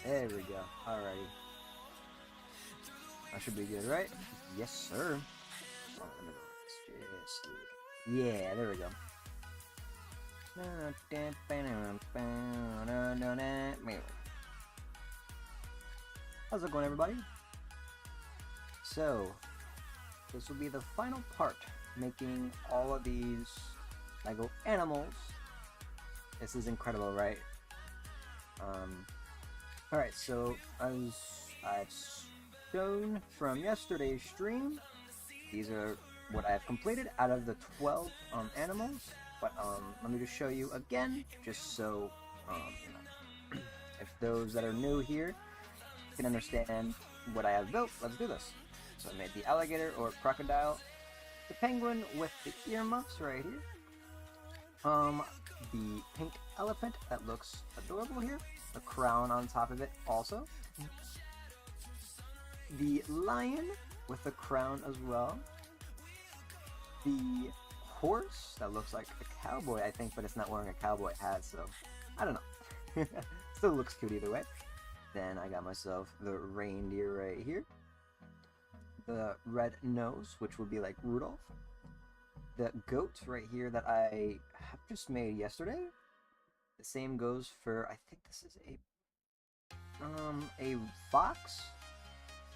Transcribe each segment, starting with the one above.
There we go. Alrighty. That should be good, right? Yes, sir. Oh, let me go. Yeah, there we go. How's it going, everybody? So, this will be the final part, making all of these Lego animals. This is incredible, right? Alright, so as I've shown from yesterday's stream, these are what I've completed out of the 12 animals. But let me just show you again, just so if those that are new here can understand what I have built. Let's do this. So I made the alligator or crocodile, the penguin with the earmuffs right here, the pink elephant that looks adorable here, the crown on top of it also, the lion with the crown as well, the horse that looks like a cowboy, I think, but it's not wearing a cowboy hat, so I don't know. Still looks cute either way. Then I got myself the reindeer right here, the red nose, which would be like Rudolph, the goat right here that I have just made yesterday. The same goes for, I think this is a fox.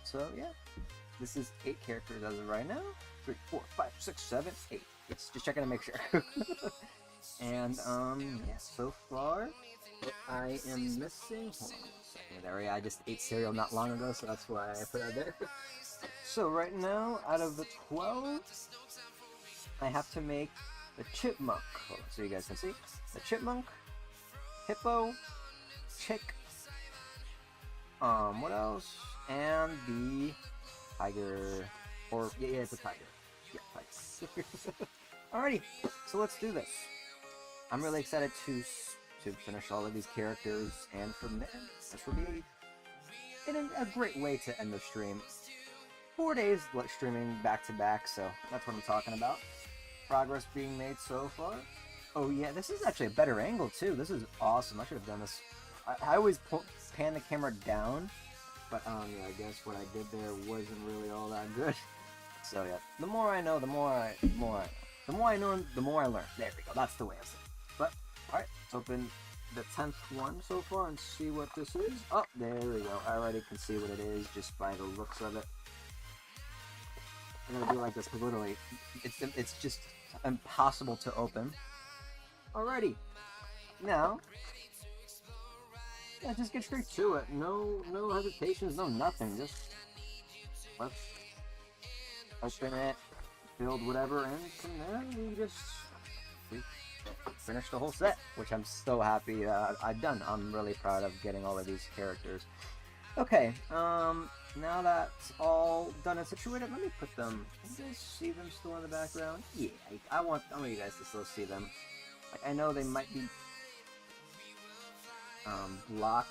So yeah, this is 8 characters as of right now. 3, 4, 5, 6, 7, 8. It's just checking to make sure. And yeah, so far I am missing. Hold on a second. There, I just ate cereal not long ago, so that's why I put it there. So right now, out of the 12, I have to make the chipmunk. Hold on, so you guys can see the chipmunk, hippo, chick. What else? And the tiger, or yeah, it's a tiger. Yeah, tiger. Alrighty, so let's do this. I'm really excited to finish all of these characters, and from there, this will be a great way to end the stream. 4 days streaming back to back, so that's what I'm talking about. Progress being made so far. Oh yeah, this is actually a better angle too. This is awesome. I should have done this. I always pan the camera down, but yeah, I guess what I did there wasn't really all that good. So yeah, the more I know, the more I know, the more I learn. There we go. That's the way I say it. But all right, let's open the 10th one so far and see what this is. Oh, there we go. I already can see what it is just by the looks of it. I'm gonna do it like this because literally, it's just impossible to open. Alrighty, now, yeah, just get straight to it. No hesitations, no nothing. Just let's open it, build whatever, and from there we just finish the whole set, which I'm so happy I've done. I'm really proud of getting all of these characters. Okay, now that's all done and situated, let me put them. Can you guys see them still in the background? Yeah, I want you guys to still see them. Like, I know they might be blocked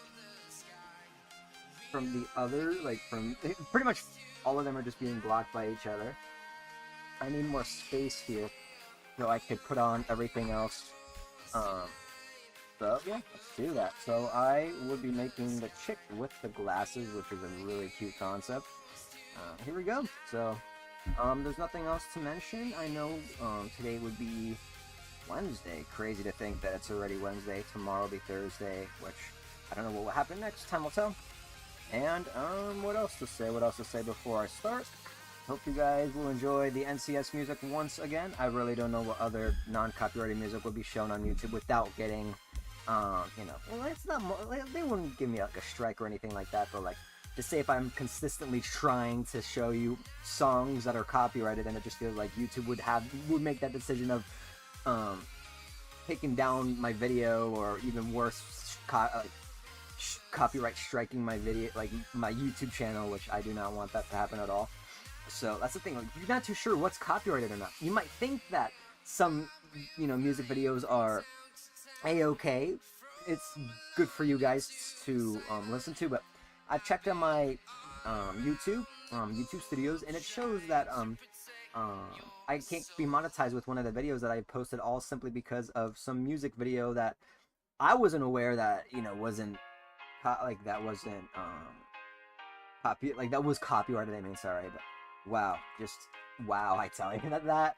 from the other, like from pretty much all of them are just being blocked by each other. I need more space here so I could put on everything else. So yeah, let's do that. So I would be making the chick with the glasses, which is a really cute concept. Here we go. So there's nothing else to mention. I know today would be Wednesday. Crazy to think that it's already Wednesday. Tomorrow will be Thursday, which I don't know what will happen next. Time will tell. And what else to say before I start? Hope you guys will enjoy the NCS music once again. I really don't know what other non-copyrighted music would be shown on YouTube without getting, you know, well, it's not, they wouldn't give me like a strike or anything like that, but like, to say if I'm consistently trying to show you songs that are copyrighted, and it just feels like YouTube would make that decision of, taking down my video, or even worse, copyright striking my video, like my YouTube channel, which I do not want that to happen at all. So that's the thing, like, you're not too sure what's copyrighted or not. You might think that some, you know, music videos are a-okay. It's good for you guys to listen to, but I've checked on my YouTube Studios, and it shows that I can't be monetized with one of the videos that I posted, all simply because of some music video that I wasn't aware that, you know, wasn't like that wasn't that was copyrighted. I mean, sorry, but wow, just wow. I tell you that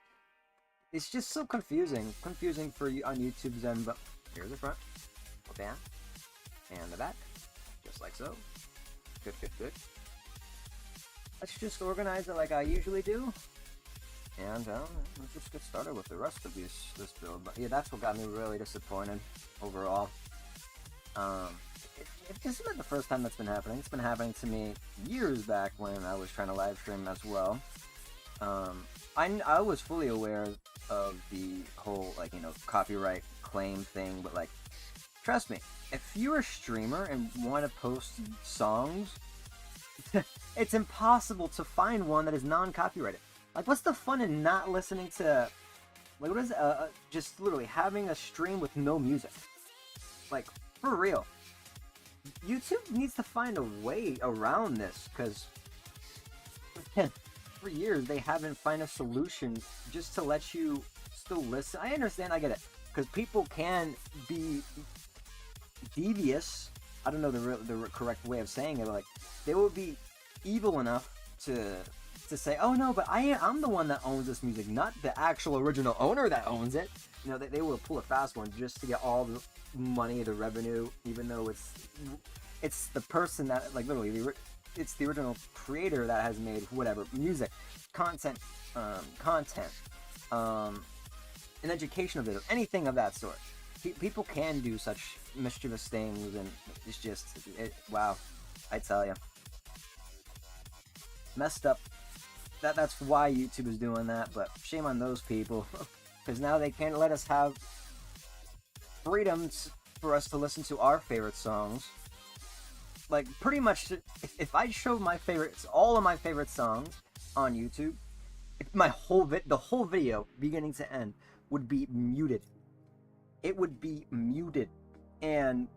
it's just so confusing for you on YouTube's end. But here's the front, bam, and the back, just like so. Good, good, good. Let's just organize it like I usually do, and let's just get started with the rest of this build. But yeah, that's what got me really disappointed overall. This isn't the first time that's been happening. It's been happening to me years back when I was trying to live stream as well. I was fully aware of the whole, like, you know, copyright claim thing, but, like, trust me, if you're a streamer and want to post songs, it's impossible to find one that is non-copyrighted. Like, what's the fun in not listening to, like, what is it, just literally having a stream with no music? Like, for real. YouTube needs to find a way around this, because for years they haven't found a solution just to let you still listen. I understand, I get it, because people can be devious. I don't know the correct way of saying it, but like, they will be evil enough to say, oh no, but I'm the one that owns this music, not the actual original owner that owns it. You know, they will pull a fast one just to get all the money, the revenue, even though it's the person that, like, literally, it's the original creator that has made whatever music, content, an educational video, anything of that sort. People can do such mischievous things, and it's just, wow, I tell you, messed up. That's why YouTube is doing that, but shame on those people, because now they can't let us have freedoms for us to listen to our favorite songs. Like, pretty much, if I showed my favorites, all of my favorite songs on YouTube, the whole video, beginning to end, would be muted. It would be muted, and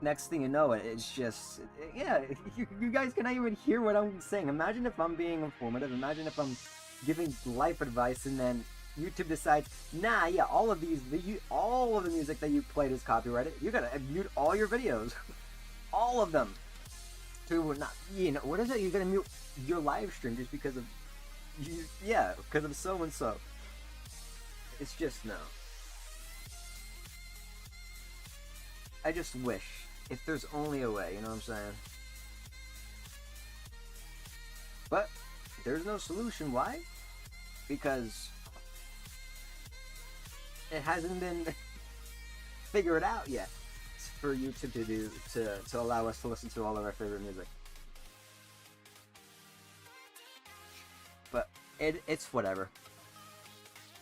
next thing you know, it's just, yeah, you guys cannot even hear what I'm saying. Imagine if I'm being informative. Imagine if I'm giving life advice, and then YouTube decides, nah, yeah, all of the music that you played is copyrighted. You gotta mute all your videos, all of them. To not, you know, what is it? You're gonna mute your live stream just because of, yeah, because of so and so. It's just, no. I just wish, if there's only a way, you know what I'm saying? But there's no solution. Why? Because it hasn't been figured out yet for YouTube to allow us to listen to all of our favorite music. But it's whatever.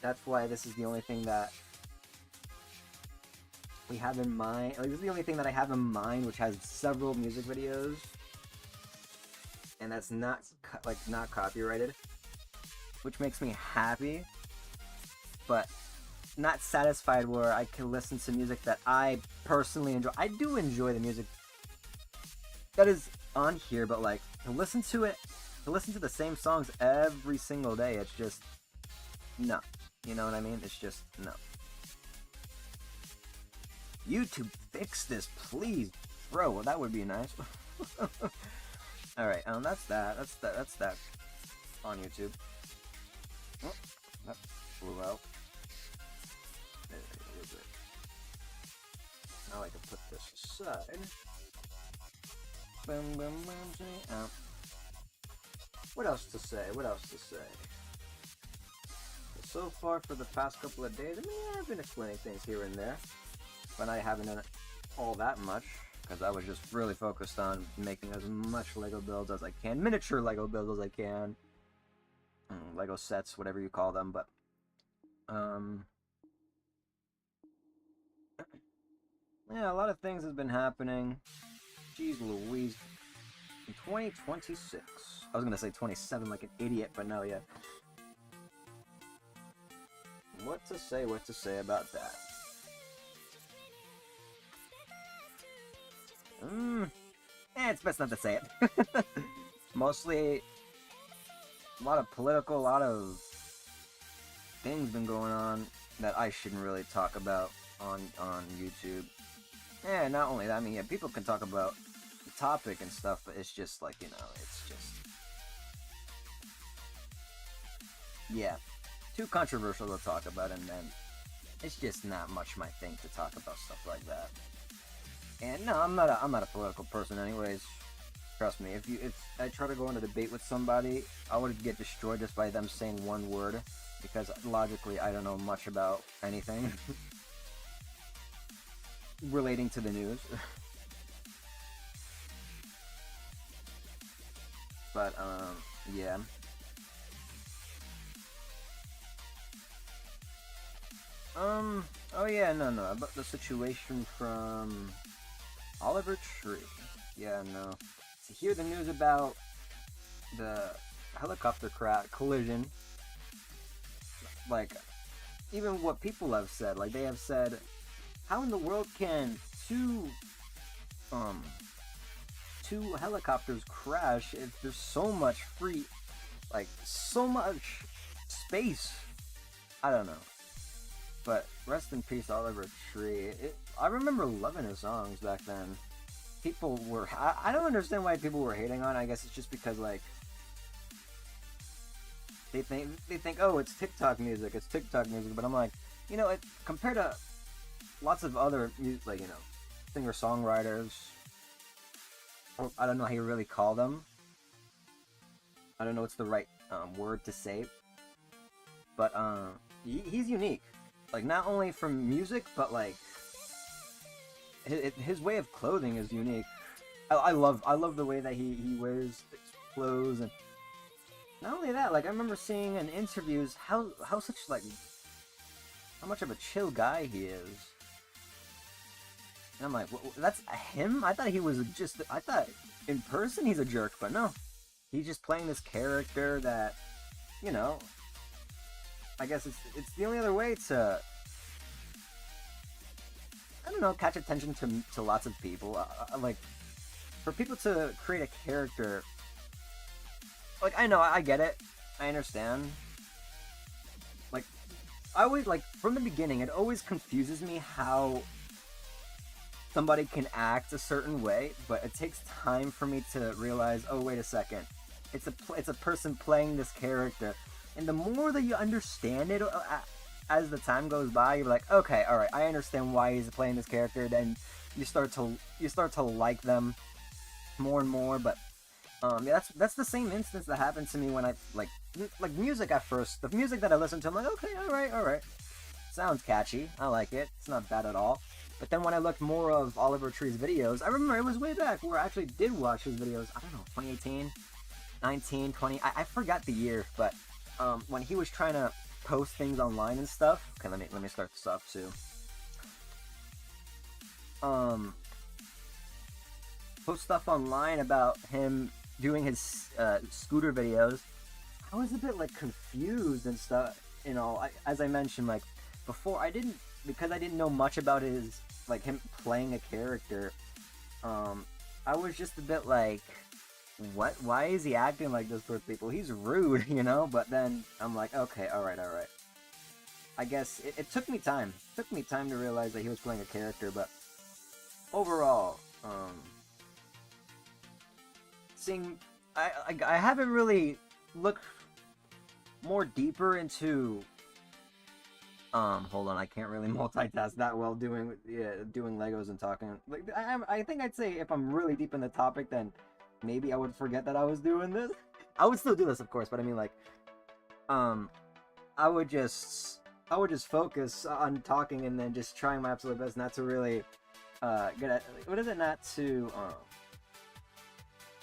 That's why this is the only thing that we have in mind. Like, this is the only thing that I have in mind, which has several music videos, and that's not copyrighted, which makes me happy, but not satisfied where I can listen to music that I personally enjoy. I do enjoy the music that is on here, but like, to listen to the same songs every single day, it's just, no. You know what I mean? It's just, no. YouTube, fix this, please, bro. Well, that would be nice. All right, that's that on YouTube. Oh, that flew out. There it is. Now I can put this aside. Boom, boom, boom. Out. What else to say? So far for the past couple of days, I mean, I've been explaining things here and there, but I haven't done it all that much, because I was just really focused on making as much Lego builds as I can, miniature Lego builds as I can, Lego sets, whatever you call them, but, yeah, a lot of things have been happening. Jeez Louise. In 2026. I was gonna say 27 like an idiot, but no, yeah. What to say about that? It's best not to say it. Mostly, a lot of political, a lot of things been going on that I shouldn't really talk about on YouTube. Yeah, not only that, I mean, yeah, people can talk about the topic and stuff, but it's just like, it's just, yeah, too controversial to talk about, and then it's just not much my thing to talk about stuff like that. And no, I'm not a political person, anyways. Trust me. If I try to go into a debate with somebody, I would get destroyed just by them saying one word, because logically I don't know much about anything relating to the news. But yeah. Oh yeah, no, about the situation from Oliver Tree. Yeah, no. To hear the news about the helicopter crash collision, like, even what people have said, like, they have said, how in the world can two helicopters crash if there's so much so much space? I don't know. But rest in peace, Oliver Tree. I remember loving his songs back then. People were... I don't understand why people were hating on it. I guess it's just because, like... They think, oh, it's TikTok music. It's TikTok music. But I'm like, compared to lots of other, like, singer-songwriters... Or I don't know how you really call them. I don't know what's the right word to say. But, he's unique. Like, not only from music, but, like, his way of clothing is unique. I love the way that he wears his clothes, and not only that, like, I remember seeing in interviews how much of a chill guy he is. And I'm like, that's him? I thought in person he's a jerk, but no. He's just playing this character that, I guess it's the only other way to, I don't know, catch attention to lots of people. Like, for people to create a character, like, I know, I get it, I understand. Like, I always, like, from the beginning, it always confuses me how somebody can act a certain way, but it takes time for me to realize, oh, wait a second, it's a person playing this character. And the more that you understand it as the time goes by, you're like, okay, all right, I understand why he's playing this character. Then you start to like them more and more. But yeah, that's the same instance that happened to me when I like music at first. The music that I listened to, I'm like, okay, all right, sounds catchy. I like it. It's not bad at all. But then when I looked more of Oliver Tree's videos, I remember it was way back where I actually did watch his videos. I don't know, 2018, 19, 20. I forgot the year, but. When he was trying to post things online and stuff. Okay, let me start this off too. Post stuff online about him doing his scooter videos. I was a bit like confused and stuff. As I mentioned, like before, because I didn't know much about his him playing a character. I was just a bit like, what? Why is he acting like this towards people? He's rude, But then I'm like, okay, all right. I guess it took me time. It took me time to realize that he was playing a character, but overall, I haven't really looked more deeper into. Hold on, I can't really multitask that well doing Legos and talking. Like, I think I'd say if I'm really deep in the topic, then maybe I would forget that I was doing this. I would still do this, of course, but I mean, like, I would just focus on talking and then just trying my absolute best not to really, not to,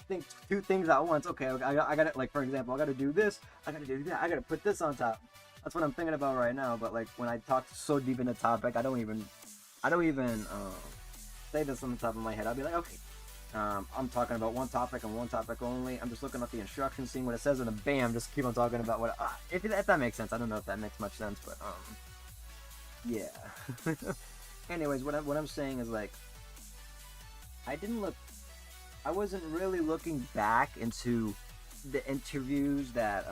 think two things at once. Okay, I gotta, like, for example, I gotta do this, I gotta do that, I gotta put this on top. That's what I'm thinking about right now, but, like, when I talk so deep in the topic, I don't even, say this on the top of my head. I'll be like, okay, I'm talking about one topic and one topic only. I'm just looking at the instructions, seeing what it says, and then bam, just keep on talking about what. If that makes sense, I don't know if that makes much sense, but yeah. Anyways, what I'm saying is, like, I wasn't really looking back into the interviews that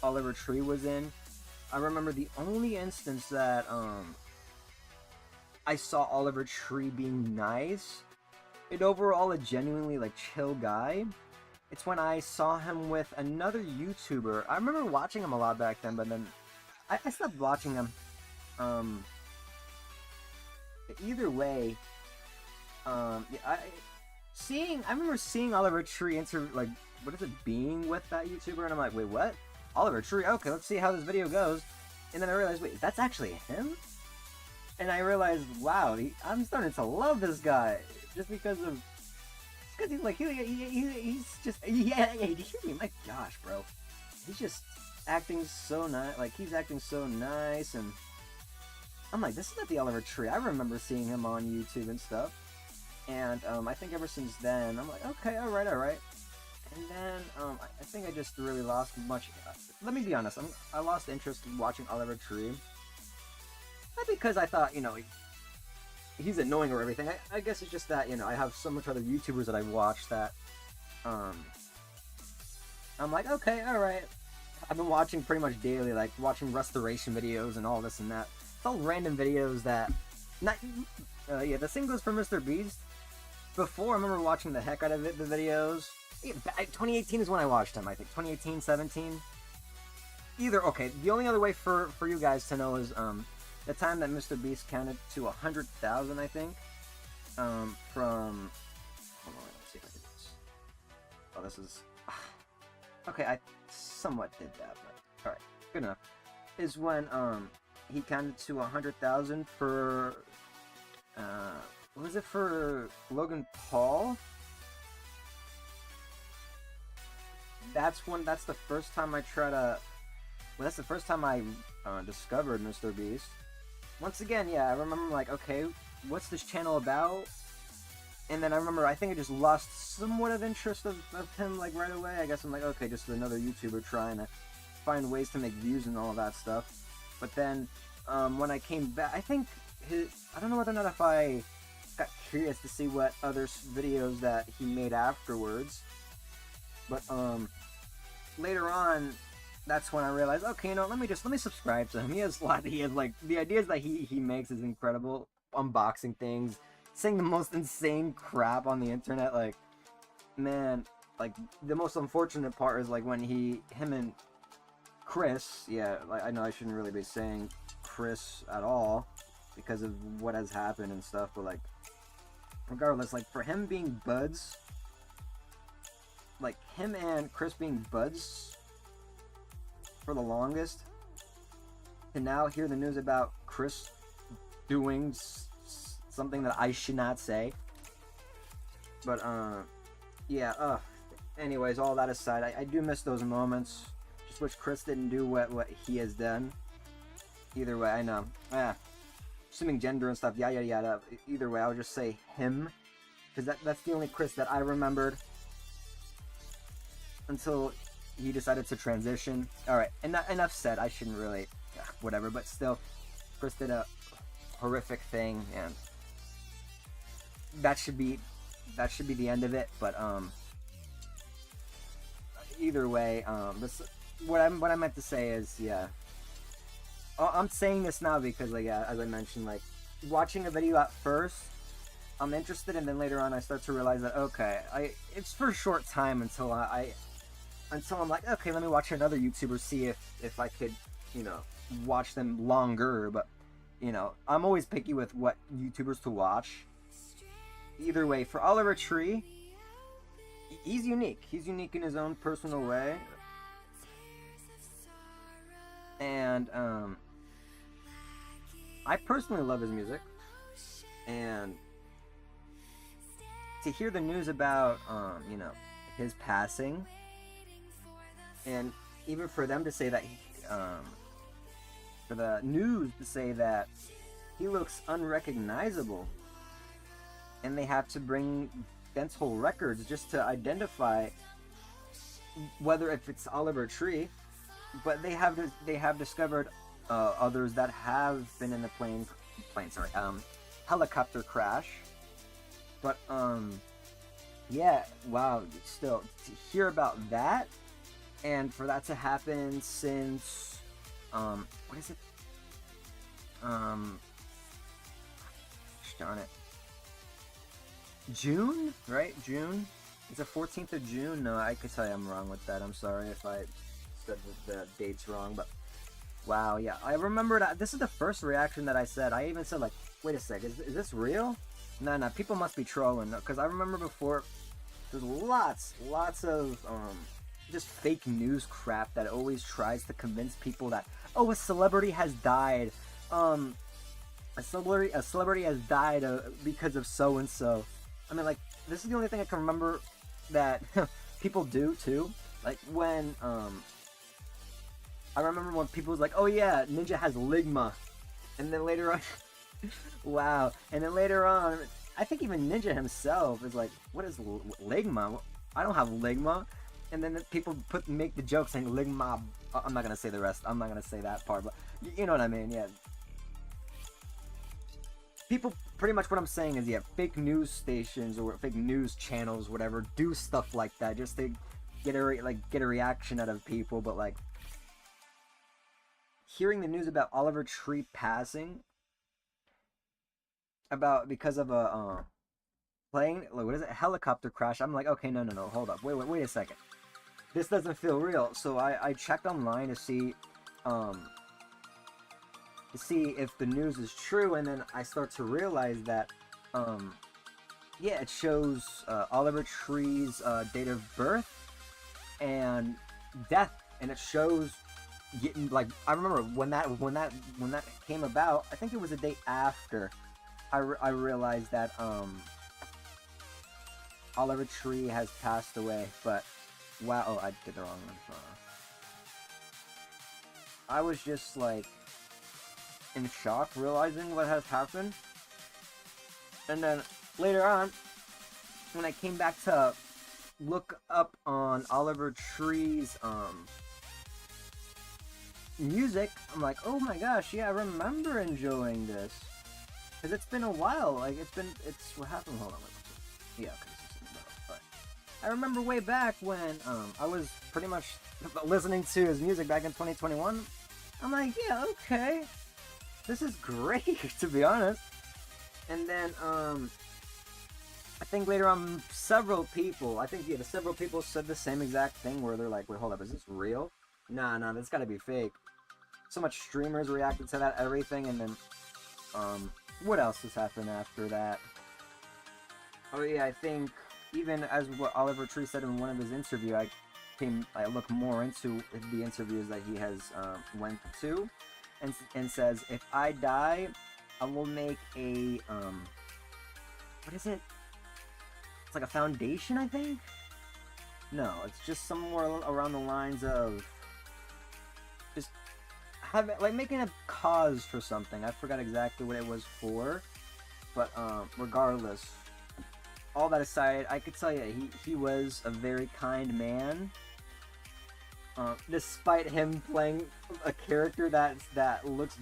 Oliver Tree was in. I remember the only instance that I saw Oliver Tree being nice and overall a genuinely like chill guy. It's when I saw him with another YouTuber. I remember watching him a lot back then, but then I stopped watching him. Um, Either way, yeah, I remember seeing Oliver Tree enter like what is it being with that YouTuber, and I'm like, wait, what? Oliver Tree? Okay, let's see how this video goes. And then I realized, wait, that's actually him. And I realized, wow, I'm starting to love this guy just because he's like he's just yeah. Did you hear me? My gosh, bro, he's just acting so nice. Like he's acting so nice, and I'm like, this is not the Oliver Tree. I remember seeing him on YouTube and stuff. And I think ever since then, I'm like, okay, all right. And then I think I just really lost much. Let me be honest, I lost interest in watching Oliver Tree. Not because I thought, he's annoying or everything. I guess it's just that, I have so much other YouTubers that I watch that I'm like, okay, all right. I've been watching pretty much daily, like watching restoration videos and all this and that. It's all random videos that, yeah, the same goes for Mr. Beast. Before, I remember watching the heck out of the videos. Yeah, 2018 is when I watched him, I think. 2018, 17. Okay, the only other way for you guys to know is, the time that Mr. Beast counted to 100,000, I think. From... Hold on, let's see if I did this. Oh, this is... Okay, I somewhat did that, but... Alright, good enough. Is when, he counted to 100,000 for... what was it for Logan Paul? That's the first time I try to... Well, that's the first time I discovered Mr. Beast. Once again, yeah, I remember like, okay, what's this channel about? And then I remember, I think I just lost somewhat of interest of him like right away. I guess I'm like, okay, just another YouTuber trying to find ways to make views and all of that stuff. But then, when I came back, I think I don't know whether or not if I got curious to see what other videos that he made afterwards. But, later on, that's when I realized, okay, let me subscribe to him. He has like, the ideas that he makes is incredible. Unboxing things, saying the most insane crap on the internet, like, man, like, the most unfortunate part is, like, when him and Chris, yeah, like, I know I shouldn't really be saying Chris at all, because of what has happened and stuff, but, like, regardless, like, for him being buds, like, him and Chris being buds for the longest, to now hear the news about Chris doing something that I should not say. But, yeah, anyways, all that aside, I do miss those moments. Just wish Chris didn't do what he has done. Either way, I know. Assuming gender and stuff, yada. Either way, I would just say him. Because that's the only Chris that I remembered. Until he decided to transition. Alright, enough said. I shouldn't really... whatever, but still, Chris did a horrific thing, and that should be the end of it. But either way, what I meant to say is, yeah, I'm saying this now because, like, as I mentioned, like, watching a video at first, I'm interested, and then later on I start to realize that, okay, it's for a short time until I'm like, okay, let me watch another YouTuber, see if I could, watch them longer. But, I'm always picky with what YouTubers to watch. Either way, for Oliver Tree, he's unique. He's unique in his own personal way. And, I personally love his music. And to hear the news about, his passing, and even for them to say that, for the news to say that he looks unrecognizable, and they have to bring dental records just to identify whether if it's Oliver Tree, but they have discovered others that have been in the helicopter crash. But yeah, wow, still to hear about that. And for that to happen since, what is it? Darn it. June, right? June? Is it 14th of June? No, I could tell you I'm wrong with that. I'm sorry if I said the dates wrong, but wow, yeah. I remember that. This is the first reaction that I said. I even said, like, wait a sec, is this real? Nah, people must be trolling. Because I remember before, there's lots of, just fake news crap that always tries to convince people that, oh, a celebrity has died. A celebrity has died because of so-and-so. I mean, like, this is the only thing I can remember that people do, too. Like, when, I remember when people was like, oh yeah, Ninja has ligma. And then later on, wow. And then later on, I think even Ninja himself is like, what is ligma? I don't have ligma. And then people make the joke saying ligma. I'm not going to say the rest. I'm not going to say that part, but you know what I mean, yeah. People, pretty much what I'm saying is, yeah, fake news stations or fake news channels, whatever, do stuff like that just to get a reaction out of people. But like, hearing the news about Oliver Tree passing, because of a plane, what is it, helicopter crash. I'm like, okay, no, hold up, wait a second. This doesn't feel real. So I checked online to see if the news is true, and then I start to realize that, yeah, it shows Oliver Tree's date of birth and death, and it shows getting, like, I remember when that came about. I think it was a day after I realized that Oliver Tree has passed away. But wow, oh, I did the wrong one. I was just like in shock realizing what has happened. And then later on, when I came back to look up on Oliver Tree's music, I'm like, oh my gosh, yeah, I remember enjoying this. Because it's been a while, like, it's what happened, hold on, yeah, because this is but I remember way back when I was pretty much listening to his music back in 2021. I'm like, yeah, okay, this is great, to be honest. And then, I think later on, several people said the same exact thing, where they're like, wait, hold up, is this real? Nah, that's gotta be fake. So much streamers reacted to that, everything, and then, what else has happened after that? Oh yeah, I think, even as what Oliver Tree said in one of his interviews, I looked more into the interviews that he has went to, and says, if I die, I will make a, what is it? It's like a foundation, I think? No, it's just somewhere around the lines of just making a cause for something. I forgot exactly what it was for, but regardless, all that aside, I could tell you he was a very kind man. Despite him playing a character that looks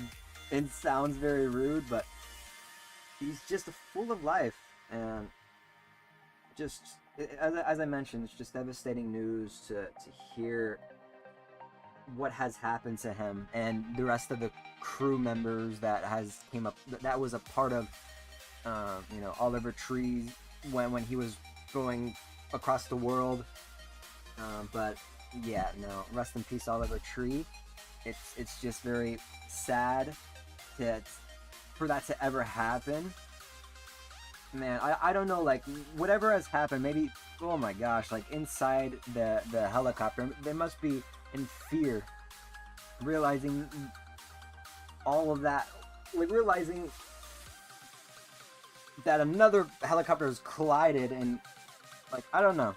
and sounds very rude, but he's just full of life. And just as I mentioned, it's just devastating news to hear what has happened to him and the rest of the crew members that was a part of Oliver Tree when he was going across the world. But yeah, no, rest in peace, Oliver Tree. It's just very sad for that to ever happen. Man, I don't know, like, whatever has happened, maybe, oh my gosh, like, inside the helicopter, they must be in fear, realizing all of that, like, realizing that another helicopter has collided, and, like, I don't know,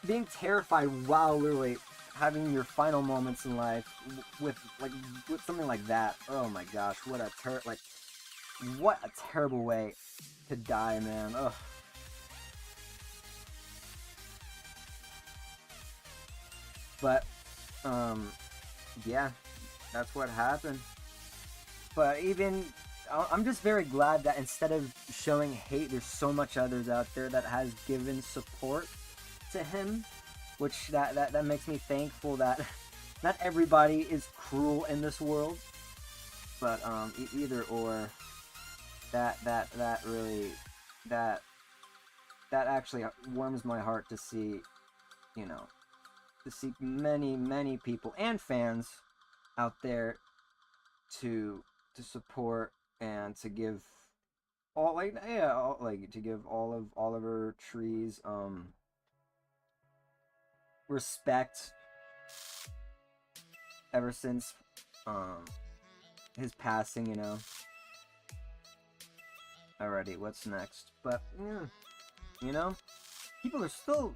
being terrified while literally having your final moments in life with something like that. Oh my gosh, what a terrible way to die, man. Ugh. But yeah, that's what happened. But even I'm just very glad that instead of showing hate, there's so much others out there that has given support to him, which that makes me thankful that not everybody is cruel in this world, but either or. that really, that actually warms my heart to see, you know, to see many people and fans out there to support and to give all, like, yeah, like, to give all of Oliver Tree's respect ever since his passing, you know. Alrighty, what's next? But yeah, you know, people are still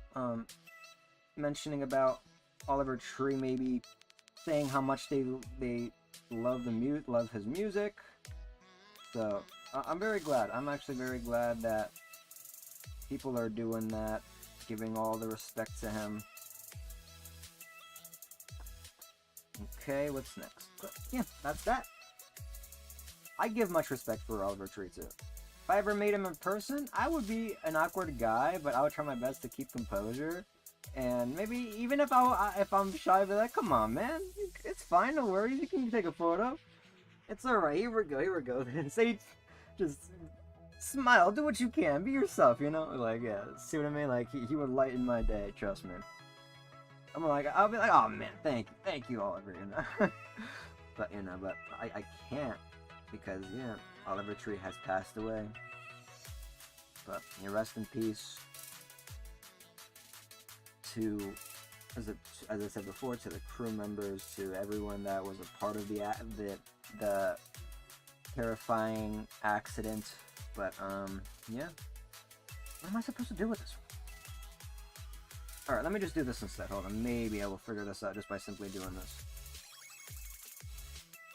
mentioning about Oliver Tree, maybe saying how much they love love his music. So I'm very glad. I'm actually very glad that people are doing that, giving all the respect to him. Okay, what's next? But yeah, that's that. I give much respect for Oliver Tree too. If I ever met him in person, I would be an awkward guy, but I would try my best to keep composure. And maybe even if I'm shy, I'd be like, "Come on, man, it's fine. No worries. You can take a photo. It's all right. Here we go. Here we go." And say, just smile. Do what you can. Be yourself. You know, like, yeah. See what I mean? Like, he would lighten my day. Trust me. I'll be like, "Oh man, thank you, Oliver." You know. But you know, I can't, because yeah, Oliver Tree has passed away. But you rest in peace to, as I said before, to the crew members, to everyone that was a part of the terrifying accident. But yeah, what am I supposed to do with this one? Alright, let me just do this instead. Hold on, maybe I will figure this out just by simply doing this.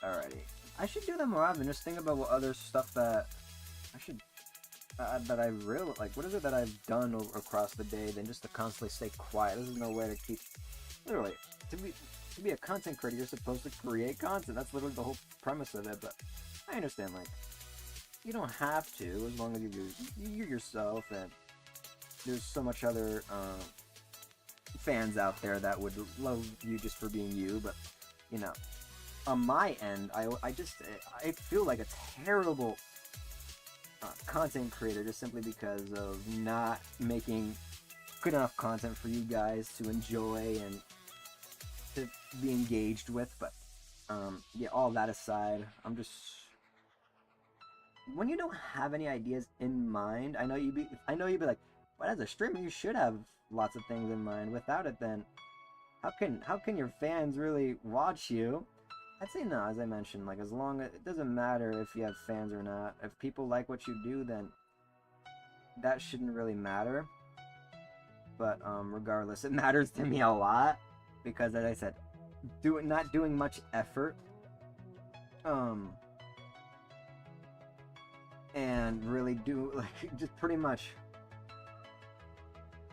Alrighty. I should do that more often, just think about what other stuff that I should, that I really, like, what is it that I've done across the day than just to constantly stay quiet. This is no way to keep, literally, to be a content creator, you're supposed to create content. That's literally the whole premise of it, but I understand, like, you don't have to, as long as you're yourself, and there's so much other, fans out there that would love you just for being you. But you know, on my end, I feel like a terrible content creator, just simply because of not making good enough content for you guys to enjoy and to be engaged with. But yeah, all that aside, I'm just, when you don't have any ideas in mind, I know you'd be like, but as a streamer, you should have lots of things in mind. Without it, then how can your fans really watch you? I'd say no, as I mentioned, like, as long as, it doesn't matter if you have fans or not. If people like what you do, then that shouldn't really matter. But regardless, it matters to me a lot, because, as I said, not doing much effort, and really just pretty much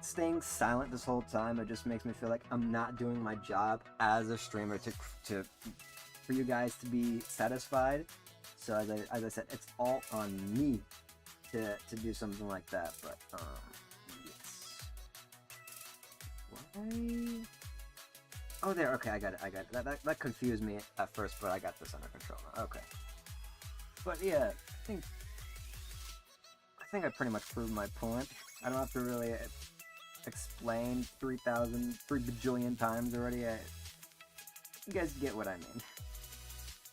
staying silent this whole time, it just makes me feel like I'm not doing my job as a streamer for you guys to be satisfied. So as I said, it's all on me to do something like that. But yes. Why? Oh, there. Okay, I got it. That confused me at first, but I got this under control now. Okay. But yeah, I think I pretty much proved my point. I don't have to really explain 3 bajillion times already. You guys get what I mean.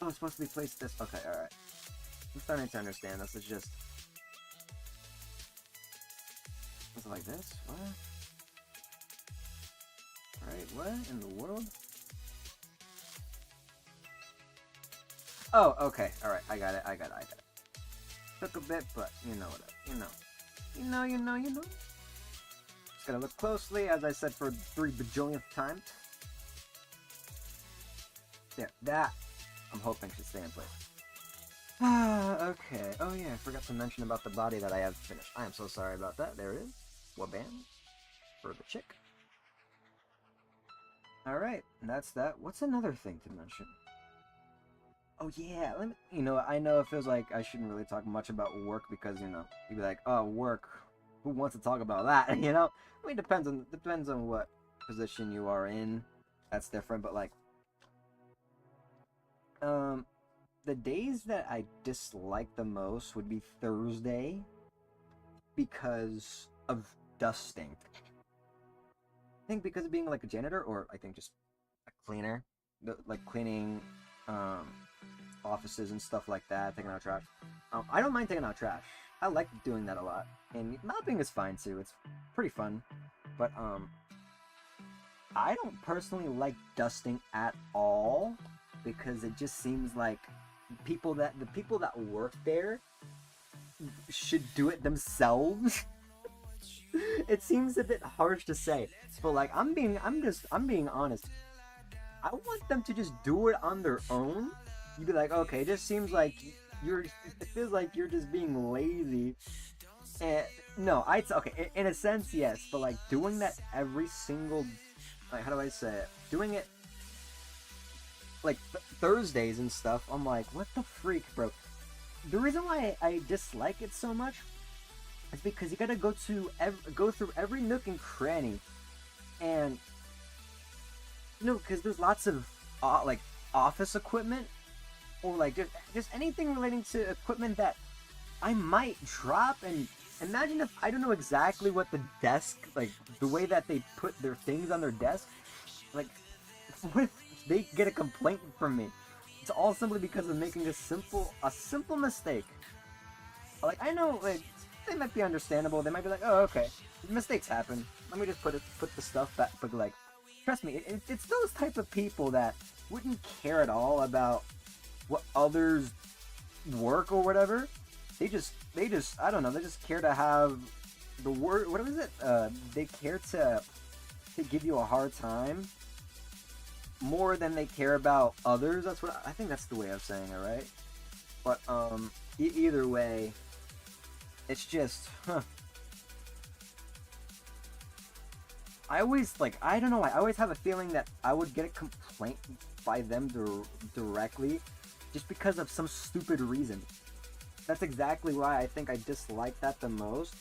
Oh, it's supposed to be placed this. Okay, alright. I'm starting to understand this. It's just, is it like this? What? Alright, what in the world? Oh, okay. Alright, I got it. Took a bit, but you know what? You know. Just gotta look closely, as I said for the 3 bajillionth time. There, that I'm hoping should stay in place. Okay. Oh yeah, I forgot to mention about the body that I have finished. I am so sorry about that. There it is. Wabam. For the chick. Alright, that's that. What's another thing to mention? Oh yeah, I know it feels like I shouldn't really talk much about work, because, you know, you'd be like, oh, work, who wants to talk about that, you know? I mean, depends on what position you are in. That's different, but like, the days that I dislike the most would be Thursday because of dusting. I think because of being like a janitor, or I think just a cleaner, like cleaning offices and stuff like that, taking out trash. I don't mind taking out trash. I like doing that a lot, and mopping is fine too. It's pretty fun, but I don't personally like dusting at all because it just seems like the people that work there should do it themselves. It seems a bit harsh to say, but like I'm being honest. I want them to just do it on their own. You'd be like, okay, it just seems like it feels like you're just being lazy. And no, okay, in a sense, yes, but like doing that every single, like, how do I say it? Doing it like Thursdays and stuff, I'm like, what the freak, bro? The reason why I dislike it so much is because you gotta go through every nook and cranny, and because there's lots of like office equipment, or like just anything relating to equipment that I might drop. And imagine if I don't know exactly what the desk, like the way that they put their things on their desk, like what if they get a complaint from me? It's all simply because of making a simple mistake. Like, I know, like, they might be understandable. They might be like, oh, okay, mistakes happen. Let me just put the stuff back. But like, trust me, it's those type of people that wouldn't care at all about what others work or whatever. They just I don't know. They just care to have the word. What was it? They care to give you a hard time more than they care about others. That's what I think. That's the way of saying it, right? But either way, it's just I always I don't know why, I always have a feeling that I would get a complaint by them directly just because of some stupid reason. That's exactly why I think I dislike that the most.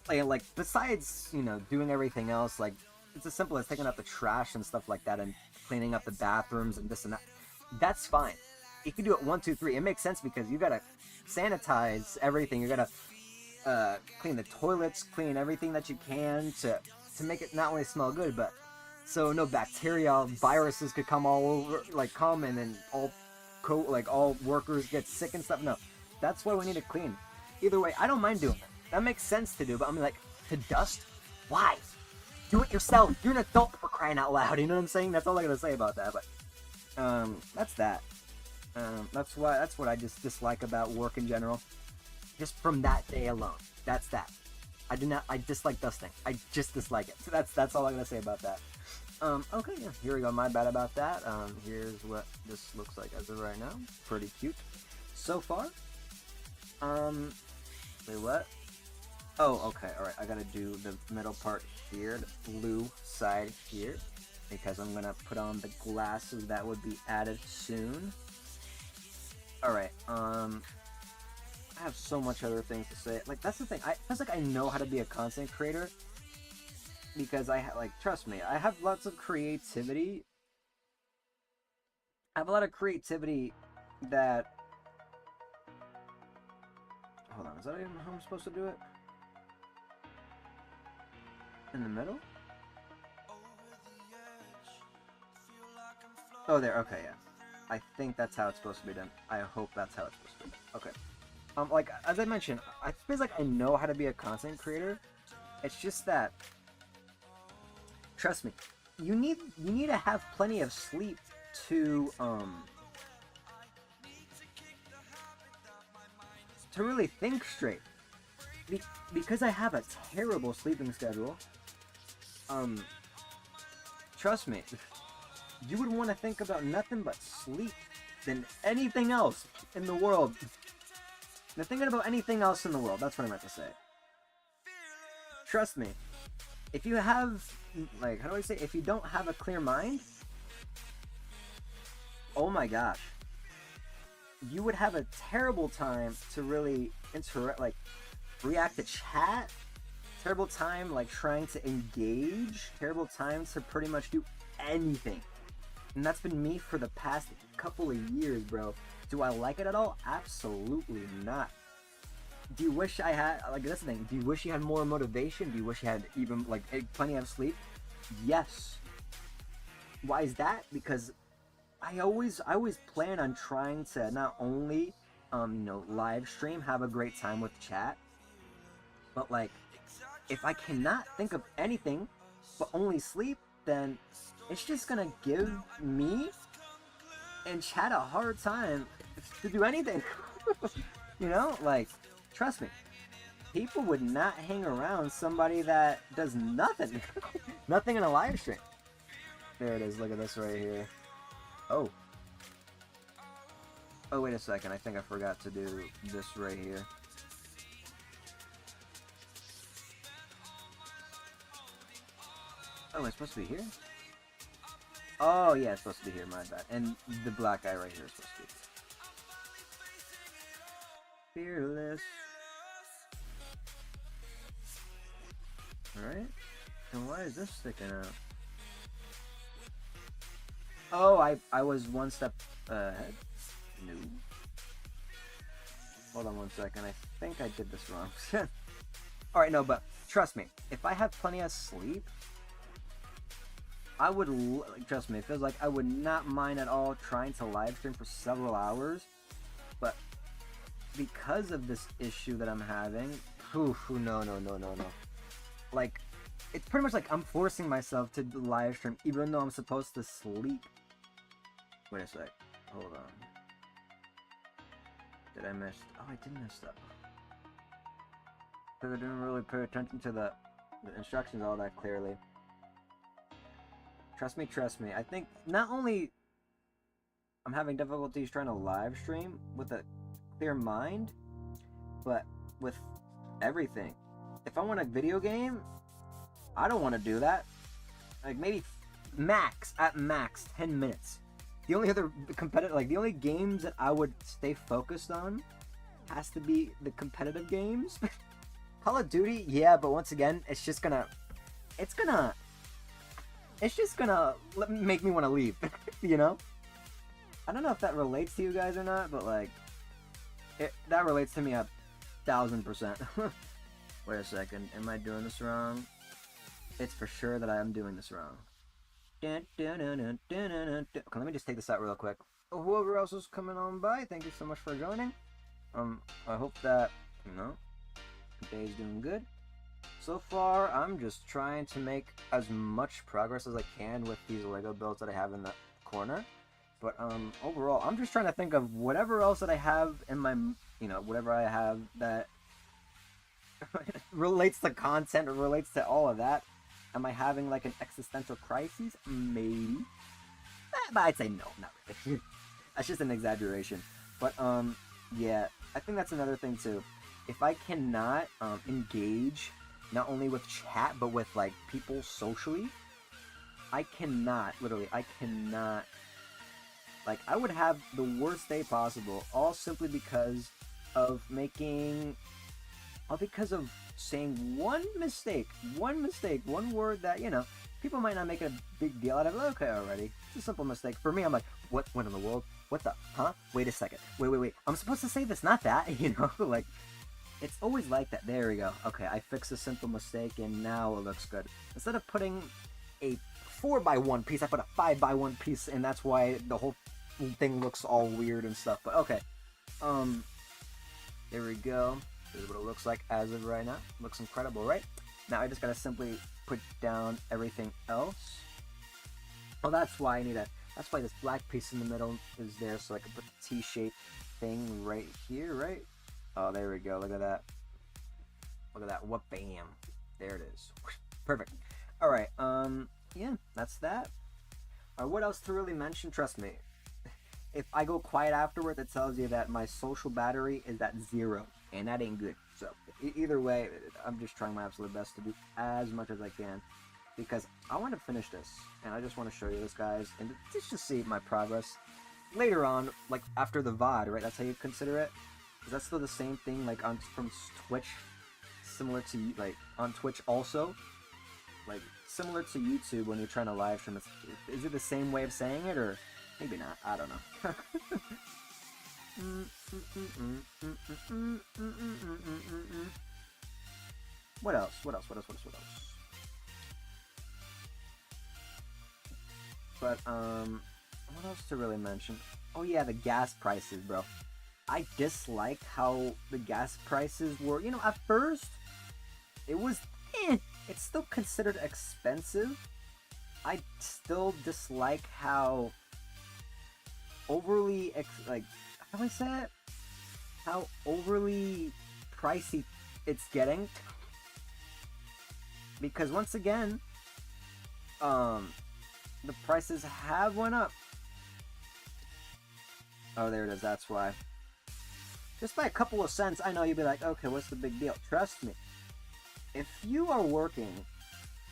Like besides, doing everything else, like it's as simple as taking out the trash and stuff like that and cleaning up the bathrooms and this and that. That's fine. You can do it 1, 2, 3. It makes sense because you gotta sanitize everything. You gotta clean the toilets, clean everything that you can to make it not only smell good, but so no bacteria, viruses could come all over, come and then all workers get sick and stuff. No, that's why we need to clean. Either way, I don't mind doing it. That makes sense to do, but I'm like, to dust? Why? Do it yourself. You're an adult, for crying out loud. You know what I'm saying? That's all I gotta say about that. But that's that. That's what I just dislike about work in general. Just from that day alone. That's that. I dislike dusting. I just dislike it. So that's all I'm gonna say about that. Okay, yeah, here we go. My bad about that. Here's what this looks like as of right now. Pretty cute so far. Wait, what? Oh, okay, alright. I gotta do the middle part here, the blue side here, because I'm gonna put on the glasses that would be added soon. Alright, I have so much other things to say. Like, that's the thing. I feels like I know how to be a content creator because trust me, I have lots of creativity. I have a lot of creativity that... Hold on, is that even how I'm supposed to do it? In the middle? Oh, there, okay, yeah. I think that's how it's supposed to be done. I hope that's how it's supposed to be done. Okay. Like, as I mentioned, I feel like I know how to be a content creator. It's just that, trust me, you need to have plenty of sleep to really think straight. Because I have a terrible sleeping schedule, trust me, you would want to think about nothing but sleep than anything else in the world. Than thinking about anything else in the world. That's what I meant to say. Trust me, if you have, how do I say, if you don't have a clear mind, oh my gosh, you would have a terrible time to really react to chat, terrible time trying to engage, terrible time to pretty much do anything. And that's been me for the past couple of years, bro. Do I like it at all? Absolutely not. Do you wish I had, like, that's the thing, do you wish you had more motivation? Do you wish you had even, like, plenty of sleep? Yes. Why is that? Because I always plan on trying to not only, you know, live stream, have a great time with chat, but, like, if I cannot think of anything but only sleep, then it's just gonna give me and chat a hard time to do anything. You know, like, trust me, people would not hang around somebody that does nothing. Nothing in a live stream. There it is, look at this right here. Oh. Oh, wait a second, I think I forgot to do this right here. Oh, it's supposed to be here? Oh, yeah, it's supposed to be here, my bad. And the black guy right here is supposed to be fearless. Alright. And why is this sticking out? Oh, I was one step ahead. No. Hold on one second. I think I did this wrong. Alright, no, but trust me. If I have plenty of sleep, I would, trust me, it feels like I would not mind at all trying to live stream for several hours. But because of this issue that I'm having, no. Like, it's pretty much like I'm forcing myself to live stream even though I'm supposed to sleep. Wait a sec. Hold on. Did I miss? Oh, I did miss that. Because I didn't really pay attention to the instructions all that clearly. Trust me. I think not only I'm having difficulties trying to live stream with a clear mind, but with everything. If I want a video game, I don't want to do that. Like, maybe at max 10 minutes. The only other competitive, like, the only games that I would stay focused on has to be the competitive games. Call of Duty, yeah, but once again, it's just gonna make me want to leave. You know? I don't know if that relates to you guys or not, but, like, that relates to me 1000%. Wait a second, am I doing this wrong? It's for sure that I am doing this wrong. Okay, let me just take this out real quick. Whoever else is coming on by, thank you so much for joining. I hope that, you know, the day's doing good. So far, I'm just trying to make as much progress as I can with these Lego builds that I have in the corner. But, overall, I'm just trying to think of whatever else that I have in my, you know, whatever I have that relates to content or relates to all of that. Am I having, like, an existential crisis? Maybe. But I'd say no, not really. That's just an exaggeration. But, yeah, I think that's another thing, too. If I cannot, engage, not only with chat, but with, like, people socially, I cannot, like, I would have the worst day possible, all simply because of saying one mistake, one word that, you know, people might not make a big deal out of it. Okay, already. It's a simple mistake. For me, I'm like, what in the world? What the, huh? Wait a second. Wait. I'm supposed to say this, not that, you know? Like, it's always like that. There we go. Okay, I fixed a simple mistake, and now it looks good. Instead of putting a 4x1 piece, I put a 5x1 piece, and that's why the whole thing looks all weird and stuff. But, okay. There we go. This is what it looks like as of right now. Looks incredible, right? Now I just gotta simply put down everything else. Oh, that's why that's why this black piece in the middle is there, so I can put the T-shaped thing right here, right? Oh, there we go. Look at that. Look at that. What bam. There it is. Perfect. Alright, yeah, that's that. What else to really mention? Trust me. If I go quiet afterwards, it tells you that my social battery is at 0. And that ain't good. So, either way, I'm just trying my absolute best to do as much as I can. Because I want to finish this. And I just want to show you this, guys. And just see my progress. Later on, like, after the VOD, right? That's how you consider it? Is that still the same thing, like, from Twitch? Similar to, like, on Twitch also? Like, similar to YouTube when you're trying to live stream. Is it the same way of saying it, or Maybe not. I don't know. What else? What else? What else? What else? What else? But what else to really mention? Oh yeah, the gas prices, bro. I dislike how the gas prices were. You know, at first it was, it's still considered expensive. I still dislike how overly like, how do I say it? How overly pricey it's getting. Because once again, the prices have went up. Oh, there it is. That's why. Just by a couple of cents, I know you'd be like, okay, what's the big deal? Trust me. If you are working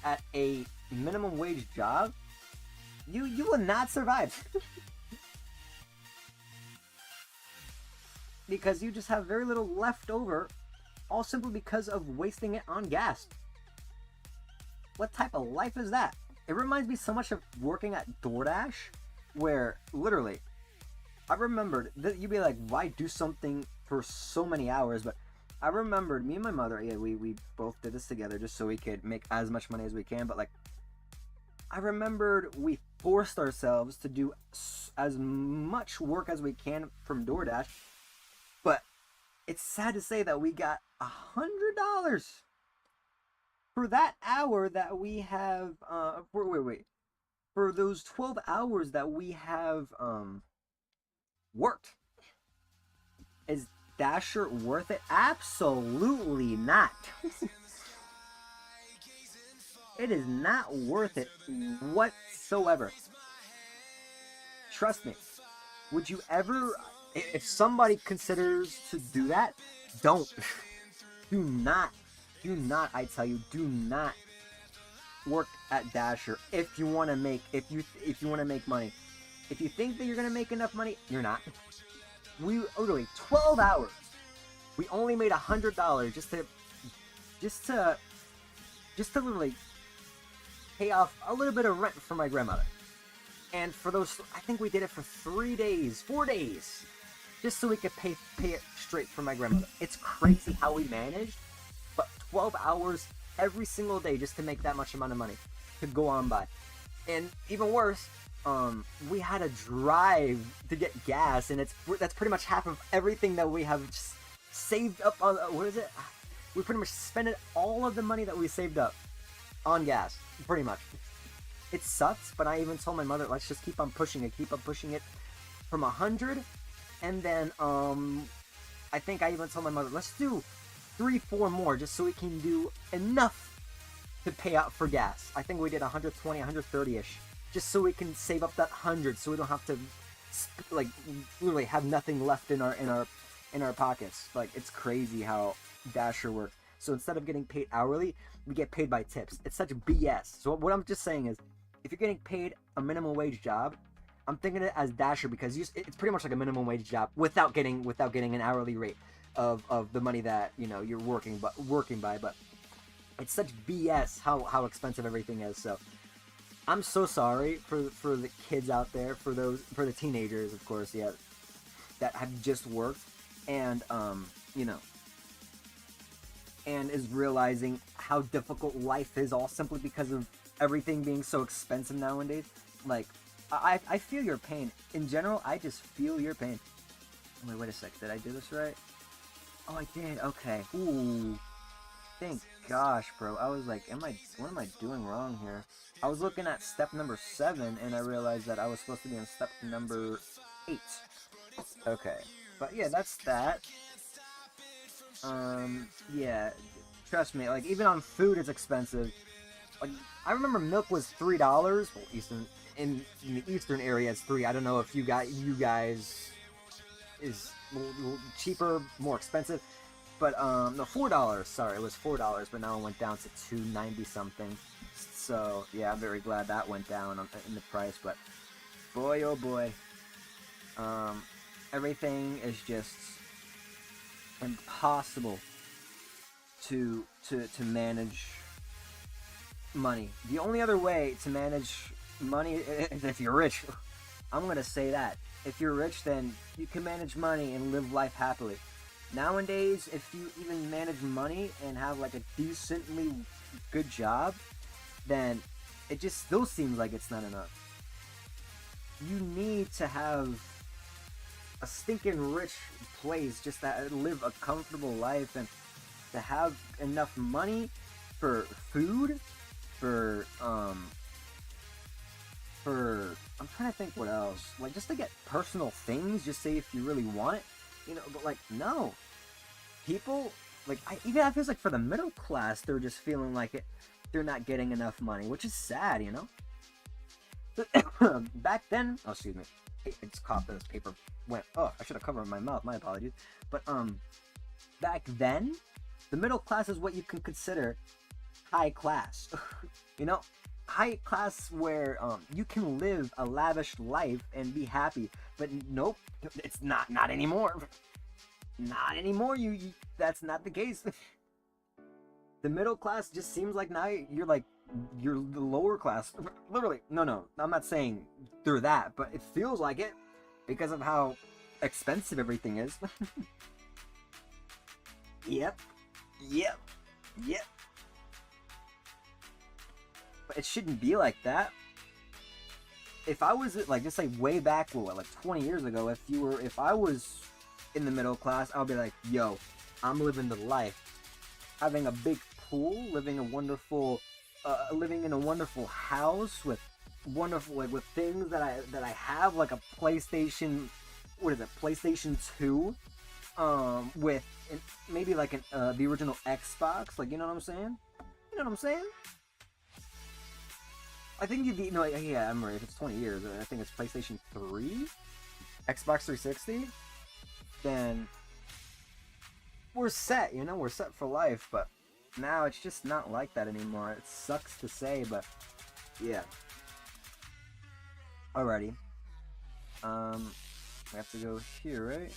at a minimum wage job, you will not survive. Because you just have very little left over, all simply because of wasting it on gas. What type of life is that? It reminds me so much of working at DoorDash, where literally, I remembered that you'd be like, why do something for so many hours? But I remembered, me and my mother, yeah, we both did this together just so we could make as much money as we can. But like, I remembered we forced ourselves to do as much work as we can from DoorDash. But it's sad to say that we got $100 for that hour that we have. For those 12 hours that we have worked. Is Dasher worth it? Absolutely not. It is not worth it whatsoever. Trust me. Would you ever, if somebody considers to do that, don't. Do not, I tell you, do not work at Dasher if you want to make, if you want to make money. If you think that you're going to make enough money, you're not. We literally 12 hours. We only made $100 just to literally pay off a little bit of rent for my grandmother. And for those, I think we did it for 4 days, just so we could pay it straight for my grandmother. It's crazy how we managed, but 12 hours every single day just to make that much amount of money to go on by. And even worse, we had to drive to get gas, and that's pretty much half of everything that we have just saved up on. What is it? We pretty much spent all of the money that we saved up on gas, pretty much. It sucks, but I even told my mother, let's just keep on pushing it from 100, and then I think I even told my mother, let's do 3-4 more just so we can do enough to pay out for gas. I think we did 120, 130ish. Just so we can save up that 100, so we don't have to, like, literally have nothing left in our pockets. Like, it's crazy how Dasher works. So instead of getting paid hourly, we get paid by tips. It's such BS. So what I'm just saying is, if you're getting paid a minimum wage job, I'm thinking it as Dasher because it's pretty much like a minimum wage job without getting an hourly rate of the money that you're working by. But it's such BS how expensive everything is. So I'm so sorry for the kids out there, for the teenagers, of course, yeah, that have just worked and and is realizing how difficult life is, all simply because of everything being so expensive nowadays. Like, I feel your pain. In general, I just feel your pain. Wait a sec, did I do this right? Oh, I did. Okay. Ooh. Thank gosh, bro. I was like, what am I doing wrong here? I was looking at step number 7, and I realized that I was supposed to be on step number 8. Okay. But yeah, that's that. Yeah. Trust me, like, even on food, it's expensive. Like, I remember milk was $3. Well, in the eastern area, it's 3. I don't know if you guys is cheaper, more expensive. But, no, $4. Sorry, it was $4, but now it went down to $2.90 something. So, yeah, I'm very glad that went down in the price. But, boy, oh boy. Everything is just impossible to manage money. The only other way to manage money is if you're rich. I'm gonna say that. If you're rich, then you can manage money and live life happily. Nowadays, if you even manage money and have like a decently good job, then it just still seems like it's not enough. You need to have a stinking rich place just to live a comfortable life and to have enough money for food, for I'm trying to think what else. Like just to get personal things, just say if you really want it, but like no. People like I feel like for the middle class they're just feeling like they're not getting enough money, which is sad, Back then, oh excuse me. I just coughed this paper went I should have covered my mouth, my apologies. But back then, the middle class is what you can consider high class. High class where you can live a lavish life and be happy. But nope, it's not anymore. Not anymore. You that's not the case. The middle class just seems like now you're the lower class. Literally, no, I'm not saying through that, but it feels like it because of how expensive everything is. Yep. But it shouldn't be like that. If I was like just like way back, like 20 years ago, if I was in the middle class, I'll be like, yo, I'm living the life, having a big pool, living in a wonderful house with wonderful with things that I have, like a PlayStation, PlayStation 2, with maybe like the original Xbox, like you know what I'm saying? I think yeah, I'm right. If it's 20 years, I think it's PlayStation 3, Xbox 360. Then we're set, we're set for life. But now it's just not like that anymore. It sucks to say, but yeah. Alrighty. We have to go here, right?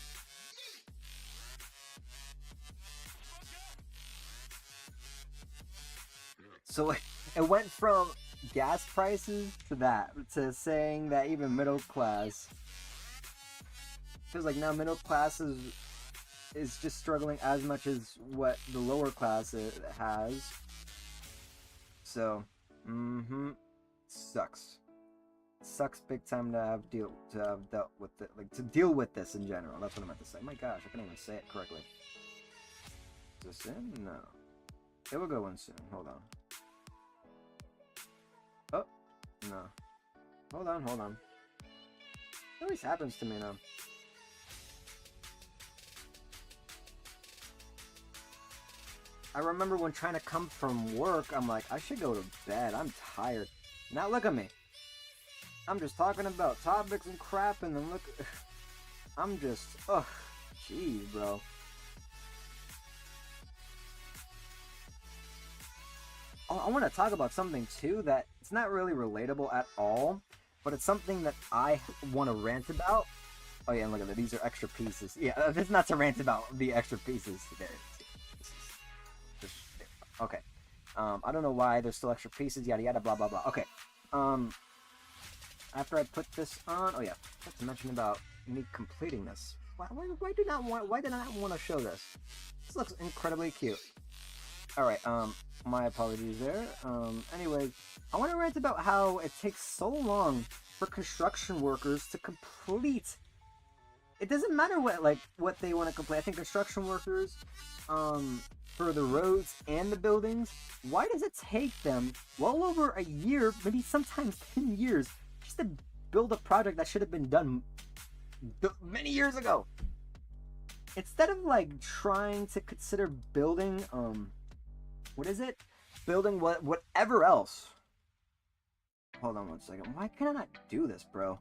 So it went from gas prices to saying that even middle class feels like now middle class is just struggling as much as what the lower class has. So sucks big time to have dealt with it, like to deal with this in general. That's what I meant to say. My gosh, I can't even say it correctly. Is this in? No, it will go in soon. Hold on. Oh, no. Hold on. It always happens to me now. I remember when trying to come from work, I'm like, I should go to bed. I'm tired. Now look at me. I'm just talking about topics and crap, and then look. I'm just, jeez, bro. Oh, I want to talk about something too that it's not really relatable at all, but it's something that I want to rant about. Oh yeah, and look at that. These are extra pieces. Yeah, it's not to rant about the extra pieces. There. Okay. I don't know why there's still extra pieces. Yada yada. Blah blah blah. Okay. After I put this on, oh yeah, I have to mention about me completing this. Why did I not want to show this? This looks incredibly cute. Alright, my apologies there. Anyways, I want to rant about how it takes so long for construction workers to complete. It doesn't matter what they want to complete. I think construction workers, for the roads and the buildings, why does it take them well over a year, maybe sometimes 10 years, just to build a project that should have been done many years ago? Instead of trying to consider building, building whatever else. Hold on one second. Why can I not do this, bro?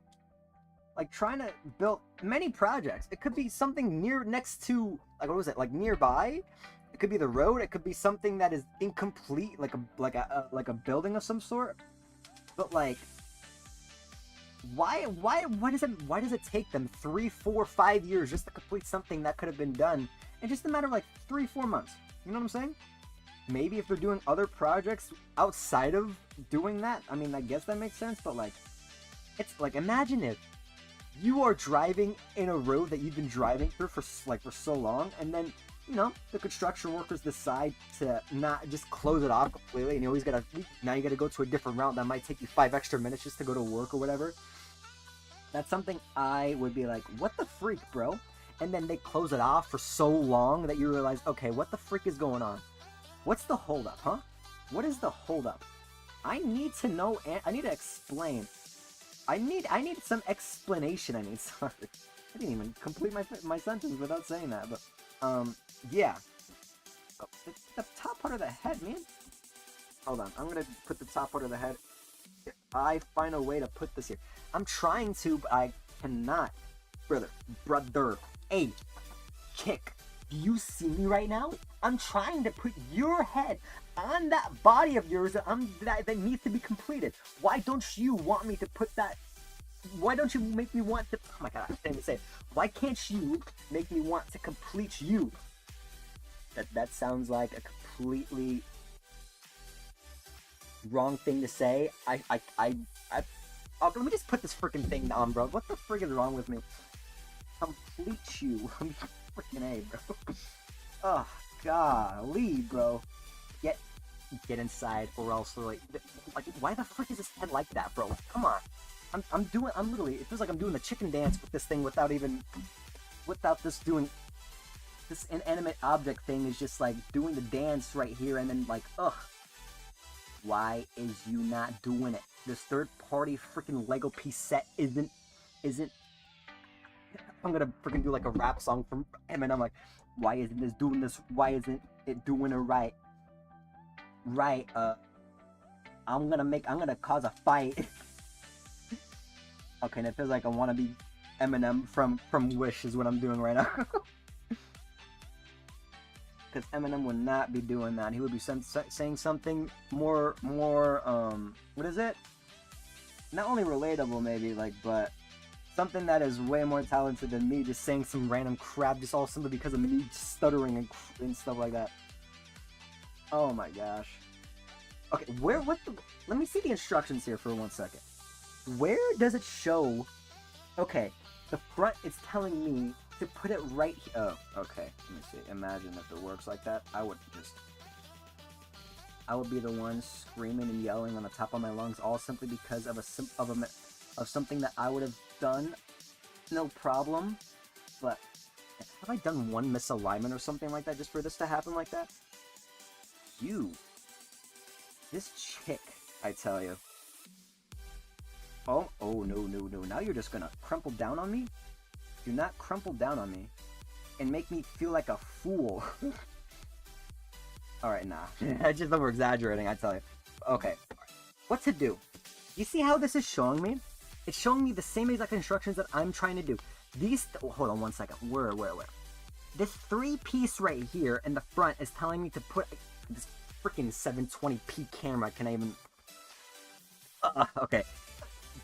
Trying to build many projects. It could be something next to, nearby. It could be the road. It could be something that is incomplete, like a building of some sort. But why does it take them 3, 4, 5 years just to complete something that could have been done in just a matter of 3-4 months? You know what I'm saying? Maybe if they're doing other projects outside of doing that, I mean, I guess that makes sense. But it's imagine if You are driving in a road that you've been driving through for so long, and then, you know, the construction workers decide to not just close it off completely, and you always gotta, now you gotta go to a different route that might take you 5 extra minutes just to go to work or whatever. That's something I would be like, what the freak, bro? And then they close it off for so long that you realize, okay, what the freak is going on? What's the holdup, huh? What is the holdup? I need to know, I need to explain. I need some explanation. Sorry. I didn't even complete my sentence without saying that, but, yeah. Oh, the top part of the head, man. Hold on, I'm gonna put the top part of the head. I find a way to put this here. I'm trying to, but I cannot. Brother, hey, kick. Do you see me right now? I'm trying to put your head on that body of yours that needs to be completed. Why don't you want me to put that? Why don't you make me want to? Oh my god, I can't even say it. Why can't you make me want to complete you? That sounds like a completely wrong thing to say. Oh, let me just put this freaking thing on, bro. What the frick is wrong with me? Complete you. I'm freaking A, bro. Oh, golly, bro. Get inside, or else, like, why the frick is this head like that, bro? Come on. I'm literally, it feels like I'm doing the chicken dance with this thing without this doing, this inanimate object thing is just, like, doing the dance right here, and then, like, ugh. Why is you not doing it? This third-party freaking Lego piece set isn't, I'm gonna freaking do, like, a rap song from Eminem, like, why isn't this doing this? Why isn't it doing it right? I'm gonna cause a fight. Okay, and it feels like I wanna be Eminem from Wish is what I'm doing right now. Because Eminem would not be doing that. He would be saying something more, what is it? Not only relatable, maybe, like, but something that is way more talented than me just saying some random crap just all simply because of me stuttering and stuff like that. Oh my gosh. Okay, let me see the instructions here for 1 second. Where does it show? Okay, the front is telling me to put it right here. Oh, okay. Let me see. Imagine if it works like that. I would be the one screaming and yelling on the top of my lungs, all simply because of something that I would have done. No problem. But have I done one misalignment or something like that just for this to happen like that? This chick, I tell you. Oh, no. Now you're just gonna crumple down on me? Do not crumple down on me and make me feel like a fool. Alright, nah. I just over exaggerating, I tell you. Okay. What to do? You see how this is showing me? It's showing me the same exact instructions that I'm trying to do. Hold on 1 second. Where? This 3-piece right here in the front is telling me to put this freaking 720p camera. Can I even... okay.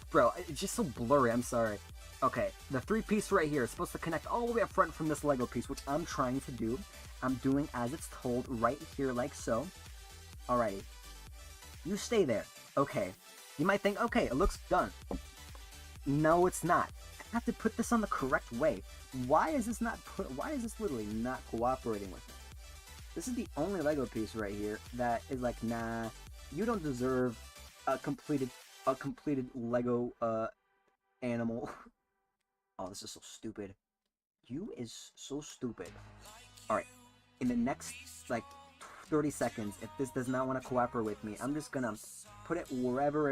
Bro, it's just so blurry, I'm sorry. Okay, the 3-piece right here is supposed to connect all the way up front from this Lego piece, which I'm trying to do. I'm doing as it's told right here, like so. Alrighty. You stay there. Okay. You might think, okay, it looks done. No, it's not. I have to put this on the correct way. Why is this literally not cooperating with me? This is the only Lego piece right here that is like, nah, you don't deserve a completed Lego, animal. Oh, this is so stupid. You is so stupid. Alright, in the next, like, 30 seconds, if this does not want to cooperate with me, I'm just gonna put it wherever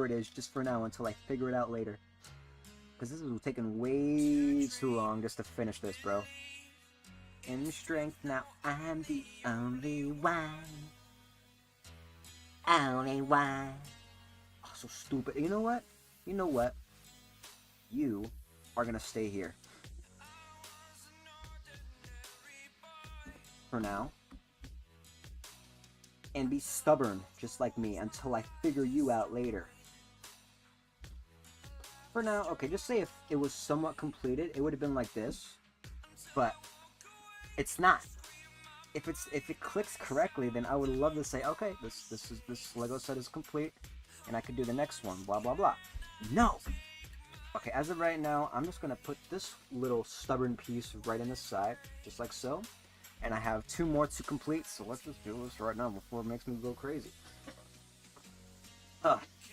it is, just for now, until I figure it out later. Because this is taking way too long just to finish this, bro. In strength, now I'm the only one. Only one. Oh, so stupid. You know what? You are gonna stay here. For now. And be stubborn, just like me, until I figure you out later. For now, okay, just say if it was somewhat completed, it would have been like this. But it's not. If it clicks correctly, then I would love to say, okay, this Lego set is complete, and I could do the next one, blah blah blah. No! Okay, as of right now, I'm just gonna put this little stubborn piece right in the side, just like so. And I have 2 more to complete, so let's just do this right now before it makes me go crazy.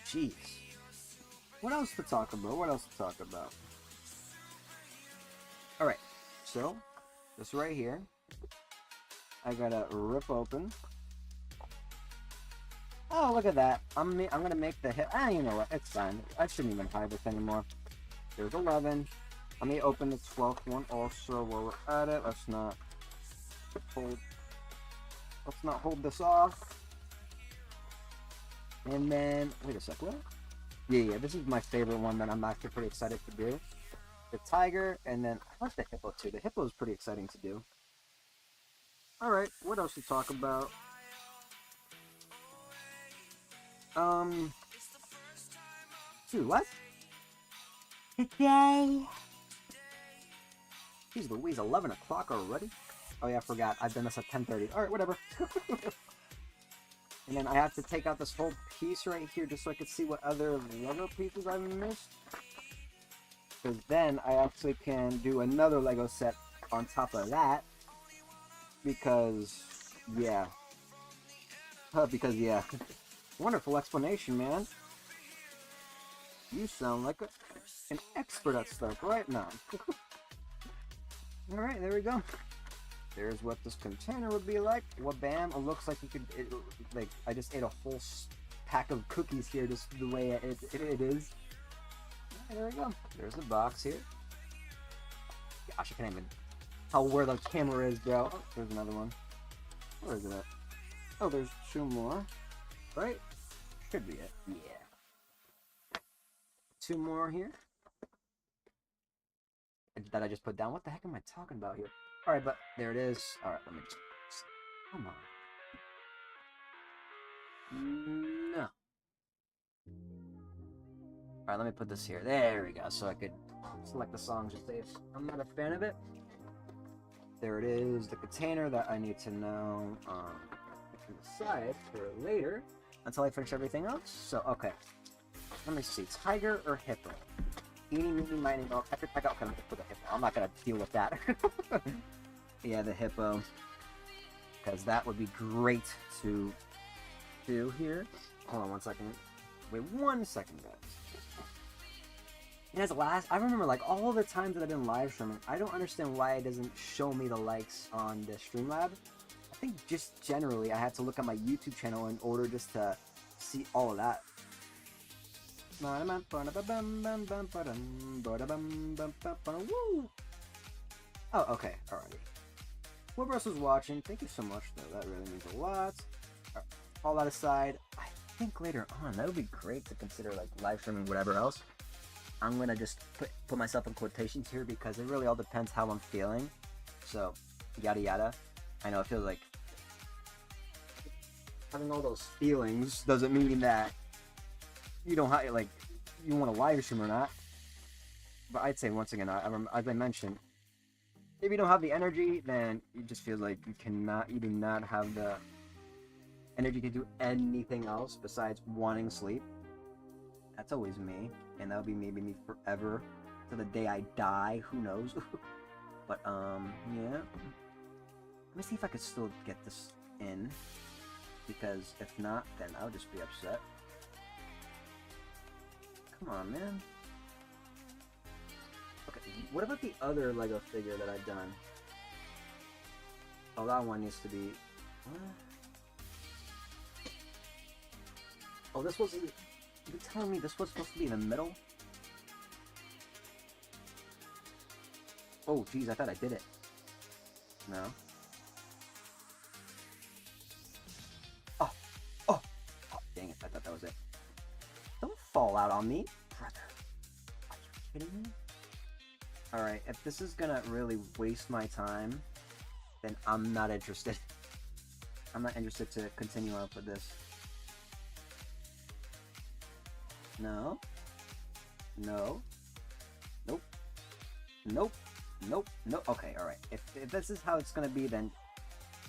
Jeez. What else to talk about? What else to talk about? Alright, so, this right here, I gotta rip open. Oh, look at that. I'm gonna make the hip. You know what? It's fine. I shouldn't even hide this anymore. There's 11. Let me open the 12th one also while we're at it. Let's not hold this off. And then, wait a sec, what? Yeah, this is my favorite one that I'm actually pretty excited to do. The tiger, and then I like the hippo too. The hippo is pretty exciting to do. Alright, what else to talk about? Dude, what? Today. Jeez Louise, 11 o'clock already? Oh yeah, I forgot. I've done this at 10:30. Alright, whatever. And then I have to take out this whole piece right here just so I can see what other Lego pieces I've missed. Because then I actually can do another Lego set on top of that. Because, yeah. Yeah. Wonderful explanation, man. You sound like an expert at stuff right now. Alright, there we go. There's what this container would be like. What bam, it looks like you could, like, I just ate a whole pack of cookies here just the way it is. Right, there we go. There's the box here. Gosh, I can't even tell where the camera is, bro. Oh, there's another one. Where is it at? Oh, there's 2 more. Right? Should be it. Yeah. 2 more here. That I just put down. What the heck am I talking about here? Alright, but there it is. Alright, let me just... Come on. No. Alright, let me put this here. There we go. So I could select the songs just if I'm not a fan of it. There it is. The container that I need to now put aside for later until I finish everything else. So, okay. Let me see. Tiger or hippo? Eeny, meeny, miny, mo. Okay, I'm gonna put the hippo. I'm not gonna deal with that. Yeah, the hippo. Because that would be great to do here. Hold on 1 second. Wait 1 second, guys. And as I remember, like, all the times that I've been live streaming, I don't understand why it doesn't show me the likes on the Streamlab. I think just generally I had to look at my YouTube channel in order just to see all of that. Oh, okay, alrighty. Whoever else was watching, thank you so much, though. That really means a lot. Right, all that aside, I think later on, that would be great to consider, like, live streaming whatever else. I'm gonna just put myself in quotations here because it really all depends how I'm feeling. So, yada yada. I know it feels like having all those feelings doesn't mean that you don't have, like, you want to live stream or not. But I'd say once again, as I mentioned, if you don't have the energy, then you just feel like you do not have the energy to do anything else besides wanting sleep. That's always me, and that'll be maybe me forever to the day I die. Who knows? But yeah. Let me see if I could still get this in, because if not, then I'll just be upset. Come on, man. Okay, what about the other Lego figure that I've done? Oh, that one needs to be... What? Oh, this was... You're telling me this was supposed to be in the middle? Oh, geez, I thought I did it. No. Oh, dang it, I thought that was it. Don't fall out on me, brother. Are you kidding me? Alright, if this is gonna really waste my time, then I'm not interested. I'm not interested to continue on with this. No. No. Nope. Nope. Nope. Nope. Okay, alright. If this is how it's gonna be, then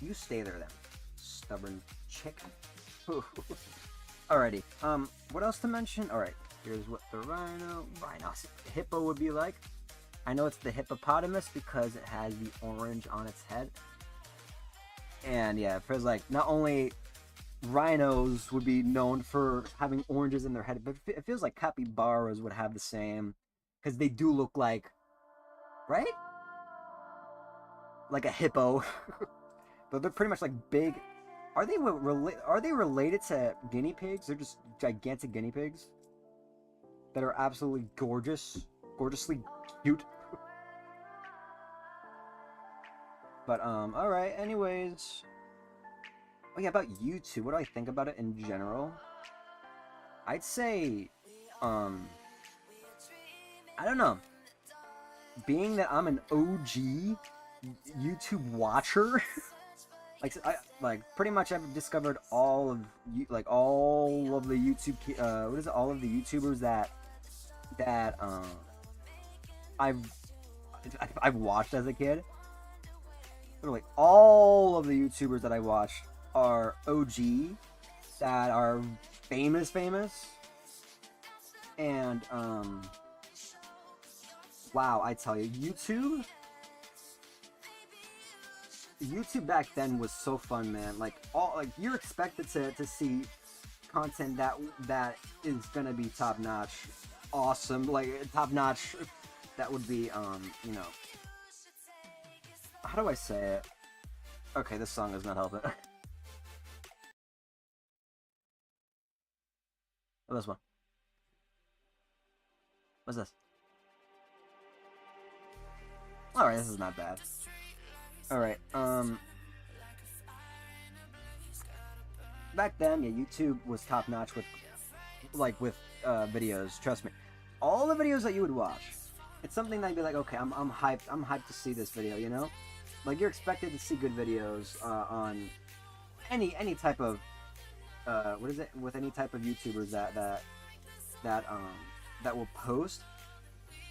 you stay there then. Stubborn chick. Alrighty. What else to mention? Alright. Here's what the hippo would be like. I know it's the hippopotamus because it has the orange on its head. And yeah, it feels like not only rhinos would be known for having oranges in their head, but it feels like capybaras would have the same, because they do look like, right? Like a hippo. But they're pretty much like big. Are they related to guinea pigs? They're just gigantic guinea pigs that are absolutely gorgeously cute. But all right. Anyways, oh yeah, about YouTube. What do I think about it in general? I'd say, I don't know. Being that I'm an OG YouTube watcher. Like pretty much I've discovered all of the YouTube all of the YouTubers that I've watched as a kid. Literally all of the YouTubers that I watch are OG, that are famous, and wow, I tell you, YouTube back then was so fun, man. Like you're expected to see content that is gonna be top notch, awesome, like top notch. That would be you know, how do I say it? Okay, this song is not helping. Oh, this one. What's this? All right, this is not bad. All right, back then, yeah, YouTube was top notch with videos. Trust me, all the videos that you would watch, it's something that you'd be like, okay, I'm hyped. I'm hyped to see this video. You know, like you're expected to see good videos on any type of with any type of YouTubers that will post.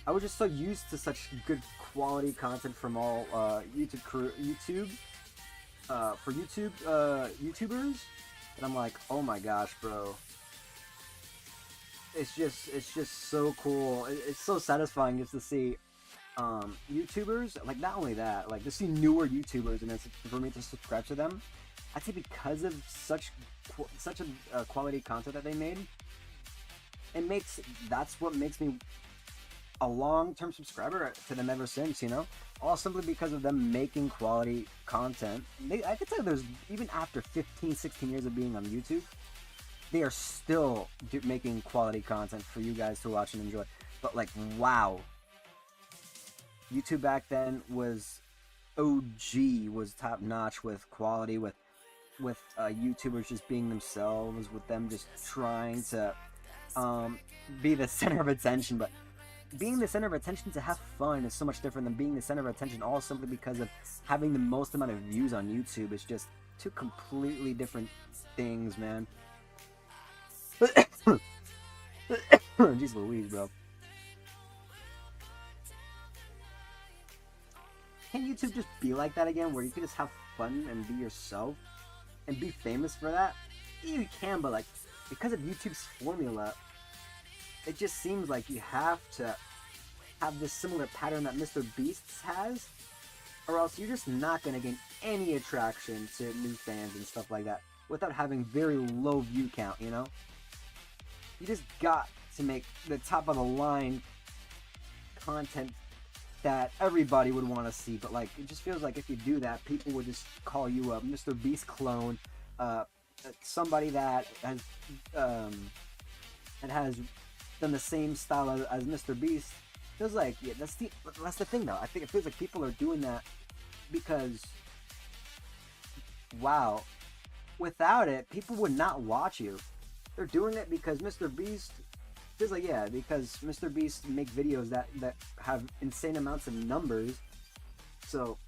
I was just so used to such good quality content from all YouTubers, and I'm like, oh my gosh, bro, it's just so cool. It's so satisfying just to see YouTubers, like not only that, like to see newer YouTubers, and for me to subscribe to them. I'd say because of such a quality content that they made, that's what makes me a long-term subscriber to them ever since, you know, all simply because of them making quality content. I could tell there's, even after 15-16 years of being on YouTube, they are still making quality content for you guys to watch and enjoy. But like, wow, YouTube back then was OG, was top notch with quality, with YouTubers just being themselves, with them just trying to be the center of attention. But being the center of attention to have fun is so much different than being the center of attention all simply because of having the most amount of views on YouTube. It's just two completely different things, man. Jeez Louise, bro. Can YouTube just be like that again, where you can just have fun and be yourself and be famous for that? Yeah, you can, but like, because of YouTube's formula, it just seems like you have to have this similar pattern that Mr. Beast has, or else you're just not going to gain any attraction to new fans and stuff like that without having very low view count, you know? You just got to make the top of the line content that everybody would want to see, but like, it just feels like if you do that, people would just call you a Mr. Beast clone, somebody that has done the same style as Mr. Beast. Feels like, yeah, that's the thing though. I think it feels like people are doing that because, wow, without it, people would not watch you. They're doing it because Mr. Beast feels like, yeah, because Mr. Beast make videos that have insane amounts of numbers. So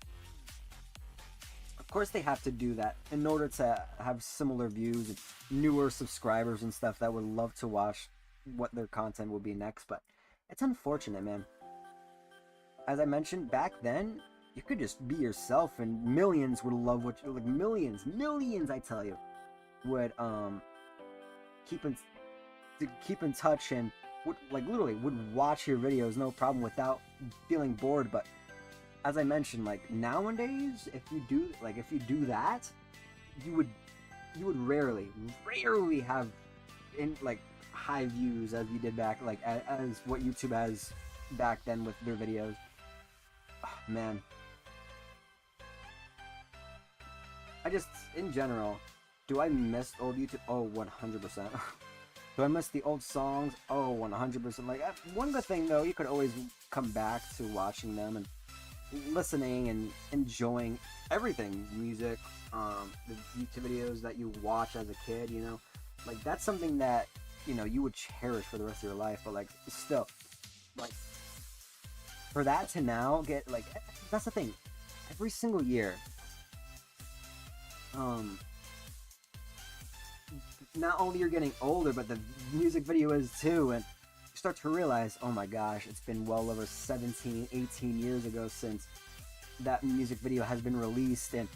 of course they have to do that in order to have similar views and newer subscribers and stuff that would love to watch what their content will be next. But it's unfortunate, man. As I mentioned, back then you could just be yourself and millions would love what you like. Millions I tell you would keep in touch and would like literally would watch your videos no problem without feeling bored. But as I mentioned, like nowadays, if you do that, you would rarely have in like high views as you did back like as what YouTube has back then with their videos. Oh, man, I just in general, do I miss old YouTube? Oh, 100%. Do I miss the old songs? Oh, 100%. Like one good thing though, you could always come back to watching them and listening and enjoying everything, music, the YouTube videos that you watch as a kid, you know, like that's something that, you know, you would cherish for the rest of your life. But like still, like for that to now get like, that's the thing, every single year, not only you're getting older, but the music video is too, and you start to realize, oh my gosh, it's been well over 17, 18 years ago since that music video has been released. And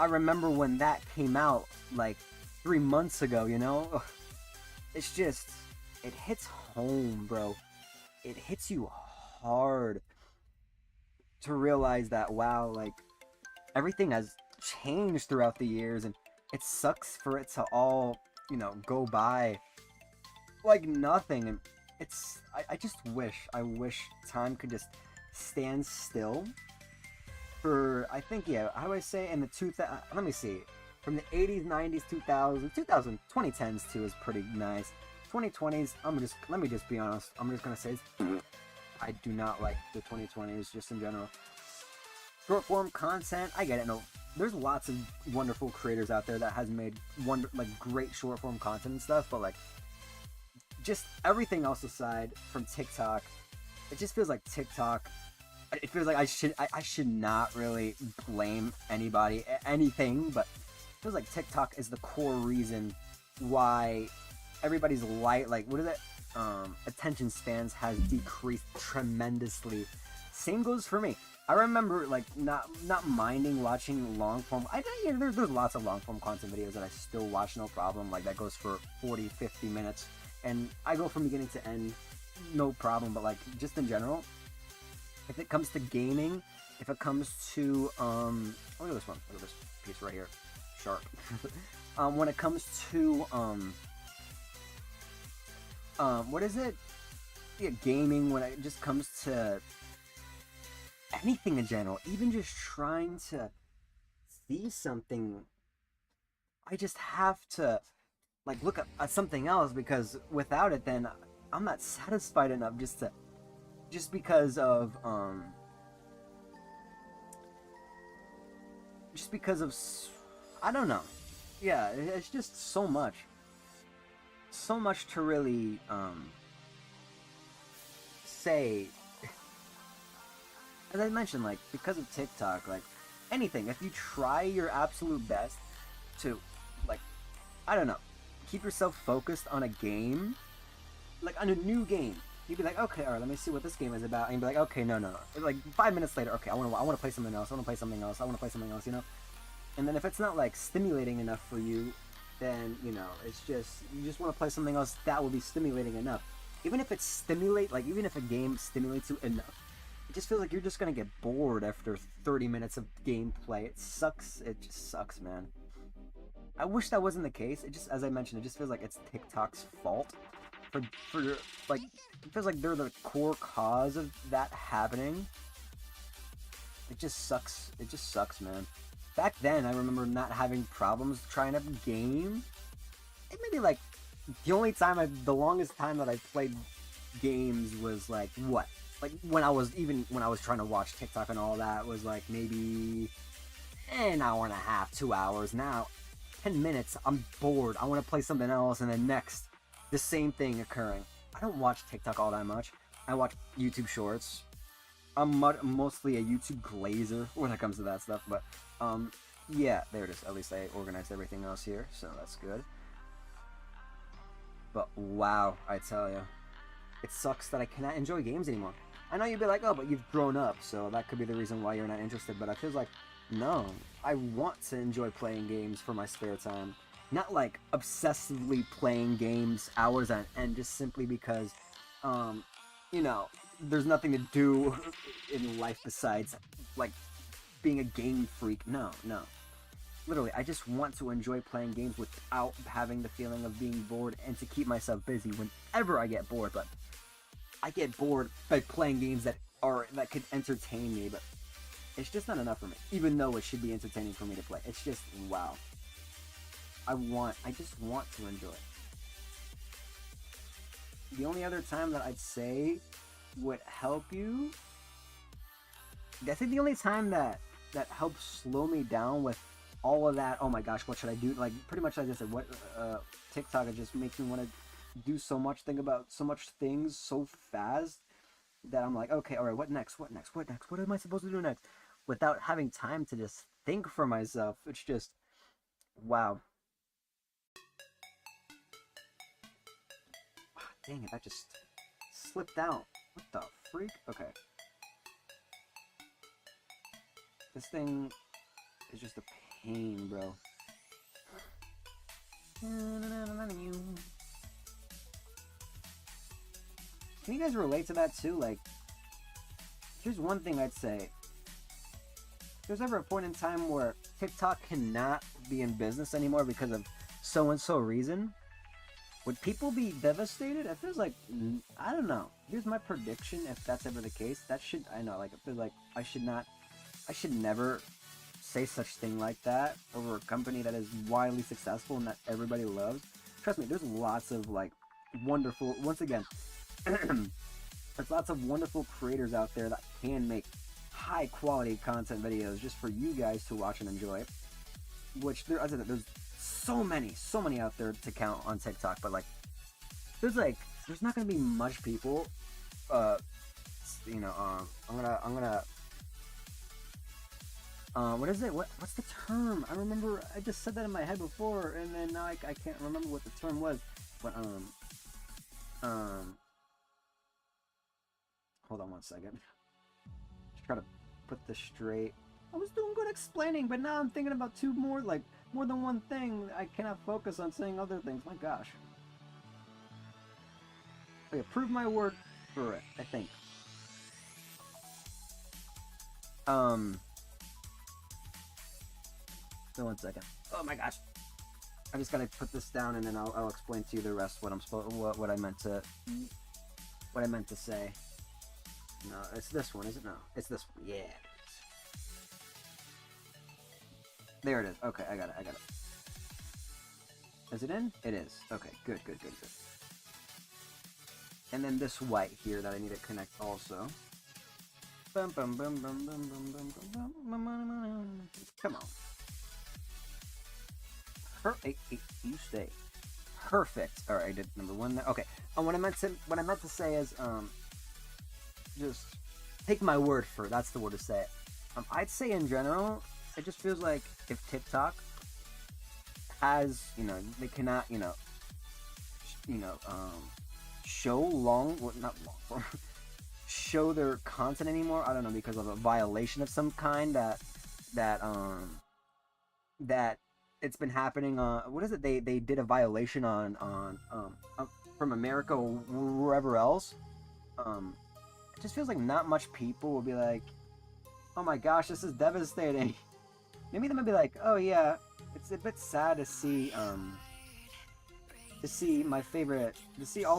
I remember when that came out like 3 months ago, you know? It's just, it hits home, bro. It hits you hard to realize that, wow, like everything has changed throughout the years, and it sucks for it to all, you know, go by like nothing. And it's, I just wish, time could just stand still for, I think, yeah, how do I say, in the 2000, let me see, from the 80s, 90s, 2000, 2010s too is pretty nice. 2020s, let me just be honest, I'm just gonna say I do not like the 2020s just in general. Short form content, I get it, no, there's lots of wonderful creators out there that has made great short form content and stuff, but like just everything else aside from TikTok, it just feels like TikTok, it feels like I should not really blame anybody, anything, but it feels like TikTok is the core reason why everybody's attention spans has decreased tremendously. Same goes for me. I remember like not minding watching long form. There's lots of long form content videos that I still watch no problem. Like that goes for 40, 50 minutes, and I go from beginning to end, no problem. But like just in general, if it comes to gaming, if it comes to look at this one, look at this piece right here, sharp. When it comes to what is it? Yeah, gaming. When it just comes to anything in general, even just trying to see something, I just have to like look at something else, because without it, then I'm not satisfied enough just because of I don't know. Yeah, it's just so much to really say. As I mentioned, like, because of TikTok, like, anything, if you try your absolute best to, like, I don't know, keep yourself focused on a game, like, on a new game, you'd be like, okay, alright, let me see what this game is about, and you'd be like, okay, no. Like, 5 minutes later, okay, I want to play something else, you know? And then if it's not, like, stimulating enough for you, then, you know, it's just, you just want to play something else that will be stimulating enough. Even if even if a game stimulates you enough, it just feels like you're just gonna get bored after 30 minutes of gameplay. It sucks. It just sucks, man. I wish that wasn't the case. It just, as I mentioned, it just feels like it's TikTok's fault for like, it feels like they're the core cause of that happening. It just sucks. It just sucks, man. Back then, I remember not having problems trying a game. It maybe like the longest time that I played games was like what? Like when I was trying to watch TikTok and all that was like maybe an hour and a half, 2 hours. Now, 10 minutes, I'm bored. I want to play something else, and then next, the same thing occurring. I don't watch TikTok all that much. I watch YouTube Shorts. I'm mostly a YouTube glazer when it comes to that stuff, but yeah, there it is. At least I organized everything else here, so that's good. But wow, I tell you, it sucks that I cannot enjoy games anymore. I know you'd be like, oh, but you've grown up, so that could be the reason why you're not interested, but I feel like, no, I want to enjoy playing games for my spare time. Not like obsessively playing games hours on end, just simply because you know, there's nothing to do in life besides like being a game freak. No, no. Literally, I just want to enjoy playing games without having the feeling of being bored and to keep myself busy whenever I get bored. But I get bored by playing games that could entertain me, but it's just not enough for me. Even though it should be entertaining for me to play. It's just wow. I just want to enjoy it. The only other time that I'd say would help you, I think the only time that helps slow me down with all of that, oh my gosh, what should I do? Like, pretty much like I said, TikTok, it just makes me want to do so much, think about so much things so fast that I'm like, okay, all right, what next? What next? What next? What am I supposed to do next? Without having time to just think for myself. It's just, wow. Dang it, that just slipped out. What the freak? Okay. This thing is just a pain, bro. Can you guys relate to that too? Like, here's one thing I'd say. If there's ever a point in time where TikTok cannot be in business anymore because of so-and-so reason, would people be devastated? It feels like, I don't know. Here's my prediction, if that's ever the case. That should, I know, like, it feels like I should never say such thing like that over a company that is widely successful and that everybody loves. Trust me, there's lots of, like, wonderful, once again, there's lots of wonderful creators out there that can make high quality content videos just for you guys to watch and enjoy. Which, as I said, there's so many out there to count on TikTok, but like there's not gonna be much people. I'm gonna what is it? What's the term? I remember I just said that in my head before, and then now I can't remember what the term was. But hold on one second. Just try to put this straight. I was doing good explaining, but now I'm thinking about more than one thing. I cannot focus on saying other things. My gosh. Okay, prove my word for it, I think. So one second. Oh my gosh. I just gotta put this down and then I'll explain to you the rest what I meant to say. No, it's this one, is it? No, it's this one. Yeah. There it is. Okay, I got it. Is it in? It is. Okay, good. And then this white here that I need to connect also. Come on. You stay. Perfect. All right, I did number one there. Okay. What I meant to say is just take my word for it. That's the word to say it. I'd say in general, it just feels like if TikTok has, they cannot, show their content anymore. I don't know, because of a violation of some kind that it's been happening. What is it? They did a violation on from America or wherever else. It just feels like not much people will be like, oh my gosh, this is devastating. Maybe they might be like, oh yeah, it's a bit sad to see all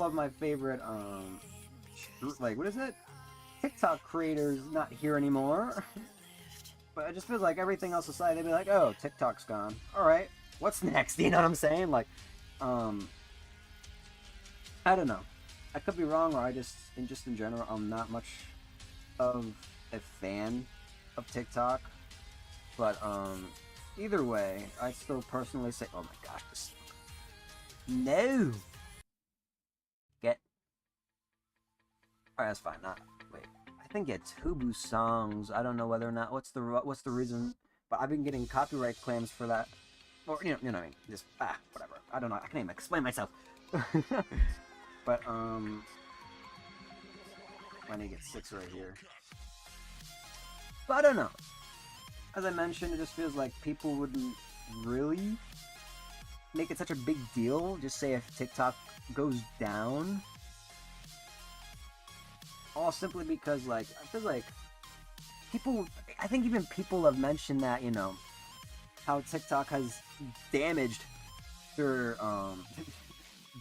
of my favorite like, what is it? TikTok creators not here anymore. But it just feels like everything else aside, they'd be like, oh, TikTok's gone. Alright, what's next? You know what I'm saying? Like, I don't know. I could be wrong, or I just in general, I'm not much of a fan of TikTok. But either way, I still personally say, oh my gosh, this no. Get. Alright, that's fine. Wait. I think it's Tubu songs. I don't know whether or not what's the reason, but I've been getting copyright claims for that. Or you know what I mean. Just whatever. I don't know. I can't even explain myself. But I need to get 6 right here. But I don't know. As I mentioned, it just feels like people wouldn't really make it such a big deal. Just say if TikTok goes down. all simply because like I feel like people, I think even people have mentioned that, you know, how TikTok has damaged their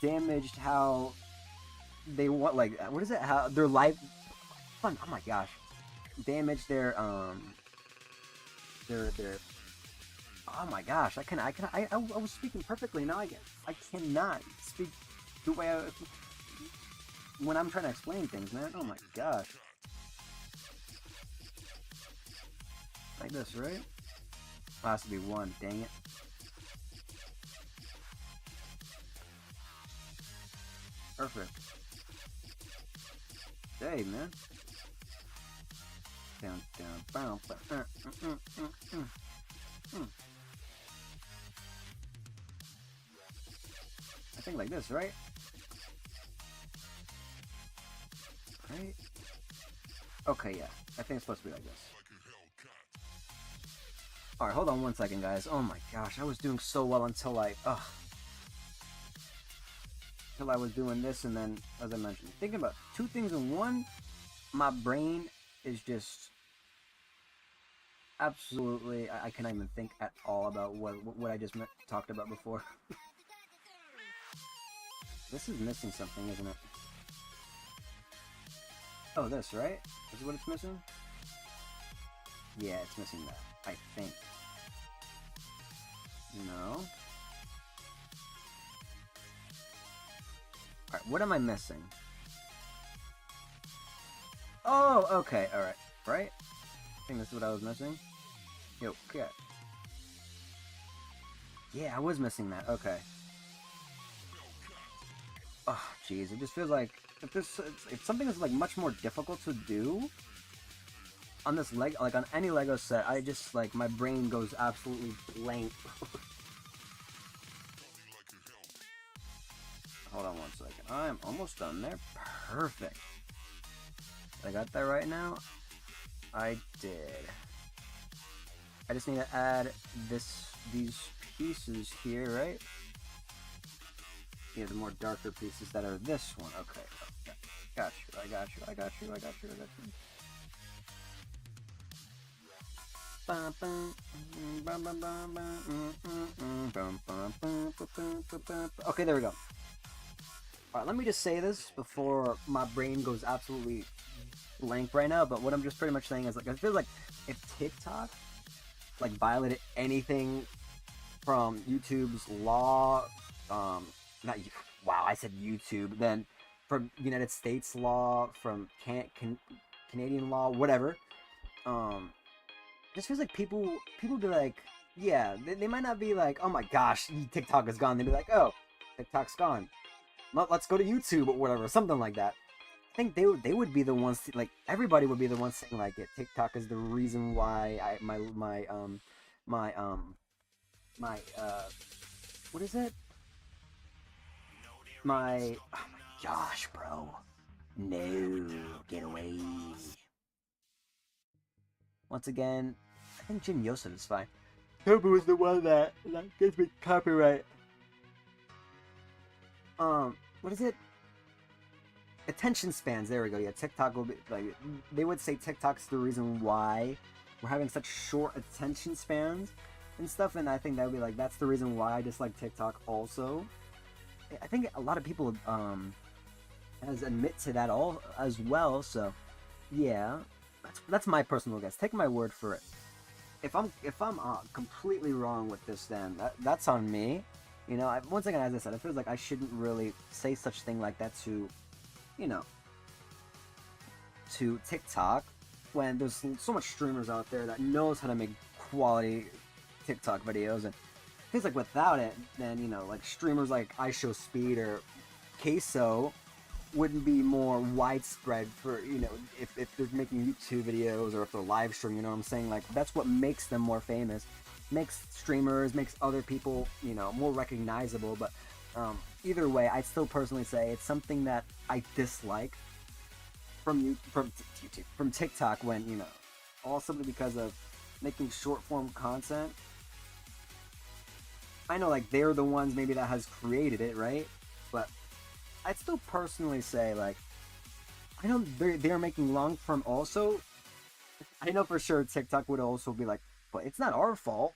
damaged how they want, like, what is it, how their life fun, oh my gosh, damaged their oh my gosh, I was speaking perfectly, now I cannot speak the way I, when I'm trying to explain things, man. Oh my gosh. Like this, right? Oh, has to be one, dang it. Perfect. Hey, man. Down, down, bow, I think like this, right? Right? Okay, yeah. I think it's supposed to be like this. Alright, hold on one second, guys. Oh my gosh, I was doing so well until until I was doing this, and then, as I mentioned, thinking about two things in one, my brain is just absolutely, I cannot even think at all about what I just talked about before. This is missing something, isn't it? Oh, this, right? This is what it's missing? Yeah, it's missing that, I think. No. Alright, what am I missing? Oh, okay, alright. Right? I think this is what I was missing. Yo, okay. Yeah, I was missing that, okay. Oh, jeez, it just feels like if something is like much more difficult to do on this like on any Lego set, I just like my brain goes absolutely blank. Hold on one second. I'm almost done there. Perfect. I got that right now. I did. I just need to add these pieces here, right? Yeah, the more darker pieces that are this one. Okay. Got you. I got you. Okay, there we go. Alright, let me just say this before my brain goes absolutely blank right now, but what I'm just pretty much saying is, like, I feel like if TikTok, like, violated anything from YouTube's law, not wow, I said YouTube, then from United States law, from Canadian law, whatever, just feels like people be like, yeah, they might not be like, oh my gosh, TikTok is gone. They'd be like, oh, TikTok's gone. Let's go to YouTube or whatever, something like that. I think they would be the ones like everybody would be the ones saying like, yeah, TikTok is the reason why my what is it? Oh my gosh, bro. No, get away. Once again, I think Jim Yosef is fine. Tobu was the one that gives me copyright. What is it? Attention spans. There we go. Yeah, TikTok will be like, they would say TikTok's the reason why we're having such short attention spans and stuff, and I think that would be like, that's the reason why I dislike TikTok also. I think a lot of people as admit to that all as well. So yeah, that's my personal guess. Take my word for it. If I'm completely wrong with this, then that's on me. You know, once again, as I said, it feels like I shouldn't really say such thing like that to, you know, to TikTok, when there's so much streamers out there that knows how to make quality TikTok videos, and it feels like without it, then, you know, like streamers like iShowSpeed or Queso wouldn't be more widespread for, you know, if they're making YouTube videos or if they're live streaming, you know what I'm saying? Like, that's what makes them more famous, makes streamers, makes other people, you know, more recognizable. But either way, I'd still personally say it's something that I dislike from TikTok, when, you know, all simply because of making short form content. I know, like, they're the ones maybe that has created it, right? But I'd still personally say, like, I know they're making long form also. I know for sure TikTok would also be like, but it's not our fault.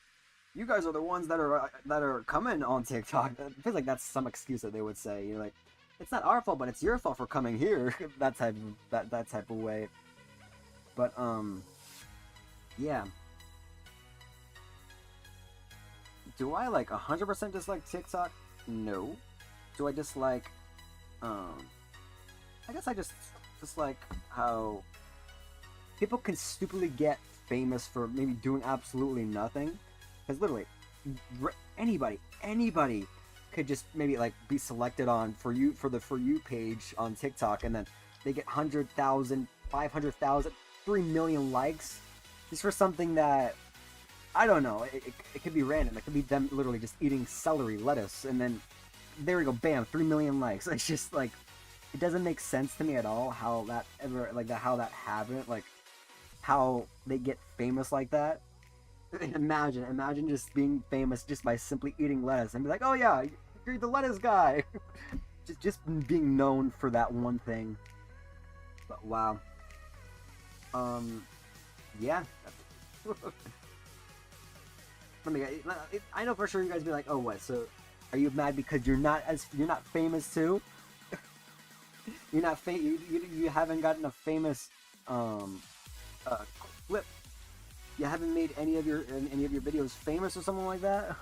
You guys are the ones that are coming on TikTok. I feel like that's some excuse that they would say. You're like, it's not our fault, but it's your fault for coming here. That type of way. But yeah. Do I like 100% dislike TikTok? No. Do I dislike I guess I just dislike how people can stupidly get famous for maybe doing absolutely nothing. Because literally, anybody could just maybe like be selected on for the For You page on TikTok, and then they get 100,000, 500,000, 3 million likes just for something that I don't know. It could be random. It could be them literally just eating celery, lettuce, and then there we go, bam, 3 million likes. It's just like it doesn't make sense to me at all how that ever how that happened, like how they get famous like that. Imagine just being famous just by simply eating lettuce and be like, oh yeah, you're the lettuce guy. just being known for that one thing. But wow. Yeah. I know for sure you guys be like, oh what? So, are you mad because you're not famous too? You're not you haven't gotten a famous clip. You haven't made any of your videos famous or something like that.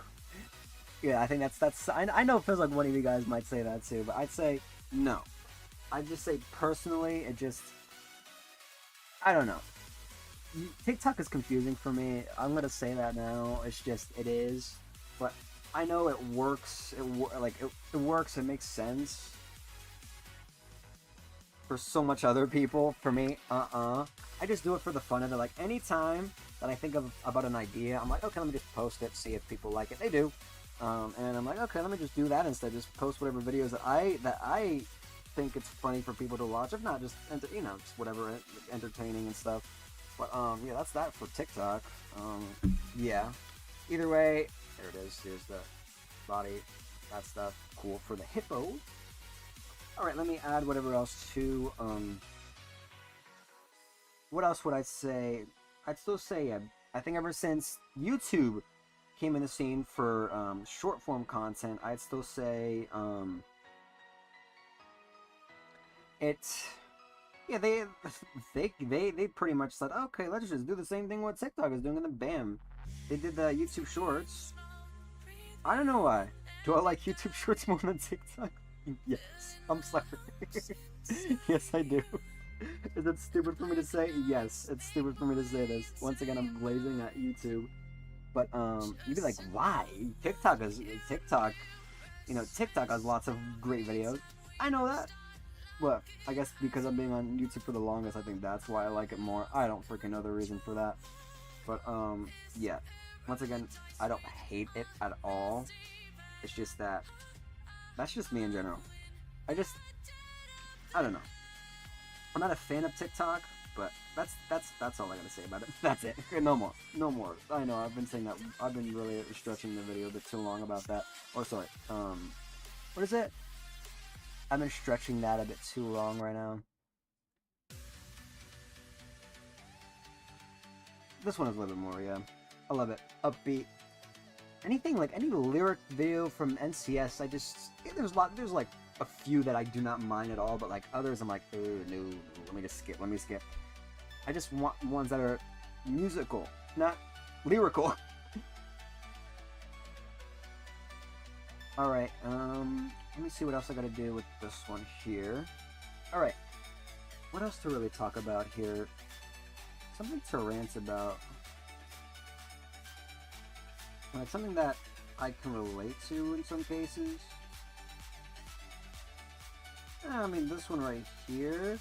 Yeah, I think that's. I know it feels like one of you guys might say that too, but I'd say no. I'd just say personally, it just. I don't know. TikTok is confusing for me. I'm gonna say that now. It's just it is, but I know it works. It works. It makes sense for so much other people. For me, I just do it for the fun of it. Like anytime that I think about an idea, I'm like, okay, let me just post it, see if people like it. They do, and I'm like, okay, let me just do that instead. Just post whatever videos that I think it's funny for people to watch. If not, just just whatever entertaining and stuff. But yeah, that's that for TikTok. Yeah. Either way, there it is. Here's the body, that stuff. Cool for the hippo. All right, let me add whatever else to. What else would I say? I'd still say I think ever since YouTube came in the scene for short form content, I'd still say it's. Yeah, they pretty much said, okay, let's just do the same thing what TikTok is doing, and then bam, they did the YouTube Shorts. I don't know why. Do I like YouTube Shorts more than TikTok? Yes. I'm sorry. Yes, I do. Is it stupid for me to say? Yes, it's stupid for me to say this. Once again, I'm glazing at YouTube. But you'd be like, why? TikTok, TikTok has lots of great videos. I know that. But I guess because I'm being on YouTube for the longest, I think that's why I like it more. I don't freaking know the reason for that. But yeah. Once again, I don't hate it at all. It's just that that's just me in general. I don't know. I'm not a fan of TikTok, but that's all I gotta say about it. That's it. No more. I know I've been saying that. I've been really stretching the video a bit too long about that. Or sorry. What is it? I've been stretching that a bit too long right now. This one is a little bit more, yeah. I love it. Upbeat. Anything like any lyric video from NCS, there's like a few that I do not mind at all, but like others I'm like, oh no, let me skip. I just want ones that are musical, not lyrical. Alright, let me see what else I gotta do with this one here. Alright, what else to really talk about here? Something to rant about. Like something that I can relate to in some cases. I mean, this one right here.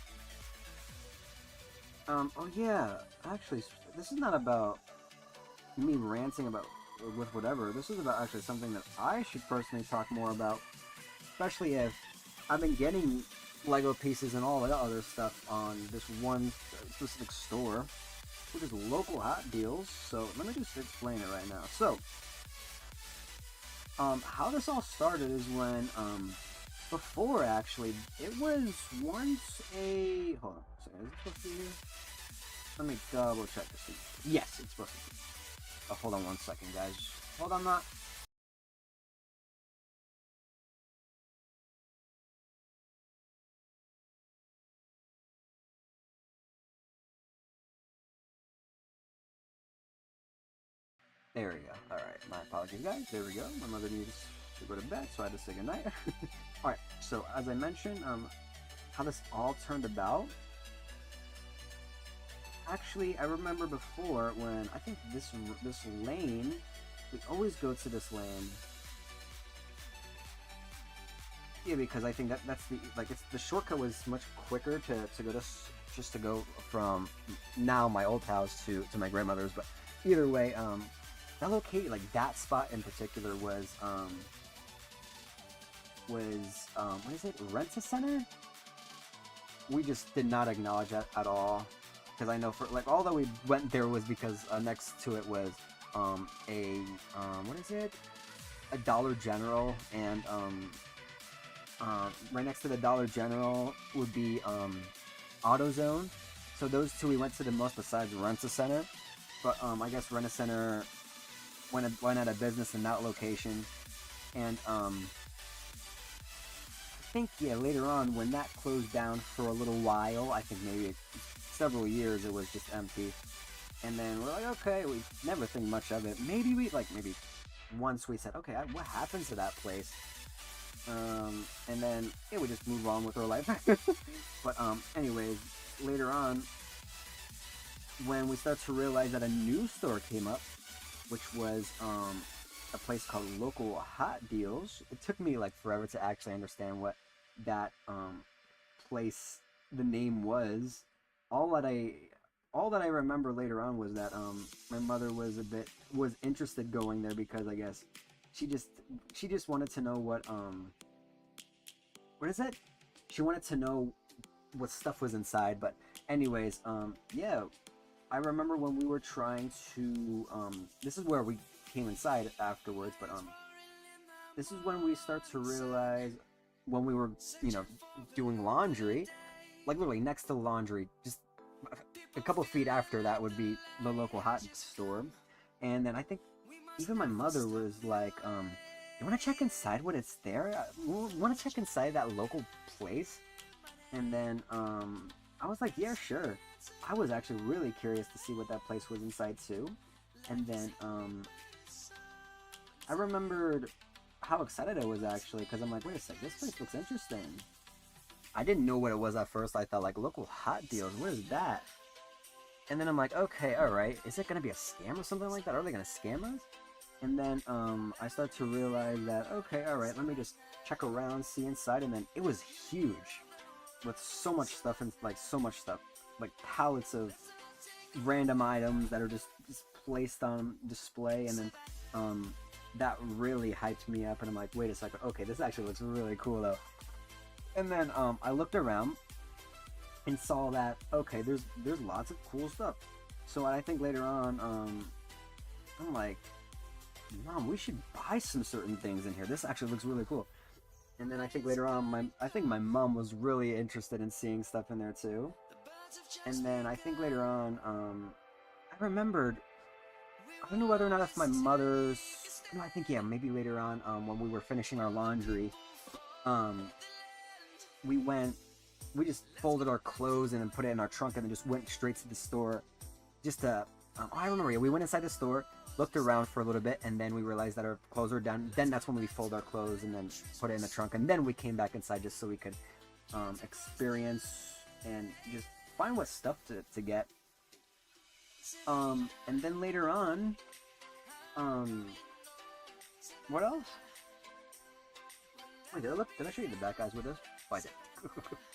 Oh yeah, actually, this is not about me ranting about with whatever. This is about actually something that I should personally talk more about. Especially if I've been getting Lego pieces and all that other stuff on this one specific store, which is Local Hot Deals. So let me just explain it right now. So, how this all started is when before, actually, it was once a... Hold on. Sorry, is it supposed to be here? Let me double check to see. Yes, it's supposed to be. Oh, hold on one second, guys. Hold on, not... There we go. Alright, my apologies, guys. There we go. My mother needs to go to bed, so I had to say goodnight. Alright, so as I mentioned, how this all turned about. Actually, I remember before when I think this lane, we always go to this lane. Yeah, because I think that's the the shortcut was much quicker to go to just to go from now my old house to my grandmother's. But either way, that locate like that spot in particular was what is it, Rent-A-Center? We just did not acknowledge that at all, because I know for like all that we went there was because next to it was what is it, a Dollar General, and right next to the Dollar General would be AutoZone. So those two we went to the most besides Rent-A-Center. But I guess Rent-A-Center went out of business in that location, and I think, yeah, later on when that closed down for a little while, I think maybe several years, it was just empty. And then we're like, okay, we never think much of it. Maybe once we said, okay, what happened to that place? And then, yeah, we just move on with our life. But anyways, later on, when we start to realize that a new store came up, which was a place called Local Hot Deals. It took me like forever to actually understand what that place, the name was. All that I remember later on was that my mother was interested going there because I guess she just wanted to know what is it? She wanted to know what stuff was inside. But anyways, yeah, I remember when we were trying to this is where we came inside afterwards, but this is when we start to realize, when we were, doing laundry, like literally next to laundry, just a couple feet after that would be the local hot store. And then I think even my mother was like, you want to check inside what it's there? Want to check inside that local place? And then I was like, yeah, sure. I was actually really curious to see what that place was inside too. And then I remembered how excited I was actually, because I'm like, wait a sec, this place looks interesting. I didn't know what it was at first. I thought like Local Hot Deals, what is that? And then I'm like, okay, alright, is it going to be a scam or something like that? Are they going to scam us? And then I start to realize that, okay, alright, let me just check around, see inside, and then it was huge. With so much stuff, and like so much stuff. Like pallets of random items that are just placed on display, and then that really hyped me up, and I'm like, wait a second, okay, this actually looks really cool though. And then I looked around and saw that, okay, there's lots of cool stuff. So I think later on, I'm like, Mom, we should buy some certain things in here. This actually looks really cool. And then I think later on, I think my mom was really interested in seeing stuff in there too. And then I think later on, I remembered, I don't know whether or not if my mother's, no, I think, yeah, maybe later on, when we were finishing our laundry, we just folded our clothes and then put it in our trunk and then just went straight to the store. Just to, I remember, yeah, we went inside the store, looked around for a little bit, and then we realized that our clothes were down. Then that's when we fold our clothes and then put it in the trunk, and then we came back inside just so we could experience and just find what stuff to get. And then later on, what else? Wait, did I show you the back guys with this? Oh, I did.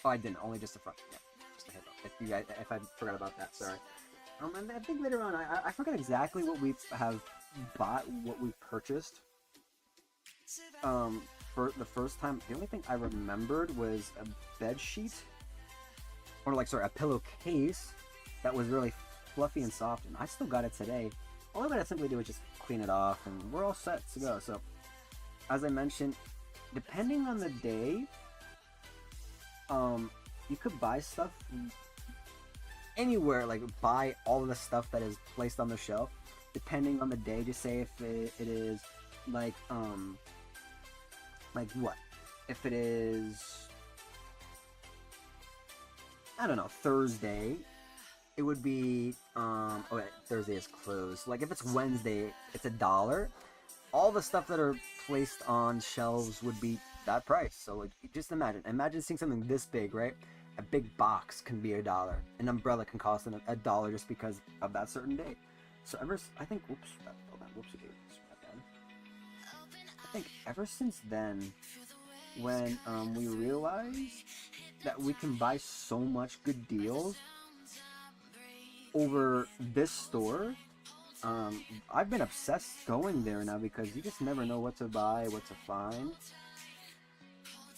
Oh, I didn't. Only just the front. Yeah, just the head up. If I forgot about that, sorry. And I think later on, I forgot exactly what we have bought, what we purchased. For the first time, the only thing I remembered was a bed sheet, or like, sorry, a pillowcase that was really fluffy and soft, and I still got it today. All I gotta simply do is just clean it off, and we're all set to go. So, as I mentioned, depending on the day, you could buy stuff anywhere, like buy all of the stuff that is placed on the shelf, depending on the day. Just say if it is like what? If it is, I don't know, Thursday, it would be oh wait, Thursday is closed. Like if it's Wednesday, it's $1. All the stuff that are placed on shelves would be that price. So like, just imagine seeing something this big, right? A big box can be $1. An umbrella can cost $1 just because of that certain day. So I think, I think ever since then, when we realized that we can buy so much good deals over this store, I've been obsessed going there now because you just never know what to buy, what to find.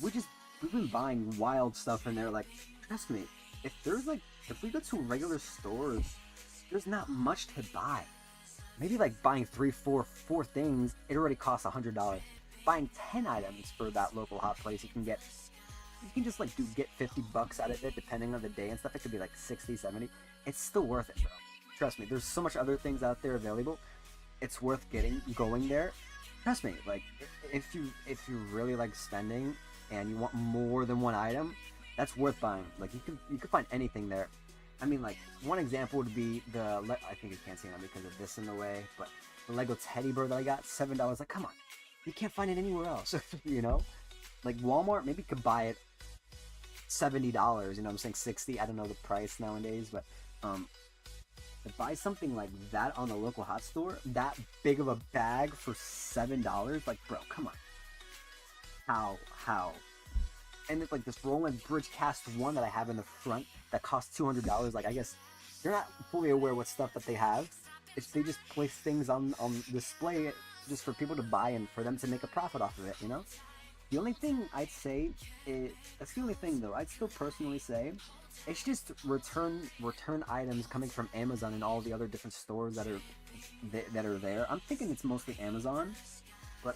We've been buying wild stuff in there. Like, trust me, if we go to regular stores, there's not much to buy. Maybe like buying four things, it already costs $100. Buying 10 items for that local hot place, you can just like get $50 out of it, depending on the day and stuff. It could be like 60, 70. It's still worth it, bro. Trust me, there's so much other things out there available. It's worth going there. Trust me, like if you really like spending and you want more than one item, that's worth buying. Like you could find anything there. I mean, like one example would be I think you can't see it because of this in the way, but the Lego teddy bear that I got, $7. Like, come on, you can't find it anywhere else. You know, like Walmart, maybe you could buy it $70. You know what I'm saying? 60. I don't know the price nowadays, but to buy something like that on the local hot store, that big of a bag for $7, like, bro, come on. How? And it's like this Roland Bridge Cast 1 that I have in the front that costs $200. Like, I guess you're not fully aware what stuff that they have. They just place things on display just for people to buy and for them to make a profit off of it, you know? The only thing I'd say that's the only thing though, I'd still personally say, it's just return items coming from Amazon and all the other different stores that are there. I'm thinking it's mostly Amazon, but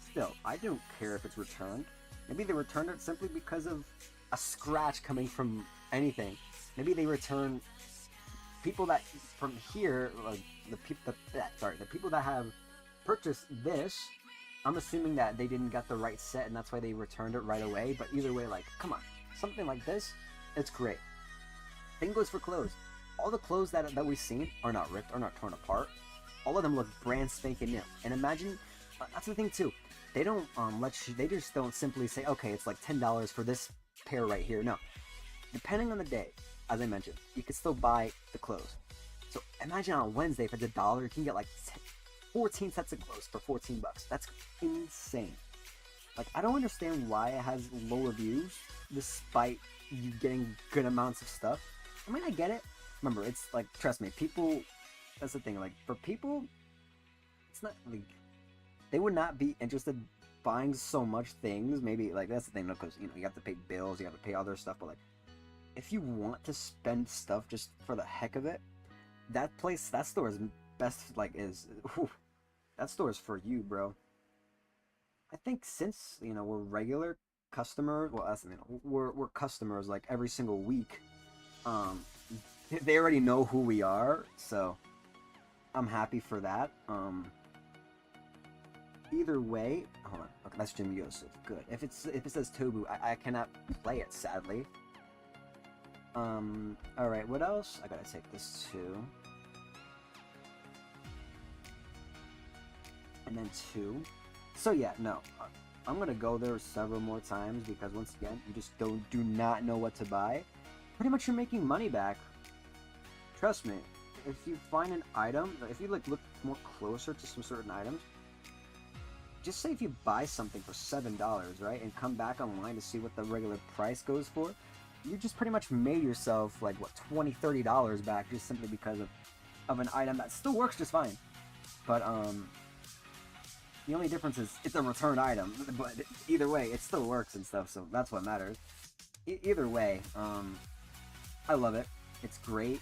still, I don't care if it's returned. Maybe they returned it simply because of a scratch coming from anything. Maybe they return people that from here, like the people that have purchased this. I'm assuming that they didn't get the right set and that's why they returned it right away. But either way, like, come on, something like this, it's great. Same goes for clothes. All the clothes that we've seen are not ripped, are not torn apart. All of them look brand spanking new. And imagine, that's the thing too. They don't they just don't simply say, okay, it's like $10 for this pair right here. No, depending on the day, as I mentioned, you can still buy the clothes. So imagine on a Wednesday, if it's $1, you can get like 14 sets of clothes for $14. That's insane. Like, I don't understand why it has low reviews despite you getting good amounts of stuff. I mean, I get it. Remember, it's like, trust me, people, that's the thing, like, for people, it's not like, they would not be interested buying so much things. Maybe, like, that's the thing, because, you know, you have to pay bills, you have to pay other stuff, but, like, if you want to spend stuff just for the heck of it, that store is best, like, that store is for you, bro. I think since, you know, we're regular customers, well, that's, you know, we're customers, like, every single week, they already know who we are, so I'm happy for that. Either way, hold on, okay, that's Jim Yosef, good. If it says Tobu, I cannot play it, sadly. Alright, what else? I gotta take this too. And then 2. So yeah, no, I'm gonna go there several more times because once again, you just do not know what to buy. Pretty much you're making money back. Trust me, if you find an item, if you like look more closer to some certain items, just say if you buy something for $7, right, and come back online to see what the regular price goes for, you just pretty much made yourself like what, $20, $30 back just simply because of an item that still works just fine. But the only difference is it's a returned item, but either way, it still works and stuff, so that's what matters. Either way, I love it. It's great.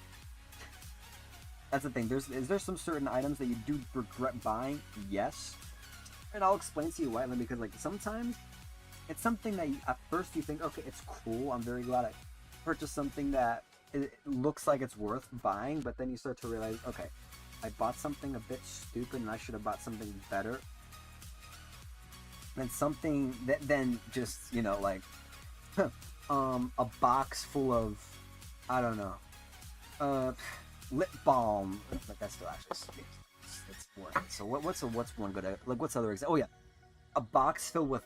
That's the thing. Is there some certain items that you do regret buying? Yes. And I'll explain to you why, because like sometimes it's something that at first you think, okay, it's cool. I'm very glad I purchased something that it looks like it's worth buying, but then you start to realize, okay, I bought something a bit stupid and I should have bought something better. And something that then just, like a box full of, I don't know, lip balm. But that's still actually it's worth it. So what's one good, like what's other example? Oh yeah, a box filled with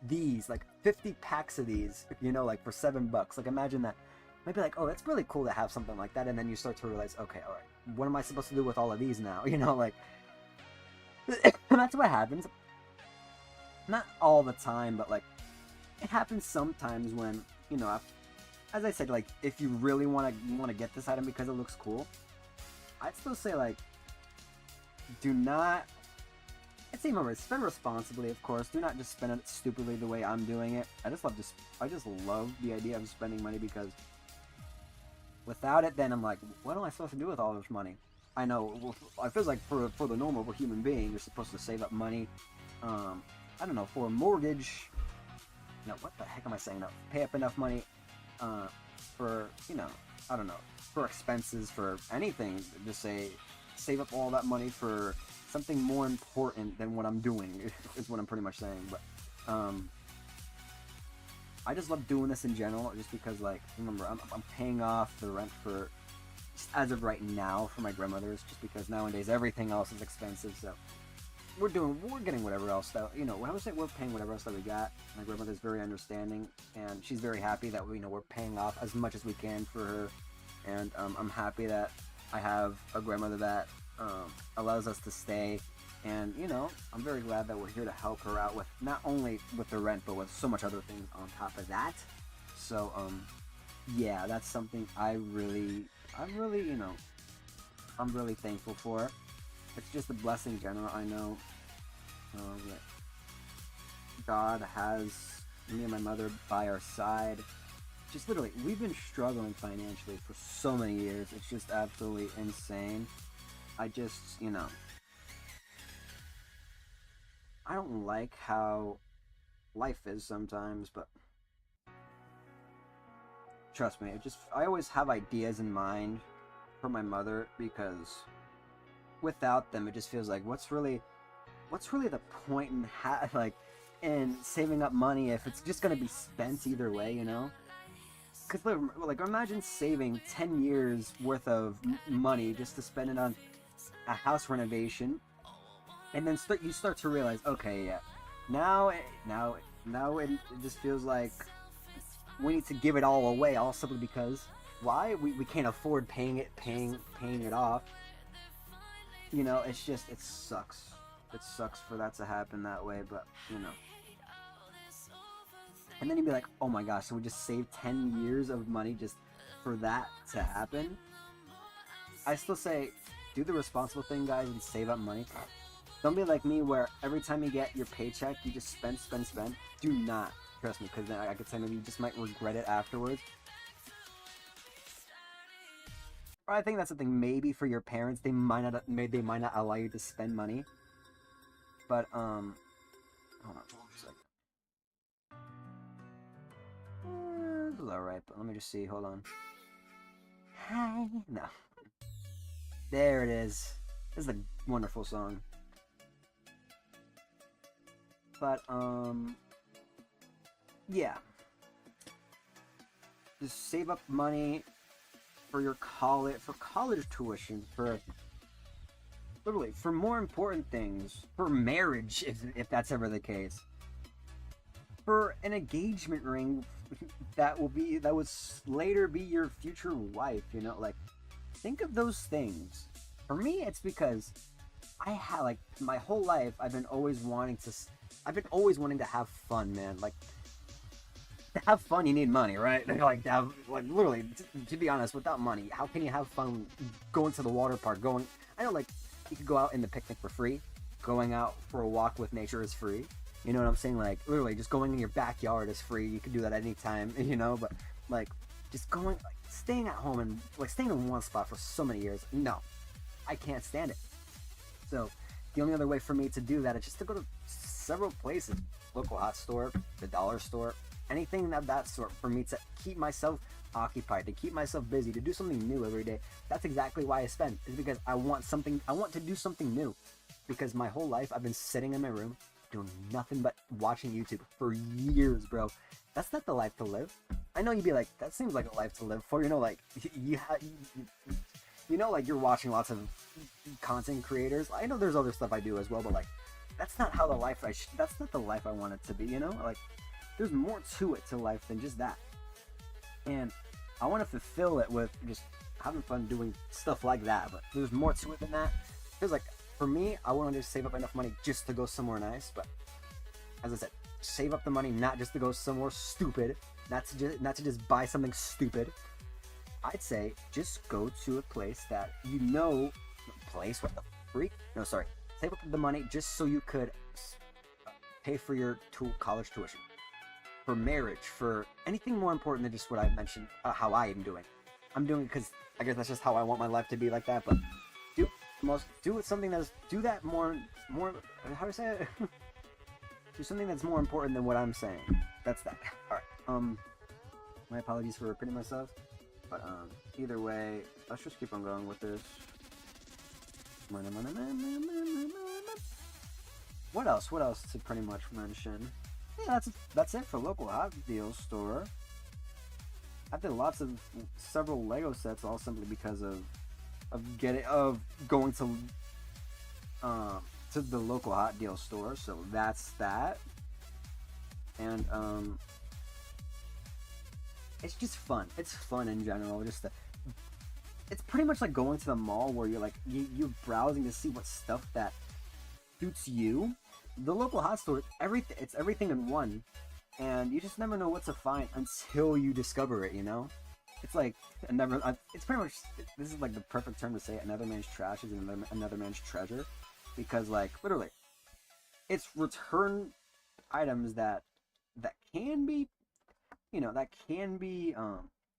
these, like 50 packs of these, like for $7. Like imagine that. Maybe like, oh, that's really cool to have something like that, and then you start to realize, okay, all right, what am I supposed to do with all of these now? Like that's what happens. Not all the time, but like it happens sometimes when as I said, like if you really want to get this item because it looks cool, I'd still say like do not. I'd say remember, spend responsibly, of course. Do not just spend it stupidly the way I'm doing it. I just love the idea of spending money, because without it, then I'm like, what am I supposed to do with all this money? I know, I feel like for the normal human being, you're supposed to save up money. I don't know, for a mortgage. No, what the heck am I saying? No, pay up enough money for, I don't know, for expenses, for anything. Just say, save up all that money for something more important than what I'm doing, is what I'm pretty much saying. But I just love doing this in general, just because, like, remember, I'm paying off the rent for, as of right now, for my grandmother's, just because nowadays everything else is expensive. So we're getting whatever else that, I would say we're paying whatever else that we got. My grandmother's very understanding, and she's very happy that we're paying off as much as we can for her. And I'm happy that I have a grandmother that allows us to stay, and I'm very glad that we're here to help her out with not only with the rent, but with so much other things on top of that. So yeah, that's something I'm really thankful for. It's just a blessing in general. I know that God has me and my mother by our side. Just literally, we've been struggling financially for so many years. It's just absolutely insane. I just, I don't like how life is sometimes, but trust me, I always have ideas in mind for my mother, because without them, it just feels like, what's really the point in in saving up money if it's just gonna be spent either way, Because like imagine saving 10 years worth of money just to spend it on a house renovation, and then you start to realize, okay, yeah, now it just feels like we need to give it all away, all simply because why we can't afford paying it off. It sucks. It sucks for that to happen that way, but and then you'd be like, oh my gosh, so we just saved 10 years of money just for that to happen. I still say, do the responsible thing, guys, and save up money. Don't be like me, where every time you get your paycheck, you just spend. Do not. Trust me, because then I could say maybe you just might regret it afterwards. Or I think that's something maybe for your parents. They might not allow you to spend money. But, hold on a second. This is alright, but let me just see, hold on. Hi. No. There it is. This is a wonderful song. But, yeah. Just save up money for your college tuition, for literally, for more important things, for marriage, if that's ever the case, for an engagement ring that would later be your future wife. Like, think of those things. For me, it's because I have, like, my whole life I've been always wanting to have fun, man. Like, to have fun, you need money, right? Like, literally, to be honest, without money, how can you have fun going to the water park? I know, like, you could go out in the picnic for free. Going out for a walk with nature is free. You know what I'm saying? Like, literally, just going in your backyard is free. You can do that anytime, but, like, just staying at home and, like, staying in one spot for so many years, no. I can't stand it. So, the only other way for me to do that is just to go to several places, local hot store, the dollar store, anything of that sort, for me to keep myself occupied, to keep myself busy, to do something new every day. That's exactly why I spend, is because I want to do something new. Because my whole life I've been sitting in my room doing nothing but watching YouTube for years, bro. That's not the life to live. I know you'd be like, that seems like a life to live for, you know, like you know, like you're watching lots of content creators. I know there's other stuff I do as well, but like that's not how the life that's not the life I want it to be, you know? Like there's more to it to life than just that. And I want to fulfill it with just having fun doing stuff like that, but there's more to it than that. There's like, for me, I want to just save up enough money just to go somewhere nice, but as I said, save up the money not just to go somewhere stupid, not to just buy something stupid. I'd say just go to a place that you know, what the freak? No, sorry. Save up the money just so you could pay for your college tuition, for marriage, for anything more important than just what I mentioned, how I am doing. I'm doing it because I guess that's just how I want my life to be like that, but do something that's, do that more, how do I say it? Do something that's more important than what I'm saying. That's that. Alright, my apologies for repeating myself, but either way, let's just keep on going with this. What else to pretty much mention? Yeah, that's it for local hot deals store. I did several Lego sets, all simply because of going to the local hot deal store. So that's that. And it's just fun. It's fun in general. It's pretty much like going to the mall where you're like you're browsing to see what stuff that suits you. The local hot store, it's everything in one, and you just never know what to find until you discover it, you know? It's like it's pretty much, this is like the perfect term to say it, another man's trash is another man's treasure, because like literally it's return items that can be, you know, that can be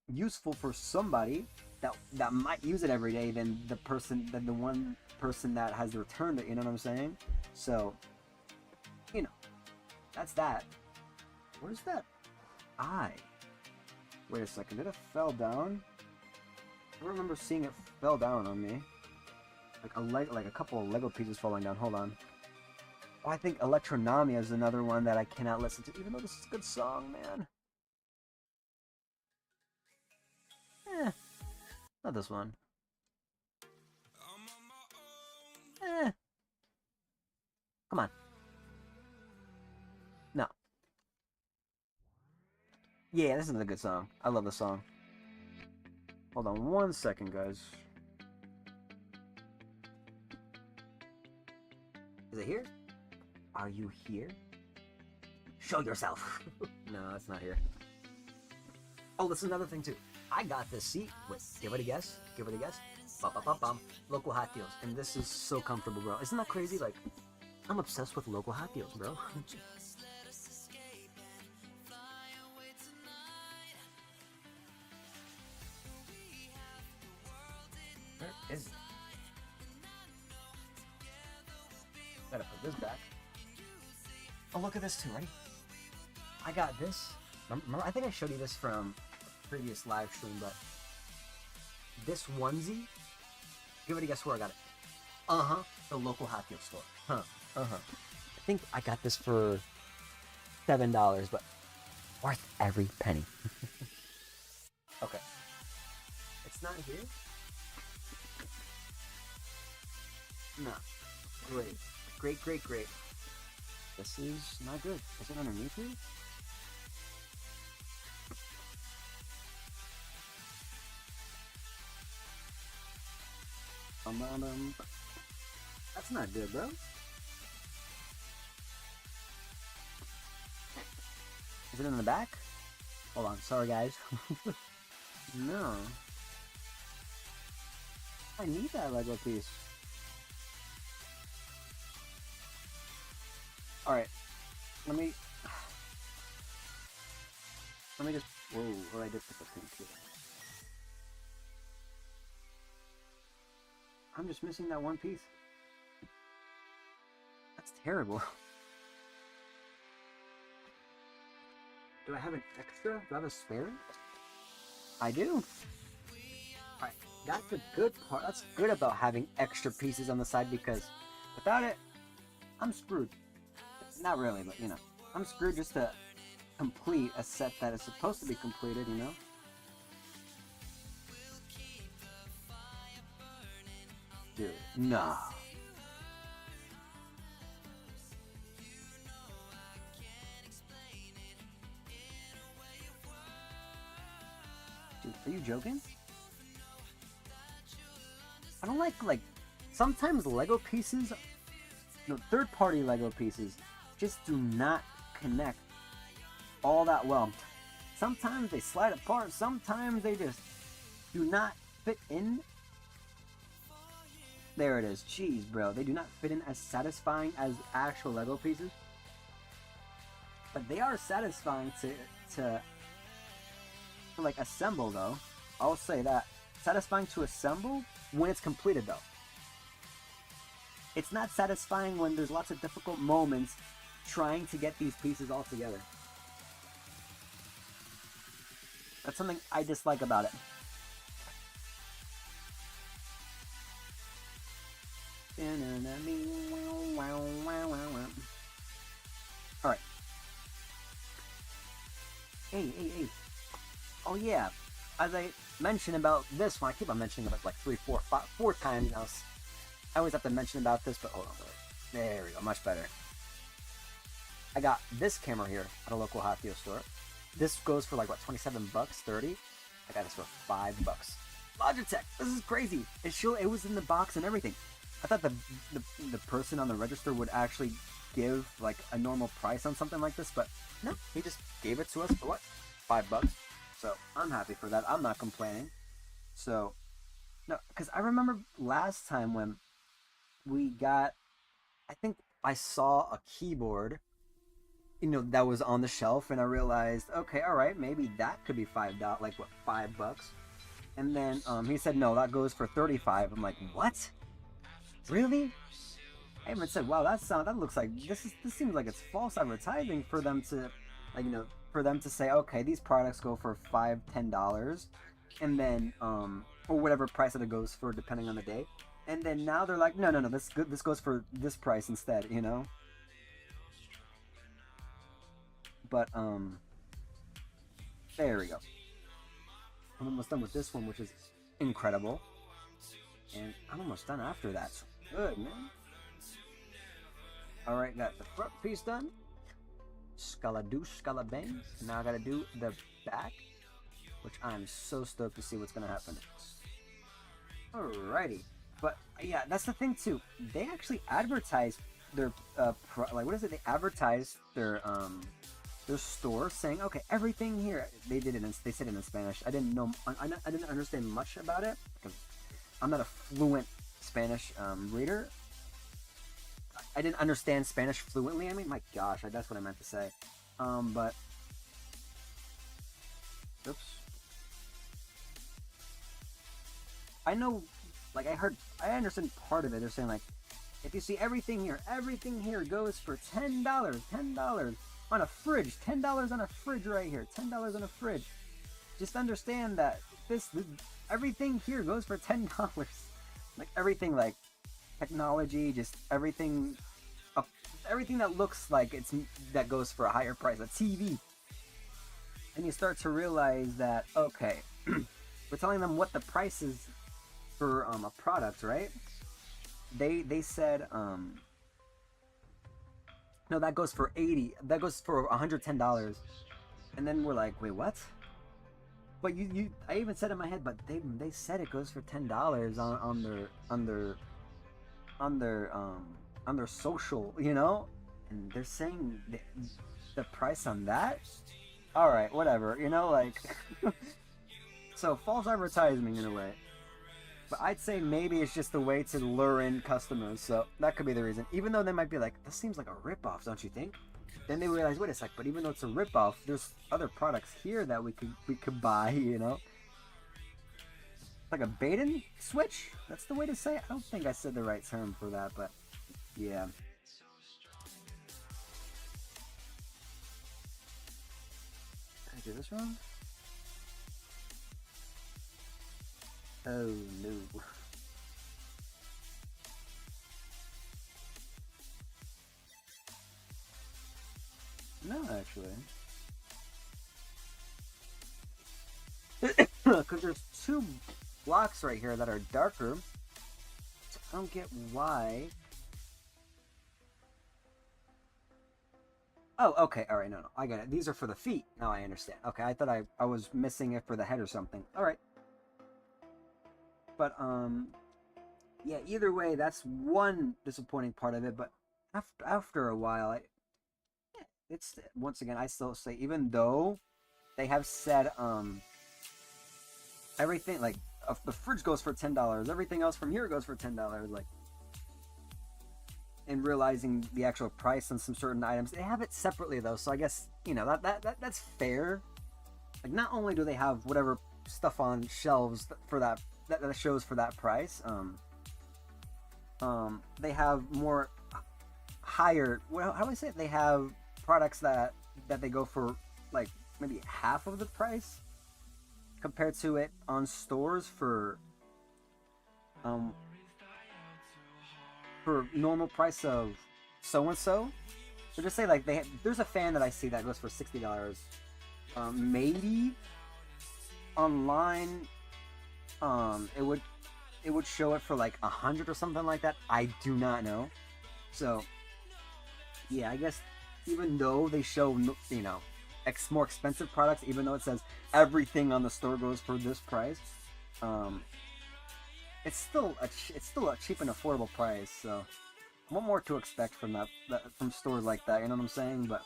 useful for somebody that might use it every day than the one person that has returned it, you know what I'm saying? So, you know, that's that. Where's that eye? Wait a second, did it fell down? I remember seeing it fell down on me. Like a couple of Lego pieces falling down. Hold on. Oh, I think Electronomia is another one that I cannot listen to, even though this is a good song, man. Not this one. Come on. No. Yeah, this is a good song. I love the song. Hold on one second, guys. Is it here? Are you here? Show yourself. No, it's not here. Oh, this is another thing too. I got this seat with, give it a guess, bum, local hot deals. And this is so comfortable, bro. Isn't that crazy? Like, I'm obsessed with local hot deals, bro. Where is it? Gotta put this back. Oh, look at this too, ready? I got this. Remember, I think I showed you this from a previous live stream, but this onesie, give it a guess where I got it. The local hot deal store. I think I got this for $7, but worth every penny. Okay. It's not here? No. Great. This is not good. Is it underneath here? That's not good, bro. Is it in the back? Hold on, sorry guys. No. I need that Lego piece. Alright. Let me just, whoa, I did put the pink here. I'm just missing that one piece. terrible. Do I have an extra? Do I have a spare? I do. Alright, that's the good part. That's good about having extra pieces on the side, because without it, I'm screwed. Not really, but you know. I'm screwed just to complete a set that is supposed to be completed, you know? Dude, no. Dude, are you joking? I don't like sometimes Lego pieces, no, third-party Lego pieces just do not connect all that well. Sometimes they slide apart, sometimes they just do not fit in. There it is. Jeez, bro. They do not fit in as satisfying as actual Lego pieces. But they are satisfying to like assemble, though. I'll say that. Satisfying to assemble when it's completed, though. It's not satisfying when there's lots of difficult moments trying to get these pieces all together. That's something I dislike about it. Alright. Hey. Oh yeah. As I mentioned about this one, I keep on mentioning about like 4 times now. I always have to mention about this, but hold on. There we go. Much better. I got this camera here at a local Hot Deal store. This goes for like, what, 27 bucks, 30? I got this for $5. Logitech, this is crazy. It was in the box and everything. I thought the person on the register would actually give like a normal price on something like this, but no, he just gave it to us for what? $5. So I'm happy for that. I'm not complaining. So, no, because I remember last time when we got, I think I saw a keyboard, you know, that was on the shelf, and I realized, okay, all right, maybe that could be $5, like what, $5? And then he said, no, that goes for 35. I'm like, what? Really? I even said, wow, that looks like this seems like it's false advertising for them to, like, you know, for them to say, okay, these products go for $5-10, and then or whatever price that it goes for depending on the day, and then now they're like, no, this goes for this price instead, you know. But there we go. I'm almost done with this one, which is incredible, and I'm almost done after that. So good, man. All right, got the front piece done. Scala do, scala bang. Now I gotta do the back, which I'm so stoked to see what's gonna happen next. Alrighty, but yeah, that's the thing too. They actually advertise their like, what is it? They advertise their store saying, okay, everything here. They said it in Spanish. I didn't know. I didn't understand much about it because I'm not a fluent Spanish reader. I didn't understand Spanish fluently. I mean, my gosh, that's what I meant to say. But oops. I know, like, I understand part of it. They're saying, like, if you see everything here goes for $10, $10 on a fridge, $10 on a fridge right here, $10 on a fridge. Just understand that everything here goes for $10. Like, everything, like, technology, just everything that looks like that goes for a higher price, a TV. And you start to realize that, okay, we're telling them what the price is for a product, right? They said no, that goes for $80, that goes for $110. And then we're like, wait, what? But I even said in my head, but they said it goes for $10 on their social, you know, and they're saying the price on that. All right, whatever, you know, like. So false advertising in a way, but I'd say maybe it's just a way to lure in customers. So that could be the reason. Even though they might be like, this seems like a ripoff, don't you think? Then they realize, wait a sec, but even though it's a ripoff, there's other products here that we could buy, you know. Like a bait and switch? That's the way to say it. I don't think I said the right term for that, but yeah. do this wrong? Oh no. No, actually. Because there's two blocks right here that are darker. So I don't get why. Oh, okay, alright, no, I got it. These are for the feet. Now I understand. Okay, I thought I was missing it for the head or something. Alright. But, yeah, either way, that's one disappointing part of it, but after a while, it's, once again, I still say, even though they have said, everything, like, the fridge goes for $10, everything else from here goes for $10, like, and realizing the actual price on some certain items, they have it separately though, so I guess, you know, that's fair. Like, not only do they have whatever stuff on shelves for that shows for that price, they have more higher, well, how do I say it? They have products that they go for like maybe half of the price compared to it on stores for normal price of so and so. So just say like there's a fan that I see that goes for $60. Maybe online, it would show it for like 100 or something like that. I do not know. So yeah, I guess even though they show, you know, more expensive products, even though it says everything on the store goes for this price, it's still a cheap and affordable price. So what more to expect from that from stores like that, you know what I'm saying? But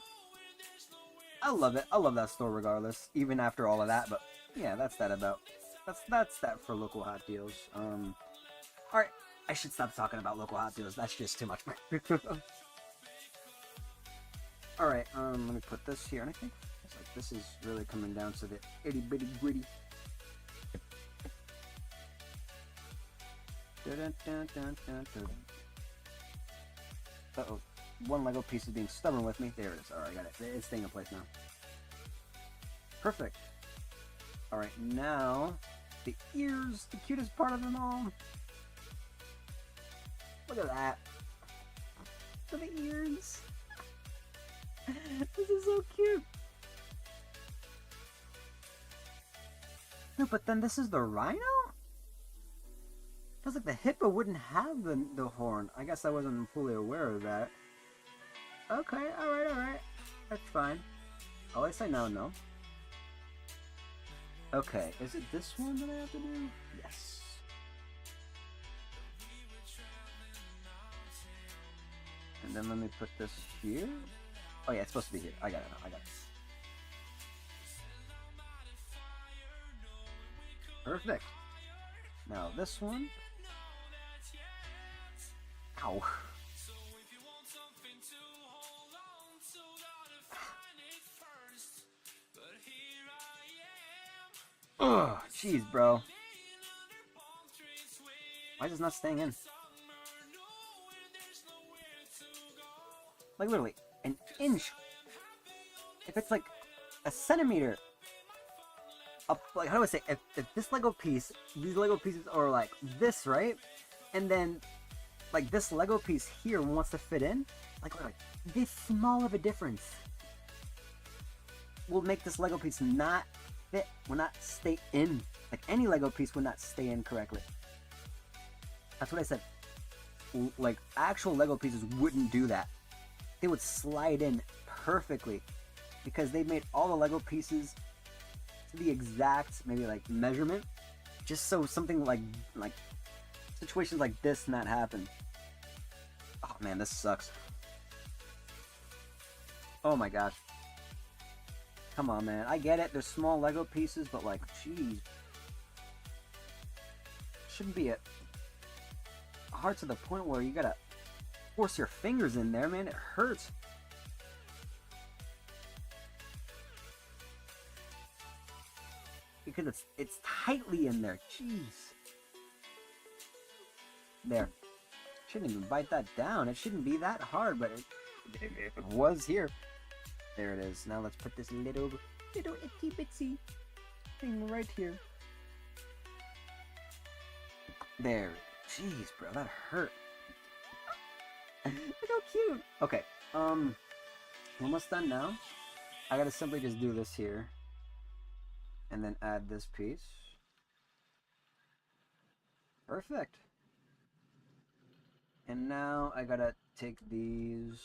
I love it. I love that store regardless, even after all of that. But yeah, that's that for local hot deals. All right, I should stop talking about local hot deals. That's just too much. All right, let me put this here, and I think it's like this is really coming down to the itty bitty gritty. Uh-oh, one Lego piece is being stubborn with me. There it is. All right, I got it. It's staying in place now. Perfect. All right, now the ears, the cutest part of them all. Look at that. Look at the ears. This is so cute. No, but then this is the rhino? Feels like the hippo wouldn't have the horn. I guess I wasn't fully aware of that. Okay, alright. That's fine. Oh, at least I now know. Okay, is it this one that I have to do? Yes. And then let me put this here. Oh yeah, it's supposed to be here. I got it now. I got it. Perfect. Now this one. Ow. Ugh, jeez, bro. Why is this not staying in? Like literally an inch. If it's like a centimeter up, like how do I say? If this Lego piece, these Lego pieces are like this, right? And then like this Lego piece here wants to fit in, like this small of a difference will make this Lego piece not fit, will not stay in. Like any Lego piece would not stay in correctly. That's what I said. Like actual Lego pieces wouldn't do that. They would slide in perfectly because they made all the Lego pieces to the exact maybe like measurement, just so something like situations like this not happen. Oh man, this sucks. Oh my gosh. Come on, man. I get it. They're small Lego pieces, but like, jeez. Shouldn't be hard to the point where you gotta force your fingers in there, man. It hurts. Because it's tightly in there. Jeez. There. Shouldn't even bite that down. It shouldn't be that hard, but it was here. There it is. Now let's put this little little itty bitsy thing right here. There. Jeez, bro, that hurt. Look how cute. Okay, almost done now. I gotta simply just do this here. And then add this piece. Perfect. And now I gotta take these.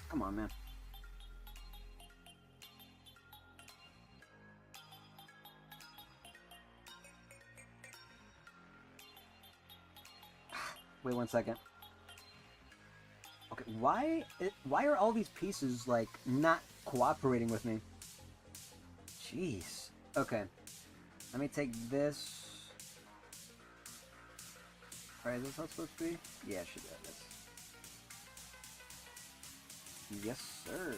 Come on, man. Wait 1 second. Okay, why are all these pieces, like, not cooperating with me? Jeez. Okay. Let me take this. Right, is this how it's supposed to be? Yeah, it should be like this. Yes, sir.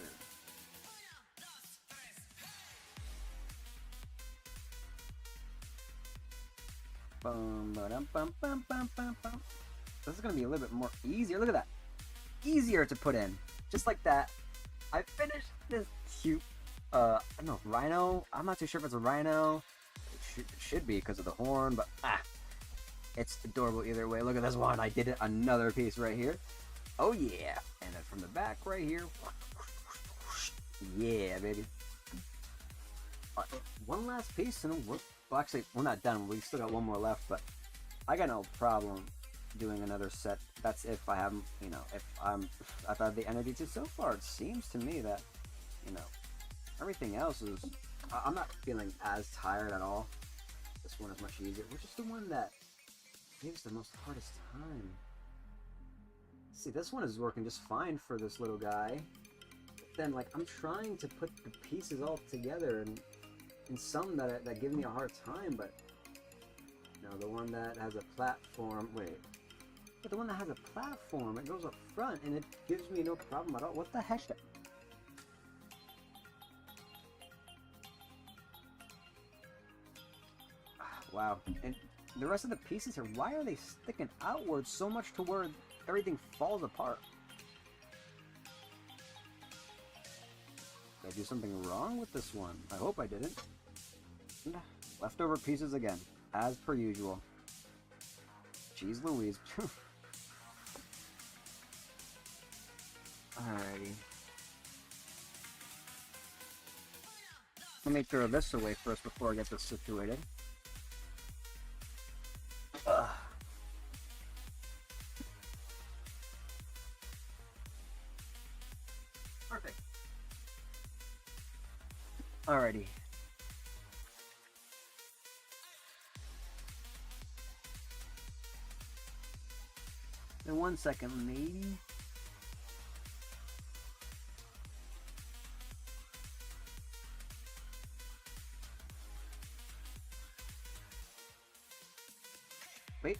Bum, ba-dum, bum, bum, bum, bum, bum. This is gonna be a little bit more easier. Look at that. Easier to put in. Just like that. I finished this cute, I don't know, rhino. I'm not too sure if it's a rhino. It should be because of the horn, but it's adorable either way. Look at this one. I did it. Another piece right here. Oh yeah. And then from the back right here. Yeah, baby. One last piece and we're, well, actually, we're not done. We still got one more left, but I got no problem doing another set. That's if I haven't, you know, if I've had the energy to. So far, it seems to me that, you know, everything else is, I'm not feeling as tired at all. This one is much easier, which is the one that gives the most hardest time. See, this one is working just fine for this little guy. But then, like, I'm trying to put the pieces all together, and in some that give me a hard time, but no, the one that has a platform, wait. But the one that has a platform, it goes up front, and it gives me no problem at all. What the heck? Wow. And the rest of the pieces here, why are they sticking outwards so much to where everything falls apart? Did I do something wrong with this one? I hope I didn't. Leftover pieces again, as per usual. Jeez Louise. Alrighty. Let me throw this away first before I get this situated. Ugh. Perfect. Alrighty. In 1 second, maybe. Wait.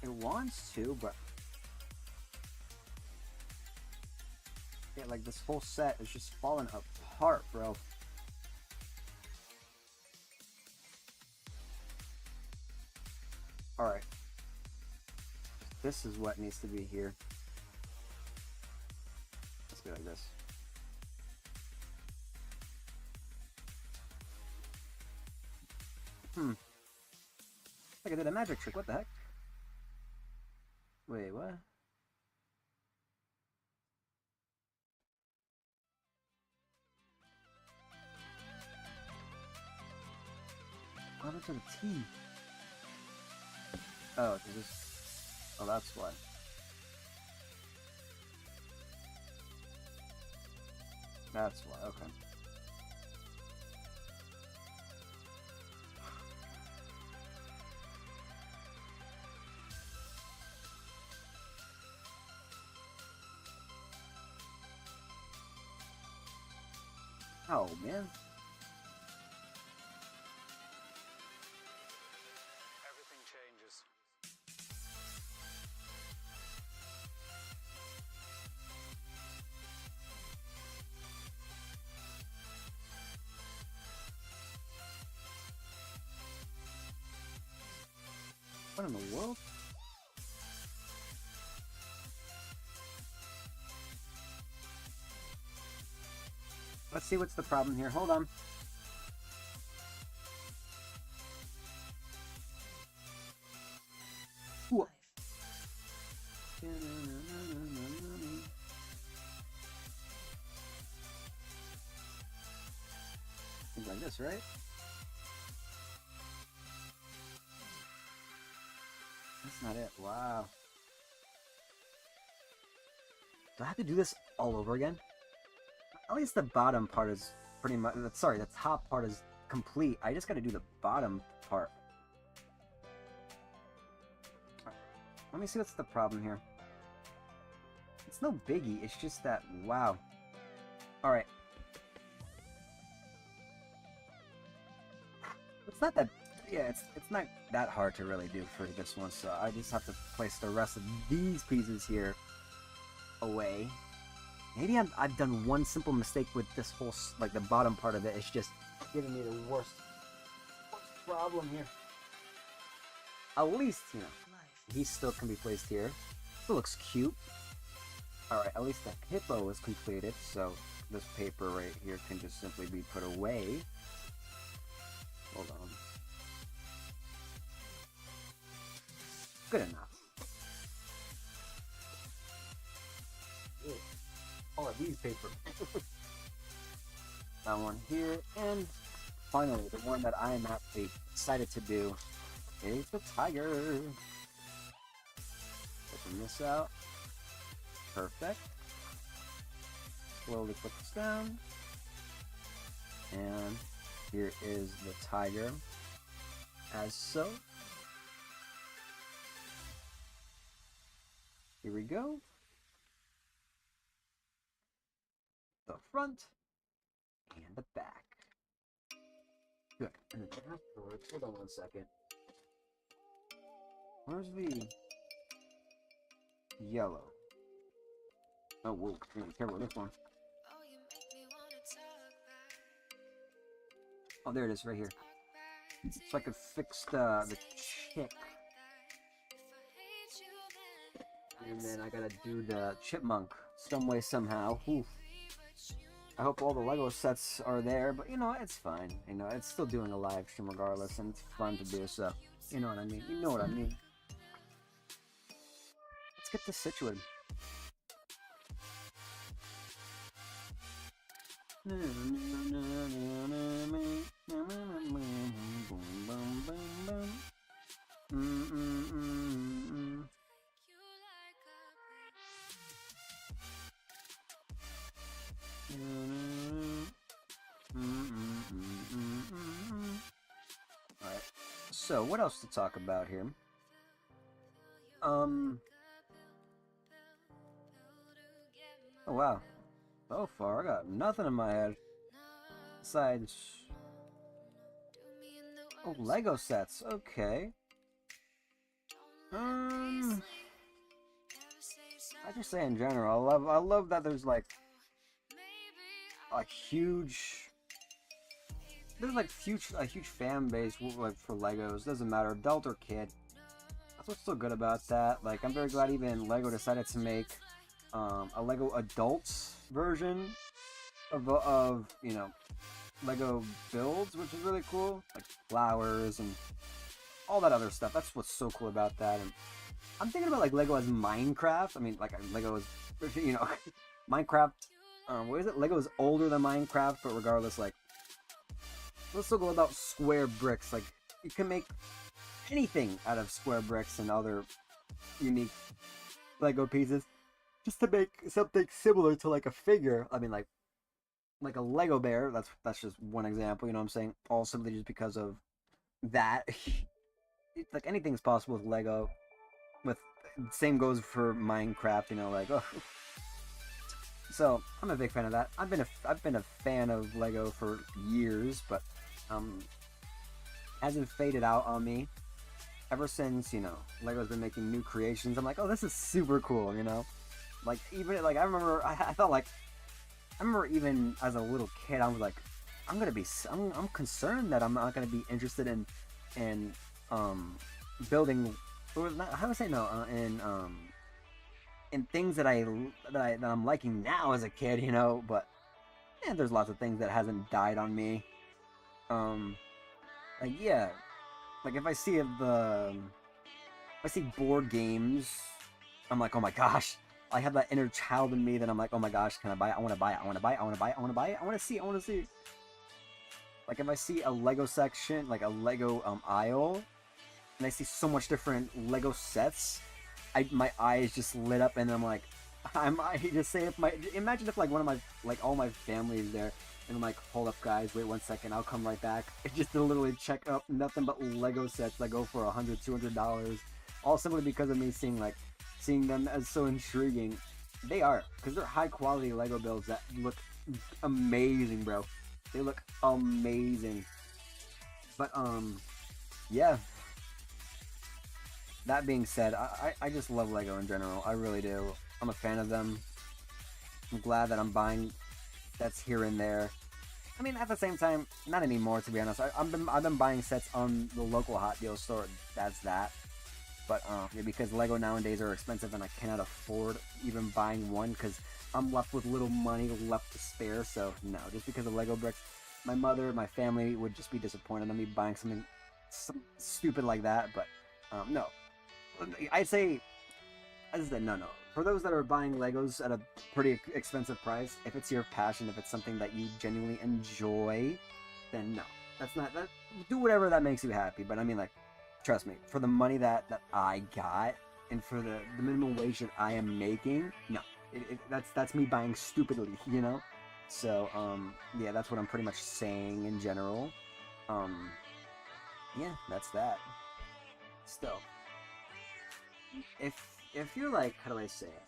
It wants to, but yeah, like this whole set is just falling apart, bro. Alright. This is what needs to be here. Let's be like this. Like I did a magic trick, what the heck? Wait, what? What happened to the T? Oh, is this... Oh, that's why. That's why, okay. Oh, man. Everything changes. What in the world? Let's see what's the problem here. Hold on. Ooh. Things like this, right? That's not it. Wow. Do I have to do this all over again? At least the bottom part is pretty much... Sorry, the top part is complete. I just gotta do the bottom part. Let me see what's the problem here. It's no biggie. It's just that... Wow. Alright. It's not that... Yeah, it's not that hard to really do for this one, so I just have to place the rest of these pieces here away. Maybe I've done one simple mistake with this whole, like, the bottom part of it. It's just giving me the worst problem here. At least, you know, he still can be placed here. Still looks cute. Alright, at least the hippo is completed, so this paper right here can just simply be put away. Hold on. Good enough. Ugh. All of these paper. That one here, and finally, the one that I am actually excited to do is the tiger. Open this out. Perfect. Slowly put this down. And here is the tiger, as so. Here we go. The front and the back. Good. And then afterwards, hold on one second. Where's the yellow? Oh, whoa. I'm gonna be careful with this one. Oh, there it is, right here. So I could fix the chick. And then I gotta do the chipmunk some way, somehow. Oof. I hope all the Lego sets are there, but you know, it's fine. You know, it's still doing a live stream regardless, and it's fun to do, so you know what I mean. You know what I mean. Let's get this situated. Alright, so what else to talk about here? Oh wow. So far, I got nothing in my head. Besides... Oh, Lego sets, okay. I just say in general, I love that there's like a huge... There's like a huge fan base like for Legos. Doesn't matter, adult or kid. That's what's so good about that. Like, I'm very glad even Lego decided to make a Lego adults version of you know, Lego builds, which is really cool. Like flowers and all that other stuff. That's what's so cool about that. And I'm thinking about like Lego as Minecraft. I mean, like Lego is, you know, Minecraft. What is it? Lego is older than Minecraft, but regardless, like, what's so cool about square bricks? Like, you can make anything out of square bricks and other unique Lego pieces, just to make something similar to like a figure. I mean, like a Lego bear. That's just one example. You know what I'm saying? All simply just because of that. It's like anything's possible with Lego. With same goes for Minecraft. You know, like oh. So I'm a big fan of that. I've been a fan of Lego for years, but hasn't faded out on me ever since, you know, Lego's been making new creations. I'm like, oh, this is super cool, you know. Like even like I remember even as a little kid, I was like, I'm concerned that I'm not gonna be interested in building, or not, how do I say no? In things that I'm liking now as a kid, you know. But yeah, there's lots of things that hasn't died on me. Um, like yeah, like if I see board games, I'm like, oh my gosh. I have that inner child in me that I'm like, oh my gosh, can I buy it? I want to buy it. I want to buy it. I want to buy it. I want to buy it. I want to see. I want to see. Like if I see a Lego section, like a Lego aisle, and I see so much different Lego sets, my eyes just lit up, and I'm like, I just say if my imagine if like one of my like all my family is there, and I'm like, hold up guys, wait 1 second, I'll come right back. Just to literally check up nothing but Lego sets that go for $100, $200, all simply because of me seeing them as so intriguing. They are, because they're high quality Lego builds that look amazing, bro. They look amazing. But yeah. That being said, I just love Lego in general. I really do. I'm a fan of them. I'm glad that I'm buying sets here and there. I mean, at the same time, not anymore, to be honest. I've been buying sets on the local Hot Deal store. That's that. But yeah, because Lego nowadays are expensive and I cannot afford even buying one because I'm left with little money left to spare. So no, just because of Lego bricks, my mother, my family would just be disappointed in me buying something stupid like that. But no, I'd say, as I said, no. For those that are buying Legos at a pretty expensive price, if it's your passion, if it's something that you genuinely enjoy, then no. That's not that. Do whatever that makes you happy. But I mean, like, trust me, for the money that I got and for the minimum wage that I am making, no. That's me buying stupidly, you know? So, yeah, that's what I'm pretty much saying in general. Yeah, that's that. Still, if you're like, how do I say it?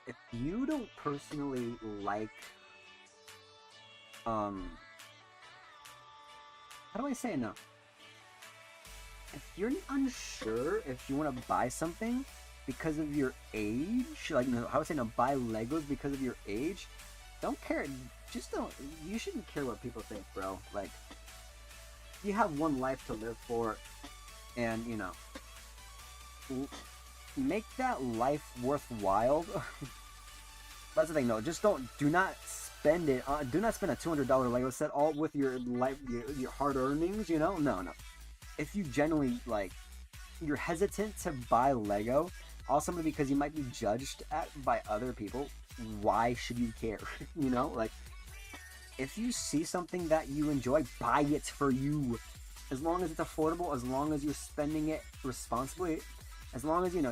If you don't personally like, how do I say it now? If you're unsure if you want to buy something because of your age, like, how do I say no, buy Legos because of your age, don't care. Just don't. You shouldn't care what people think, bro. Like, you have one life to live for, and you know, make that life worthwhile. That's the thing, no. Just do not spend it. Do not spend a $200 Lego set all with your life, your hard earnings. You know, no. If you genuinely like, you're hesitant to buy Lego, also because you might be judged by other people. Why should you care? You know, like, if you see something that you enjoy, buy it for you. As long as it's affordable, as long as you're spending it responsibly, as long as you're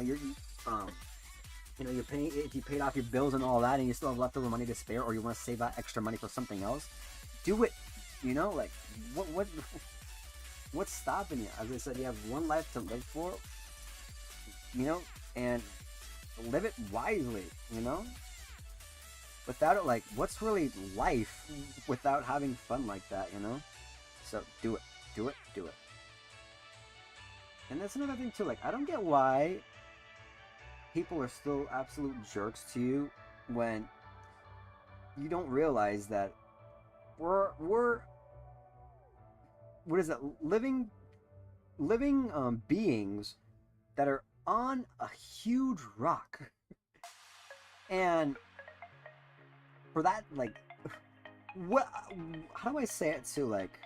paying. If you paid off your bills and all that, and you still have leftover money to spare, or you want to save that extra money for something else, do it. You know, like, what's stopping you? As I said, you have one life to live for. You know, and live it wisely. You know. Without it, like, what's really life without having fun like that, you know? So, do it. And that's another thing, too. Like, I don't get why people are still absolute jerks to you when you don't realize that we're what is it? Living beings that are on a huge rock. And for that, like, what? How do I say it too? Like,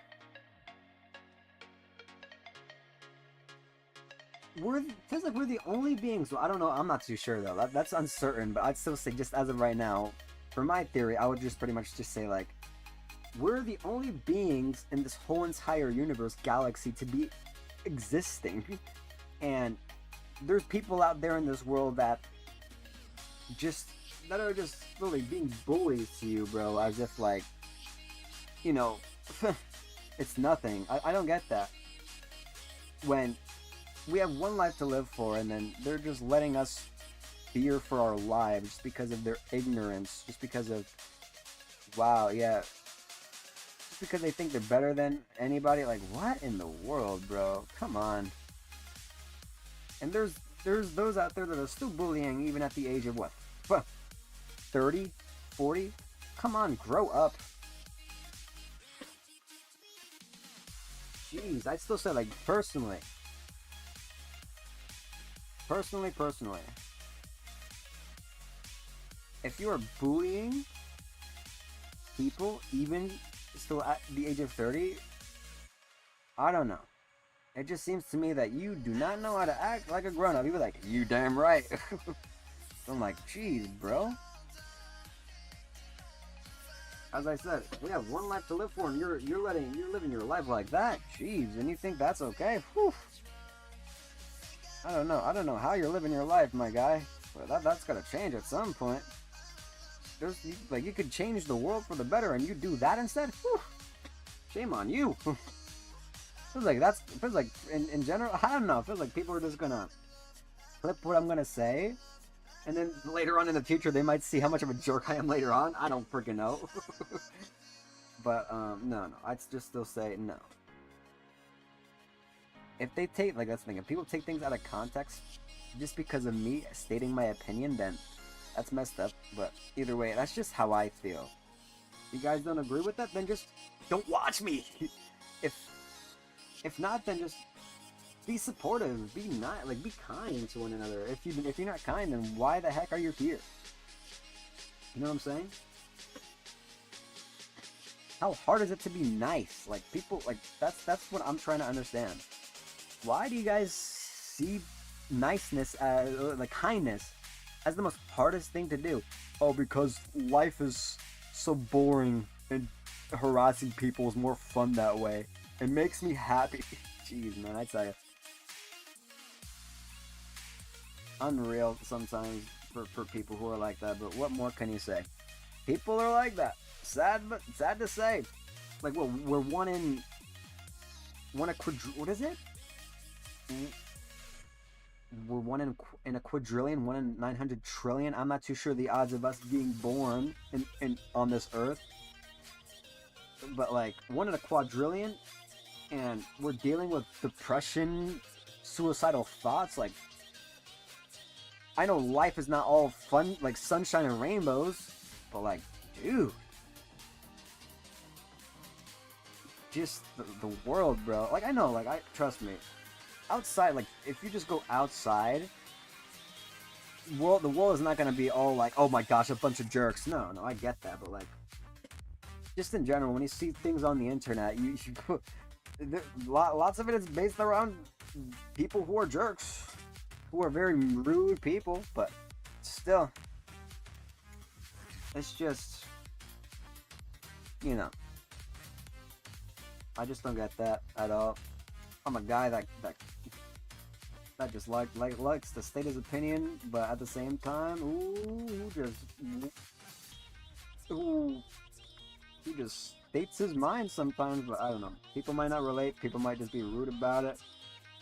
feels like we're the only beings. Well, I don't know. I'm not too sure though. That's uncertain. But I'd still say, just as of right now, for my theory, I would just pretty much just say, like, we're the only beings in this whole entire universe, galaxy, to be existing. And there's people out there in this world that are just really being bullies to you, bro, as if, like, you know, it's nothing. I don't get that. When we have one life to live for, and then they're just letting us fear for our lives just because of their ignorance, just because of, wow, yeah, just because they think they're better than anybody. Like, what in the world, bro? Come on. And there's those out there that are still bullying even at the age of what? 30, 40? Come on, grow up. jeez, I'd still say like personally. Personally. If you are bullying people, even still at the age of 30, I don't know. It just seems to me that you do not know how to act like a grown-up. You be like, you damn right. I'm like, jeez, bro. As I said, we have one life to live for, and you're living your life like that. Jeez, and you think that's okay? Whew. I don't know how you're living your life, my guy. But that's gotta change at some point. You could change the world for the better, and you do that instead. Whew. Shame on you. Feels like in general, I don't know. It feels like people are just gonna clip what I'm gonna say, and then later on in the future they might see how much of a jerk I am later on. I don't freaking know. But no, I'd just still say no. If they take, like, that's the thing, if people take things out of context just because of me stating my opinion, then that's messed up. But either way, that's just how I feel. If you guys don't agree with that, then just don't watch me. If not, then just be supportive, be nice, like, be kind to one another. If you're not kind, then why the heck are you here? You know what I'm saying? How hard is it to be nice? Like, people, like, that's what I'm trying to understand. Why do you guys see niceness as, like, kindness as the most hardest thing to do? Oh, because life is so boring and harassing people is more fun that way. It makes me happy. Jeez, man, I tell you. Unreal sometimes for people who are like that, but what more can you say? People are like that. Sad to say. Like, well, we're what is it? We're one in a quadrillion, 1 in 900 trillion. I'm not too sure the odds of us being born in on this earth. But like 1 in a quadrillion, and we're dealing with depression, suicidal thoughts. Like, I know life is not all fun, like sunshine and rainbows, but like, dude, just the world, bro. Like, I know, like, trust me, outside, like, if you just go outside, the world is not gonna be all like, oh my gosh, a bunch of jerks. No, I get that, but like, just in general, when you see things on the internet, lots of it is based around people who are jerks, who are very rude people, but still, it's just, you know, I just don't get that at all. I'm a guy that just likes to state his opinion, but at the same time, he just states his mind sometimes. But I don't know. People might not relate. People might just be rude about it.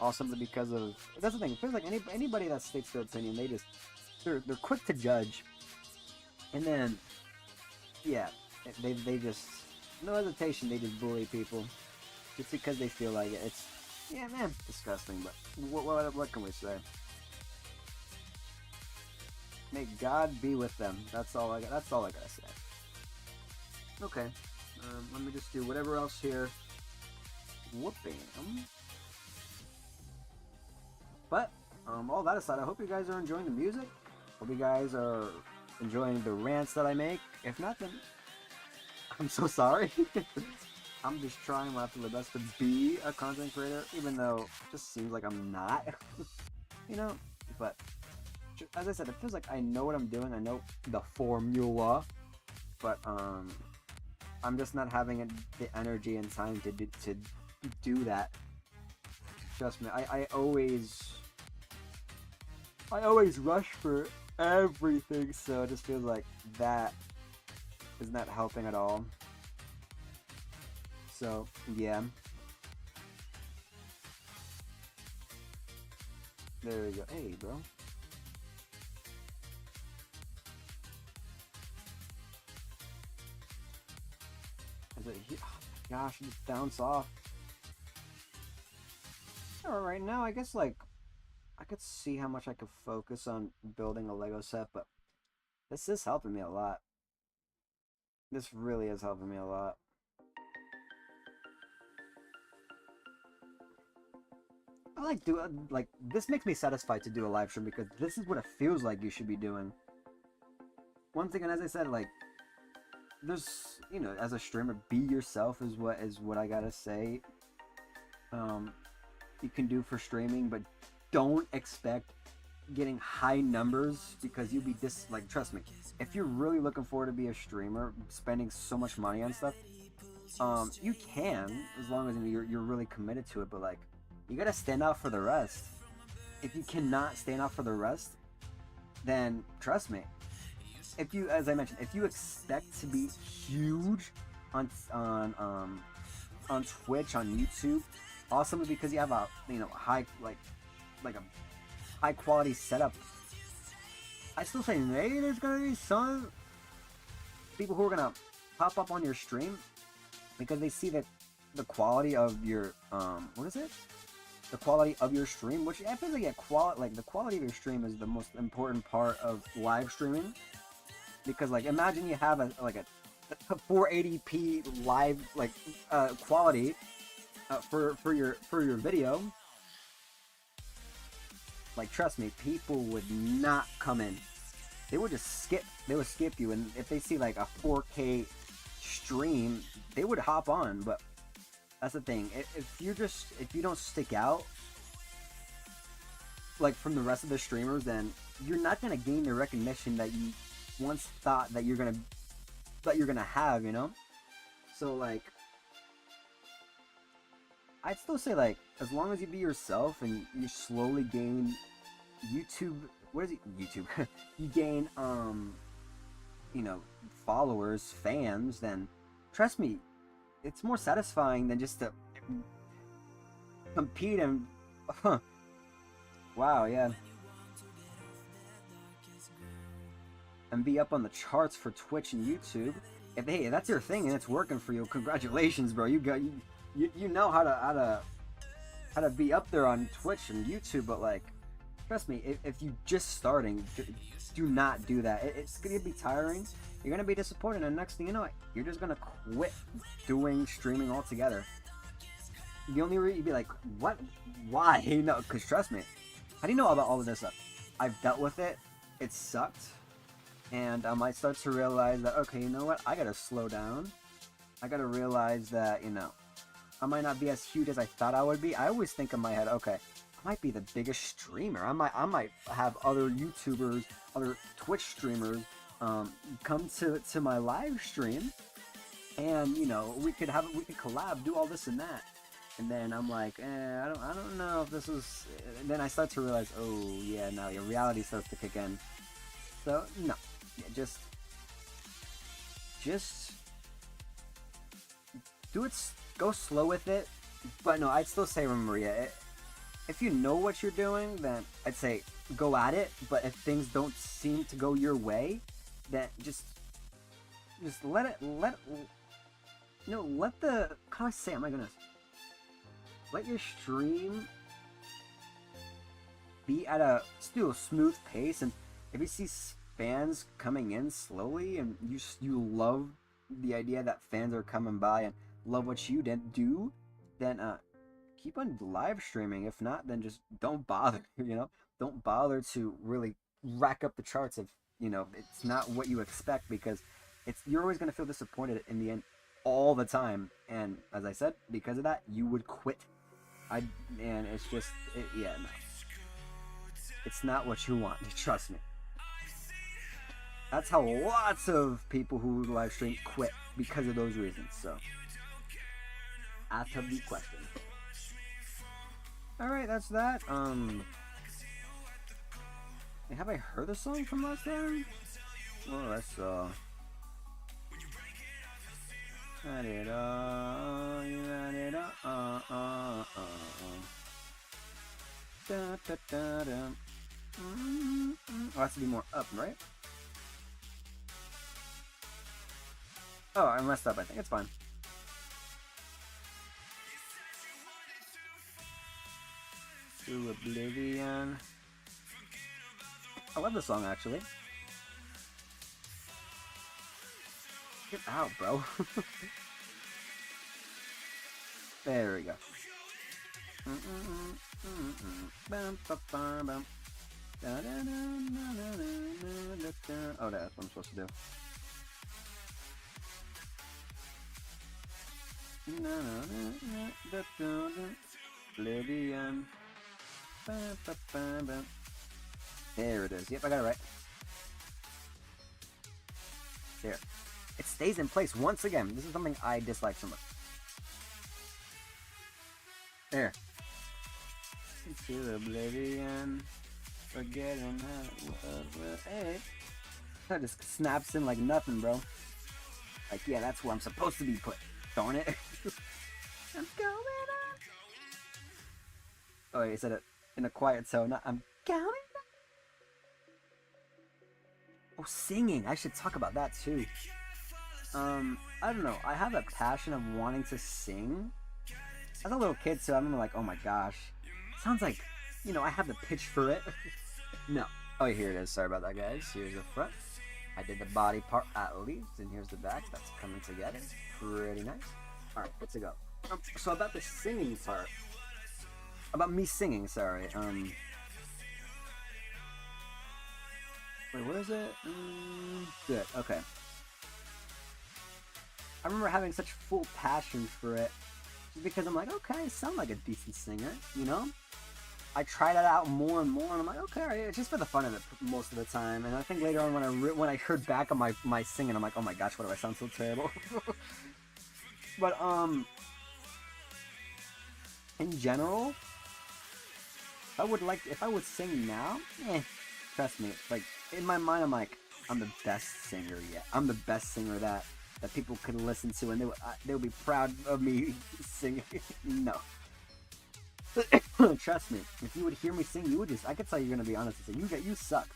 All simply because of, that's the thing. It feels like anybody that states their opinion, they're quick to judge, and then yeah, they just, no hesitation, they just bully people just because they feel like it. It's, yeah, man, disgusting. But what can we say? May God be with them. That's all I gotta say. Okay, let me just do whatever else here. Whooping. But all that aside, I hope you guys are enjoying the music. Hope you guys are enjoying the rants that I make. If not, then I'm so sorry. I'm just trying my absolute best to be a content creator, even though it just seems like I'm not. You know, but as I said, it feels like I know what I'm doing. I know the formula, but I'm just not having the energy and time to do that. Trust me, I always rush for everything, so it just feels like that is not helping at all. So yeah, there we go. Hey, bro. Is it here? Oh, gosh, it just bounced off. Alright, now I guess, like, I could see how much I could focus on building a Lego set, but this is helping me a lot. This really is helping me a lot. I like like this makes me satisfied to do a live stream because this is what it feels like you should be doing. Once again, as I said, like there's as a streamer, be yourself is what I gotta say. You can do for streaming, but don't expect getting high numbers because you'll be like trust me, if you're really looking forward to be a streamer, spending so much money on stuff, you can, as long as you're really committed to it, but like you gotta stand out for the rest. If you cannot stand out for the rest, then trust me, if you, as I mentioned, if you expect to be huge on Twitch, on YouTube, awesome, because you have a high like a high quality setup, I still say maybe there's gonna be some people who are gonna pop up on your stream because they see that the quality of your what is it? The quality of your stream, which I feel like the quality of your stream is the most important part of live streaming. Because like imagine you have a 480p live quality for your video. Like trust me, people would not come in. They would just skip. They would skip you, and if they see like a 4K stream, they would hop on. But that's the thing. If you don't stick out like from the rest of the streamers, then you're not gonna gain the recognition that you once thought that you're gonna have. So like, I'd still say like as long as you be yourself and you slowly gain YouTube. What is it? YouTube. You gain followers, fans. Then trust me, it's more satisfying than just to compete and wow, yeah, and be up on the charts for Twitch and YouTube. If hey, that's your thing and it's working for you, congratulations, bro. You know how to be up there on Twitch and YouTube. But like, trust me, if you just starting, do not do that. It's gonna be tiring. You're gonna be disappointed, and next thing you know, you're just gonna quit doing streaming altogether. The only reason you'd be like, what? Why? No, because trust me, how do you know about all of this stuff? I've dealt with it. It sucked, and I might start to realize that okay, you know what? I gotta slow down. I gotta realize that I might not be as huge as I thought I would be. I always think in my head, okay, I might be the biggest streamer. I might have other YouTubers, other Twitch streamers come to my live stream, and we could collab, do all this and that. And then I'm like, I don't know if this is. And then I start to realize, oh yeah, now your reality starts to kick in. So no, yeah, just do it. Go slow with it. But no, I'd still say, Maria, if you know what you're doing, then I'd say go at it. But if things don't seem to go your way, then just let the, how do I say, am I gonna let your stream be at a still smooth pace, and if you see fans coming in slowly and you love the idea that fans are coming by and love what you didn't do, then keep on live streaming. If not, then just don't bother. Don't bother to really rack up the charts if it's not what you expect, because you're always going to feel disappointed in the end all the time. And as I said, because of that, you would quit. And it's just yeah, no, it's not what you want. Trust me. That's how lots of people who live stream quit, because of those reasons. So out of the question. Alright, that's that. Have I heard the song from last time? Oh, that's Oh, it has to be more up, right? Oh, I messed up. I think it's fine. To Oblivion. I love this song, actually. Get out, bro. There we go. Oh, that's what I'm supposed to do. Oblivion. There it is. Yep, I got it right. There. It stays in place once again. This is something I dislike so much. There. Into oblivion. Forgetting how. Hey. That just snaps in like nothing, bro. Like, yeah, that's where I'm supposed to be put. Darn it. I'm going on. Oh, you said it in a quiet tone. I'm going on. Oh, singing. I should talk about that too. I don't know. I have a passion of wanting to sing. As a little kid, so I'm like, oh my gosh. Sounds like, you know, I have the pitch for it. No. Oh, here it is. Sorry about that, guys. Here's the front. I did the body part at least, and here's the back. That's coming together. Pretty nice. Alright, let's go. So about the singing part. About me singing, sorry. Wait, where is it? Good, okay. I remember having such full passion for it. Just because I'm like, okay, I sound like a decent singer, you know? I tried it out more and more, and I'm like, okay, it's just for the fun of it most of the time. And I think later on when I heard back on my singing, I'm like, oh my gosh, why do I sound so terrible? But in general, if I would sing now, trust me, like in my mind, I'm like, I'm the best singer yet. I'm the best singer that people could listen to, and they would be proud of me singing. No. Trust me, if you would hear me sing, I could tell you're gonna be honest and say, you suck.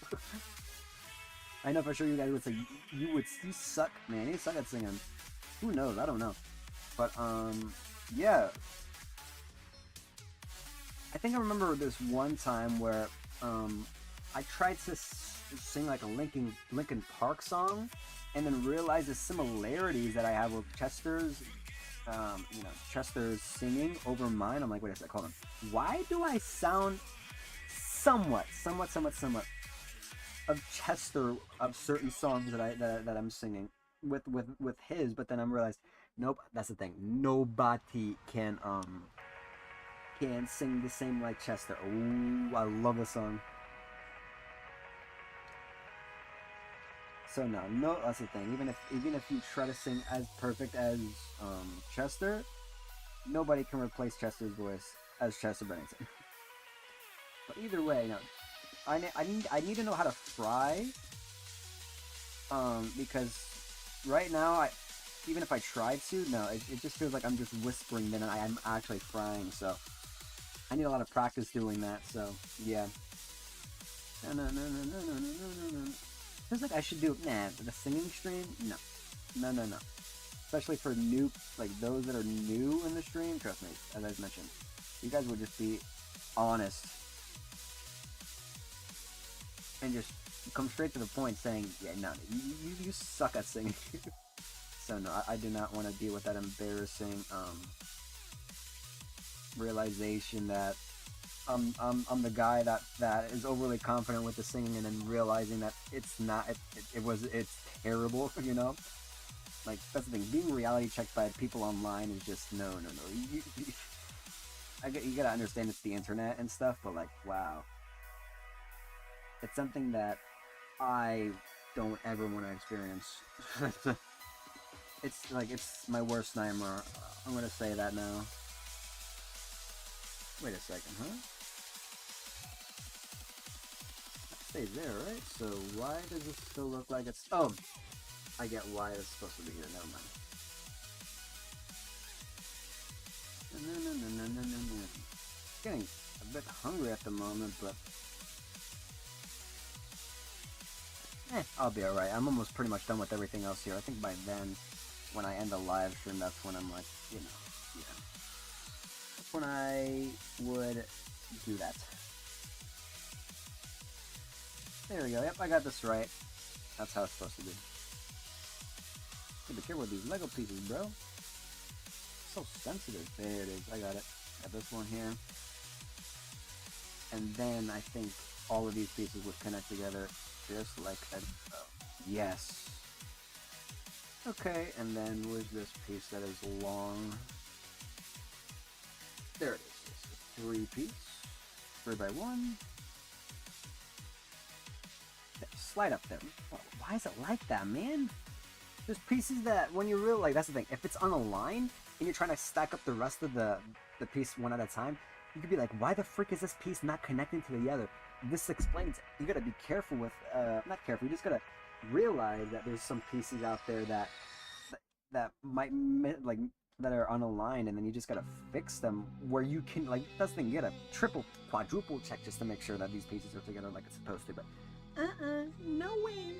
I know for sure you guys would say, you suck, man, you suck at singing. Who knows, I don't know. But, yeah. I think I remember this one time where, I tried to sing like a Linkin Park song, and then realized the similarities that I have with Chester's singing over mine. I'm like, wait a second, hold on. Why do I sound somewhat of Chester of certain songs that I'm singing with his? But then I realized, nope, that's the thing. Nobody can sing the same like Chester. Oh, I love the song. So no, that's the thing. Even if you try to sing as perfect as Chester, nobody can replace Chester's voice as Chester Bennington. But either way, no, I need to know how to fry. Because right now, even if I tried to, no, it just feels like I'm just whispering than I'm actually frying. So I need a lot of practice doing that. So yeah. No. Feels like I should do the singing stream. No. Especially for new, like those that are new in the stream. Trust me, as I've mentioned, you guys would just be honest and just come straight to the point, saying, yeah, no, you suck at singing. So no, I do not want to deal with that embarrassing realization that I'm the guy that is overly confident with the singing, and then realizing that it's not. It's terrible. You know, like that's the thing. Being reality checked by people online is just no. You gotta understand it's the internet and stuff, but like, wow, it's something that I don't ever want to experience. It's my worst nightmare. I'm gonna say that now. Wait a second, huh? Stays there, right? So why does it still look like it's... Oh! I get why it's supposed to be here, never mind. Getting a bit hungry at the moment, but... I'll be alright. I'm almost pretty much done with everything else here. I think by then, when I end the live stream, that's when I'm like, you know, yeah. That's when I would do that. There we go. Yep, I got this right. That's how it's supposed to be. Be careful with these Lego pieces, bro. So sensitive. There it is. I got it. Got this one here. And then I think all of these pieces would connect together just like a... yes. Okay, and then where's this piece that is long? There it is. It's a 3-piece. 3x1. Slide up there. Why is it like that, man? There's pieces that when you really, like, that's the thing. If it's unaligned and you're trying to stack up the rest of the piece one at a time, you could be like, why the frick is this piece not connecting to the other? This explains it. You gotta be careful with, not careful, you just gotta realize that there's some pieces out there that might, like, that are unaligned, and then you just gotta fix them where you can, like, that's the thing, you gotta triple, quadruple check just to make sure that these pieces are together like it's supposed to, but no way.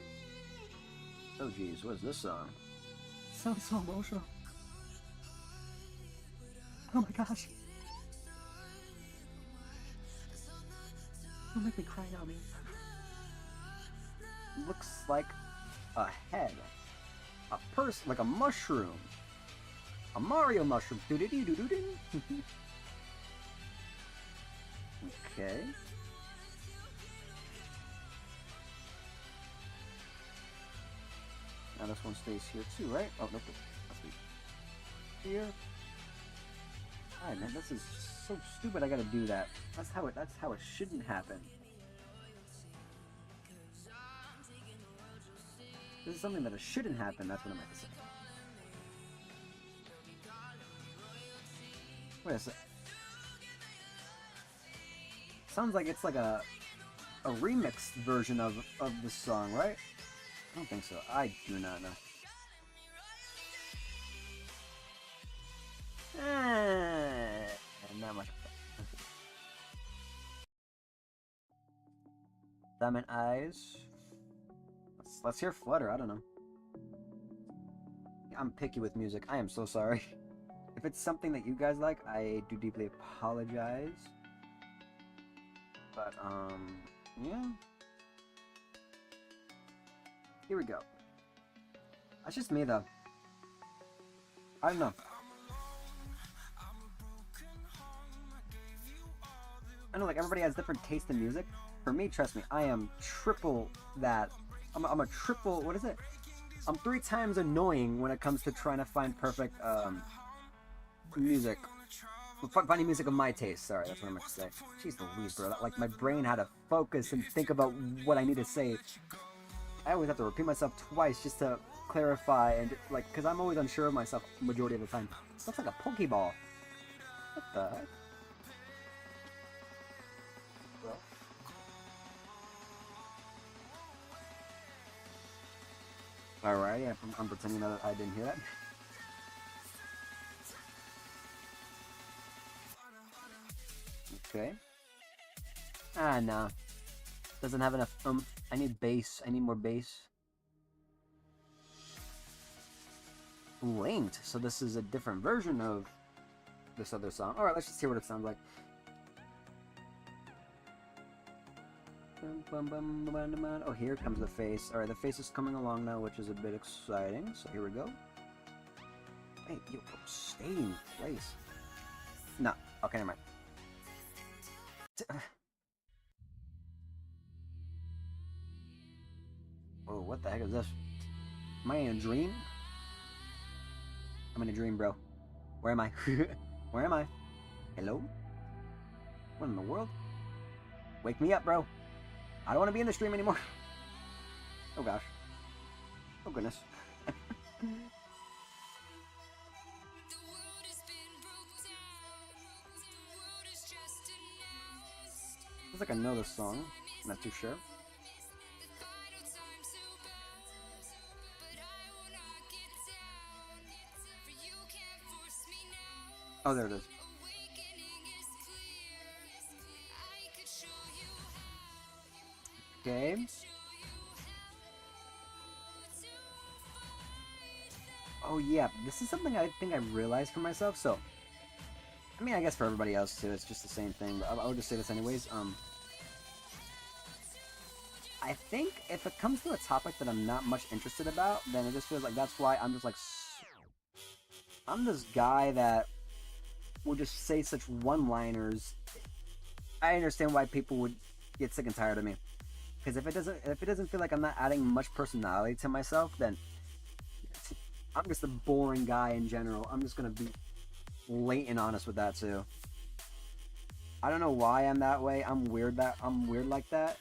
Oh geez, what is this song? It sounds so emotional. Oh my gosh. Don't make me cry now, man. Looks like a head. A person, like a mushroom. A Mario mushroom. Okay. Now this one stays here too, right? Oh, nope. Must be here. Alright, man, this is so stupid. I gotta do that. That's how it shouldn't happen. This is something that it shouldn't happen. That's what I meant to say. Wait a sec. Sounds like it's like a remixed version of this song, right? I don't think so. I do not know. Not much. Diamond Eyes. Let's hear Flutter. I don't know. I'm picky with music. I am so sorry. If it's something that you guys like, I do deeply apologize. But yeah. Here we go. That's just me though. I don't know. I know, like, everybody has different taste in music. For me, trust me, I am triple that. I'm a triple, what is it? I'm 3 times annoying when it comes to trying to find perfect music. Finding music of my taste, sorry, that's what I meant to say. Jeez Louise, bro, like, my brain had to focus and think about what I need to say. I always have to repeat myself twice just to clarify, and, like, because I'm always unsure of myself majority of the time. It looks like a Pokeball. What the heck? Alrighty, I'm pretending that I didn't hear that. Okay. Ah, no. Doesn't have enough I need bass. I need more bass. Linked. So this is a different version of this other song. Alright, let's just hear what it sounds like. Oh, here comes the face. Alright, the face is coming along now, which is a bit exciting. So here we go. Hey, yo, stay in place. No. Okay, never mind. Oh, what the heck is this? Am I in a dream? I'm in a dream, bro. Where am I? Where am I? Hello? What in the world? Wake me up, bro. I don't want to be in the stream anymore. Oh gosh. Oh goodness. Feels like I know this song. I'm not too sure. Oh, there it is. Okay. Oh yeah, this is something I think I realized for myself. So, I mean, I guess for everybody else too, it's just the same thing. But I would just say this anyways. I think if it comes to a topic that I'm not much interested about, then it just feels like that's why I'm just like, I'm this guy that would just say such one-liners, I understand why people would get sick and tired of me. Because if it doesn't feel like I'm not adding much personality to myself, then I'm just a boring guy in general. I'm just gonna be blatant honest with that too. I don't know why I'm that way. I'm weird like that.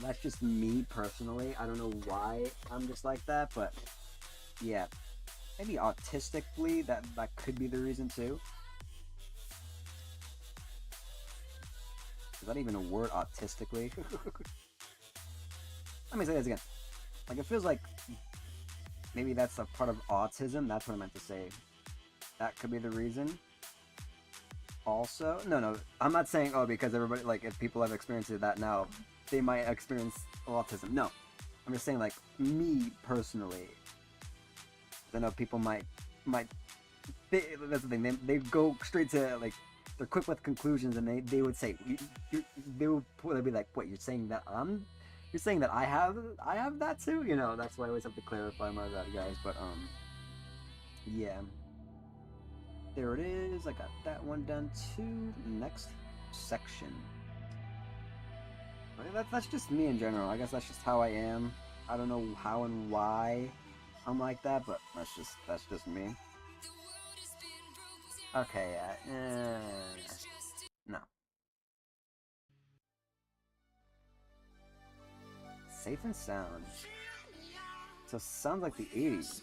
That's just me personally. I don't know why I'm just like that, but yeah. Maybe autistically, that could be the reason too. Is that even a word, autistically? Let me say this again. Like, it feels like maybe that's a part of autism. That's what I meant to say. That could be the reason. Also, no, I'm not saying, oh, because everybody, like, if people have experienced that now, they might experience autism. No. I'm just saying, like, me personally. I know people might that's the thing, they go straight to, like, they're quick with conclusions, and they would say, they'd be like, what, you're saying that I have that too? You know, that's why I always have to clarify my that, guys. But yeah, there it is. I got that one done too. Next section. But that's just me in general. I guess that's just how I am. I don't know how and why I'm like that, but that's just me. Okay, no. Safe and sound. So it sounds like the 80s.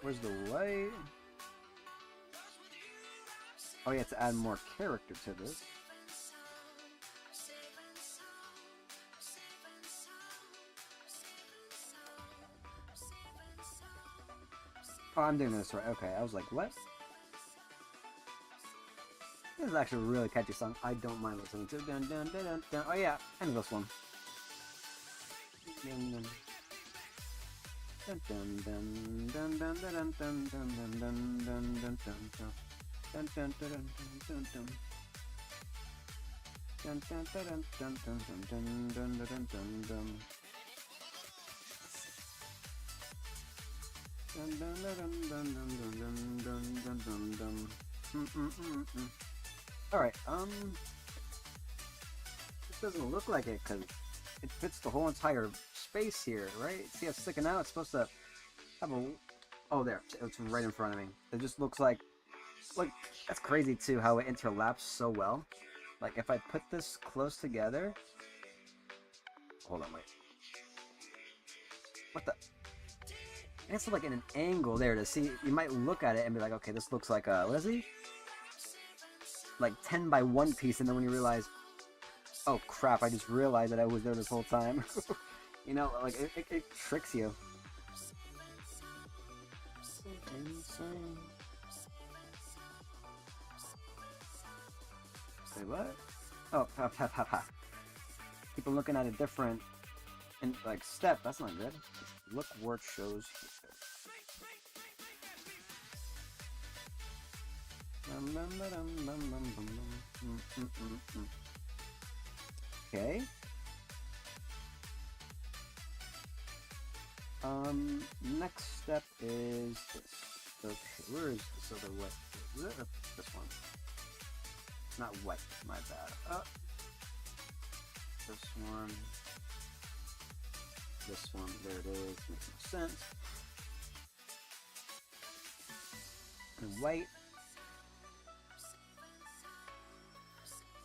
Where's the light? Oh, yeah, to add more character to this. Oh, I'm doing this right. Okay, I was like, what? This is actually a really catchy song. I don't mind listening to. Dun, dun, dun, dun, dun. Oh yeah, I know this one. Dun, dun. Dun, dun, dun, dun, dun, dun, dun, dun, dun, dun, dun, dun, dun. Dun dun dun dun dun dun. Dun dun dun dun dun dun dun dun dun dun dun. Dun dun dun dun dun dun dun dun dun. Alright, this doesn't look like it because it fits the whole entire space here, right? See how it's sticking out? It's supposed to have a... Oh, there. It's right in front of me. It just looks like... Like, that's crazy too, how it interlaps so well. Like, if I put this close together... Hold on, wait. What the... And it's like in an angle there to see... You might look at it and be like, okay, this looks like a... What is he? Like 10 by 1 piece, and then when you realize... Oh crap, I just realized that I was there this whole time. You know, like, it tricks you. Insane. Say what? Oh, ha. People looking at a different, like, step. That's not good. Look where it shows. Okay. Next step is this. Okay, where is this other wet? This one. It's not wet, my bad. This one. This one, there it is. Makes no sense. And white.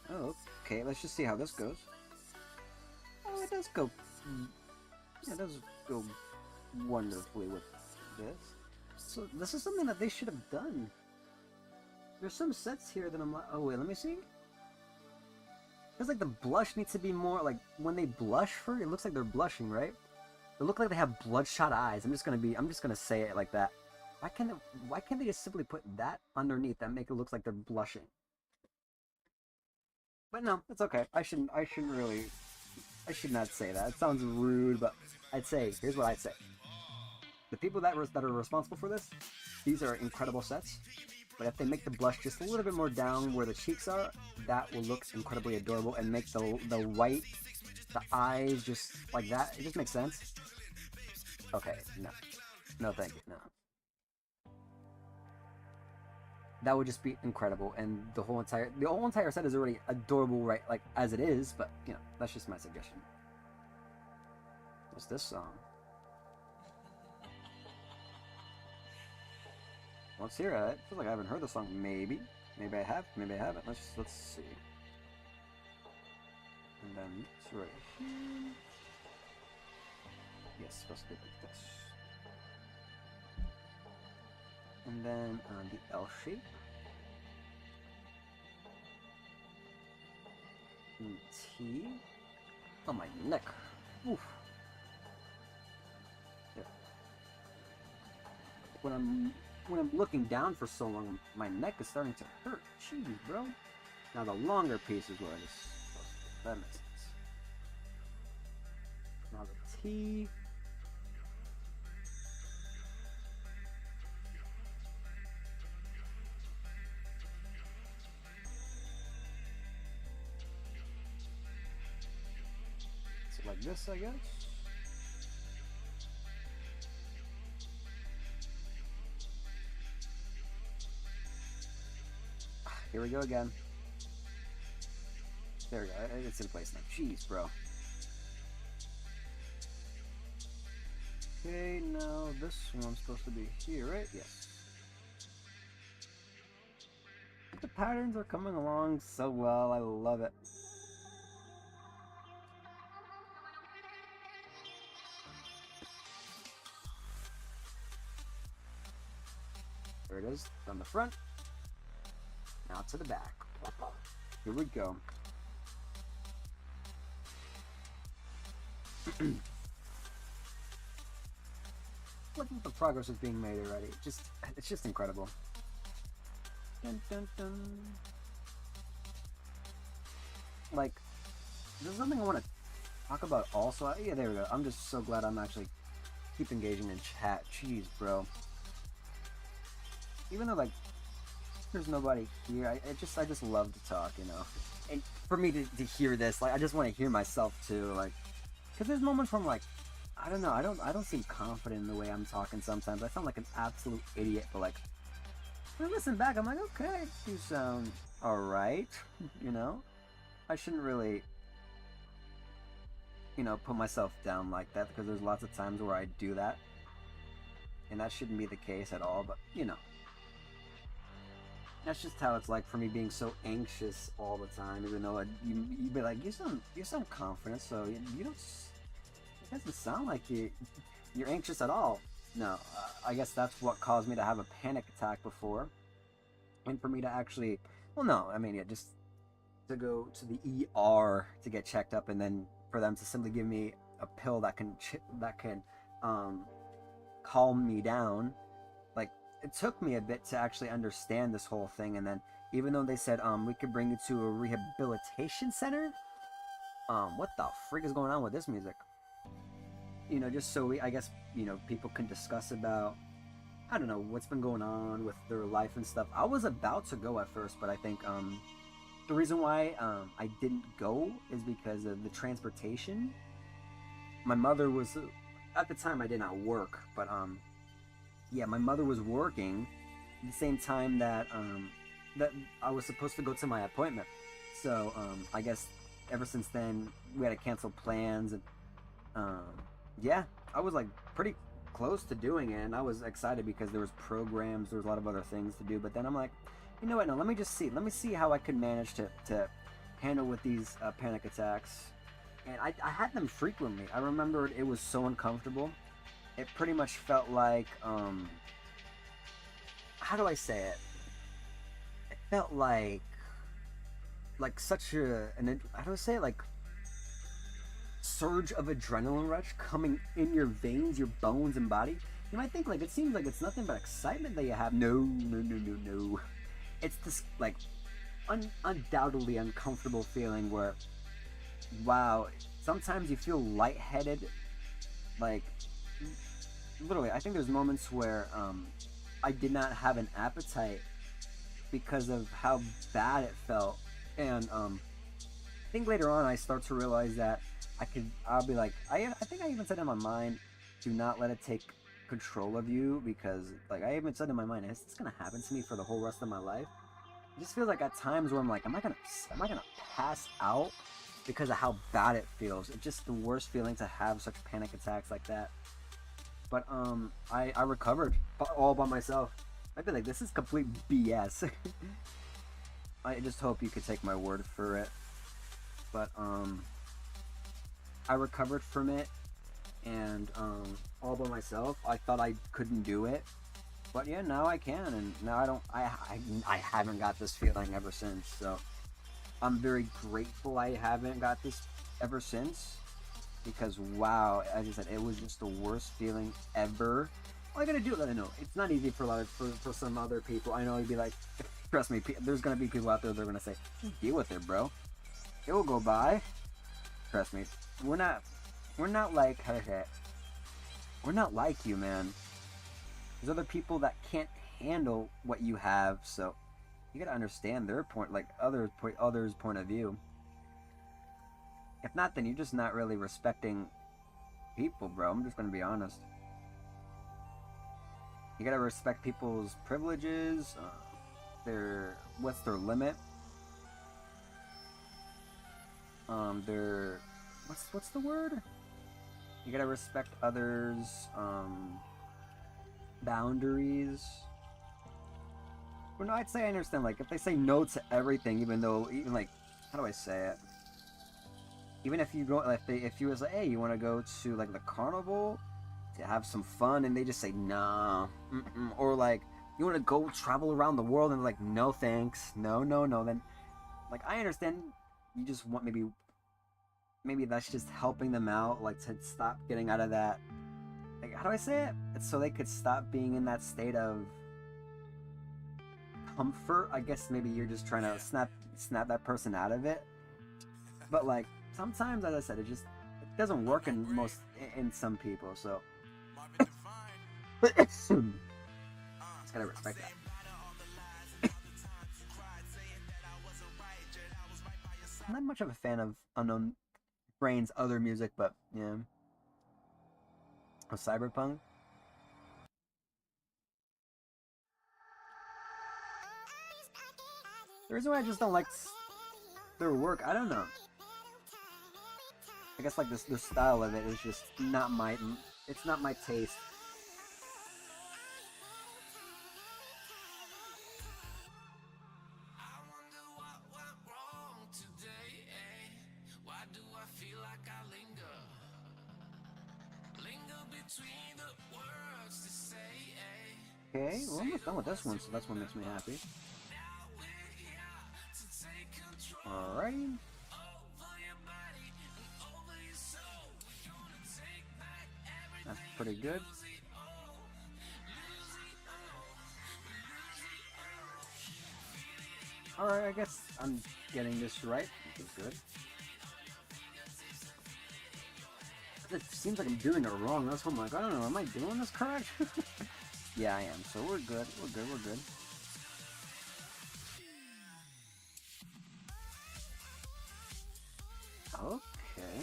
Oh, okay, let's just see how this goes. Oh, it does go... Yeah, it does go wonderfully with this. So, this is something that they should have done. There's some sets here that I'm like... Oh, wait, let me see. It's like the blush needs to be more, like, when they blush for it looks like they're blushing, right? They look like they have bloodshot eyes. I'm just gonna say it like that. Why can't they just simply put that underneath that make it look like they're blushing? But no, it's okay. I should not say that. It sounds rude, but I'd say, here's what I'd say. The people that are responsible for this, these are incredible sets. But if they make the blush just a little bit more down where the cheeks are, that will look incredibly adorable, and make the white, the eyes just like that. It just makes sense. Okay, no. No, thank you, no. That would just be incredible, and the whole entire set is already adorable, right? Like, as it is, but, you know, that's just my suggestion. What's this song? Let's hear it. I feel like I haven't heard the song. Maybe I have. Maybe I haven't. Let's see. And then it's right here. Yes, supposed to be like this. And then the L shape. And T. Oh, my neck. Oof. Yeah. When I'm looking down for so long, my neck is starting to hurt. Jeez, bro. Now the longer piece is where it is supposed to be. That makes sense. Now the T. So like this, I guess. Here we go again. There we go. It's in place now. Jeez, bro. Okay, now this one's supposed to be here, right? Yes. The patterns are coming along so well. I love it. There it is from the front. Now to the back. Here we go. Look at the progress is being made already. It's just incredible. Dun, dun, dun. Like, there's something I want to talk about also. Yeah, there we go. I'm just so glad I'm actually keep engaging in chat. Jeez, bro. Even though, like, there's nobody here, I just love to talk, you know. And for me to hear this, like, I just want to hear myself too, like, because there's moments where I'm like, I don't know, I don't seem confident in the way I'm talking sometimes. I sound like an absolute idiot, but like, when I listen back, I'm like, okay, you sound alright, you know. I shouldn't really, you know, put myself down like that, because there's lots of times where I do that, and that shouldn't be the case at all, but, you know. That's just how it's like for me, being so anxious all the time. Even though you'd be like, you sound confident, so you don't. It doesn't sound like you're anxious at all. No, I guess that's what caused me to have a panic attack before, and for me to actually, well, no, I mean, yeah, just to go to the ER to get checked up, and then for them to simply give me a pill that can calm me down. Like, it took me a bit to actually understand this whole thing, and then even though they said we could bring you to a rehabilitation center, what the freak is going on with this music? You know, just so I guess, you know, people can discuss about, I don't know, what's been going on with their life and stuff. I was about to go at first, but I think the reason why I didn't go is because of the transportation. My mother was, at the time I did not work, but yeah, my mother was working at the same time that that I was supposed to go to my appointment. So I guess ever since then we had to cancel plans, and yeah, I was like pretty close to doing it, and I was excited because there was programs, there was a lot of other things to do. But then I'm like, you know what? No, let me see how I could manage to handle with these panic attacks. And I had them frequently. I remember it was so uncomfortable. It pretty much felt like, how do I say it? It felt like such how do I say it? Like, surge of adrenaline rush coming in your veins, your bones and body. You might think, like, it seems like it's nothing but excitement that you have. No. It's this, like, undoubtedly uncomfortable feeling where, wow, sometimes you feel lightheaded, like, literally, I think there's moments where I did not have an appetite because of how bad it felt. And I think later on I start to realize that I'll be like, I think I even said in my mind, do not let it take control of you, because like I even said in my mind, is this gonna happen to me for the whole rest of my life? It just feels like at times where I'm like, am I gonna pass out because of how bad it feels? It's just the worst feeling to have such panic attacks like that. But I recovered all by myself. I'd be like, this is complete BS. I just hope you could take my word for it. But I recovered from it, and all by myself. I thought I couldn't do it, but yeah, now I can, and now I don't. I haven't got this feeling ever since. So I'm very grateful I haven't got this ever since, because wow, as I said, it was just the worst feeling ever. All I gotta do is let it know. It's not easy for some other people. I know you'd be like, trust me, there's gonna be people out there that are gonna say, just deal with it, bro. It will go by. Trust me. We're not like, how to say it? We're not like you, man. There's other people that can't handle what you have, so you gotta understand their point, like others' point of view. If not, then you're just not really respecting people, bro. I'm just gonna be honest. You gotta respect people's privileges, what's their limit, what's the word? You gotta respect others' boundaries. Well, no, I'd say I understand. Like, if they say no to everything, even like, how do I say it? Even if you go, if you was like, hey, you want to go to like the carnival to have some fun, and they just say nah, or like, you want to go travel around the world, and they're like, no thanks, no, then, like, I understand. You just want maybe that's just helping them out, like, to stop getting out of that, like, how do I say it? It's so they could stop being in that state of comfort. I guess maybe you're just trying to snap that person out of it. But like, sometimes, as I said, it doesn't work in some people, so just gotta respect that. I'm not much of a fan of Unknown Brain's other music, but yeah. Of Cyberpunk. The reason why I just don't like their work, I don't know. I guess like the style of it is just not my. It's not my taste. Okay, we're almost done with this one, so that's what makes me happy. Alrighty. That's pretty good. Alright, I guess I'm getting this right, which is good. It seems like I'm doing it wrong. That's what I'm like, I don't know, am I doing this correct? Yeah, I am. So we're good. We're good. Okay.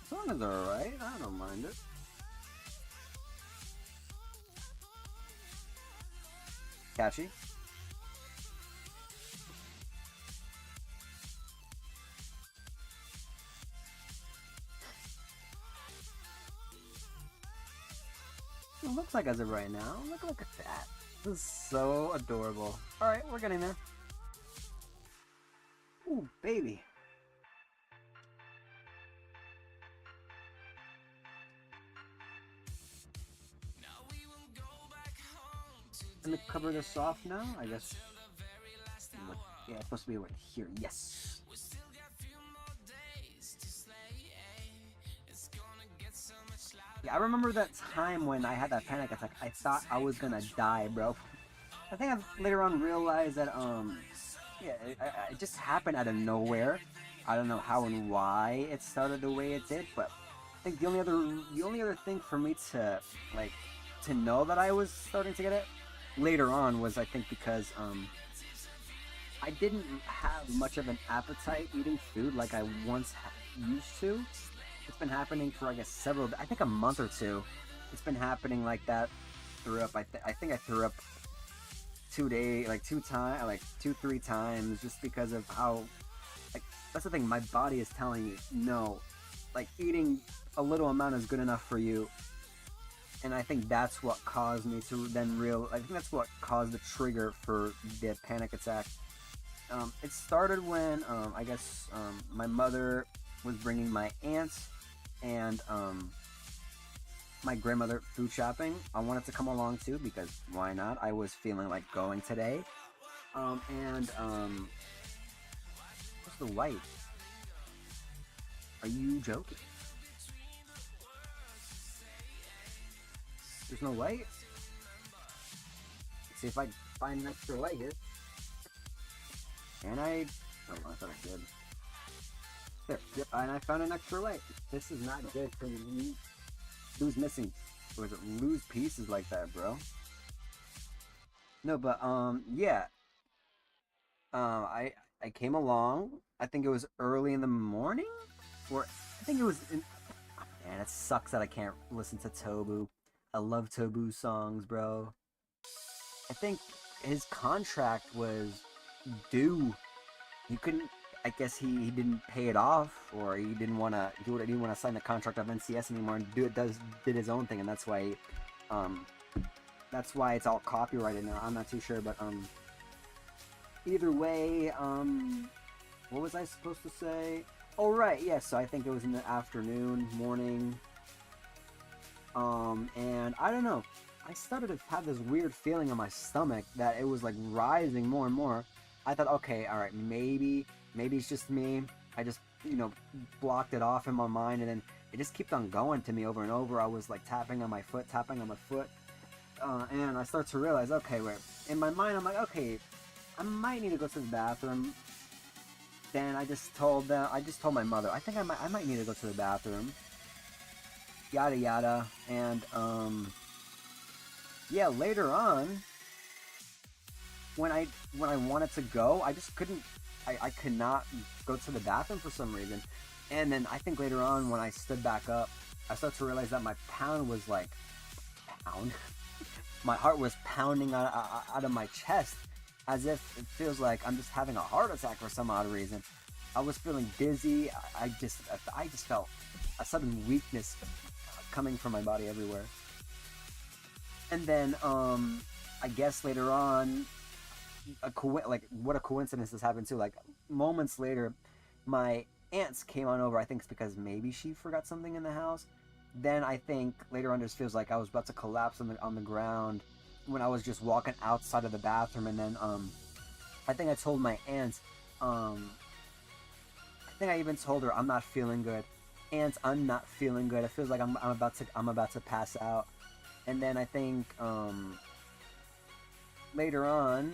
As long as they're alright, I don't mind it. Catchy. It looks like as of right now. Look at that. This is so adorable. Alright, we're getting there. Ooh, baby. Let me cover this off now, I guess. Yeah, it's supposed to be right here. Yes. Yeah, I remember that time when I had that panic attack. I thought I was gonna die, bro. I think I later on realized that, yeah, it just happened out of nowhere. I don't know how and why it started the way it did, but I think the only other thing for me to, like, to know that I was starting to get it later on was, I think, because I didn't have much of an appetite eating food like I once used to. It's been happening for, I guess, I think a month or two. It's been happening like that. Threw up. I think I threw up 2 days, like 2 times, like 2, 3 times, just because of how, like, that's the thing. My body is telling you no, like eating a little amount is good enough for you. And I think that's what caused me to then I think that's what caused the trigger for the panic attack. It started when I guess my mother was bringing my aunts and my grandmother food shopping. I wanted to come along too because why not? I was feeling like going today. And what's the light? Are you joking? There's no light? Let's see if I find an extra light here. And I thought I did. There, yep, and I found an extra light. This is not good for me. Lose missing. Or is it lose pieces like that, bro? No, but yeah. I came along. I think it was early in the morning, or I think it was. Man, it sucks that I can't listen to Tobu. I love Tobu songs, bro. I think his contract was due. He couldn't. I guess he didn't pay it off, or he didn't want to do it. He didn't want to sign the contract of NCS anymore and did his own thing, and that's why it's all copyrighted now. I'm not too sure, but either way, what was I supposed to say? Oh right, yes. Yeah, so I think it was in the afternoon, morning, and I don't know. I started to have this weird feeling in my stomach that it was like rising more and more. I thought, okay, all right, maybe it's just me. I just, blocked it off in my mind, and then it just kept on going to me over and over. I was like tapping on my foot, and I start to realize, okay, wait. In my mind, I'm like, okay, I might need to go to the bathroom. Then I just told my mother, I think I might need to go to the bathroom. Yada yada, and yeah, later on, when I wanted to go, I just couldn't. I could not go to the bathroom for some reason. And then I think later on, when I stood back up, I started to realize that my pound was like pound. My heart was pounding out of my chest, as if it feels like I'm just having a heart attack for some odd reason. I was feeling dizzy. I just felt a sudden weakness coming from my body everywhere. And then I guess later on, what a coincidence this happened too. Like moments later, my aunts came on over. I think it's because maybe she forgot something in the house. Then I think later on, just feels like I was about to collapse on the ground when I was just walking outside of the bathroom. And then I think I told my aunts. I think I even told her I'm not feeling good. Aunts, I'm not feeling good. It feels like I'm about to pass out. And then I think later on,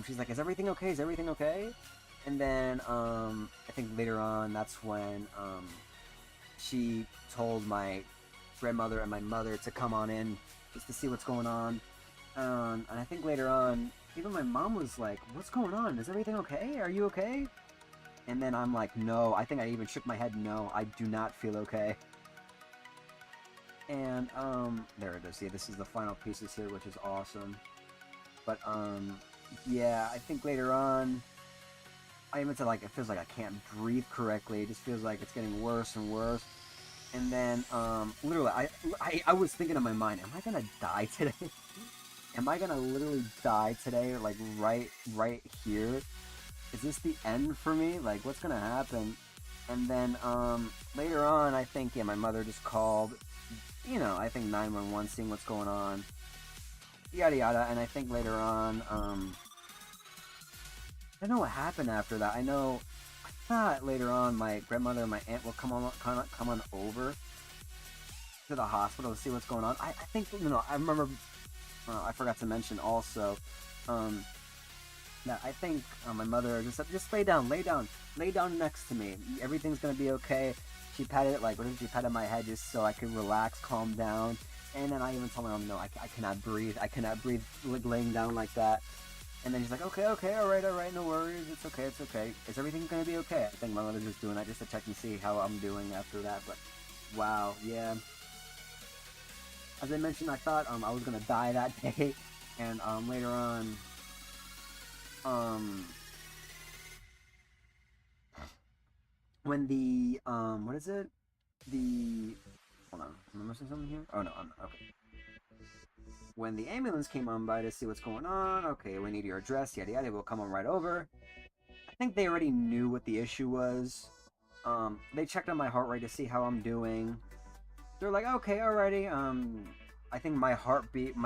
she's like, "Is everything okay? Is everything okay?" And then I think later on, that's when she told my grandmother and my mother to come on in just to see what's going on. And I think later on, even my mom was like, "What's going on? Is everything okay? Are you okay?" And then I'm like, "No." I think I even shook my head. No, I do not feel okay. And there it is. Yeah, this is the final pieces here, which is awesome. But yeah, I think later on, I even said, like, it feels like I can't breathe correctly. It just feels like it's getting worse and worse. And then literally, I was thinking in my mind, am I gonna die today? Am I gonna literally die today? Like right here? Is this the end for me? Like, what's gonna happen? And then later on, I think, yeah, my mother just called. I think 911, seeing what's going on, yada yada. And I think later on, I don't know what happened after that. I thought later on my grandmother and my aunt will come on over to the hospital to see what's going on. I think, I remember, I forgot to mention also, that I think my mother just said, just lay down next to me. Everything's gonna be okay. She patted it, she patted my head just so I could relax, calm down. And then I even told my mom, no, I cannot breathe. I cannot breathe like laying down like that. And then she's like, okay, all right, no worries. It's okay. Is everything gonna be okay? I think my mother's just doing that just to check and see how I'm doing after that. But wow, yeah. As I mentioned, I thought I was gonna die that day, and later on, when the what is it? The hold on, am I missing something here? Oh no, I'm okay. When the ambulance came on by to see what's going on, okay, we need your address, yada yada, we'll come on right over. I think they already knew what the issue was. They checked on my heart rate to see how I'm doing. They're like, okay, alrighty. I think my heart rate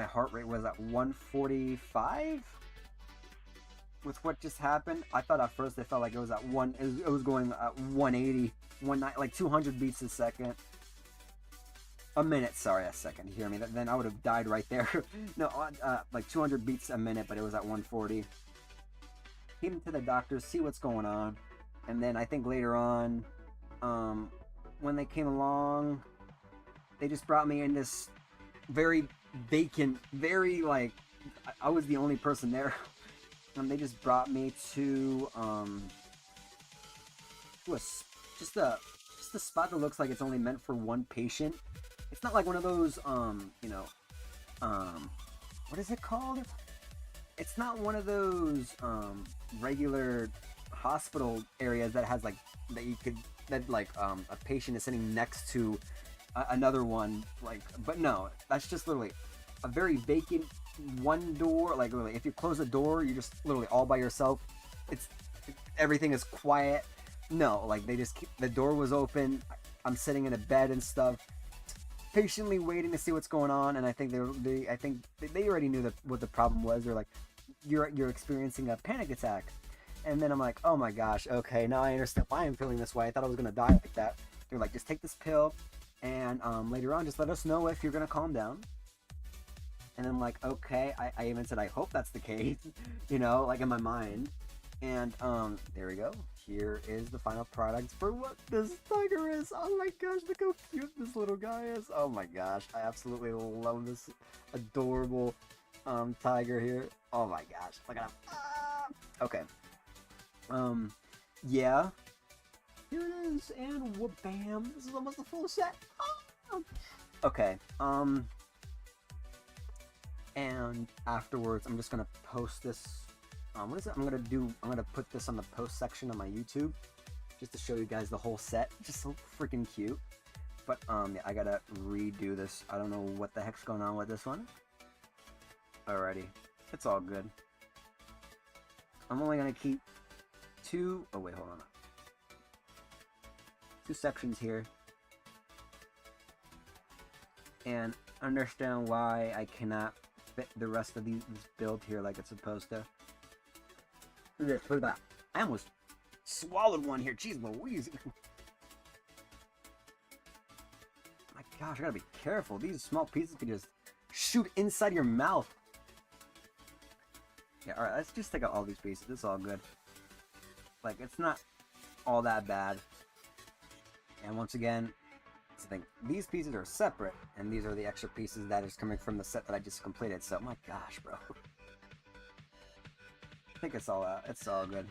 was at 145 with what just happened. I thought at first it felt like it was at it was going at 180, like 200 beats a second. A minute, sorry, a second. You hear me? Then I would have died right there. No, like 200 beats a minute, but it was at 140. Came to the doctor, see what's going on, and then I think later on, when they came along, they just brought me in this very vacant, very like I was the only person there. And they just brought me to just a spot that looks like it's only meant for one patient. It's not like one of those what is it called? It's not one of those regular hospital areas that has like a patient is sitting next to another one, like, but no, that's just literally a very vacant one door. Like literally, if you close the door, you're just literally all by yourself. Everything is quiet. No, like the door was open. I'm sitting in a bed and stuff, patiently waiting to see what's going on. And I think they already knew what the problem was. They're like, you're experiencing a panic attack. And then I'm like, oh my gosh, okay, now I understand why I'm feeling this way. I thought I was gonna die like that. They're like, just take this pill, and later on, just let us know if you're gonna calm down. And I'm like, okay. I even said, I hope that's the case, like in my mind. And there we go. Here is the final product for what this tiger is. Oh my gosh, look how cute this little guy is. Oh my gosh, I absolutely love this adorable tiger here. Oh my gosh, look at him. Okay. Yeah. Here it is, and bam! This is almost a full set. Okay. And afterwards, I'm just gonna post this. What is it? I'm gonna put this on the post section of my YouTube, just to show you guys the whole set. Just so freaking cute. But yeah, I gotta redo this. I don't know what the heck's going on with this one. Alrighty, it's all good. I'm only gonna keep two. Oh wait, hold on. Two sections here, and understand why I cannot fit the rest of this build here like it's supposed to. Look at this, look at that. I almost swallowed one here. Jeez Louise. My gosh, I gotta be careful. These small pieces could just shoot inside your mouth. Yeah, alright, let's just take out all these pieces. It's all good. Like, it's not all that bad. And once again, I think these pieces are separate, and these are the extra pieces that is coming from the set that I just completed. So, my gosh, bro. I think it's all good.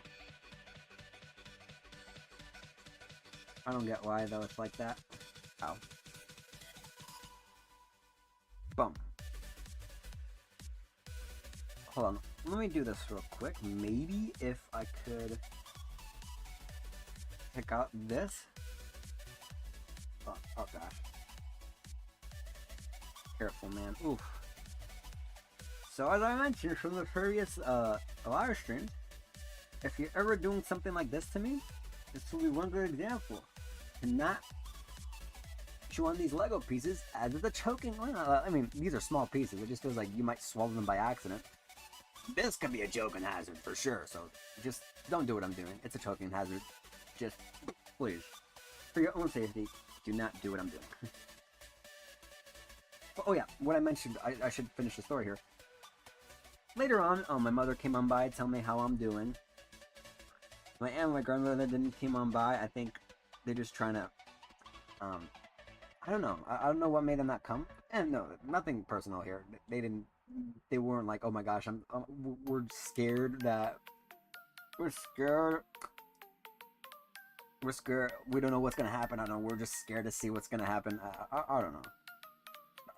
I don't get why, though, it's like that. Ow. Boom. Hold on. Let me do this real quick. Maybe if I could pick out this. Oh gosh. Careful, man. Oof. So as I mentioned from the previous live stream, if you're ever doing something like this to me, this will be one good example. And not chew on these Lego pieces as it's a choking. I mean, these are small pieces. It just feels like you might swallow them by accident. This could be a choking hazard for sure. So just don't do what I'm doing. It's a choking hazard. Just please, for your own safety, do not do what I'm doing. Oh yeah, what I mentioned, I should finish the story here. Later on, my mother came on by to tell me how I'm doing. My aunt and my grandmother didn't come on by. I think they're just trying to I don't know. I don't know what made them not come. And no, nothing personal here. They didn't. They weren't like, oh my gosh, we're scared that we're scared. We're scared. We don't know what's gonna happen. I don't know. We're just scared to see what's gonna happen. I don't know.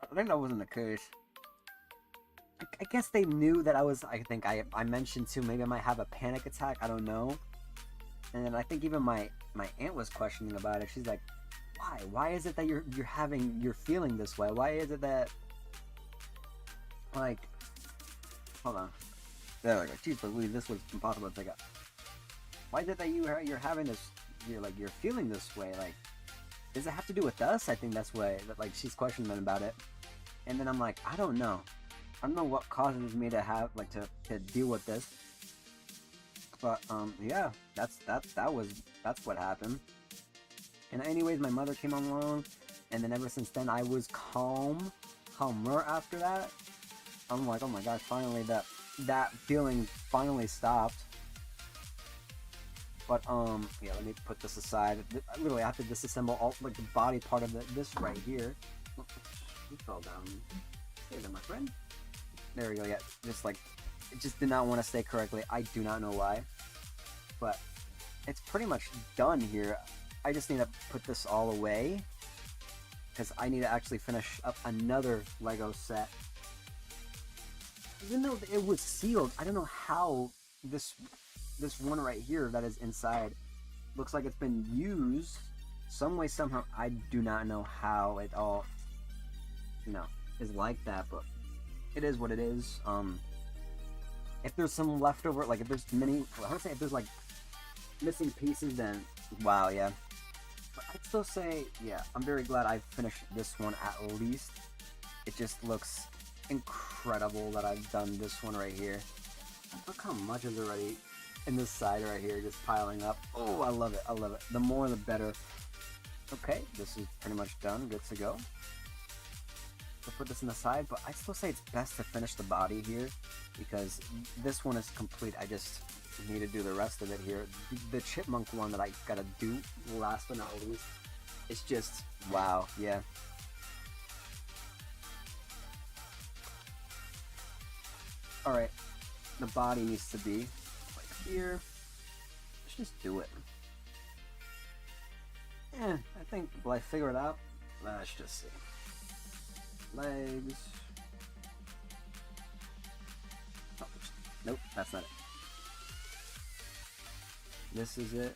I think that wasn't the case. I guess they knew that I was. I think I mentioned too. Maybe I might have a panic attack. I don't know. And then I think even my aunt was questioning about it. She's like, "Why? Why is it that you're feeling this way? Why is it that like?" Hold on. There we go. Jeez, but this was impossible to pick up. Why is it that you're having this? You're feeling this way. Like, does it have to do with us? I think that's why. Like, she's questioning about it. And then I'm like, I don't know. I don't know what causes me to have to deal with this. But yeah, that's what happened. And anyways, my mother came along, and then ever since then I was calmer after that. I'm like, oh my gosh, finally that feeling finally stopped. But yeah, let me put this aside. Literally, I have to disassemble all like the body part of this right here. You fell down. Stay there, my friend. There we go. Yeah, just like it just did not want to stay correctly. I do not know why, but it's pretty much done here. I just need to put this all away because I need to actually finish up another Lego set. Even though it was sealed, I don't know how this one right here that is inside looks like it's been used some way somehow. I do not know how it all is like that, but it is what it is. If there's some leftover, like if there's if there's like missing pieces, then wow, yeah. But I'd still say, yeah, I'm very glad I finished this one at least. It just looks incredible that I've done this one right here. Look how much is already in this side right here, just piling up. Oh, I love it. I love it. The more, the better. Okay, this is pretty much done. Good to go. To put this in the side, but I still say it's best to finish the body here because this one is complete. I just need to do the rest of it here. The chipmunk one that I gotta do last but not least, it's just wow. Yeah. All right, the body needs to be like here. Let's just do it. Yeah, I think will I figure it out? Let's just see. Legs. Oh, nope, that's not it. This is it.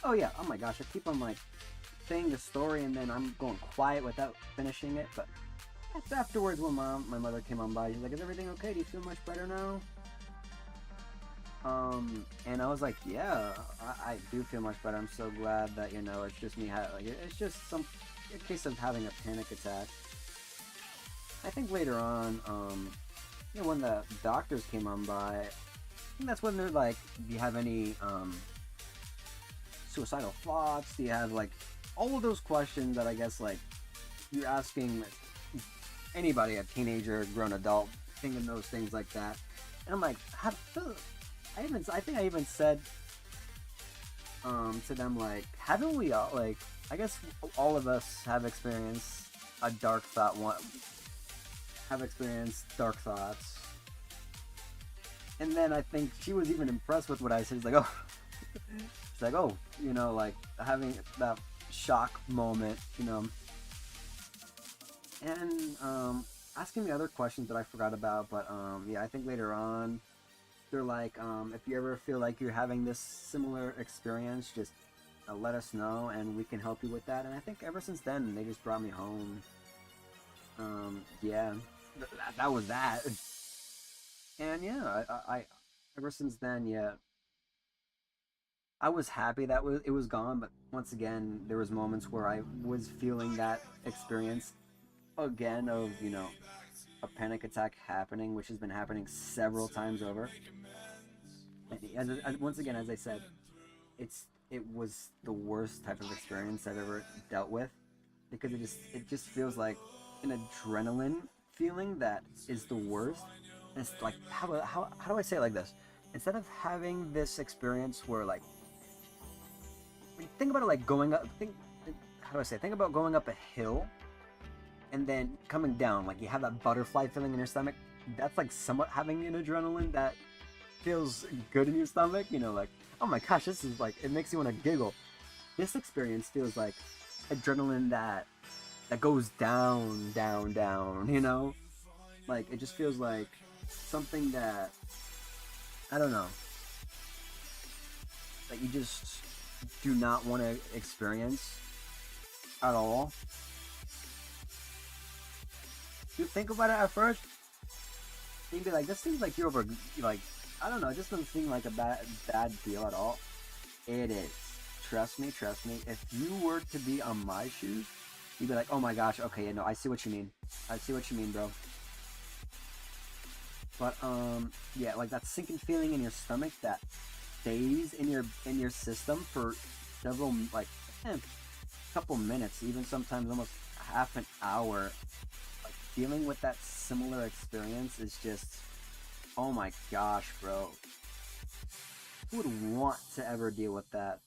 Oh yeah, oh my gosh, I keep on like saying the story and then I'm going quiet without finishing it, but that's afterwards when my mother came on by. She's like, is everything okay? Do you feel much better now? And I was like, yeah, I do feel much better. I'm so glad that, it's just me, it's just a case of having a panic attack. I think later on, when the doctors came on by, I think that's when they're like, do you have any, suicidal thoughts? Do you have, like, all of those questions that I guess, like, you're asking anybody, a teenager, a grown adult, thinking those things like that. And I'm like, I think I even said to them, like, haven't we all, like, I guess all of us have experienced a dark thought, have experienced dark thoughts. And then I think she was even impressed with what I said. She's like, oh, it's like, oh, like having that shock moment, and asking me other questions that I forgot about, but yeah, I think later on they're like, if you ever feel like you're having this similar experience, just let us know and we can help you with that. And I think ever since then they just brought me home. Yeah, that was that. And yeah, I ever since then, yeah, I was happy that it was gone, but once again there was moments where I was feeling that experience again of a panic attack happening, which has been happening several times over. Once again, as I said, it was the worst type of experience I've ever dealt with because it just feels like an adrenaline feeling that is the worst. And it's like how do I say it like this? instead of having this experience where like, think about it like going up, how do I say, think about going up a hill and then coming down, like you have that butterfly feeling in your stomach. That's like somewhat having an adrenaline that feels good in your stomach, you know, like, oh my gosh, this is like, it makes you want to giggle. This experience feels like adrenaline that goes down, down, down, you know? Like, it just feels like something that, I don't know, that you just do not want to experience at all. You think about it at first, you'd be like, this seems like you're over, like, I don't know, it just doesn't seem like a bad deal at all. It is. Trust me, trust me. If you were to be on my shoes, you'd be like, oh my gosh, okay, yeah, no, I see what you mean. I see what you mean, bro. But, yeah, like that sinking feeling in your stomach that stays in your system for several, like, couple minutes, even sometimes almost half an hour. Like, dealing with that similar experience is just, oh my gosh, bro. Who would want to ever deal with that?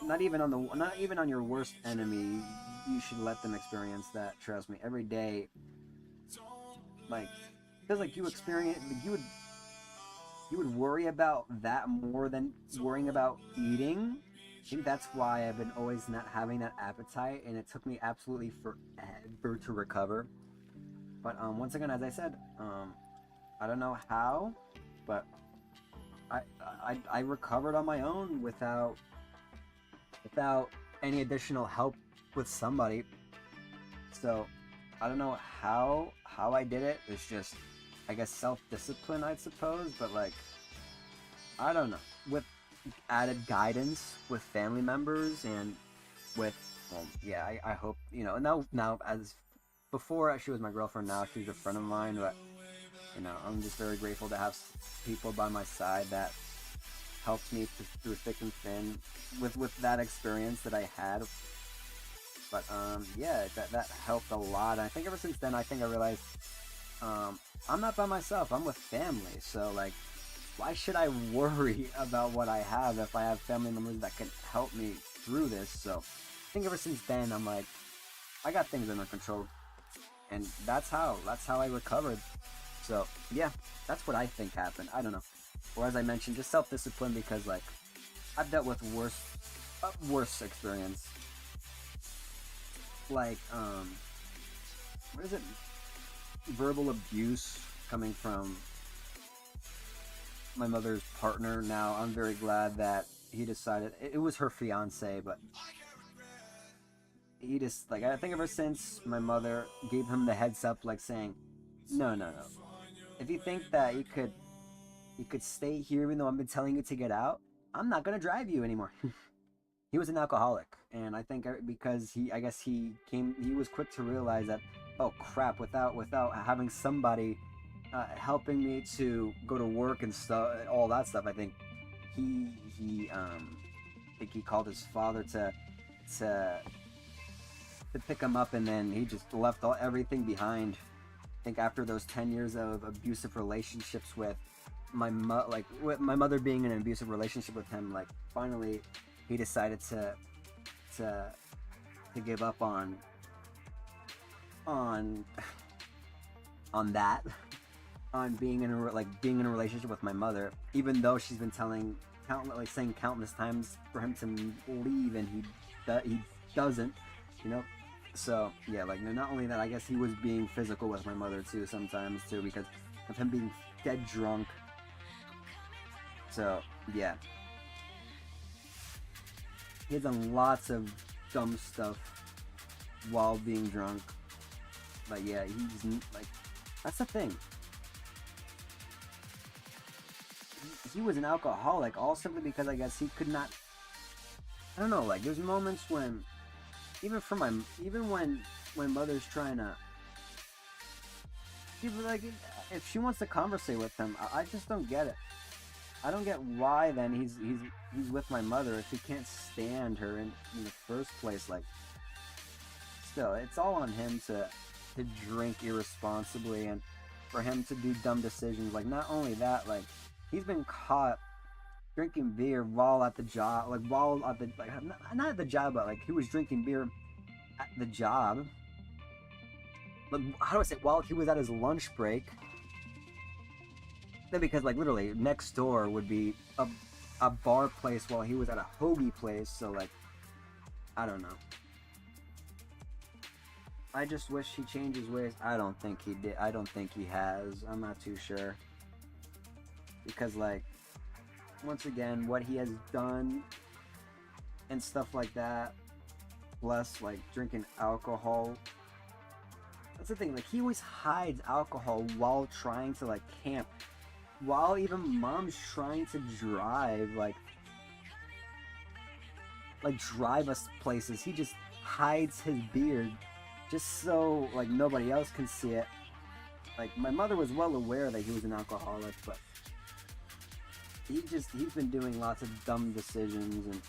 Not even on your worst enemy, you should let them experience that. Trust me, every day. Like, feels like you experience, you would worry about that more than worrying about eating. I think that's why I've been always not having that appetite, and it took me absolutely forever to recover. But once again, as I said, I don't know how, but I recovered on my own without any additional help with somebody. So I don't know how I did it. It's just, I guess, self-discipline, I suppose. But like, I don't know, with added guidance with family members and with, well, yeah, I hope, you know, now as before she was my girlfriend, now she's a friend of mine. But you know, I'm just very grateful to have people by my side that helped me through thick and thin with that experience that I had. But yeah, that helped a lot. I think ever since then, I think I realized I'm not by myself. I'm with family. So like, why should I worry about what I have if I have family members that can help me through this? So I think ever since then, I'm like, I got things under control, and that's how I recovered. So yeah, that's what I think happened. I don't know. Or as I mentioned, just self-discipline, because like, I've dealt with worse experience. Like, what is it? Verbal abuse coming from my mother's partner. Now, I'm very glad that he decided, it was her fiance, but he just, like, I think ever since my mother gave him the heads up, like saying, no, if you think that you could stay here even though I've been telling you to get out, I'm not gonna drive you anymore. He was an alcoholic, and I think because I guess he was quick to realize that, oh crap, without having somebody helping me to go to work and stuff, all that stuff, I think he called his father to pick him up, and then he just left everything behind. I think after those 10 years of abusive relationships with with my mother being in an abusive relationship with him, like finally he decided to give up on that, on being in a relationship with my mother, even though she's been saying countless times for him to leave, and he doesn't, you know. So yeah, like, not only that, I guess he was being physical with my mother too sometimes too, because of him being dead drunk. So yeah, he had done lots of dumb stuff while being drunk. But yeah, he's like, that's the thing. He was an alcoholic, all simply because I guess he could not. I don't know. Like, there's moments when, even when mother's trying to, like, if she wants to conversate with him, I just don't get it. I don't get why then he's with my mother if he can't stand her in the first place. Like, still, it's all on him to drink irresponsibly and for him to do dumb decisions. Like, not only that, like, he's been caught drinking beer while at the job, like while at the like not at the job, but like he was drinking beer at the job. Like, how do I say? While he was at his lunch break. Then because like literally next door would be a bar place while he was at a hoagie place. So like, I don't know. I just wish he changed his ways. I don't think he did. I don't think he has. I'm not too sure. Because like, once again, what he has done and stuff like that, plus like drinking alcohol. That's the thing, like he always hides alcohol while trying to like camp. While even mom's trying to drive, like drive us places, he just hides his beard just so like nobody else can see it. Like my mother was well aware that he was an alcoholic, but he's been doing lots of dumb decisions. And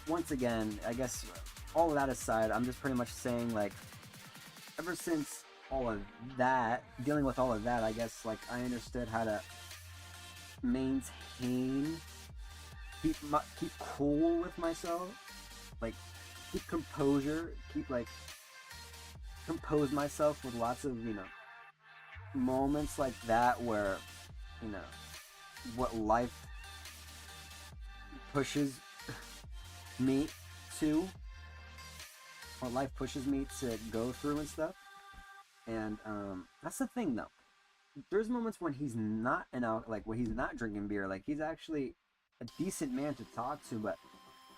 once again, I guess all of that aside, I'm just pretty much saying like ever since all of that, dealing with all of that, I guess like I understood how to maintain, keep cool with myself, like keep composure, keep like compose myself with lots of, you know, moments like that where, you know, what life pushes me to, what life pushes me to go through and stuff. And that's the thing though, there's moments when he's not like when he's not drinking beer, like he's actually a decent man to talk to, but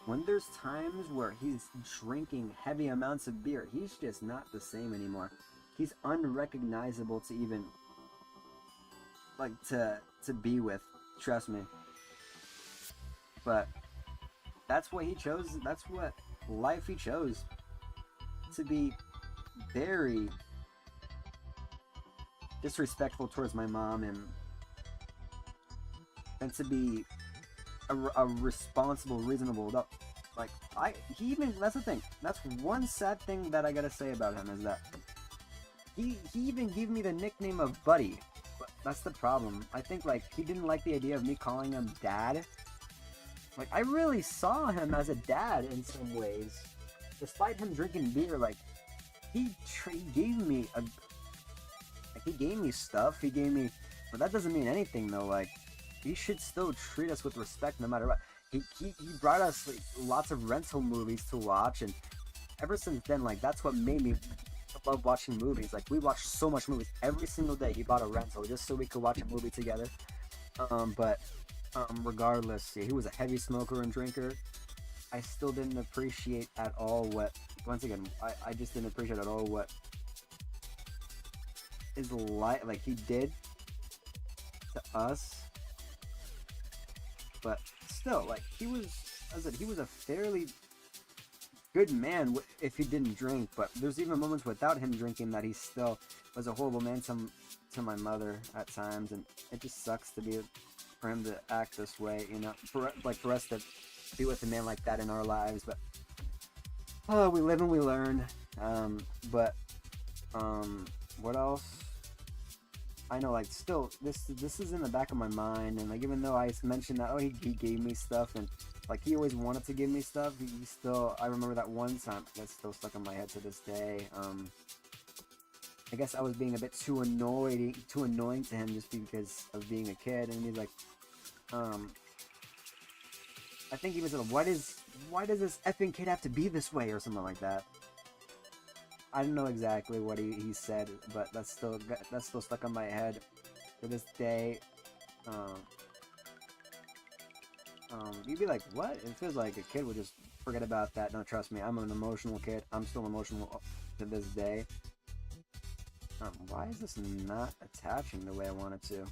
when there's times where he's drinking heavy amounts of beer, he's just not the same anymore. He's unrecognizable to even like to be with, trust me. But that's what he chose, that's what life he chose, to be very disrespectful towards my mom and to be a responsible, reasonable adult. Like he even, that's the thing, that's one sad thing that I gotta say about him, is that he even gave me the nickname of Buddy. But that's the problem. I think like he didn't like the idea of me calling him Dad. Like I really saw him as a dad in some ways, despite him drinking beer. Like he gave me he gave me stuff, he gave me, but that doesn't mean anything though. Like he should still treat us with respect no matter what. He brought us like lots of rental movies to watch, and ever since then, like that's what made me love watching movies. Like we watched so much movies every single day. He bought a rental just so we could watch a movie together. But regardless, yeah, he was a heavy smoker and drinker. I still didn't appreciate at all what, once again, I just didn't appreciate at all what his life, like he did to us. But still, like he was, as I said, he was a fairly good man if he didn't drink. But there's even moments without him drinking that he still was a horrible man to my mother at times, and it just sucks to be for him to act this way, you know, for us to be with a man like that in our lives. But oh, we live and we learn. What else? I know, like, still, this is in the back of my mind, and like, even though I mentioned that, oh, he gave me stuff, and like, he always wanted to give me stuff, he still, I remember that one time, that's still stuck in my head to this day. I guess I was being a bit too annoying to him just because of being a kid, and he's like, I think he was like, why does this effing kid have to be this way, or something like that. I don't know exactly what he said, but that's still stuck on my head to this day. You'd be like, what? It feels like a kid would just forget about that. No, trust me, I'm an emotional kid. I'm still emotional to this day. Why is this not attaching the way I want it to?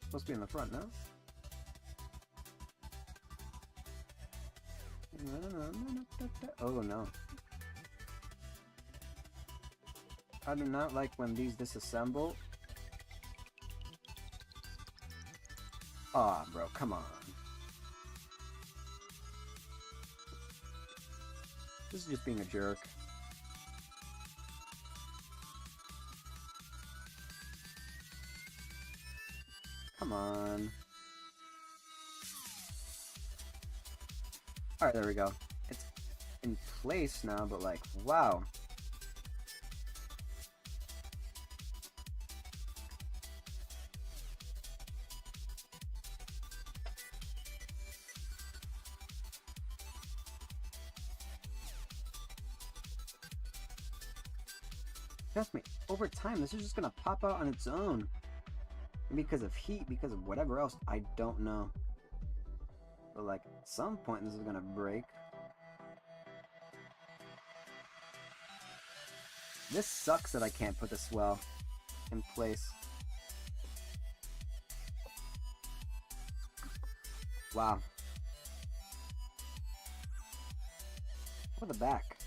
Supposed to be in the front, no? Oh no. I do not like when these disassemble. Aw, bro, come on. This is just being a jerk. There we go. It's in place now, but like, wow. Trust me, over time, this is just gonna pop out on its own. Because of heat, because of whatever else, I don't know. But like, at some point this is gonna break. This sucks that I can't put this well in place. Wow. What the back?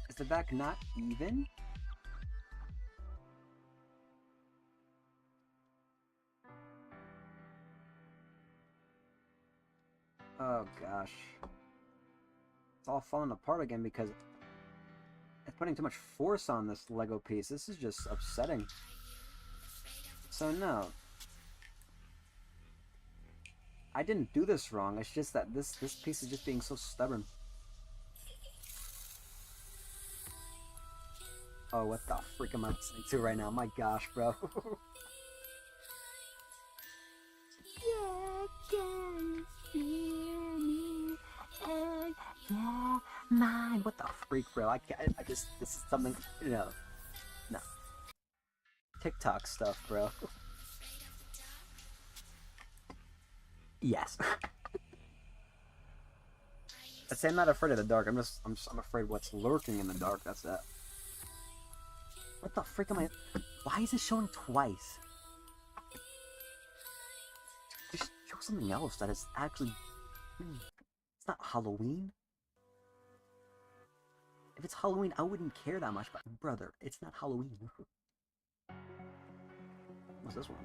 Is the back not even? Oh gosh. It's all falling apart again because it's putting too much force on this Lego piece. This is just upsetting. So no. I didn't do this wrong. It's just that this piece is just being so stubborn. Oh, what the freak am I listening to right now? My gosh, bro. Mine. What the freak, bro? I can't. I just. This is something. No. TikTok stuff, bro. Yes. I say I'm not afraid of the dark. I'm afraid what's lurking in the dark. That's that. What the freak am I? Why is it showing twice? Just show something else that is actually. It's not Halloween. If it's Halloween, I wouldn't care that much. But brother, it's not Halloween. What's this one?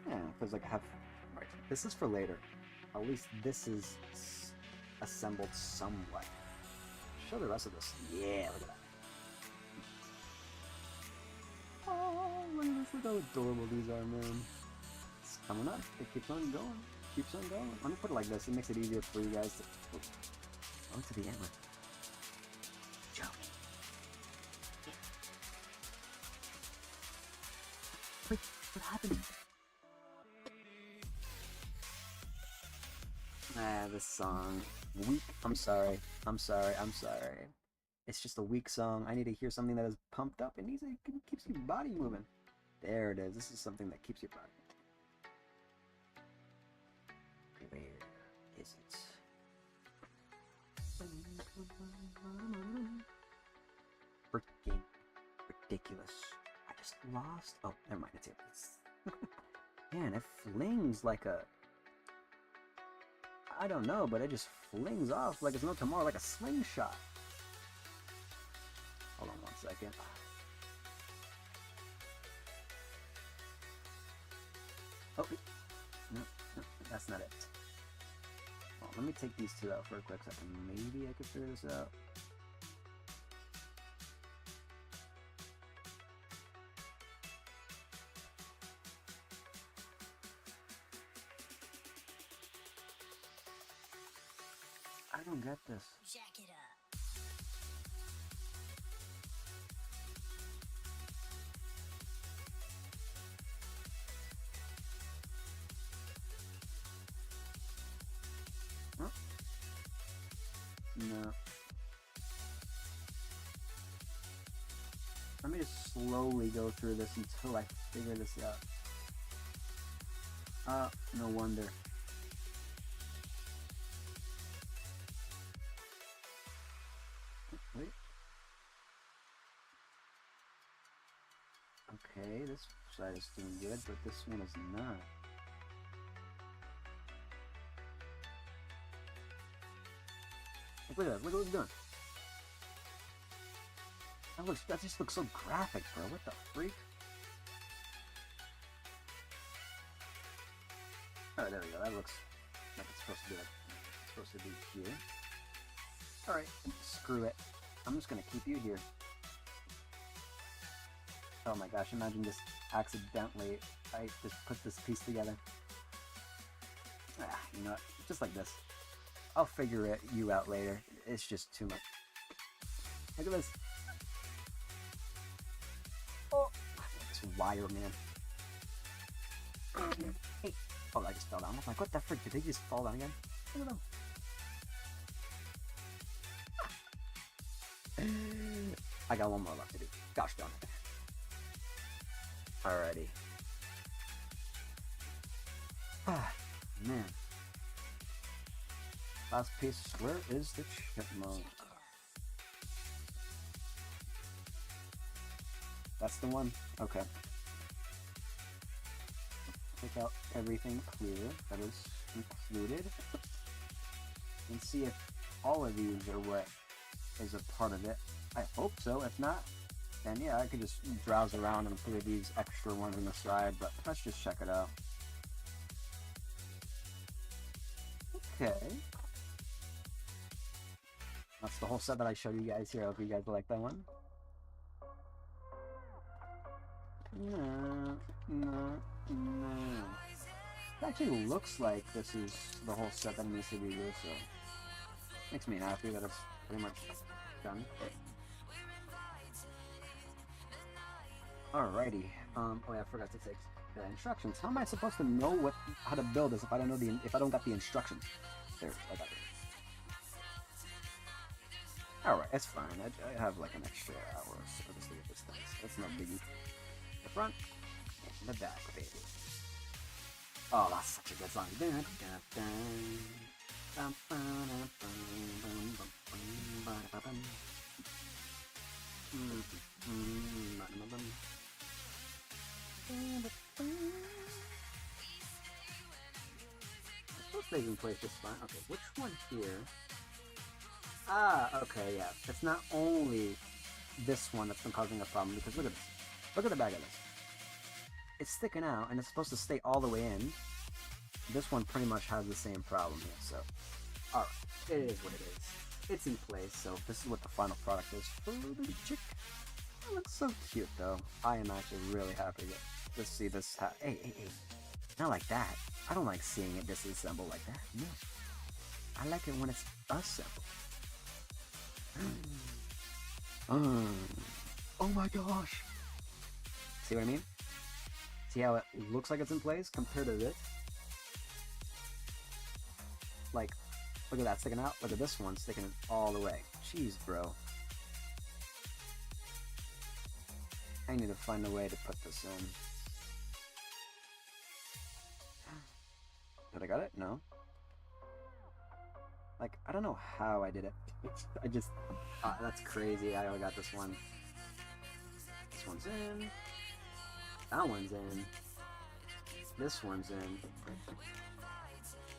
Yeah, because like I have. Right, this is for later. At least this is assembled somewhat. Show the rest of this. Yeah, look at that. Oh, look at this. Look how adorable these are, man. It's coming up. It keeps on going. Keeps on going. Let me put it like this. It makes it easier for you guys to. Oh, to the end. Joe. Wait, what happened? This song. Weak. I'm sorry. It's just a weak song. I need to hear something that is pumped up. It keeps your body moving. There it is. This is something that keeps your body. Where is it? Freaking ridiculous. I just lost. Oh, never mind. It's here. Man, it flings like a. I don't know, but it just flings off like it's no tomorrow, like a slingshot. Hold on 1 second. Oh, no, that's not it. Well, let me take these two out for a quick second. Maybe I could figure this out. I don't get this. Jack it up. Huh? No. Let me just slowly go through this until I figure this out. No wonder. Wait. Okay, this side is doing good, but this one is not. Look at that, look what it's doing. That just looks so graphic, bro. What the freak? Oh, there we go. That looks like it's supposed to be like it's supposed to be here. All right, screw it. I'm just gonna keep you here. Oh my gosh! Imagine just accidentally I just put this piece together. Ah, you know what? Just like this. I'll figure you out later. It's just too much. Look at this. Oh, this wire, man. Hey. Oh, I just fell down. I'm like, what the frick? Did they just fall down again? Look at them. I got one more left to do. Gosh darn it. Alrighty. Ah, man. Last piece. Where is the chipmunk? That's the one? Okay. Take out everything clear that is included. And see if all of these are what is a part of it. I hope so. If not, then yeah, I could just browse around and put these extra ones on the side, but let's just check it out. Okay. That's the whole set that I showed you guys here. I hope you guys like that one. No. It actually looks like this is the whole set that needs to be used, so makes me happy that it's pretty much done. Alrighty. Oh yeah, I forgot to take the instructions. How am I supposed to know how to build this if I don't know if I don't got the instructions? There, I got it. Alright, it's fine. I have like an extra hour or so just to get this thing. So it's no biggie. The front, and the back, baby. Oh, that's such a good song. This stays in place just fine. Okay, which one here? Ah, okay, yeah. It's not only this one that's been causing a problem, because look at this. Look at the back of this. It's sticking out, and it's supposed to stay all the way in. This one pretty much has the same problem here, so... Alright, it is what it is. It's in place, so this is what the final product is for the chick. It looks so cute, though. I am actually really happy to see this Hey, not like that. I don't like seeing it disassembled like that. No. I like it when it's assembled. Oh my gosh! See what I mean? See how it looks like it's in place compared to this? Like, look at that sticking out. Look at this one sticking all the way. Jeez, bro. I need to find a way to put this in. Did I got it? No. Like, I don't know how I did it. I just... that's crazy. I only got this one. This one's in. That one's in. This one's in.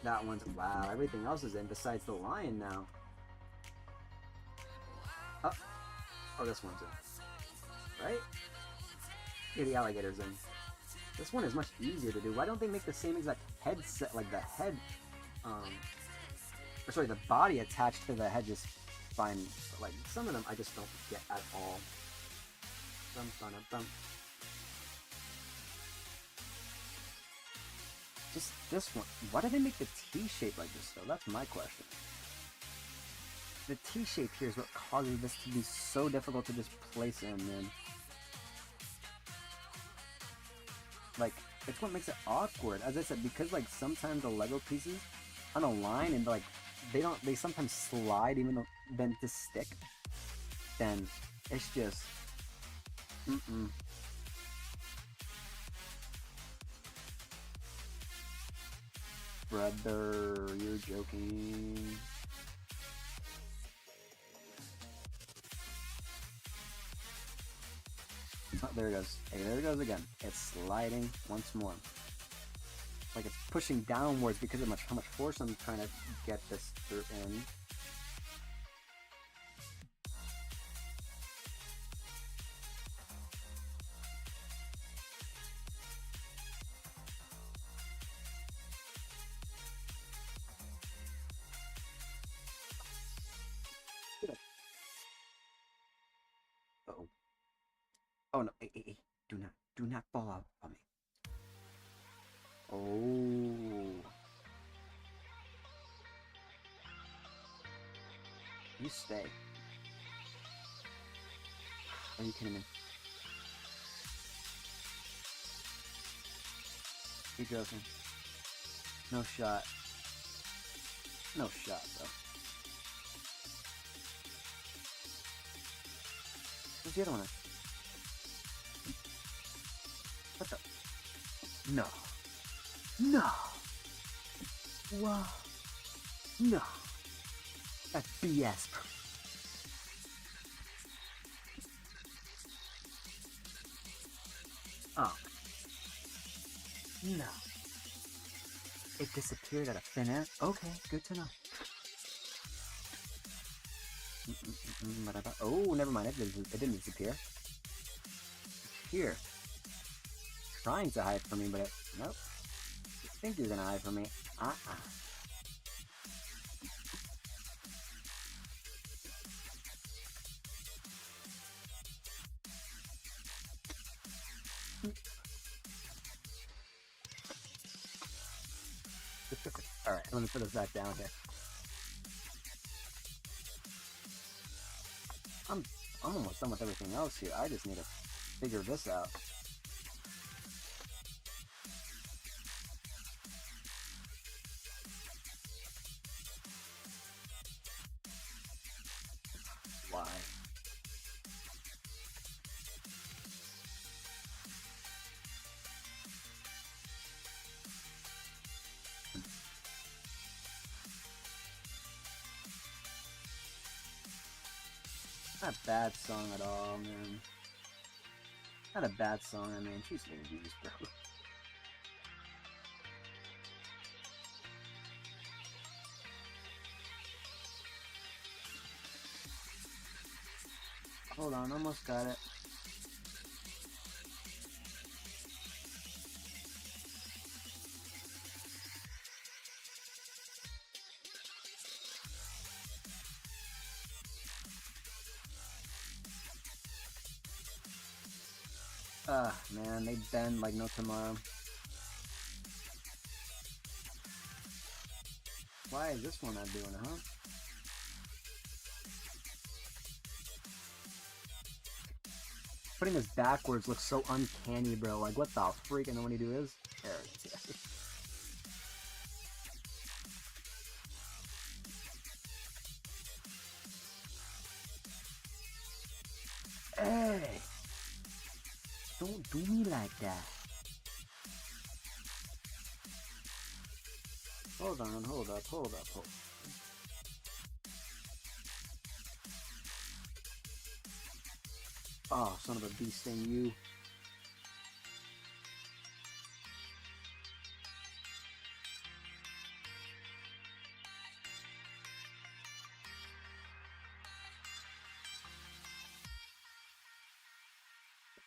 That one's... Wow, everything else is in besides the lion now. Oh, this one's in. Right? Yeah, the alligator's in. This one is much easier to do. Why don't they make the same exact headset, like the head, or sorry, the body attached to the head just fine. Like, some of them I just don't get at all. Just this one. Why did they make the T shape like this, though? That's my question. The T shape here is what causes this to be so difficult to just place in, man. Like, it's what makes it awkward. As I said, because, like, sometimes the Lego pieces on a line and, like, they sometimes slide even though then to stick. Then it's just Brother, you're joking. Oh, there it goes. Hey, there it goes again. It's sliding once more. Like it's pushing downwards because of how much force I'm trying to get this through in. not fall out on me. Oh. You stay. Are you kidding me? You joking? No shot. No shot, bro. Where's the other one? What the? No. No. Wow. No. That's BS, bro. Oh. No. It disappeared out of thin air? Okay, good to know. Oh, never mind. It didn't disappear. Here. Trying to hide from me, but nope. You think you're gonna hide from me? Alright, let me put this back down here. I'm almost done with everything else here. I just need to figure this out. Why? Not a bad song at all, man. Not a bad song, I mean, she's getting used, bro. Hold on, almost got it. Man, they bend like no tomorrow. Why is this one not doing it, huh? Putting this backwards looks so uncanny, bro. Like, what the freak? And then what you do is... There it is. Hey! Don't do me like that. Hold on, hold up. Oh, son of a bee sting, you.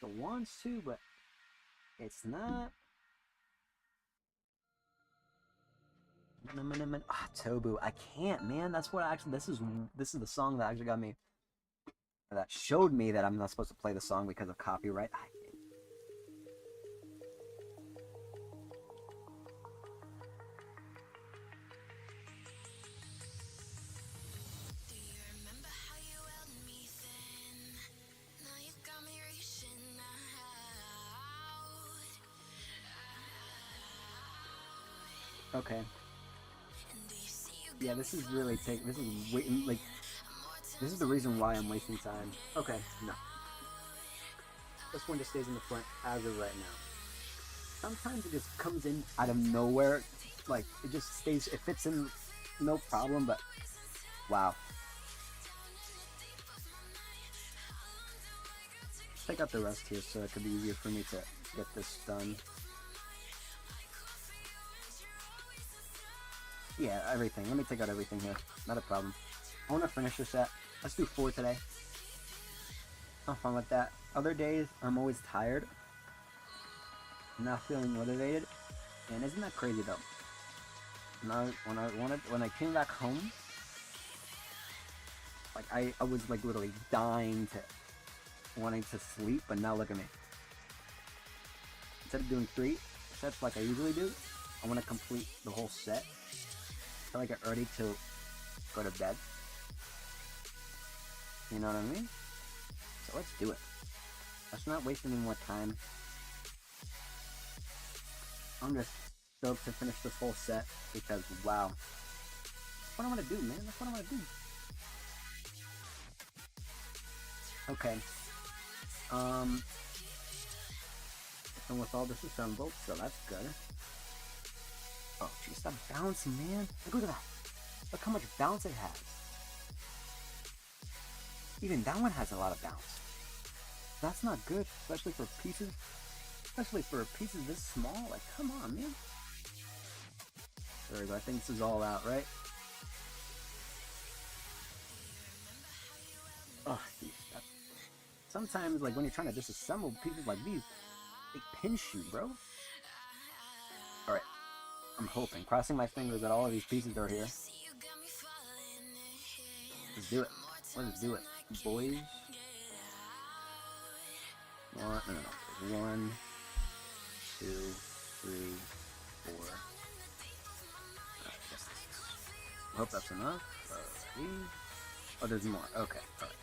It wants to, but it's not. Tobu, I can't, man. That's what actually. This is the song that actually got me. That showed me that I'm not supposed to play the song because of copyright. Okay. Yeah, this is really this is waiting, like, this is the reason why I'm wasting time. Okay, no. This one just stays in the front as of right now. Sometimes it just comes in out of nowhere, like, it just stays, it fits in no problem, but, wow. Let's take out the rest here so it could be easier for me to get this done. Yeah, everything. Let me take out everything here. Not a problem. I want to finish this set. Let's do 4 today. I'm fine with that. Other days, I'm always tired. I'm not feeling motivated. And isn't that crazy though? When I came back home, like I was like literally dying to wanting to sleep, but now look at me. instead of doing 3 sets like I usually do, I want to complete the whole set. I feel like I'm ready to go to bed. You know what I mean? So let's do it. Let's not waste any more time. I'm just stoked to finish this whole set because, wow. That's what I want to do, man. That's what I want to do. Okay. And with all this assembled, so that's good. Oh, geez, stop bouncing, man. Look at that. Look how much bounce it has. Even that one has a lot of bounce. That's not good, especially for pieces. Especially for pieces this small. Like, come on, man. There we go. I think this is all out, right? Oh, geez. Sometimes, like, when you're trying to disassemble pieces like these, they pinch you, bro. Alright. I'm hoping, crossing my fingers that all of these pieces are here. Let's do it. Let's do it, boys. No. 1, 2, 3, 4. Alright, I guess this is... I hope that's enough. Oh, there's more. Okay, alright.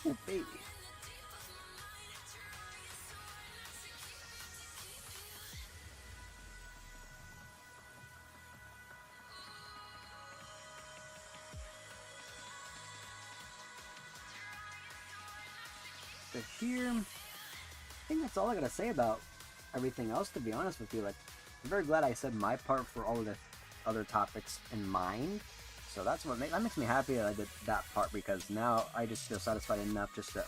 Oh, baby. So here, I think that's all I gotta say about everything else, to be honest with you. Like, I'm very glad I said my part for all of the other topics in mind. So that's what that makes me happy that I did that part, because now I just feel satisfied enough just to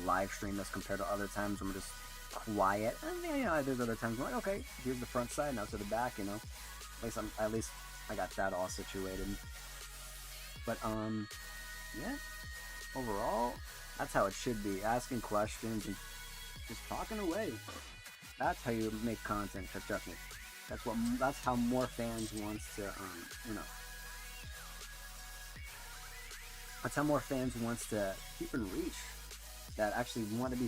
live stream this compared to other times when we're just quiet. And there's other times where I'm like, okay, here's the front side, now to the back. At least I got that all situated. But yeah, overall, that's how it should be. Asking questions and just talking away. That's how you make content. Trust me. That's how more fans wants to That's how more fans wants to keep in reach. That actually want to be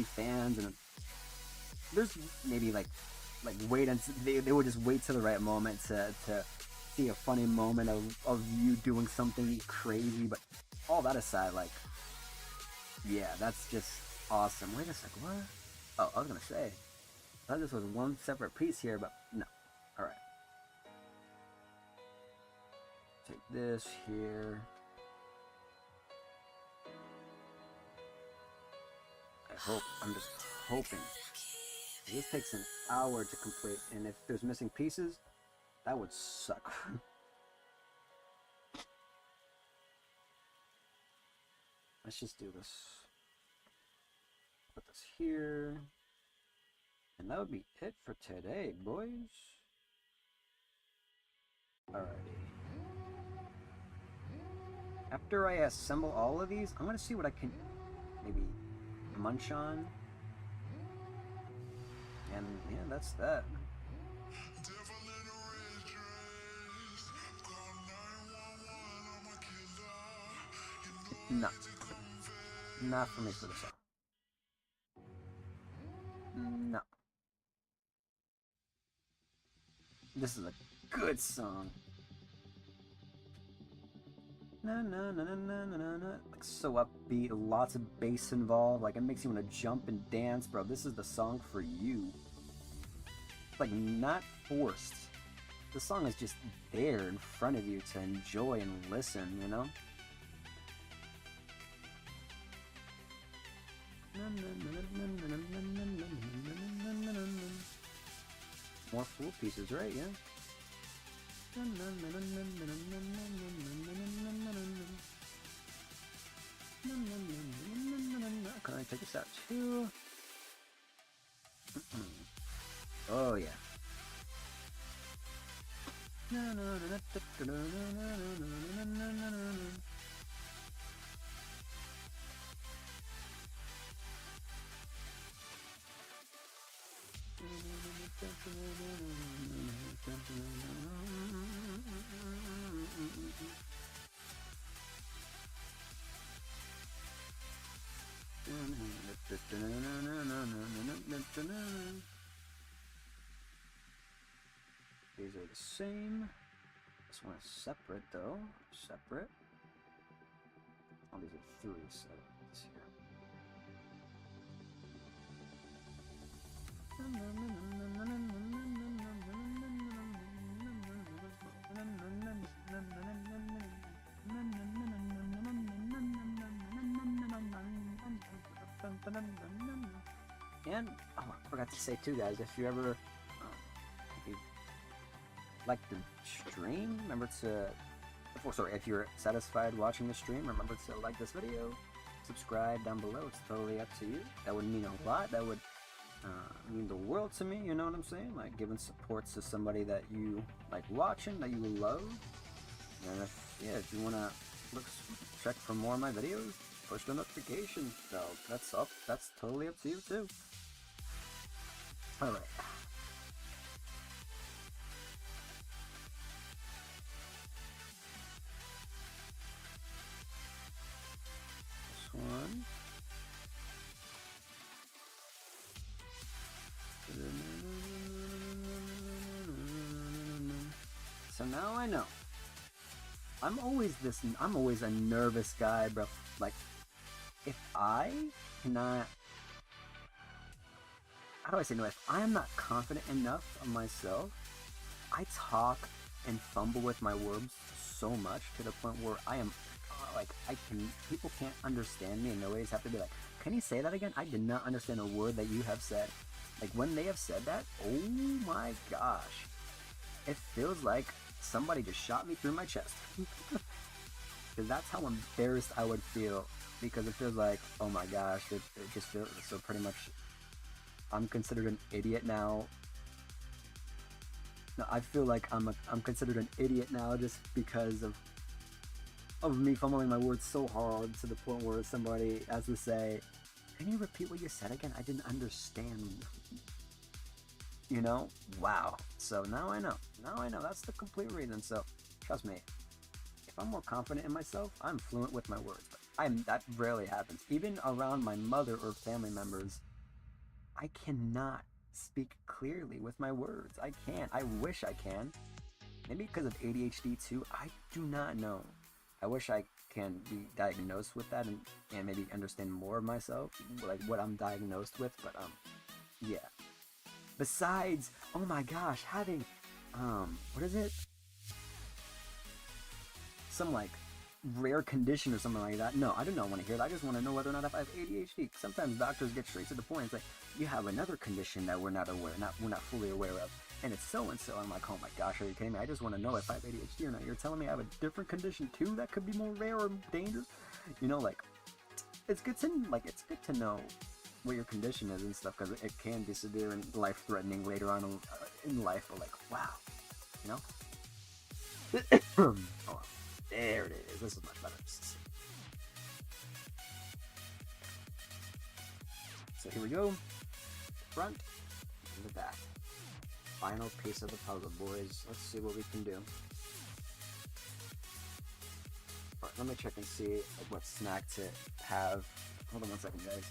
fans, and there's maybe like wait until they would just wait till the right moment to see a funny moment of you doing something crazy. But all that aside, like, yeah, that's just awesome. Wait a sec, what? Oh, I was gonna say, I thought this was one separate piece here, but no. Alright. Take this here. I'm just hoping. This takes an hour to complete, and if there's missing pieces, that would suck. Let's just do this. Put this here. And that would be it for today, boys. Alrighty. After I assemble all of these, I'm gonna see what I can maybe munch on. And yeah, that's that. No. Not for me for the song. No. This is a good song. Na na na na na na na. Like, so upbeat, lots of bass involved. Like, it makes you want to jump and dance, bro. This is the song for you. Like, not forced. The song is just there in front of you to enjoy and listen, you know? More full pieces, right? Yeah. Can I take this out too? Oh yeah. the same. This one is separate though. Separate. Oh, these are 3, so this here. And oh, I forgot to say too, guys, if you ever if you like the stream, remember to if you're satisfied watching the stream, remember to like this video, subscribe down below. It's totally up to you. That would mean a lot. That would mean the world to me. You know what I'm saying? Like giving support to somebody that you like watching, that you love. And if you wanna check for more of my videos, push the notification bell. That's totally up to you too. All right. One. So now I know. I'm always a nervous guy, bro. Like, if I cannot, how do I say no? If I am not confident enough of myself, I talk and fumble with my words so much to the point where I am people can't understand me, and they always have to be like, can you say that again? I did not understand a word that you have said. Like, when they have said that, oh my gosh, it feels like somebody just shot me through my chest. Because that's how embarrassed I would feel, because it feels like, oh my gosh, it just feels so pretty much I'm considered an idiot now. No, I feel like I'm considered an idiot now just because of me fumbling my words so hard to the point where somebody has to say, can you repeat what you said again? I didn't understand. You know? Wow. So now I know. That's the complete reason. So trust me, if I'm more confident in myself, I'm fluent with my words. But that rarely happens. Even around my mother or family members, I cannot speak clearly with my words. I can't. I wish I can. Maybe because of ADHD too. I do not know. I wish I can be diagnosed with that and maybe understand more of myself, like what I'm diagnosed with, but yeah. Besides, oh my gosh, having what is it? Some like rare condition or something like that. No, I do not want to hear that. I just want to know whether or not if I have ADHD. Sometimes doctors get straight to the point. It's like, you have another condition that we're not fully aware of, and it's so and so. I'm like, oh my gosh, are you kidding me? I just want to know if I have ADHD or not. You're telling me I have a different condition too that could be more rare or dangerous? You know, like, it's good to know what your condition is and stuff, because it can be severe and life-threatening later on in life. But like, wow, you know. Oh, there it is. This is much better. So here we go. Front and the back. Final piece of the puzzle, boys. Let's see what we can do. Alright, let me check and see what snack to have. Hold on one second, guys.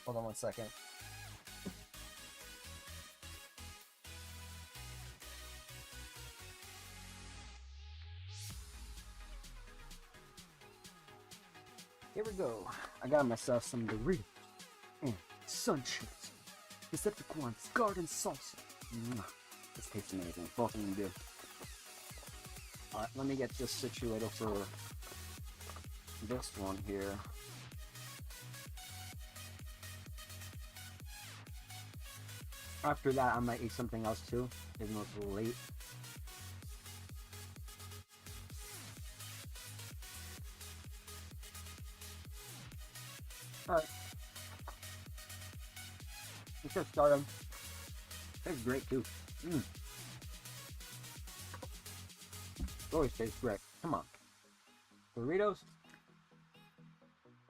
Hold on one second. Here we go. I got myself some Doritos and sun chips. Decepticuan's garden salsa. This tastes amazing. Both of them do. Alright, let me get this situated for this one here. After that, I might eat something else too, even though it's late. Alright. Let's get started. Tastes great too. Always tastes great. Come on. Doritos.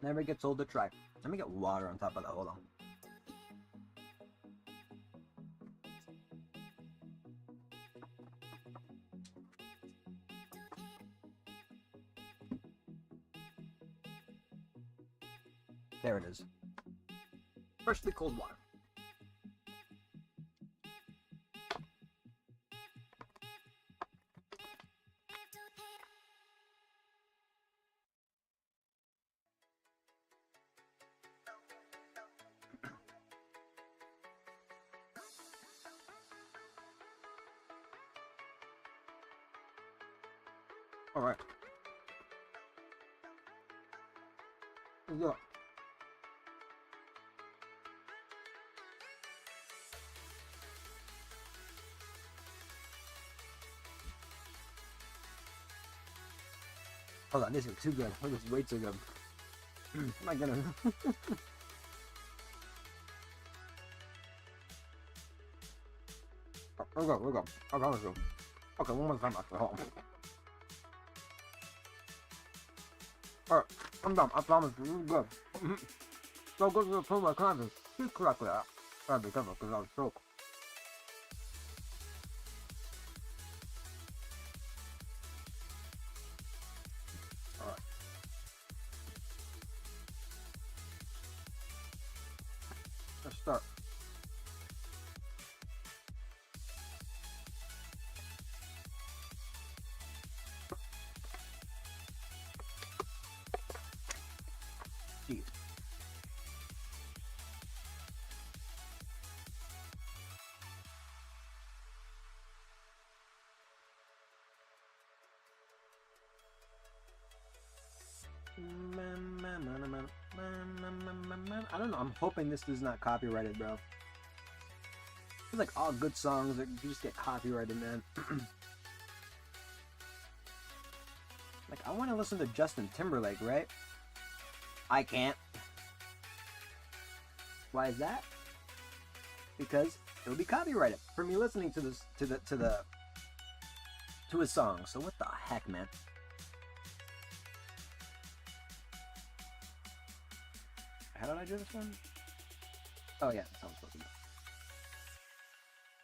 Never gets old to try. Let me get water on top of that. Hold on. There it is. Freshly cold water. All right. Let's do it. Hold on, this is too good. This is way too good. Am I gonna? We're good. I promise you. Okay, one more time after. Hold on. Alright, I'm done. I promise you. This is good. So good to the point where I can't even speak correctly. I gotta be careful because I was broke. Alright. Let's start. Jeez. I don't know. I'm hoping this is not copyrighted, bro. It's like all good songs that you just get copyrighted, man. Like, I want to listen to Justin Timberlake, right? I can't. Why is that? Because it'll be copyrighted for me listening to this to his song. So what the heck, man? How did I do this one? Oh yeah, that's how I'm supposed to do.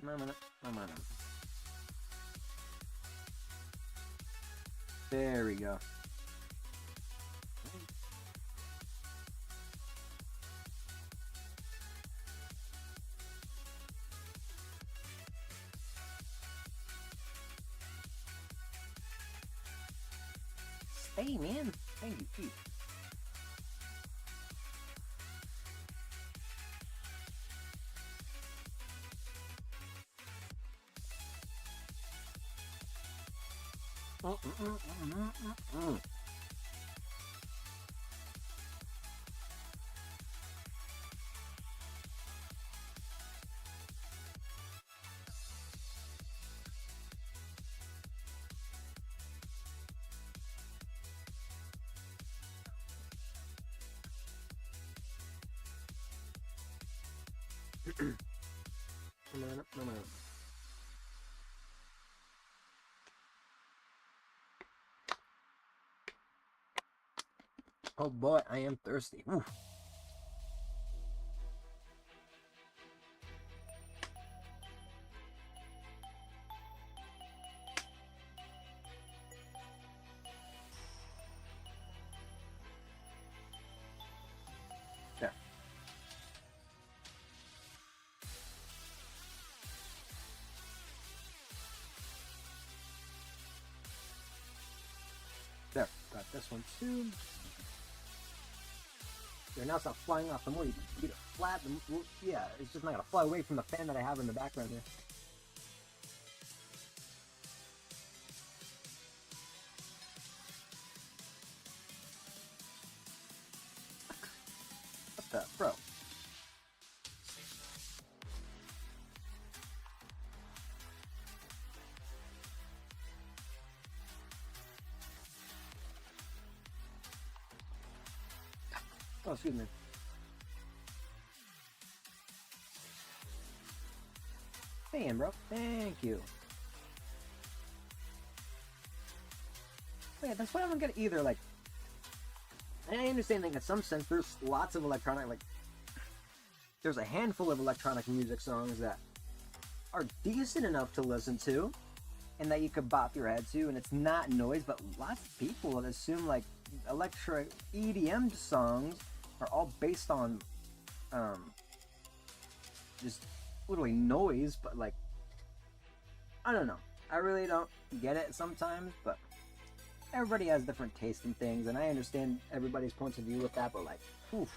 No. There we go. Hey man, thank you, Chief. No. Oh boy, I am thirsty. Oof. There. There. Got this one too. There, now stop flying off. The more you keep it flat, the more, yeah, it's just not gonna fly away from the fan that I have in the background here. What the, bro? Oh, excuse me. Fan, bro. Thank you. Yeah, that's what I don't get either. Like, I understand that in some sense there's lots of electronic, like, there's a handful of electronic music songs that are decent enough to listen to and that you could bop your head to, and it's not noise, but lots of people assume like electric EDM songs are all based on just literally noise, but like, I don't know. I really don't get it sometimes, but everybody has different taste in things, and I understand everybody's points of view with that, but like, oof.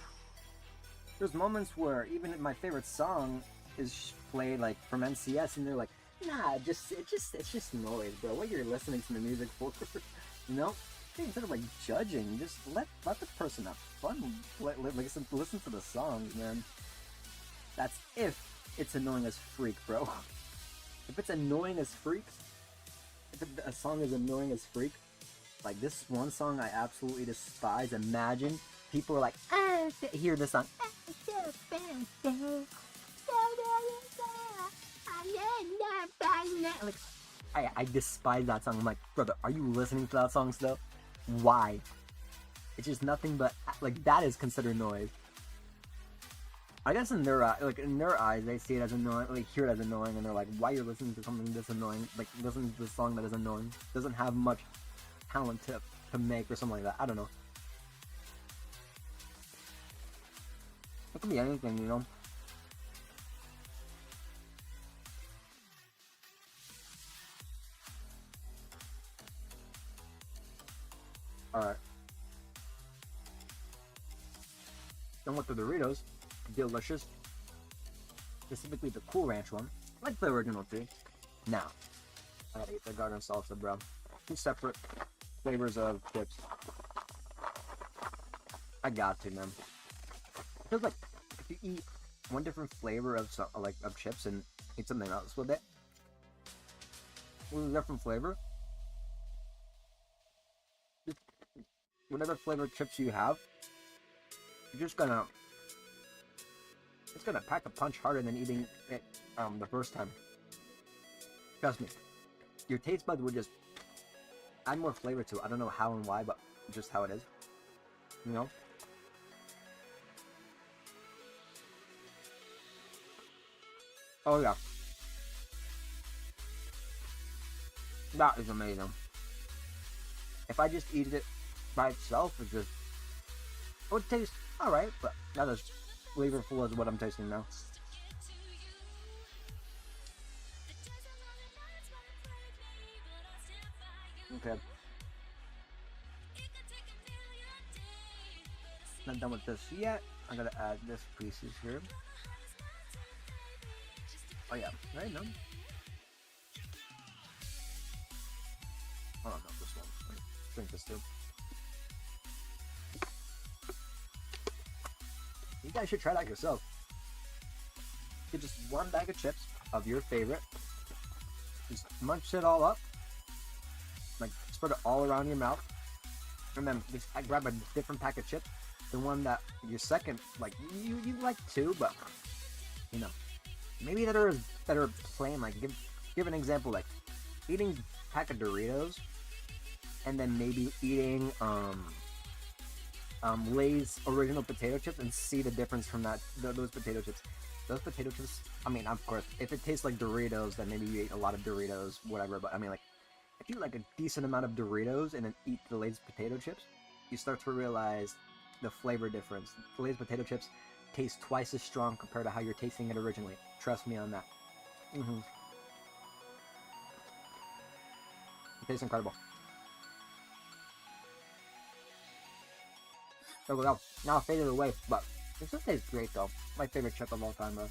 There's moments where even my favorite song is played like from NCS, and they're like, nah, it's just noise, bro. What you're listening to the music for, you know? Instead of like judging, just let the person have fun. Listen to the songs, man. That's if it's annoying as freak, bro. If it's annoying as freak, if a song is annoying as freak, like this one song I absolutely despise. Imagine people are like, hear this song. Like, I despise that song. I'm like, brother, are you listening to that song still? Why? It's just nothing but like that is considered noise. I guess in their eyes, they see it as annoying, like hear it as annoying, and they're like, why are you listening to something this annoying? Like listening to the song that is annoying, doesn't have much talent to make or something like that. I don't know. It could be anything, you know. Alright. Then with the Doritos, delicious. Specifically the Cool Ranch one, like the original three. Now, I gotta eat the garden salsa, bro. Two separate flavors of chips. I got to, man. It feels like if you eat one different flavor of of chips and eat something else with it, with a different flavor, just whatever flavor chips you have, you're just gonna, it's gonna pack a punch harder than eating it the first time. Trust me, your taste buds would just add more flavor to it. I don't know how and why, but just how it is, you know. Oh yeah, that is amazing. If I just eat it by itself, it would taste alright, but not as flavorful as what I'm tasting now. Okay. Not done with this yet. I gotta add this pieces here. Oh yeah, right now. Oh no, this one. Let's drink this too. You guys should try that yourself. Get just one bag of chips of your favorite. Just munch it all up. Like spread it all around your mouth. And then just grab a different pack of chips. The one that your second, like you like too, but you know, maybe that are plain. Like give an example, like eating a pack of Doritos, and then maybe eating Lay's original potato chips, and see the difference from those potato chips. Those potato chips, I mean, of course, if it tastes like Doritos, then maybe you ate a lot of Doritos, whatever. But I mean, like, if you like a decent amount of Doritos and then eat the Lay's potato chips, you start to realize the flavor difference. The Lay's potato chips taste twice as strong compared to how you're tasting it originally. Trust me on that. It tastes incredible. So well, now I faded away, but it still tastes great though. My favorite chip of all time, bro.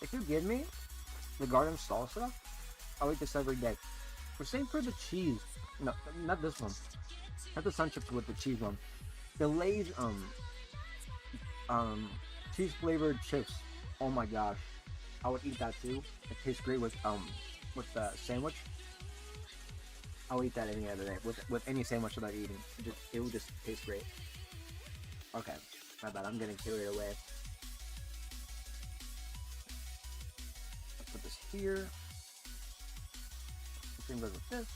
If you give me the garden salsa, I'll eat this every day. The same for the cheese. No, not this one. Not the sun chips with the cheese one. The Lay's cheese flavored chips. Oh my gosh, I would eat that too. It tastes great with the sandwich. I'll eat that any other day with any sandwich that I'm eating. It will just taste great. Okay, my bad. I'm getting carried away. here. Same goes with this.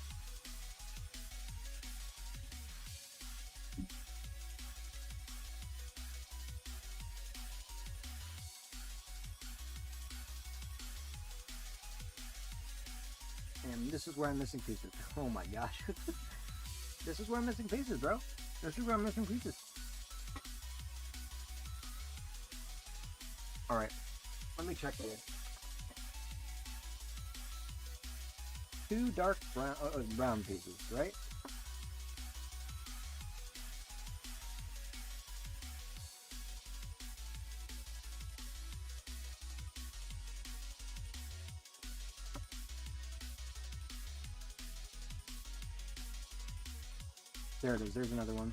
And this is where I'm missing pieces. Oh my gosh. This is where I'm missing pieces, bro. This is where I'm missing pieces. Alright. Let me check here. 2 dark brown pieces, right? There it is. There's another one.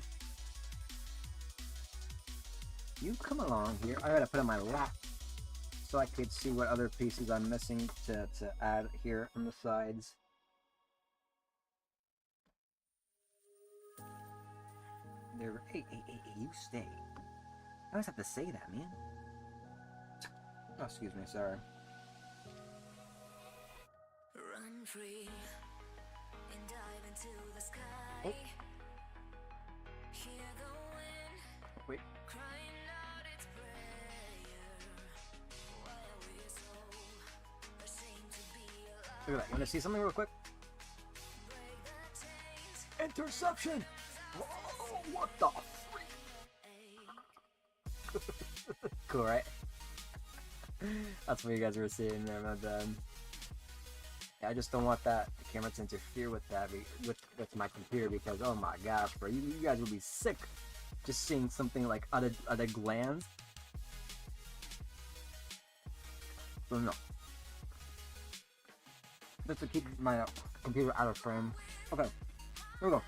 You come along here. I gotta put on my lap so I could see what other pieces I'm missing to add here on the sides. There. Hey, you stay. I always have to say that, man. Oh, excuse me. Sorry. Run free and dive into the sky. Oh. Hear the wind Wait. crying out its prayer. Why are we so ashamed to be alive? Look at that. You want to see something real quick? Break the chains. Interception! Whoa, what the freak? Cool, right? That's what you guys were seeing there, my bad. Yeah, I just don't want the camera to interfere with that, with my computer, because oh my gosh, bro, you guys would be sick just seeing something like at a glance. So no. Just to keep my computer out of frame. Okay, here we go.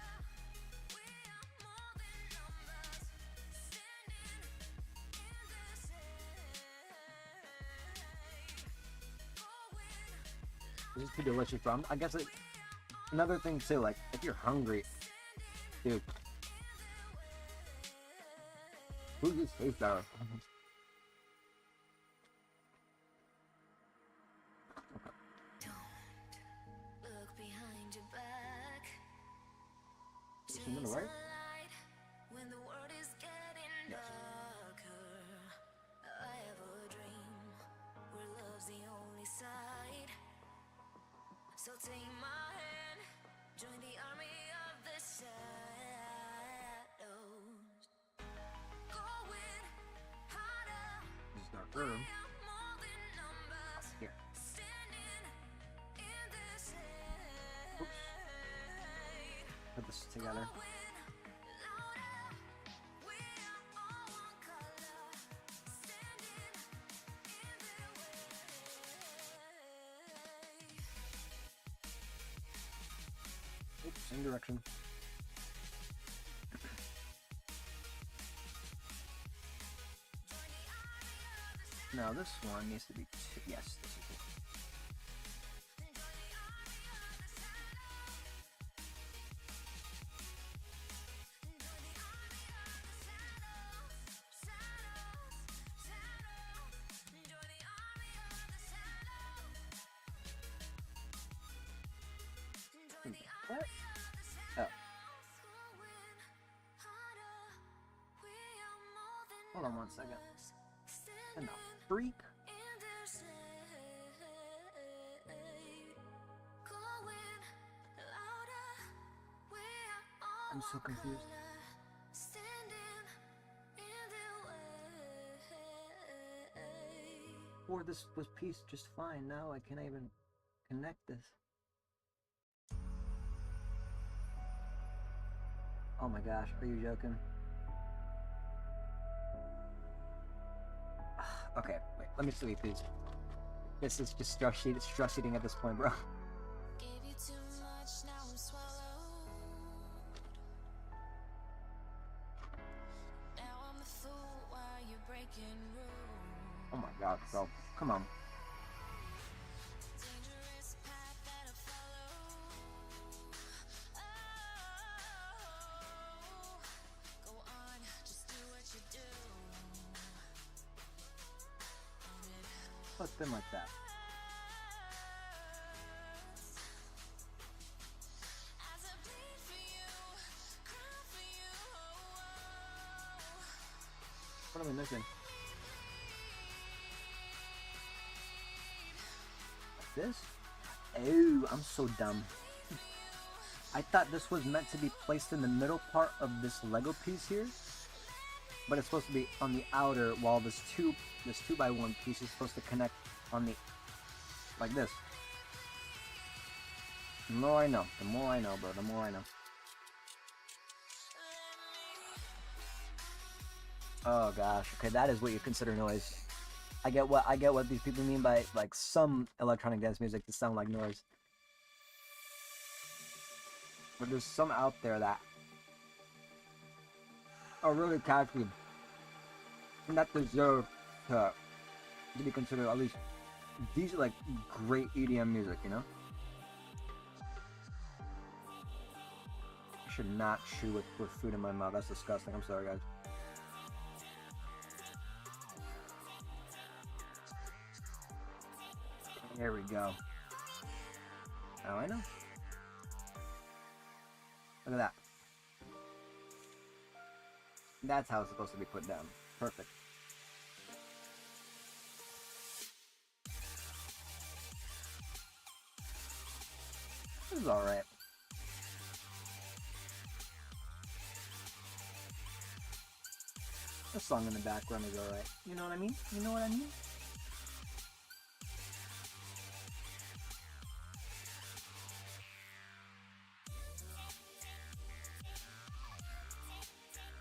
This is too delicious, bro. I guess another thing too, like if you're hungry, dude, food just tastes better. Look behind your back. Is she on the right? When the world is getting darker, I have a dream where love's the only side. So take my hand, join the army of the shadows. Going harder, This is dark we room. are more than numbers. Here. Standing in this Oops. Put this together. Oops, same direction. Now this one needs to be two. Yes, this is it. What? Oh. Hold on one second. And the freak? I'm so confused. Or this was piece just fine. Now I can't even connect this. Oh my gosh, are you joking? Okay, wait, let me sleep, please. This is just stress eating at this point, bro. Gave you too much, now I'm swallowed. Now I'm the fool while you're breaking rules. Oh my god, bro. Come on. Dangerous path that I follow. Oh, go on, just do what you do. Let's spin like that. What am I missing? Like this? Oh, I'm so dumb. I thought this was meant to be placed in the middle part of this Lego piece here, but it's supposed to be on the outer, while this 2x1 piece is supposed to connect on the, like this. The more I know, bro, the more I know. Oh gosh, okay, that is what you consider noise. I get what these people mean by like some electronic dance music to sound like noise. But there's some out there that are really catchy and that deserve to be considered at least these are like great EDM music, you know? I should not chew with food in my mouth. That's disgusting. I'm sorry, guys. There we go. Now I know. Look at that. That's how it's supposed to be put down. Perfect. This is alright. The song in the background is alright. You know what I mean? You know what I mean?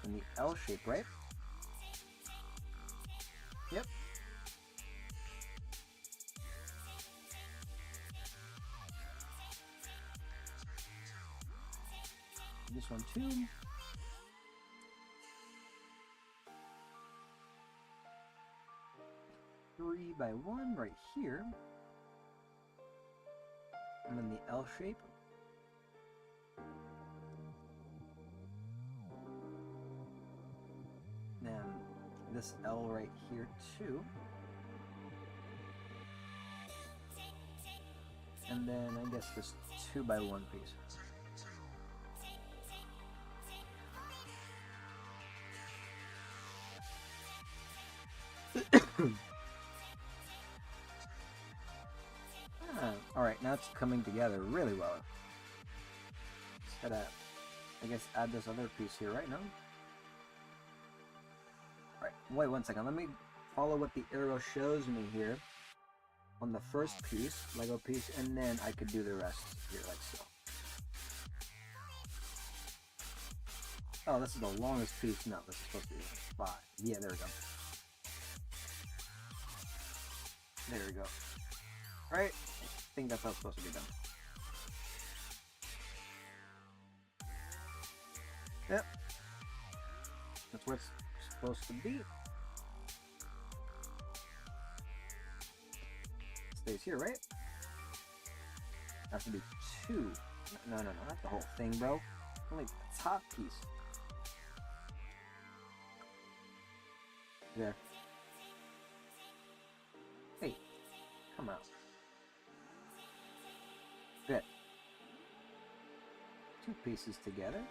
In the L shape, right? Yep. This one too. Three by one right here. And then the L shape. Then this L right here too. And then I guess this 2x1 piece. Alright, now it's coming together really well. Just gotta, I guess, add this other piece here right now. Alright, wait one second. Let me follow what the arrow shows me here on the first piece, Lego piece, and then I could do the rest here like so. Oh, this is the longest piece. No, this is supposed to be 5. Yeah, there we go. There we go. Right? I think that's how it's supposed to be done. Yep. That's where it's supposed to be. Stays here, right? Has to be 2. No, not the whole thing, bro. Only the top piece. There. Hey, come out. Good. 2 pieces together.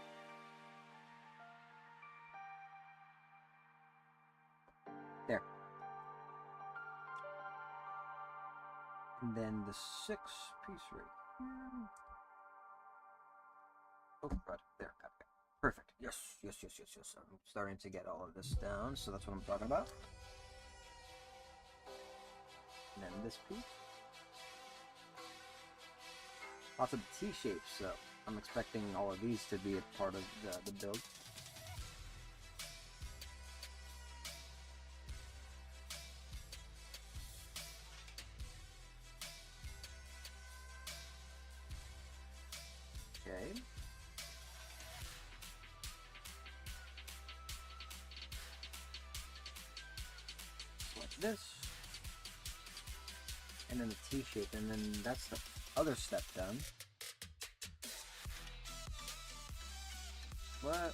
There. And then the 6th piece right here. Oh, right there. Okay. Perfect. Yes. I'm starting to get all of this down, so that's what I'm talking about. And then this piece. Lots of T-shapes, so I'm expecting all of these to be a part of the build. Okay. Like this. And then the T-shape, and then that's the other step done. What?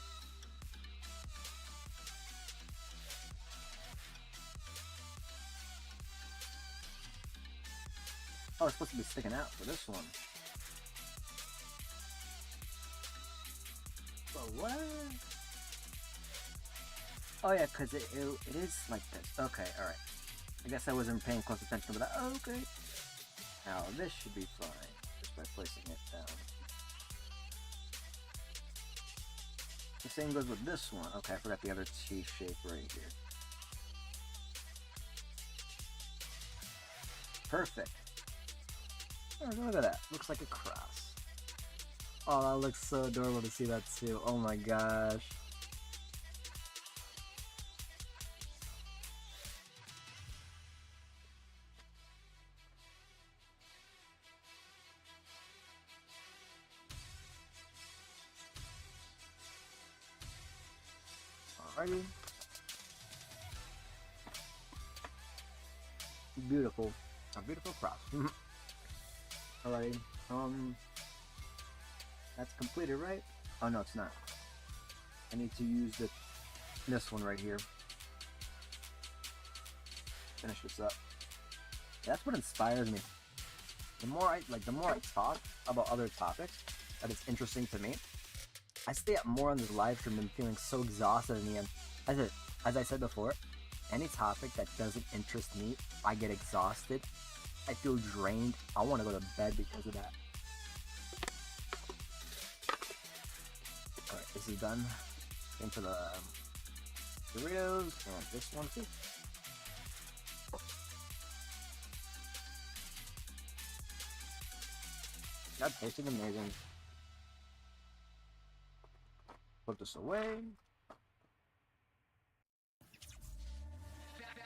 Oh, it's supposed to be sticking out for this one. But what? Oh yeah, because it is like this. Okay, alright. I guess I wasn't paying close attention to that. Oh, okay. Now this should be fine, just by placing it down. The same goes with this one. Okay, I forgot the other T shape right here. Perfect. Oh, look at that. Looks like a cross. Oh, that looks so adorable to see that too. Oh my gosh. Alrighty. Beautiful. A beautiful cross. Alrighty. That's completed, right? Oh no, it's not. I need to use this one right here. Finish this up. That's what inspires me. The more I talk about other topics that is interesting to me, I stay up more on this live stream and feeling so exhausted in the end. As I said before, any topic that doesn't interest me, I get exhausted. I feel drained. I want to go to bed because of that. Alright, this is done. Into the Doritos and this one too. That tasted amazing. Put this away.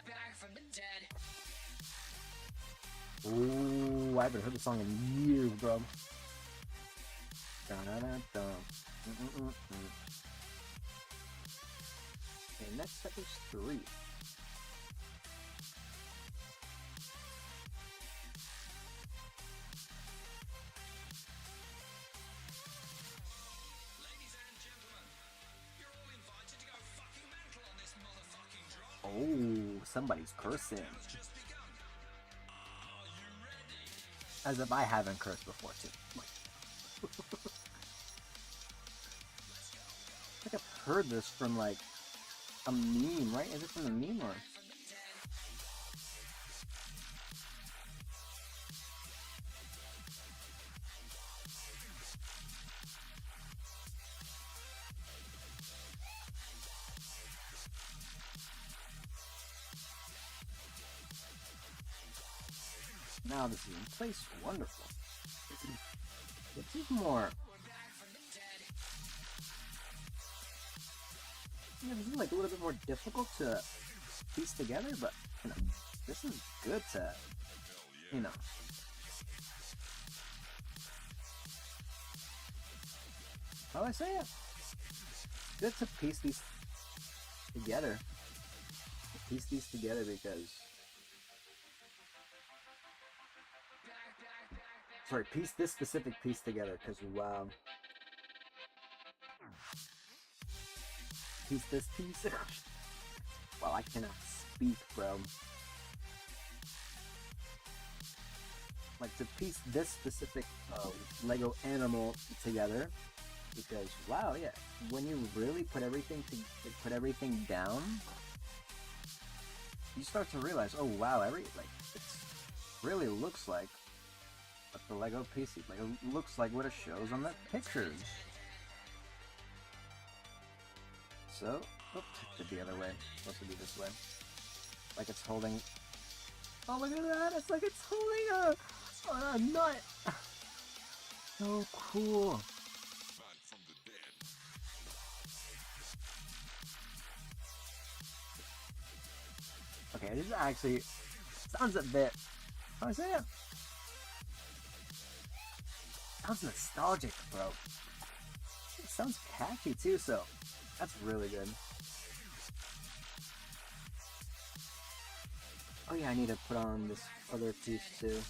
Back from the dead. Ooh, I haven't heard the song in years, bro. Da-da-da-da. Okay, next step is 3. Ladies and gentlemen, you're all invited to go fucking mental on this motherfucking drop. Oh, somebody's cursing. It's just begun. Are you ready? As if I haven't cursed before, too. I think I've heard this from, like, a meme, right? Is it from a meme or? From the dead. Now this is in place. Wonderful. This is more. We're back from the dead. Yeah, this is like a little bit more difficult to piece together, but you know, this is good to, you know. How do I say it? Good to piece these together. Piece these together because. Sorry, piece this specific piece together because wow. Piece this piece. Wow, I cannot speak, bro. Like to piece this specific Lego animal together because wow, yeah. When you really put everything down, you start to realize, oh wow, it really looks like what the Lego piece is. Like it looks like what it shows on the pictures. So, oops, it did the other way. It's supposed to be this way. Like it's holding. Oh look at that! It's like it's holding a nut. So cool. Okay, this actually sounds a bit. How do I say it? Sounds nostalgic, bro. It sounds catchy too, so that's really good. Oh yeah, I need to put on this other piece too.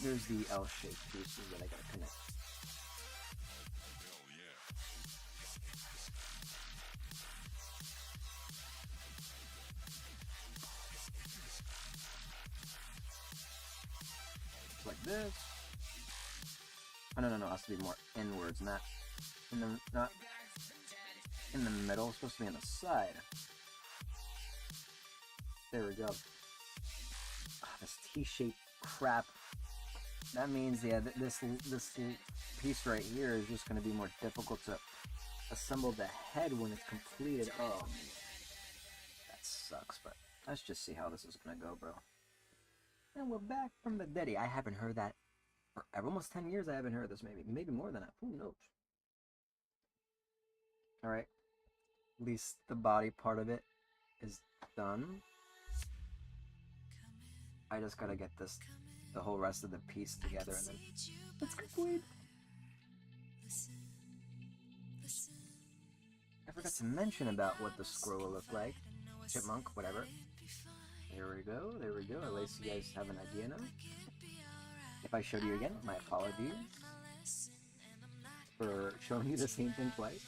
There's the L-shaped pieces that I gotta connect. Like this. Oh no, it has to be more inwards, not in the, not in the middle, it's supposed to be on the side. There we go. This T-shaped crap. That means, yeah, this piece right here is just going to be more difficult to assemble the head when it's completed. Oh, man. That sucks, but let's just see how this is going to go, bro. And we're back from the dead. I haven't heard that for almost 10 years. I haven't heard this, maybe more than that. Who knows? Alright. At least the body part of it is done. I just gotta get the whole rest of the piece together, and then it's complete. I forgot to mention about what the scroll will look like. Chipmunk, whatever. There we go, there we go. At least you guys have an idea now. If I showed you again, my apologies for showing you the same thing twice.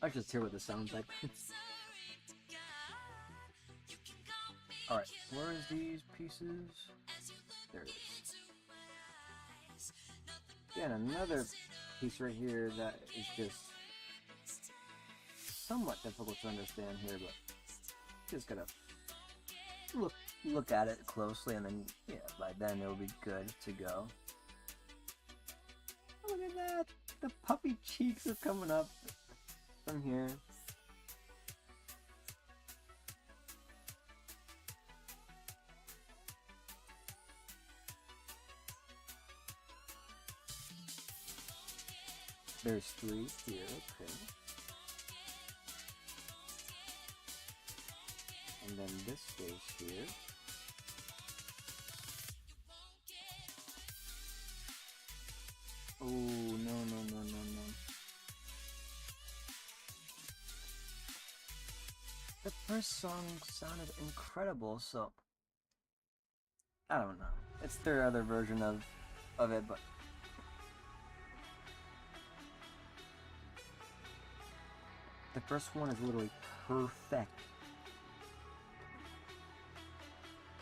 Let's just hear what this sounds like. Alright, where is these pieces? There it is. Again, another piece right here that is just somewhat difficult to understand here, but just gotta look at it closely, and then, yeah, by then it'll be good to go. Look at that! The puppy cheeks are coming up from here. There's 3 here, okay. And then this goes here. Oh, no. The first song sounded incredible, so I don't know. It's their other version of it, but the first one is literally perfect.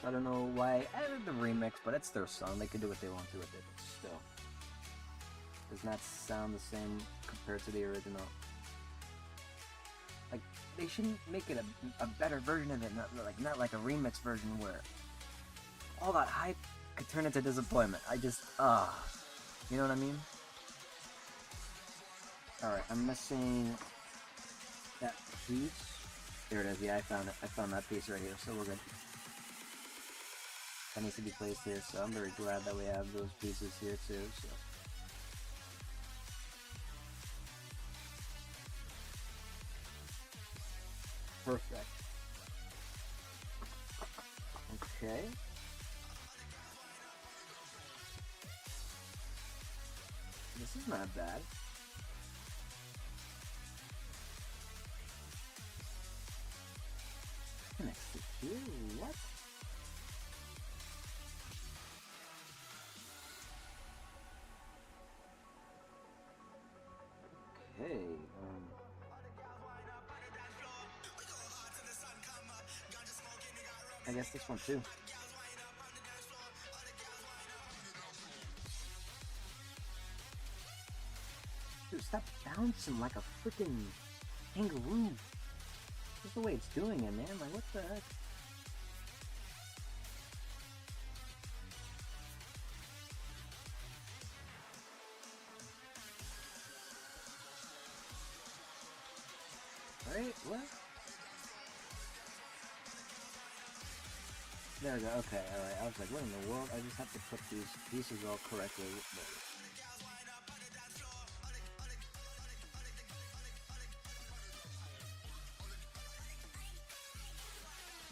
I don't know why I added the remix, but it's their song. They can do what they want to with it, but still. Does not sound the same compared to the original. Like, they shouldn't make it a better version of it, not like a remix version where all that hype could turn into disappointment. I just, you know what I mean? Alright, I'm missing that piece. There it is, yeah, I found it. I found that piece right here, so we're good. That needs to be placed here, so I'm very glad that we have those pieces here too, so. Perfect. Okay. This is not bad. Next to here, what? Okay, I guess this one too. Dude, stop bouncing like a freaking kangaroo. That's the way it's doing it, man. Like, what the heck? Right? What? There we go. Okay, alright. I was like, what in the world? I just have to put these pieces all correctly.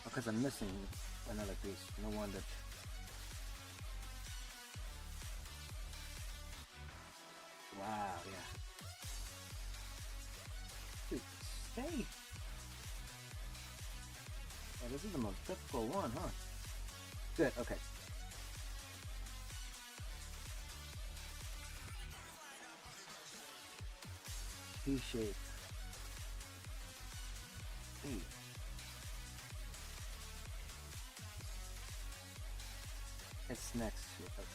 Because I'm missing another piece. No wonder. Wow, yeah. Dude, stay! Yeah, this is the most difficult one, huh? Good, okay. T-shape. Hey. It's next to it. Okay.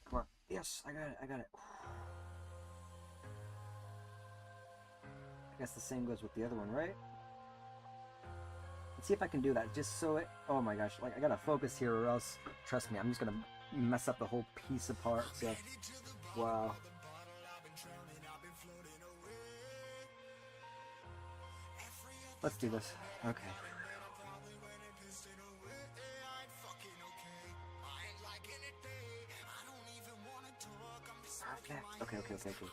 Come on. Yes, I got it. I got it. I guess the same goes with the other one, right? Let's see if I can do that. Just so it. Oh my gosh! Like I gotta focus here, or else, trust me, I'm just gonna mess up the whole piece apart. So, wow. Let's do this. Okay. Perfect. Okay, okay, okay, okay.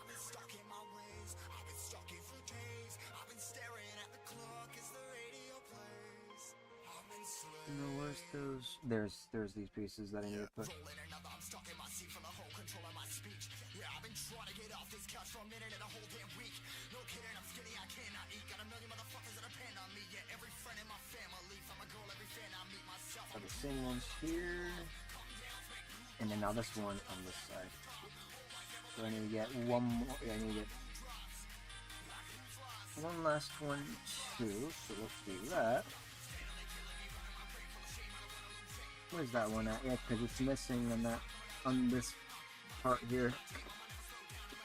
No, where's those? There's these pieces that I need to put. Are the same ones here, and then now this one on this side. So I need to get one more. Yeah, I need to get one last one too. So let's do that. Where's that one at? Yeah, because it's missing on this part here.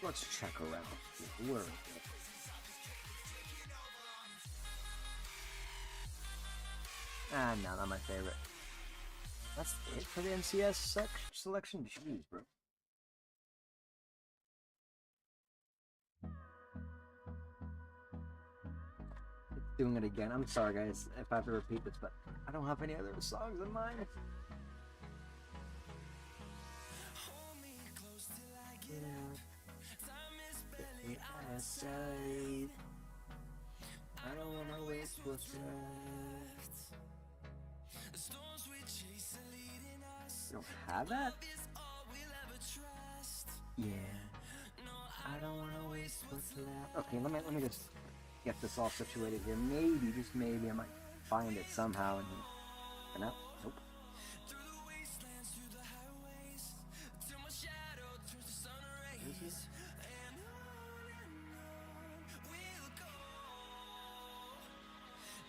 Let's check around. Where is it? Ah, no, not my favorite. That's it for the NCS selection? Jeez, bro. It's doing it again. I'm sorry, guys, if I have to repeat this, but I don't have any other songs in mind. I don't wanna waste what's left. You don't have that? Yeah. I don't wanna waste what's left. Okay, let me just get this all situated here. Maybe, just maybe, I might find it somehow. And no, nope. Is it?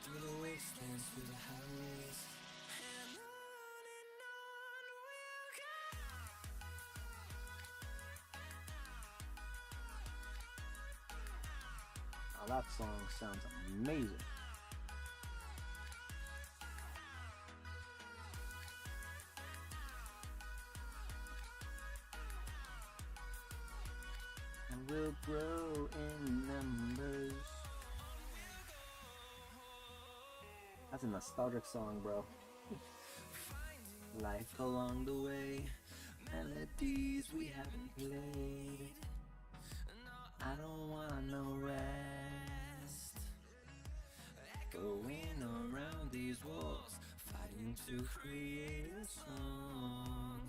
Through the wastelands, through the highways. Oh, that song sounds amazing. And we'll grow in numbers. That's a nostalgic song, bro. Life along the way, melodies we haven't played. I don't want no rest. Going around these walls, fighting to create a song.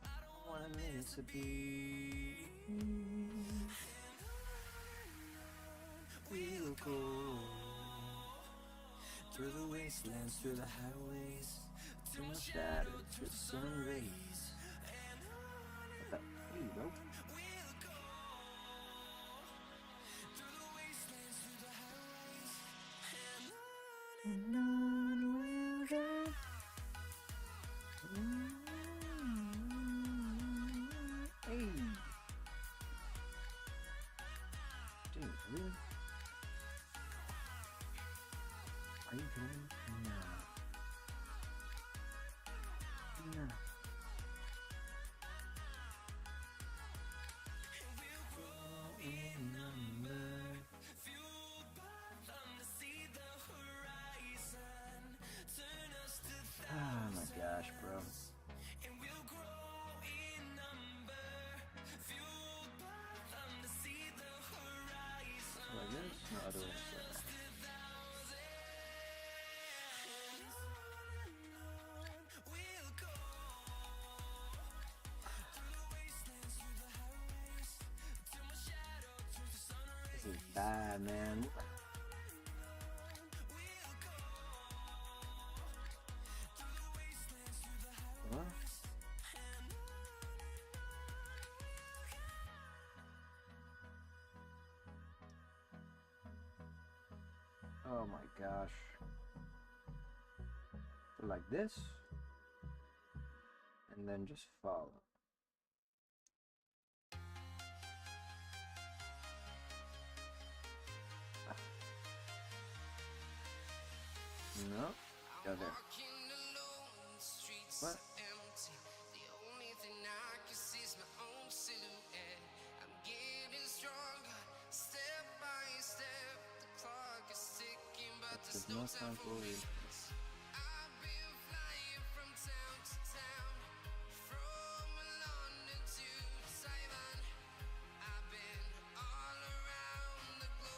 I don't want it to be. We'll go through the wastelands, through the highways, to my shadow, through the sun rays. What the? Hey, bro. And on we'll go. Hey. Dude, really? Are you kidding me? No. No. Oh my gosh, bro. Like this? No, other way. This is bad, man. Huh? Oh my gosh. like this, and then just follow. No, go there. What? There's no time for you.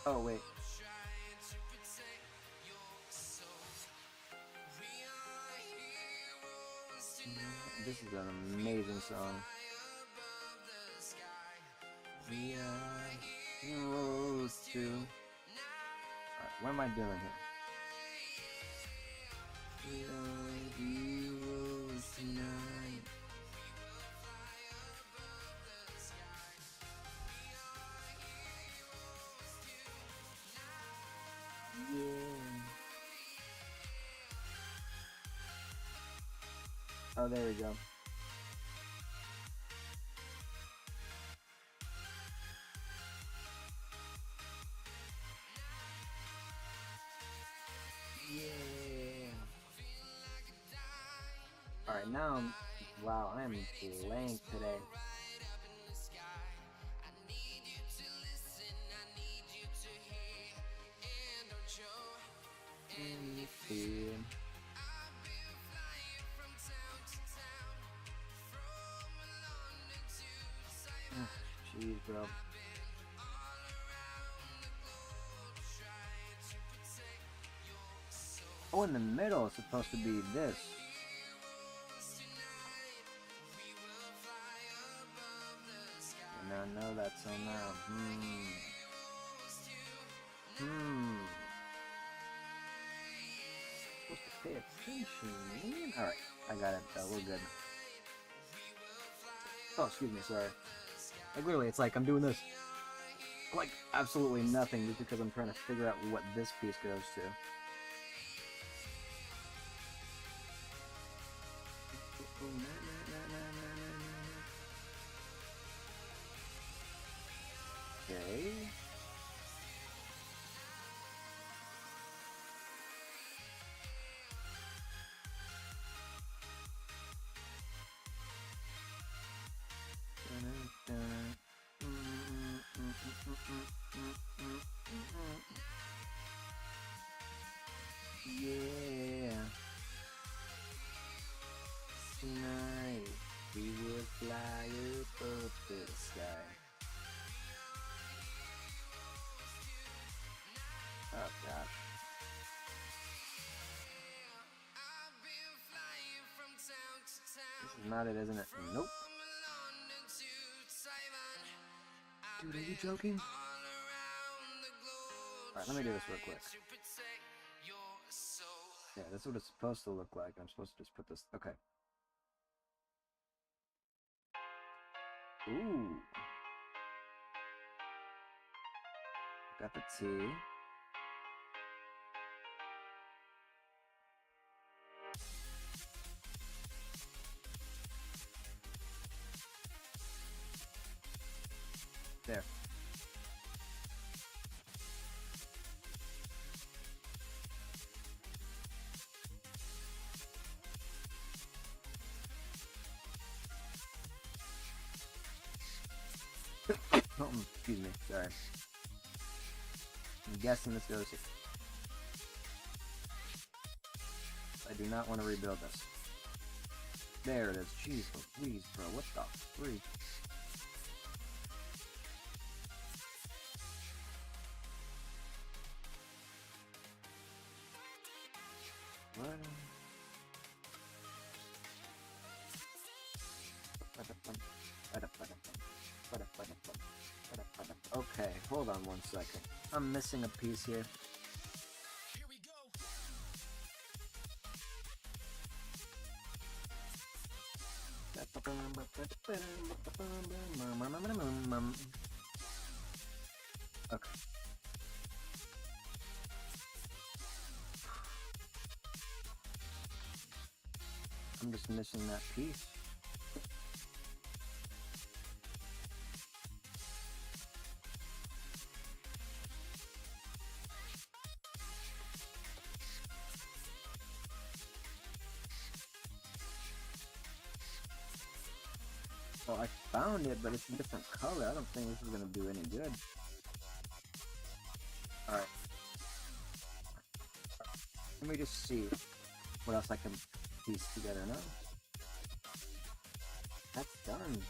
Oh wait. This is an amazing song. We are heroes too. Alright, what am I doing here? We are heroes tonight. Yeah. Oh, there we go. Yeah. Alright, now I'm... Wow, I am blank today. Jeez, bro. Oh, in the middle is supposed to be this. And I know that somehow. Supposed to pay attention, man. Alright, I got it. We're good. Oh, excuse me, sorry. Like, literally, it's like I'm doing this. Like, absolutely nothing just because I'm trying to figure out what this piece goes to. Okay. Yeah. Tonight we will fly above the sky. Oh gosh. This is not it, isn't it? Nope. Dude, are you joking? Alright, let me do this real quick. Yeah, that's what it's supposed to look like. I'm supposed to just put this... Okay. Ooh. Got the T. There. Oh, excuse me, sorry. I'm guessing this goes here. I do not want to rebuild this. There it is. Jeez Louise, bro. What the freak? What? Okay, hold on one second. I'm missing a piece here. Here we go. Okay. I'm just missing that piece. Well, I found it, but it's a different color. I don't think this is gonna do any good. Alright. Let me just see what else I can piece together now. That's done.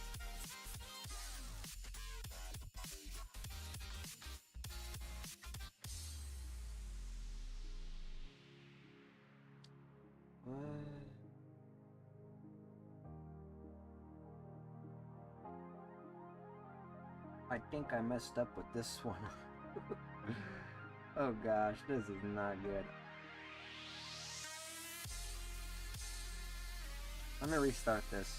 I think I messed up with this one. Oh gosh, this is not good. Let me restart this.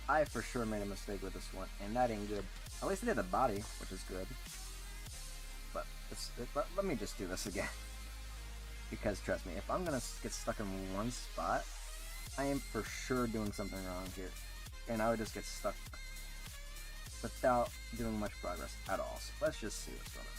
I for sure made a mistake with this one, and that ain't good. At least I did the body, which is good. But let me just do this again. Because trust me, if I'm gonna get stuck in one spot, I am for sure doing something wrong here. And I would just get stuck without doing much progress at all. So let's just see what's going on.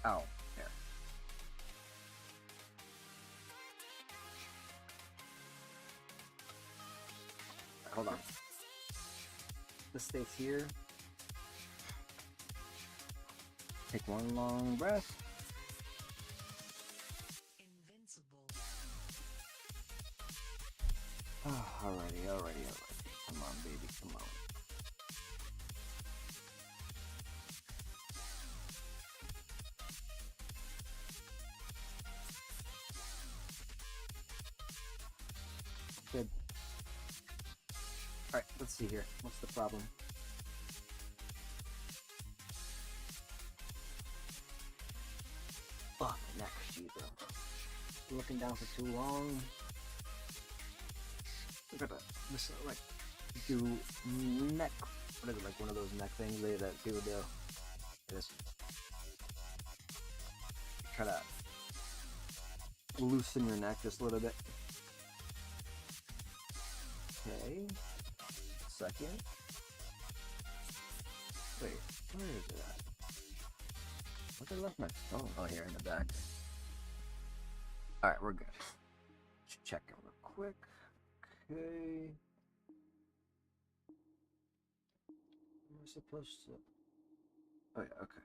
Ow, there. Right, hold on. This stays here. Take one long breath. Invincible. Oh, alrighty. Come on, baby, come on. Good. Alright, let's see here. What's the problem? Oh, my neck, Jesus. Looking down for too long. I gotta like do neck. What is it, like one of those neck things that people do? Just try to loosen your neck just a little bit. Okay. Second. Wait, where is it at? Where did I left my phone? Oh, here in the back. Alright, we're good. Just check it real quick. Okay. Am I supposed to? Oh, yeah, okay.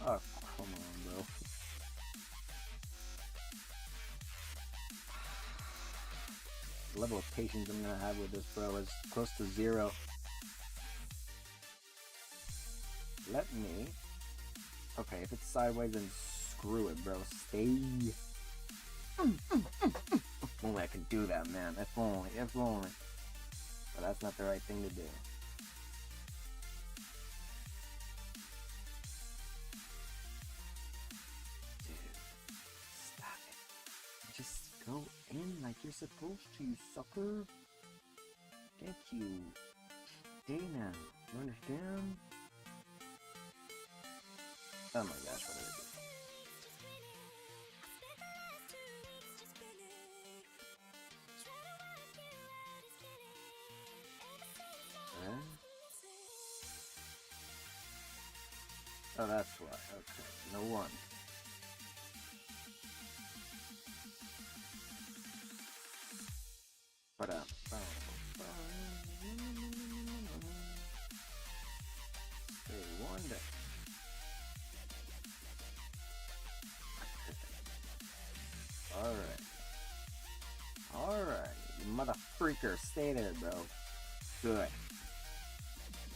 Oh, come on, bro. The level of patience I'm gonna have with this, bro, is close to 0. Let me... Okay, if it's sideways, then screw it, bro. Stay... If only I can do that, man. If only. But that's not the right thing to do. Go in like you're supposed to, you sucker. Get you. Stay now. You understand? Oh my gosh, what did I do? Oh, that's why. Okay, no one. But hey, one day. Alright, you mother freaker, stay there, bro. Good.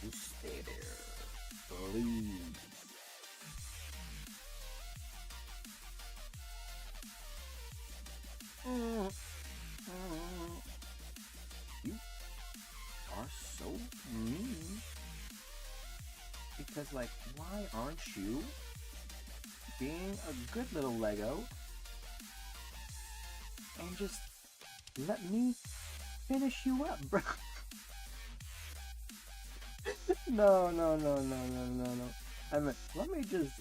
You stay there. Please. You are so mean. Because, like, why aren't you being a good little Lego and just let me finish you up, bro? No. I mean, let me just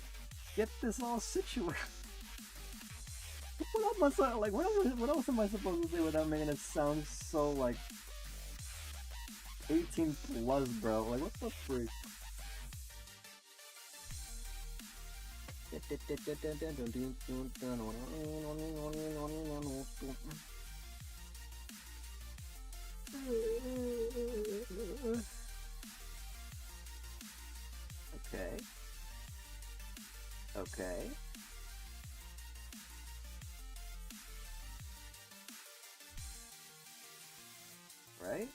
get this all situated. What else am I supposed to do without making it sound so, like, 18 plus, bro? Like, what the freak? Okay. Right?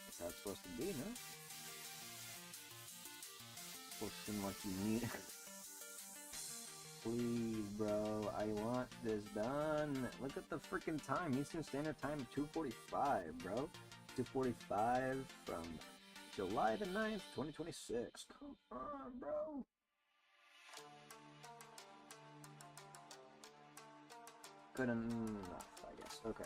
That's how it's supposed to be, no? Pushing like you need. Please, bro. I want this done. Look at the freaking time. Eastern Standard Time of 2:45, bro. 2:45 from July the 9th, 2026. Come on, bro. Good enough, I guess. Okay.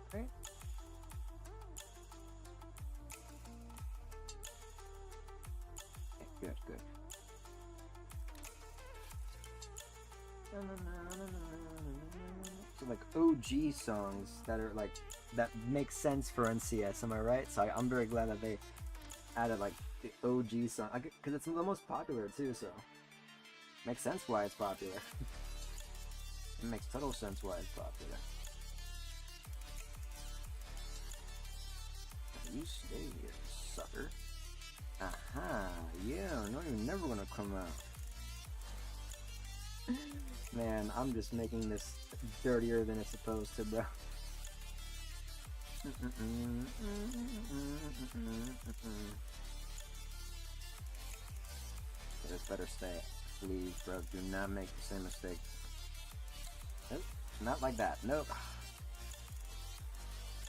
Okay. Good. So like OG songs that are like that make sense for NCS, am I right? So I'm very glad that they added like the OG song because it's the most popular too. So makes sense why it's popular. It makes total sense why it's popular. You stay here, sucker. Aha, yeah, no, you're never gonna come out. Man, I'm just making this dirtier than it's supposed to, bro. This better stay. Please, bro, do not make the same mistake. Nope, not like that. Nope.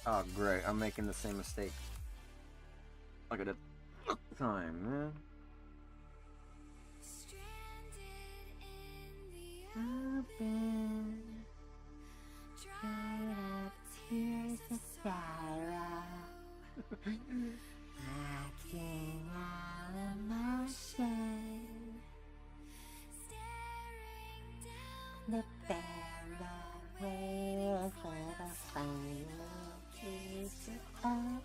Oh, great, I'm making the same mistake. Look at it. Time, man. Open, dried up tears of sorrow, lacking all emotion, staring down the barrel, waiting for the final kiss to up.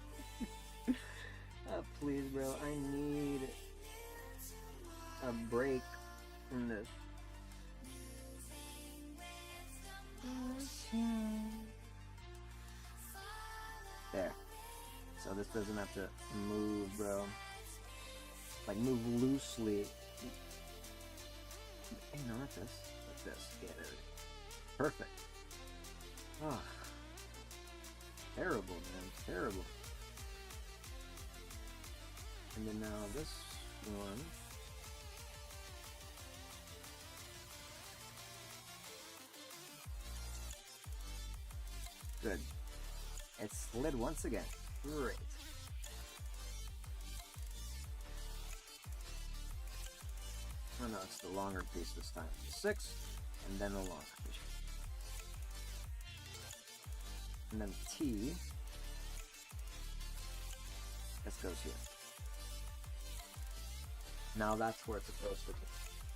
Oh, please, bro, I need a break in this. There. So this doesn't have to move, bro. Like, move loosely. Hey, no, not this. Like this. Yeah, there it is. Perfect. Ah. Terrible, man. Terrible. And then now this one. Good. It slid once again. Great. Oh no, it's the longer piece this time. 6, and then the longer piece. And then T. This goes here. Now that's where it's supposed to be.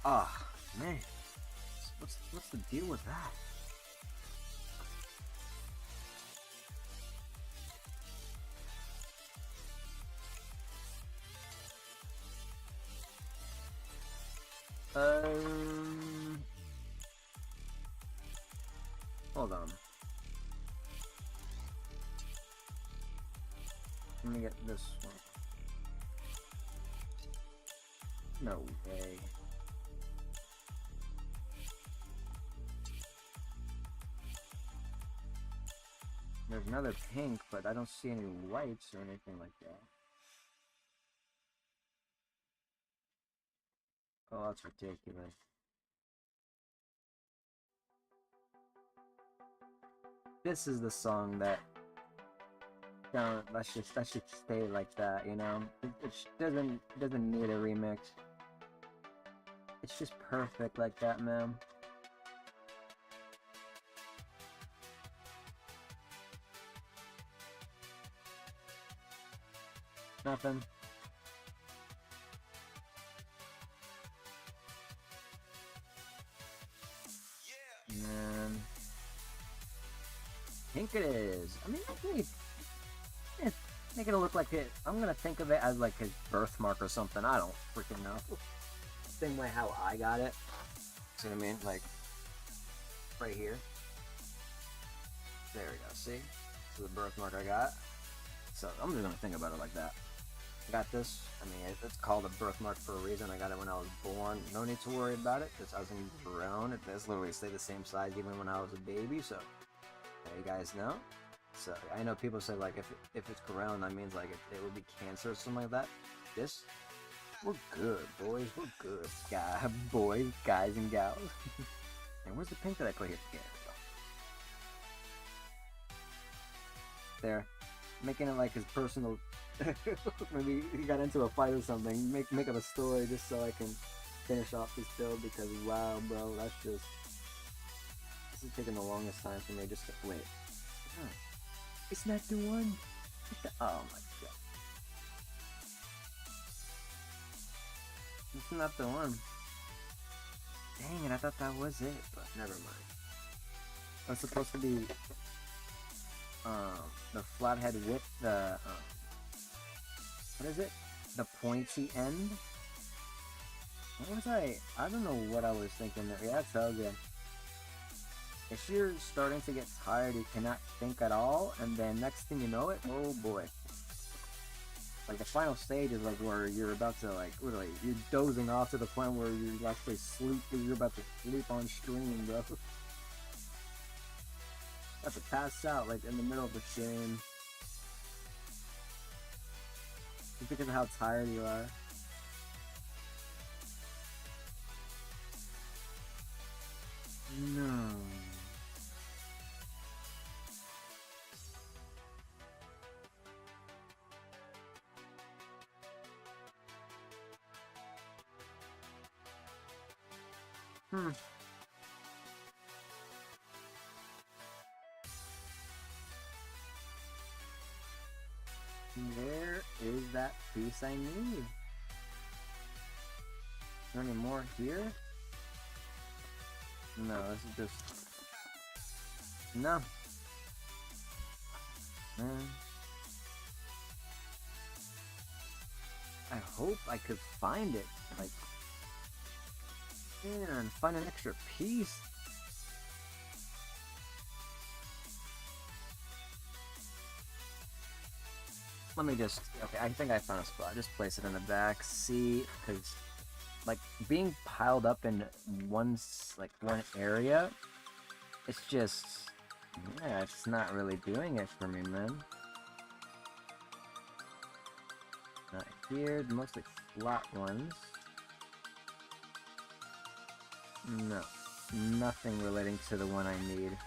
Ah, man. What's the deal with that? Hold on. Let me get this one. No way. There's another pink, but I don't see any whites or anything like that. Oh, that's ridiculous. This is the song that that should stay like that, you know. It doesn't need a remix. It's just perfect like that, man. Nothing. Man. Pink it is. I mean, make it look like it. I'm gonna think of it as like his birthmark or something. I don't freaking know. Same way how I got it. See what I mean? Like right here. There we go. See? This is the birthmark I got. So I'm just gonna think about it like that. I got this. I mean, it's called a birthmark for a reason. I got it when I was born. No need to worry about it. This hasn't grown. It does literally stay the same size even when I was a baby. So there you guys know. So I know people say like if it's grown, that means like it would be cancer or something like that. This, we're good, boys. We're good, boys, guys, and gals. And where's the pink that I put here? There we go. There, making it like his personal. Maybe he got into a fight or something. Make up a story just so I can finish off this build because wow, bro, that's just. This is taking the longest time for me. Just to wait. Oh. It's not the one. Oh my god. It's not the one. Dang it, I thought that was it, but never mind. It's supposed to be the flathead with the what is it? The pointy end? What was I don't know what I was thinking there. Yeah, it tells you. If you're starting to get tired, you cannot think at all, and then next thing you know it, oh boy. Like the final stage is like where you're about to like, literally, you're dozing off to the point where you're actually you're about to sleep on stream, bro. About to pass out like in the middle of the stream. Just because of how tired you are. No. There is that piece I need. Is there any more here? No, this is just... No. Man. I hope I could find it. Like... Man, find an extra piece. Let me just... Okay, I think I found a spot. Just place it in the back. See, because... Like, being piled up in one area, it's just, yeah, it's not really doing it for me, man. Not here, mostly flat ones. No, nothing relating to the one I need.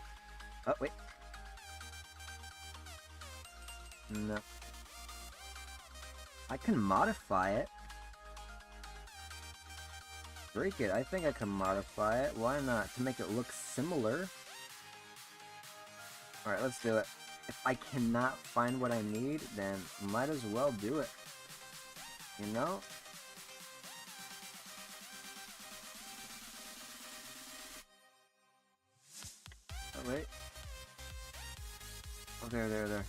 Oh, wait. No. I can modify it. Break it. I think I can modify it. Why not? To make it look similar. Alright, let's do it. If I cannot find what I need, then might as well do it. You know? Oh, wait. Oh, there.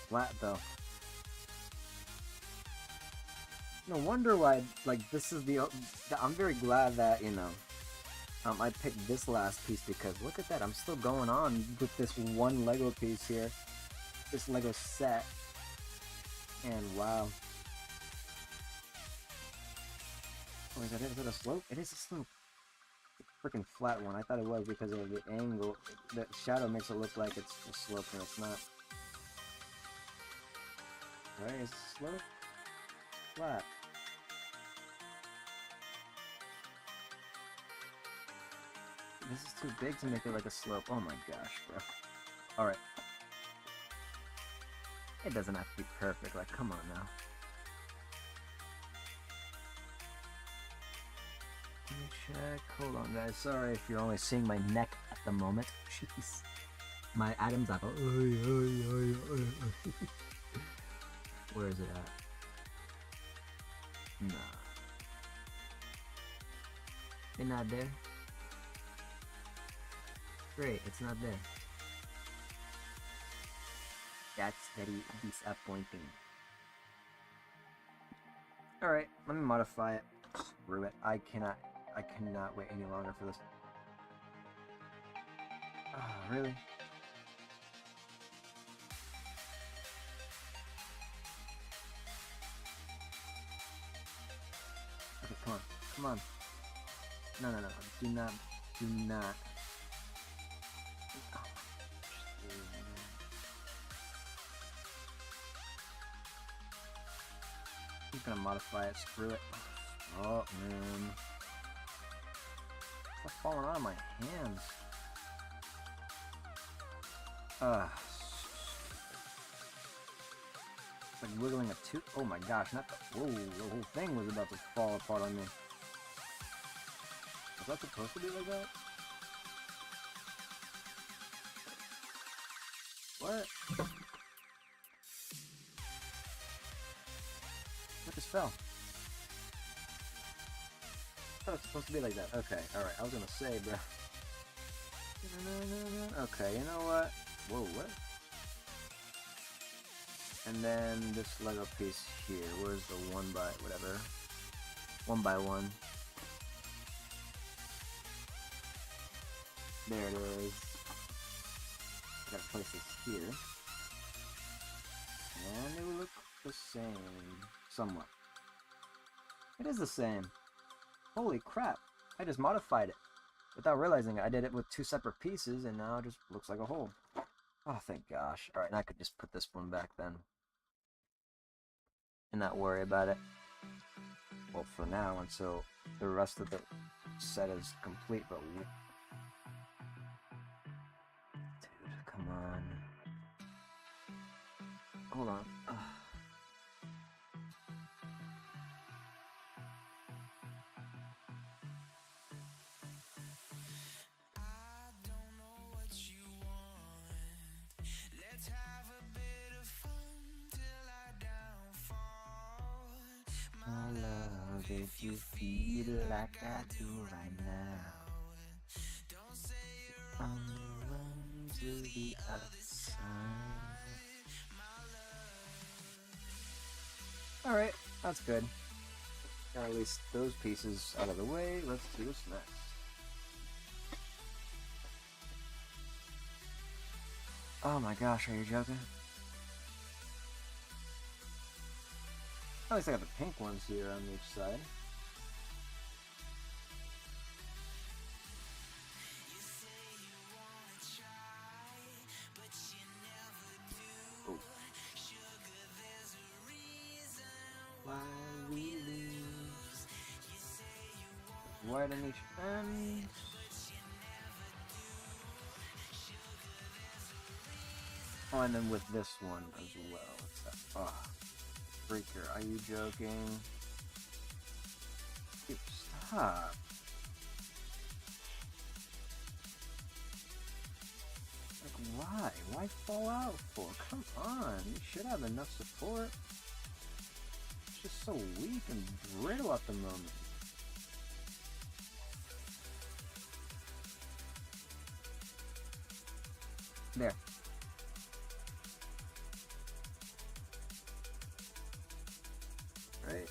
Flat, though. No wonder why, like, this is the... I'm very glad that, you know, I picked this last piece, because look at that, I'm still going on with this one Lego piece here. This Lego set. And wow. Oh, is that it? Is it a slope? It is a slope. It's a freaking flat one. I thought it was because of the angle. The shadow makes it look like it's a slope, and it's not. Right? Is it a slope? Flat. This is too big to make it like a slope. Oh my gosh, bro. Alright. It doesn't have to be perfect, like, come on now. Let me check. Hold on, guys. Sorry if you're only seeing my neck at the moment. Jeez. My Adam's apple. Where is it at? Nah. It's not there. Great, it's not there. That's very disappointing. Alright, let me modify it. Screw it. I cannot wait any longer for this. Ah, really? Okay, come on. No, do not. Oh, I'm gonna modify it, screw it. Oh, man. It's falling out of my hands. It's like wiggling a tooth. Oh my gosh, not the... Whoa, the whole thing was about to fall apart on me. Was that supposed to be like that? What? What just fell? I thought it was supposed to be like that. Okay, alright, I was gonna say, bro. Okay, you know what? Whoa, what? And then this Lego piece here. Where's the 1 by whatever? 1 by 1. There it is. I gotta place this here. And it will look the same. Somewhat. It is the same. Holy crap. I just modified it. Without realizing it, I did it with 2 separate pieces, and now it just looks like a whole. Oh, thank gosh. Alright, and I could just put this one back then. And not worry about it. Well, for now, until the rest of the set is complete, but... Dude, come on. Hold on. Ugh. My love, if you feel like I do right now, I'm gonna run to the other side. Alright, that's good. Got at least those pieces out of the way. Let's do what's next. Oh my gosh, are you joking? At least I got the pink ones here on each side. Oh. Why we lose? White on each end. Oh, and then with this one as well. It's that, oh, freaker, are you joking? Dude, stop. Like, why? Why fall out for? Come on, you should have enough support. It's just so weak and brittle at the moment. There. Right.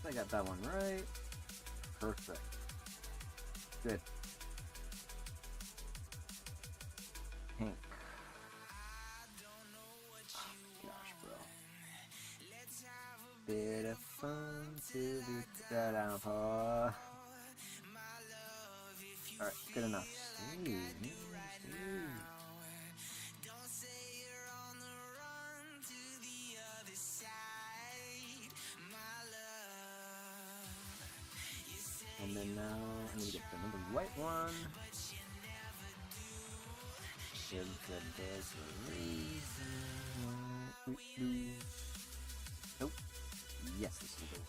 I got that one right. Perfect. Good. Pink. Oh, gosh, bro. Bit of fun to be down for. Alright, good enough. And then now I'm gonna get another white one. There's a reason why we do. Nope. Yes, this is the one.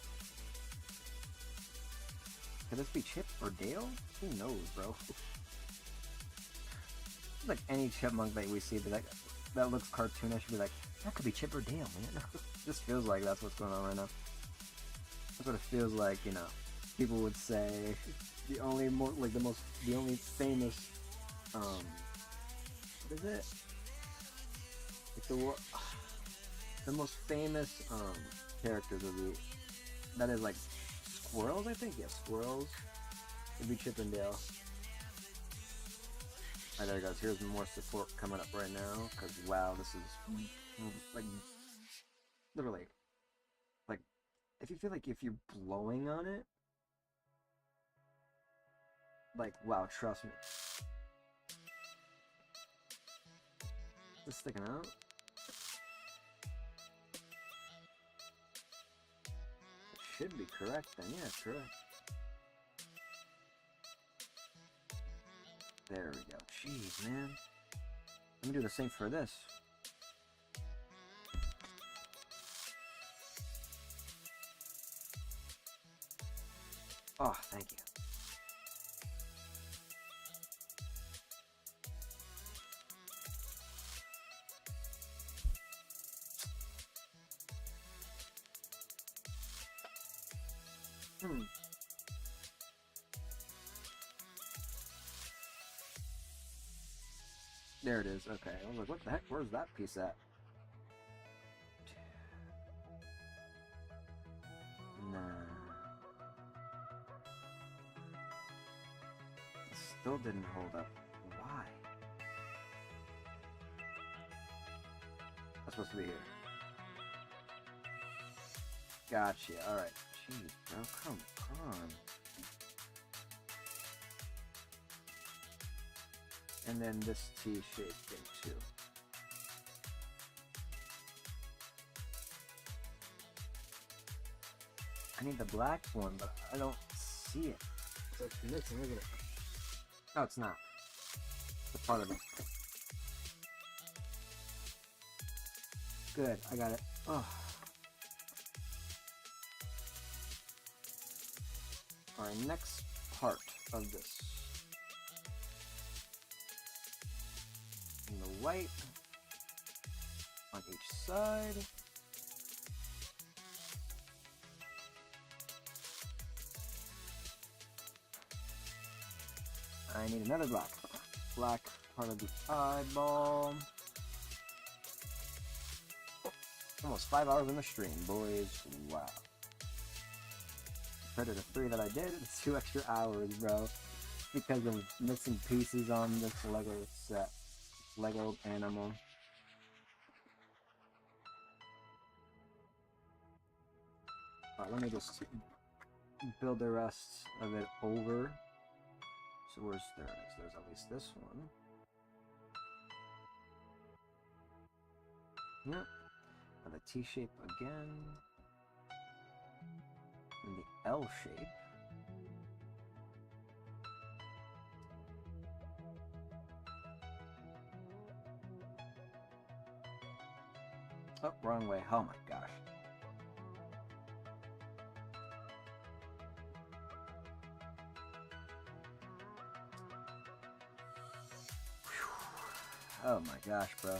Could this be Chip or Dale? Who knows, bro? Like any chipmunk that we see that looks cartoonish, be like, that could be Chip or Dale, man. Just feels like that's what's going on right now. That's what it feels like, you know. People would say the only famous what is it? Like the most famous characters would be, that is like squirrels, I think. Yeah, squirrels would be Chip and Dale. Alright, there it goes. Here's more support coming up right now, because wow, this is like literally like, if you feel like if you're blowing on it, like, wow, trust me. Is it sticking out? It should be correct then, yeah, correct. There we go. Jeez, man. Let me do the same for this. Oh, thank you. There it is. Okay. I was like, what the heck? Where's that piece at? Nah. It still didn't hold up. Why? That's supposed to be here. Gotcha. Alright. Jeez, bro. Come on. And then this T-shaped thing too. I need the black one, but I don't see it. So it's missing, isn't it? No, it's not. It's a part of it. Good, I got it. Oh. Alright, next part of this. And the white on each side. I need another black. Black part of the eyeball. Almost 5 hours in the stream, boys. Wow. Compared to the 3 that I did, it's 2 extra hours, bro. Because of missing pieces on this Lego set. Lego animal. Alright, let me just build the rest of it over. So where's there is? There's at least this one. Yep. And the T shape again. And the L shape. Oh, wrong way. Oh my gosh. Whew. Oh my gosh, bro.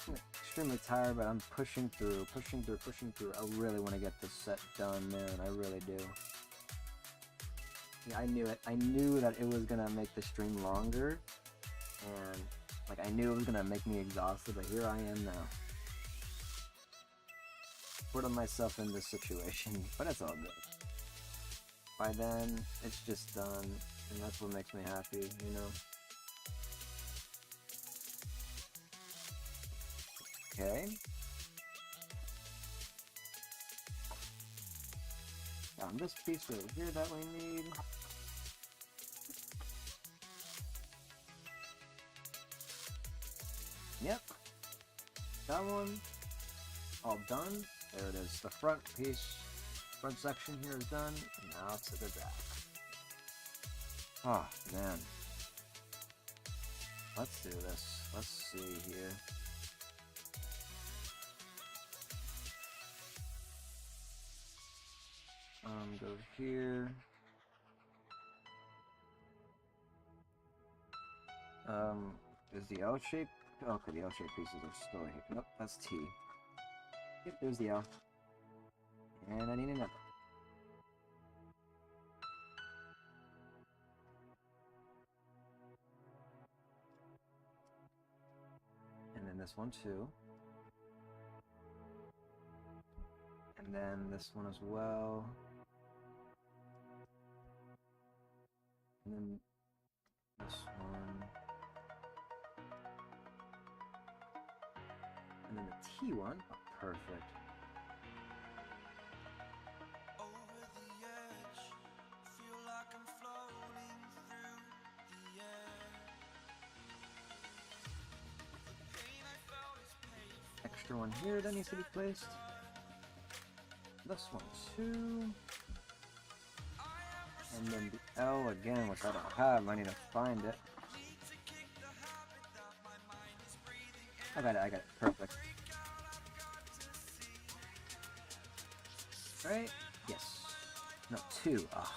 I'm extremely tired, but I'm pushing through. I really want to get this set done, man. I really do. Yeah, I knew it. I knew that it was gonna make the stream longer, and like I knew it was gonna make me exhausted, but here I am now. Putting myself in this situation, but it's all good. By then, it's just done, and that's what makes me happy, you know? Okay. Found this piece right here that we need. Yep. That one. All done. There it is. The front piece, front section here is done. Now to the back. Oh, man. Let's do this. Let's see here. Go here. Is the L shape? Okay, the L shape pieces are still here. Nope, that's T. Yep, there's the L. And I need another. And then this one too. And then this one as well. And then this one. And then the T one. Oh, perfect. Over the edge, feel like I'm floating through the air. The pain I felt is paid for. Extra one here that needs to be placed. This one too. And then the L again, which I don't have. I need to find it. I got it. Perfect. Right? Yes. No, two. Ugh.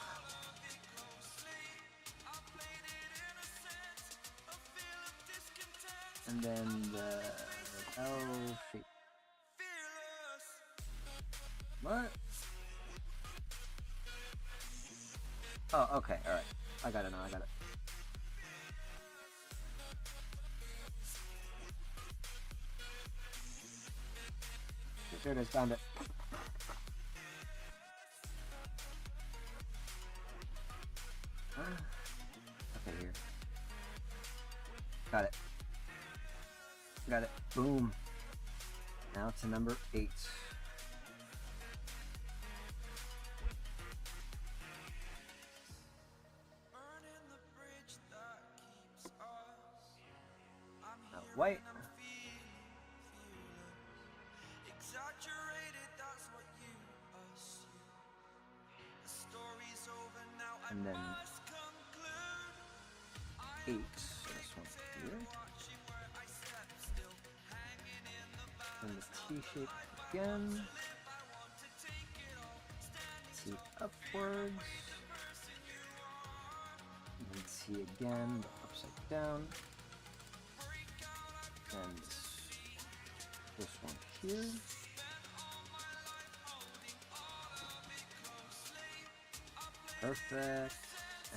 And then the L shape. What? Oh, okay, alright. I got it now, I got it. There it is, found it. Okay, here. Got it. Got it. Boom. Now to number 8. White. And then 8. This one here. And the T shape again. T upwards. And then T again, but upside down. And this one here. Perfect.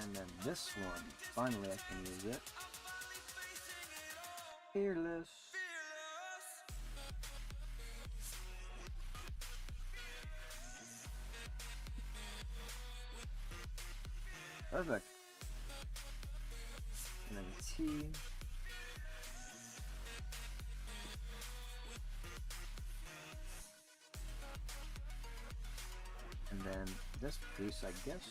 And then this one, finally I can use it. Fearless. Perfect. And then T. And then this piece, I guess.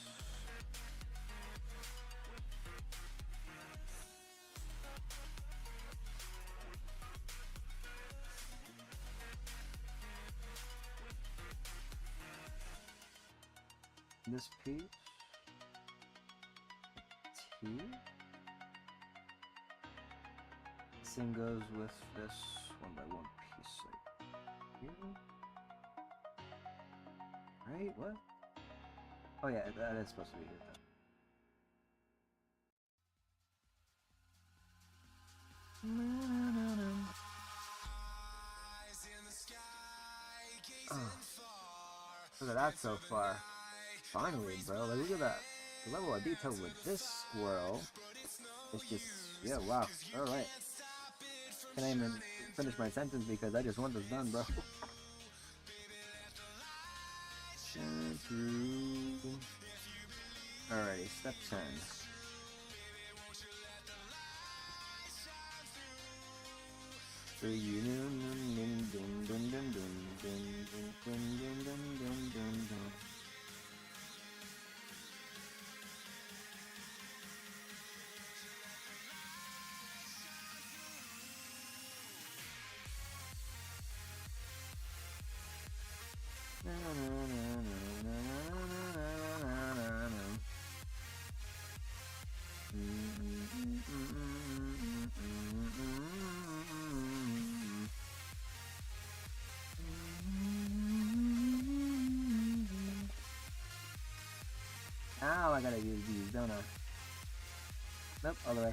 This piece. T. Same goes with this 1x1 here. Right? What? Oh yeah, that is supposed to be here then. Oh, look at that so far. Finally, bro. Like, look at that. The level of detail with this squirrel. It's just, yeah, wow. Alright. Can't even finish my sentence because I just want this done, bro. Alrighty, step 10. So you Ow, I gotta use these, don't I? Nope, all the way.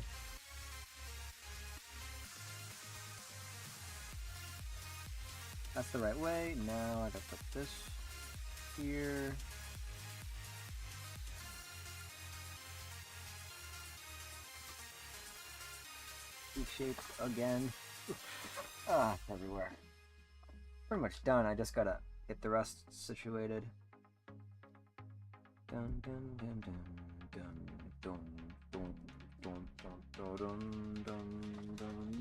That's the right way. Now I gotta put this here. Shapes again. Ah, it's everywhere. Pretty much done. I just gotta get the rest situated. Dun dun dun dun dun dun dun dun dun dun dun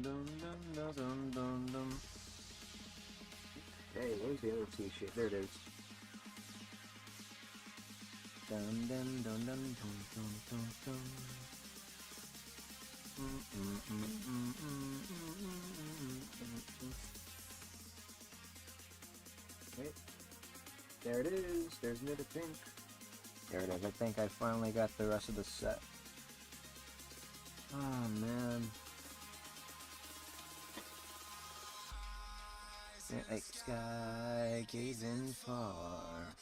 dun dun dun dun dun. Hey, where's the other T shape? There it is. Dun dun dun dun dun dun dun dun. Wait. There it is. There's another pink. There it is. I think I finally got the rest of the set. Oh man. Like sky gazing far.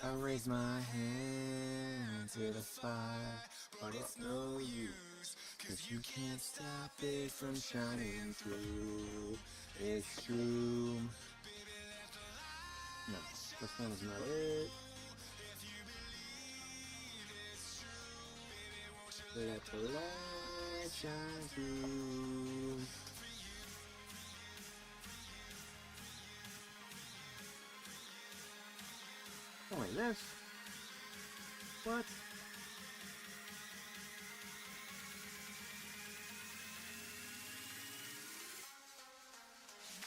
I raise my hand to the fire, but it's no use, 'cause you can't stop it from shining through. It's true. No, this one is not it. Let the light shine through. Only this? What?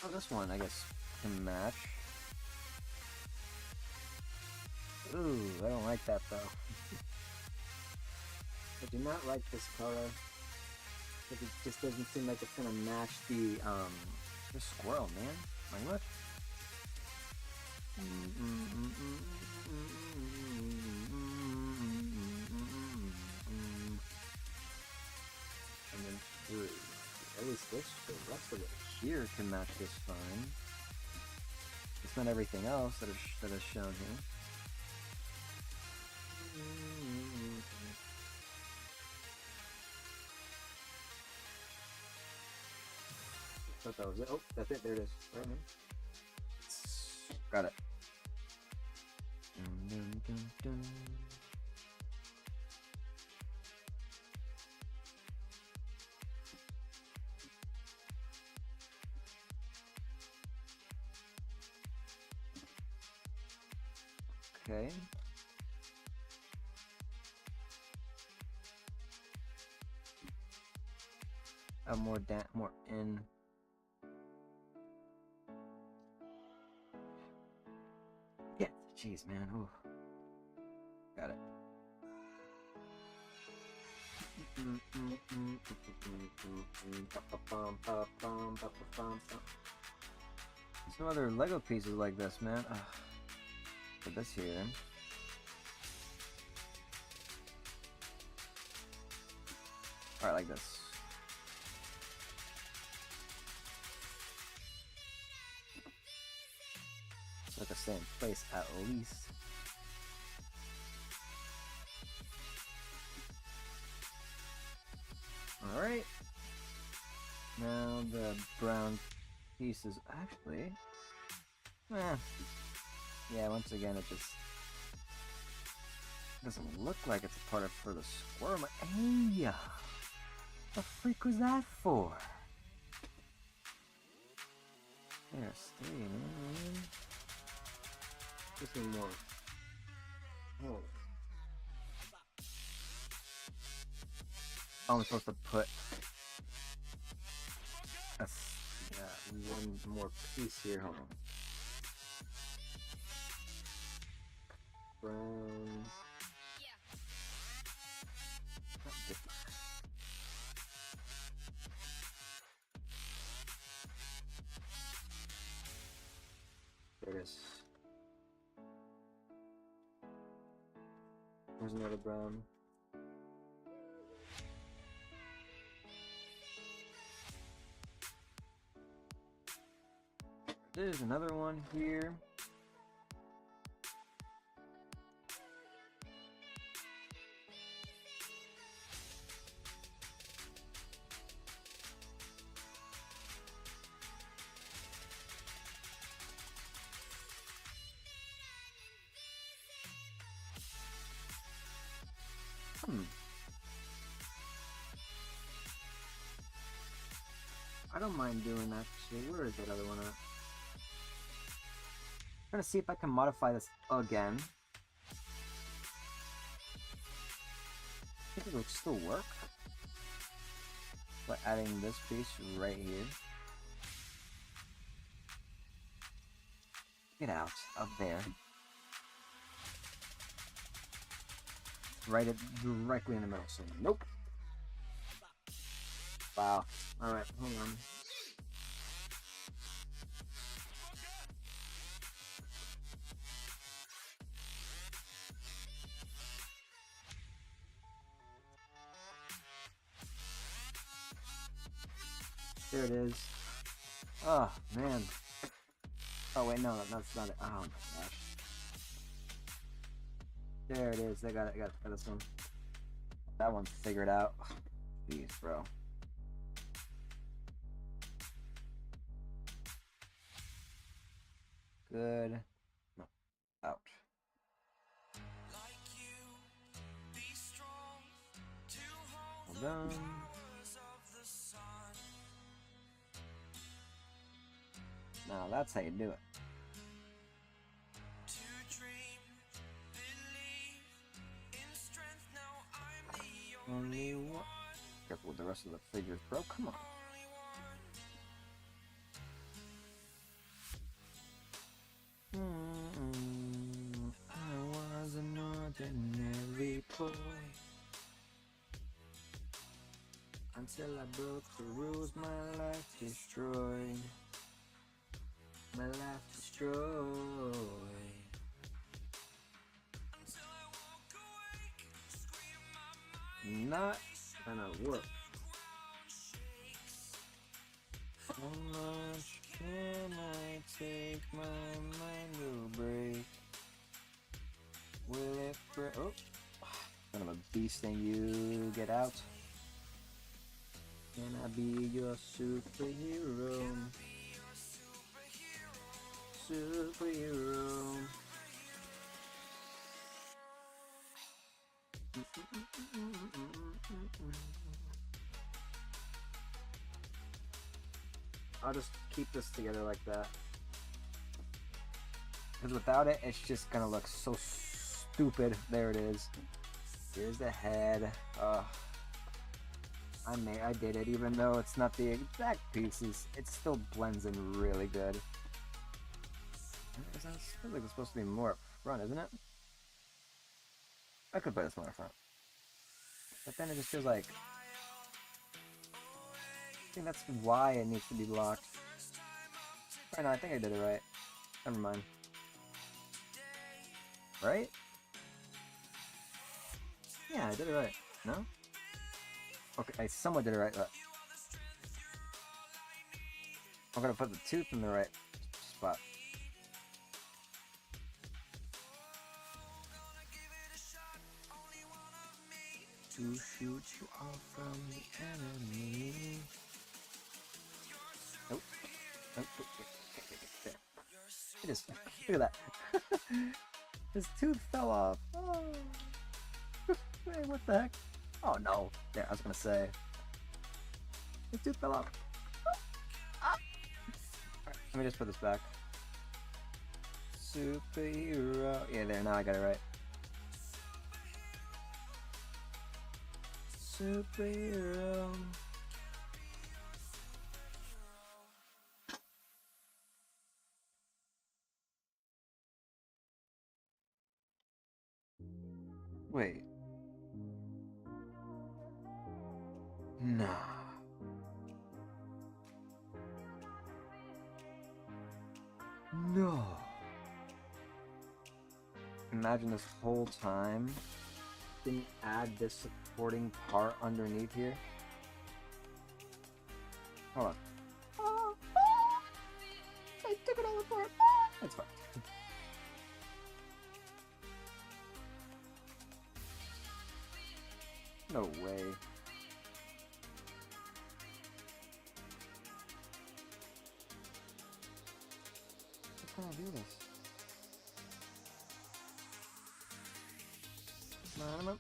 Oh, this one, I guess, can match. Ooh, I don't like that, though. I do not like this color. It just doesn't seem like it's gonna match the squirrel, man. Like, what? And then 3. At least this, the rest of it here can match this fine. It's not everything else that is shown here. I thought that was it. Oh, that's it. There it is. Right, man. Got it. Dun, dun, dun. Okay. More in. Yeah, jeez, man. Ooh. Got it. Some other Lego pieces like this, man. Put this here. Alright, like this. stay in place at least. Alright. Now the brown pieces actually. Yeah, once again it just doesn't look like it's a part of for the squirrel. Hey, the freak was that for? There, stay, man. Just need more. Oh. I'm supposed to put one more piece here. Hold on. Brown. There it is. There's another brown. There's another one here. I don't mind doing that too. Where is that other one at? I'm gonna see if I can modify this again. I think it will still work. By adding this piece right here. Get out of there. Write it directly in the middle. So nope. Wow. Alright, hold on. There it is. Oh man. Oh wait, no, that's not it. Oh my gosh. There it is. I got it. I got this one. That one's figured out. Jeez, bro. Good. No. Out. Hold on. Now that's how you do it. Only one. Careful with the rest of the figures, bro. Come on. I was an ordinary boy until I broke the rules. My life destroyed. My life destroyed. Not gonna work. How much can I take? My mind will break. Will it break? Oh, kind of a beast thing. You get out. Can I be your superhero? Superhero. I'll just keep this together like that. Because without it, it's just gonna look so stupid. There it is. Here's the head. I did it, even though it's not the exact pieces. It still blends in really good. It feels like it's supposed to be more up front, isn't it? I could put this more up front. But then it just feels like... I think that's why it needs to be blocked. Right, no, I think I did it right. Never mind. Right? Yeah, I did it right. No? Okay, I somewhat did it right. I'm gonna put the tooth in the right spot. to shoot you off from the enemy. Nope. Nope. There. It is. Look at that. His tooth fell off. Oh. Hey, what the heck? Oh no. There, I was gonna say. His tooth fell off. Ah. Alright, let me just put this back. Superhero. Yeah, there, now I got it right. Superhero. Wait. Nah. No. Imagine this whole time didn't add this supporting part underneath here. Hold on. I took it all apart. That's fine. No way. How can I do this? Come on.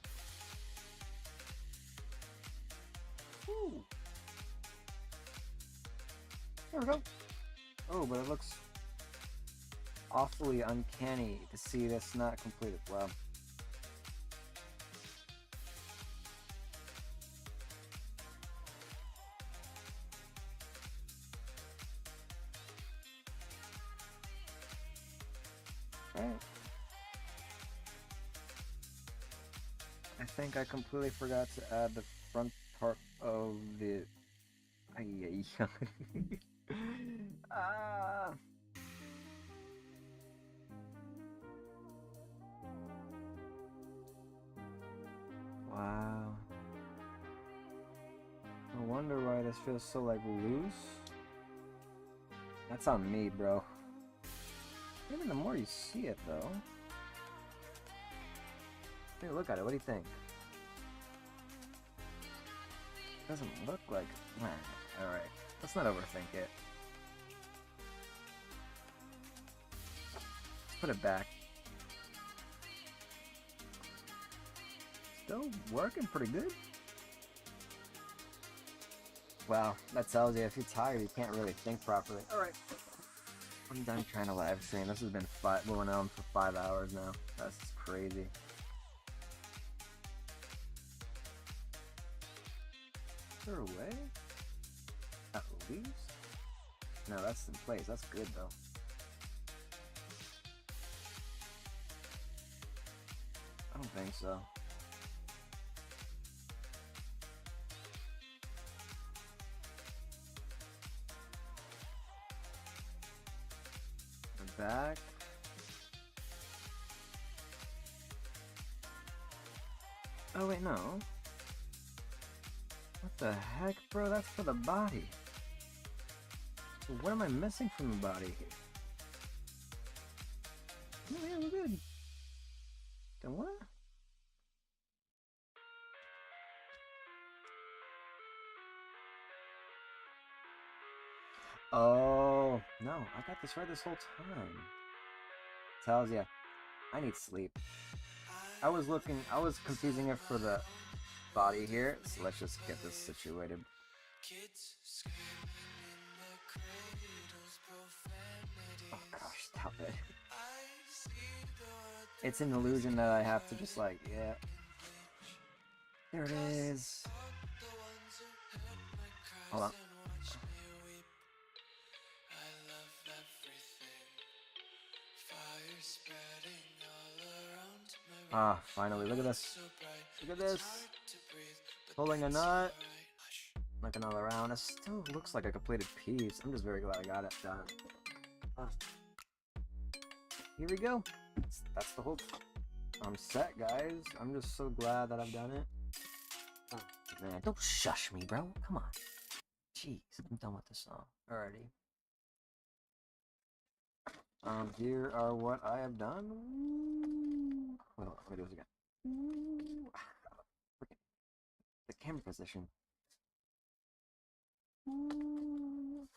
Ooh. There we go. Oh, but it looks awfully uncanny to see this not completed. Wow. Alright. I think I completely forgot to add the front part of the... Ah. Wow. No wonder why this feels so like loose. That's on me, bro. Even the more you see it, though. Hey, look at it. What do you think? Doesn't look like... Alright. Let's not overthink it. Let's put it back. Still working pretty good. Wow, that tells you if you're tired, you can't really think properly. Alright. I'm done trying to live stream. This has been going on for 5 hours now. That's crazy. Is there a way? At least? No, that's in place. That's good though. I don't think so. Back. Oh wait, no. What the heck, bro? That's for the body. So what am I missing from the body? Oh yeah, we're good. Then what? Oh, no, I got this right this whole time. Tells ya, I need sleep. I was confusing it for the body here, so let's just get this situated. Oh gosh, stop it. It's an illusion that I have to just like, yeah. There it is. Hold on. Ah, finally, look at this. Look at this. Pulling a nut. Looking all around. It still looks like a completed piece. I'm just very glad I got it done. Here we go. That's the whole... I'm set, guys. I'm just so glad that I've done it. Oh, man, don't shush me, bro. Come on. Jeez, I'm done with this song already. Here are what I have done. Wait, let me do this again. camera position. Ooh.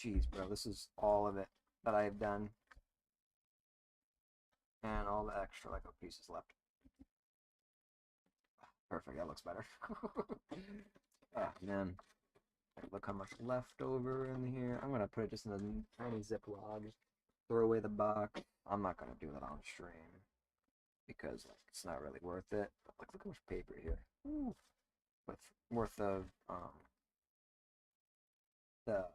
Jeez, bro, this is all of it that I've done. And all the extra Lego pieces left. Perfect, that looks better. Oh, man. Look how much left over in here. I'm gonna put it just in a tiny Ziploc. Just throw away the box. I'm not gonna do that on stream because like it's not really worth it. But like, look how much paper here. Ooh. With worth of the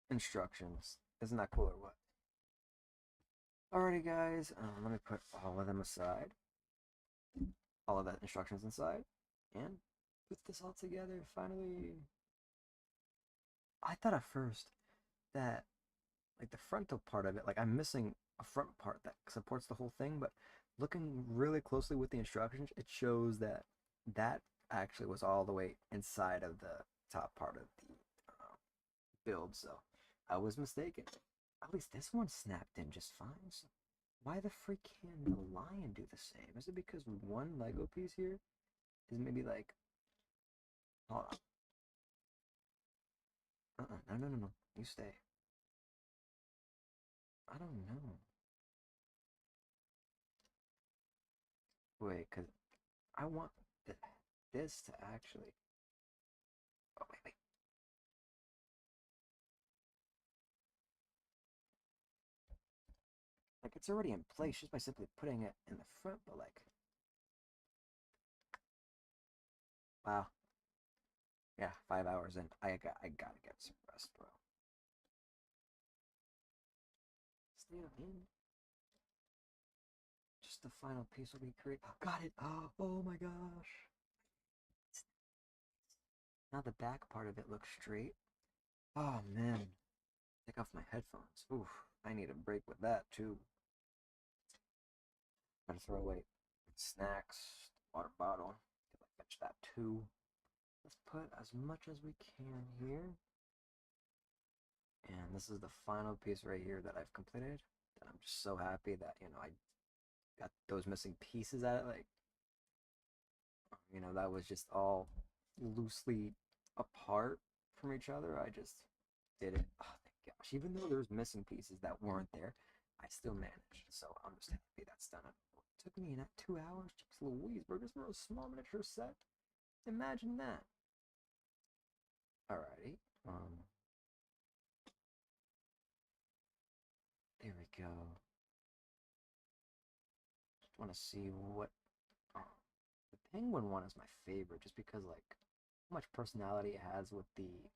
instructions. Isn't that cool or what? Alrighty, guys. Let me put all of them aside. All of that instructions inside, and put this all together. Finally, I thought at first that like the frontal part of it, like I'm missing a front part that supports the whole thing, but looking really closely with the instructions, it shows that that actually was all the way inside of the top part of the build, so I was mistaken. At least this one snapped in just fine. So why the freak can the lion do the same? Is it because one Lego piece here is maybe like, hold on. No. You stay. I don't know. Wait, because I want this to actually. Oh, wait. Like, it's already in place just by simply putting it in the front, but like. Wow. Yeah, 5 hours in. I gotta get some rest, bro. Stay in. Just the final piece will be created. Got it. Oh my gosh. Now the back part of it looks straight. Oh man. Take off my headphones. Oof. I need a break with that too. Gotta throw away snacks, water bottle. Fetch that too. Let's put as much as we can here. And this is the final piece right here that I've completed. And I'm just so happy that, I got those missing pieces at it. Like, that was just all loosely apart from each other. I just did it. Oh, thank gosh. Even though there's missing pieces that weren't there, I still managed. So I'm just happy that's done. It took me 2 hours. Jeez Louise, bro, just for a small miniature set. Imagine that. Alrighty. There we go. Just want to see what. The penguin one is my favorite, just because like how much personality it has with the.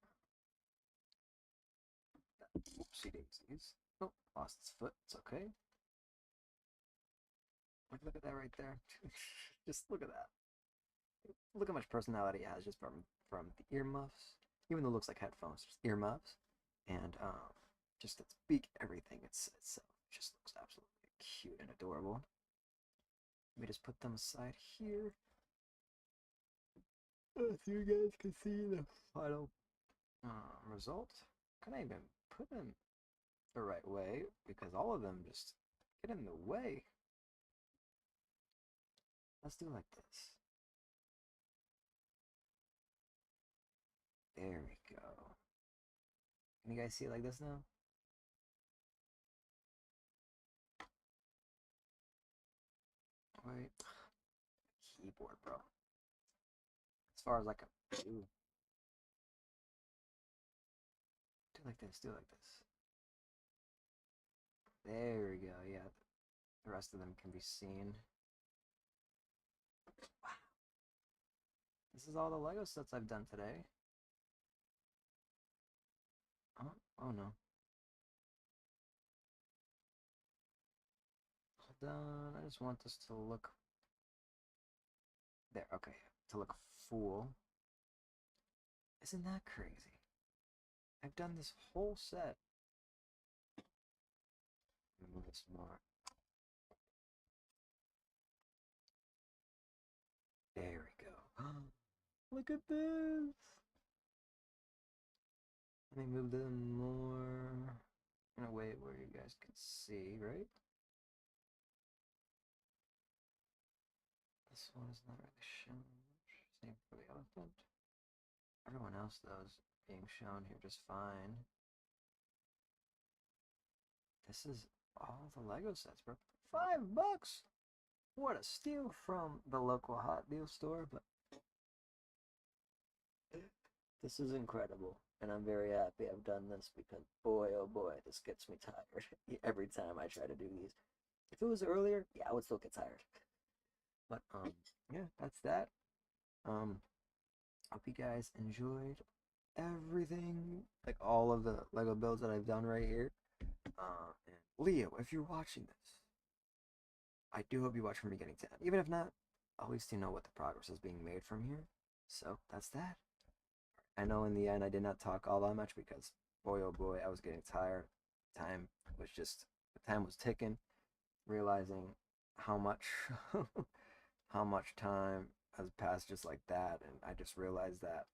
Oopsie daisies. Oh, lost its foot. It's okay. Like, look at that right there. Just look at that. Look how much personality it has just from the earmuffs. Even though it looks like headphones, just earmuffs, and just its beak, everything itself just looks absolutely cute and adorable. Let me just put them aside here. So you guys can see the final result. Can I even put them the right way? Because all of them just get in the way. Let's do it like this. There we go. Can you guys see it like this now? Wait. Keyboard, bro. As far as I can do. Do like this, do like this. There we go, yeah. The rest of them can be seen. Wow. This is all the Lego sets I've done today. Oh no. Hold on, I just want this to look there, okay. To look full. Isn't that crazy? I've done this whole set. Move this more. There we go. Look at this. Let me move them more in a way where you guys can see, right? This one is not really shown. Same for the elephant. Everyone else, though, is being shown here just fine. This is all the Lego sets, bro. $5! What a steal from the local Hot Deal store, but this is incredible. And I'm very happy I've done this because boy, oh boy, this gets me tired every time I try to do these. If it was earlier, yeah, I would still get tired. But, yeah, that's that. Hope you guys enjoyed everything, like all of the Lego builds that I've done right here. And Leo, if you're watching this, I do hope you watch from beginning to end. Even if not, at least you know what the progress is being made from here. So that's that. I know in the end I did not talk all that much because boy oh boy, I was getting tired. The time was ticking, realizing how much how much time has passed just like that, and I just realized that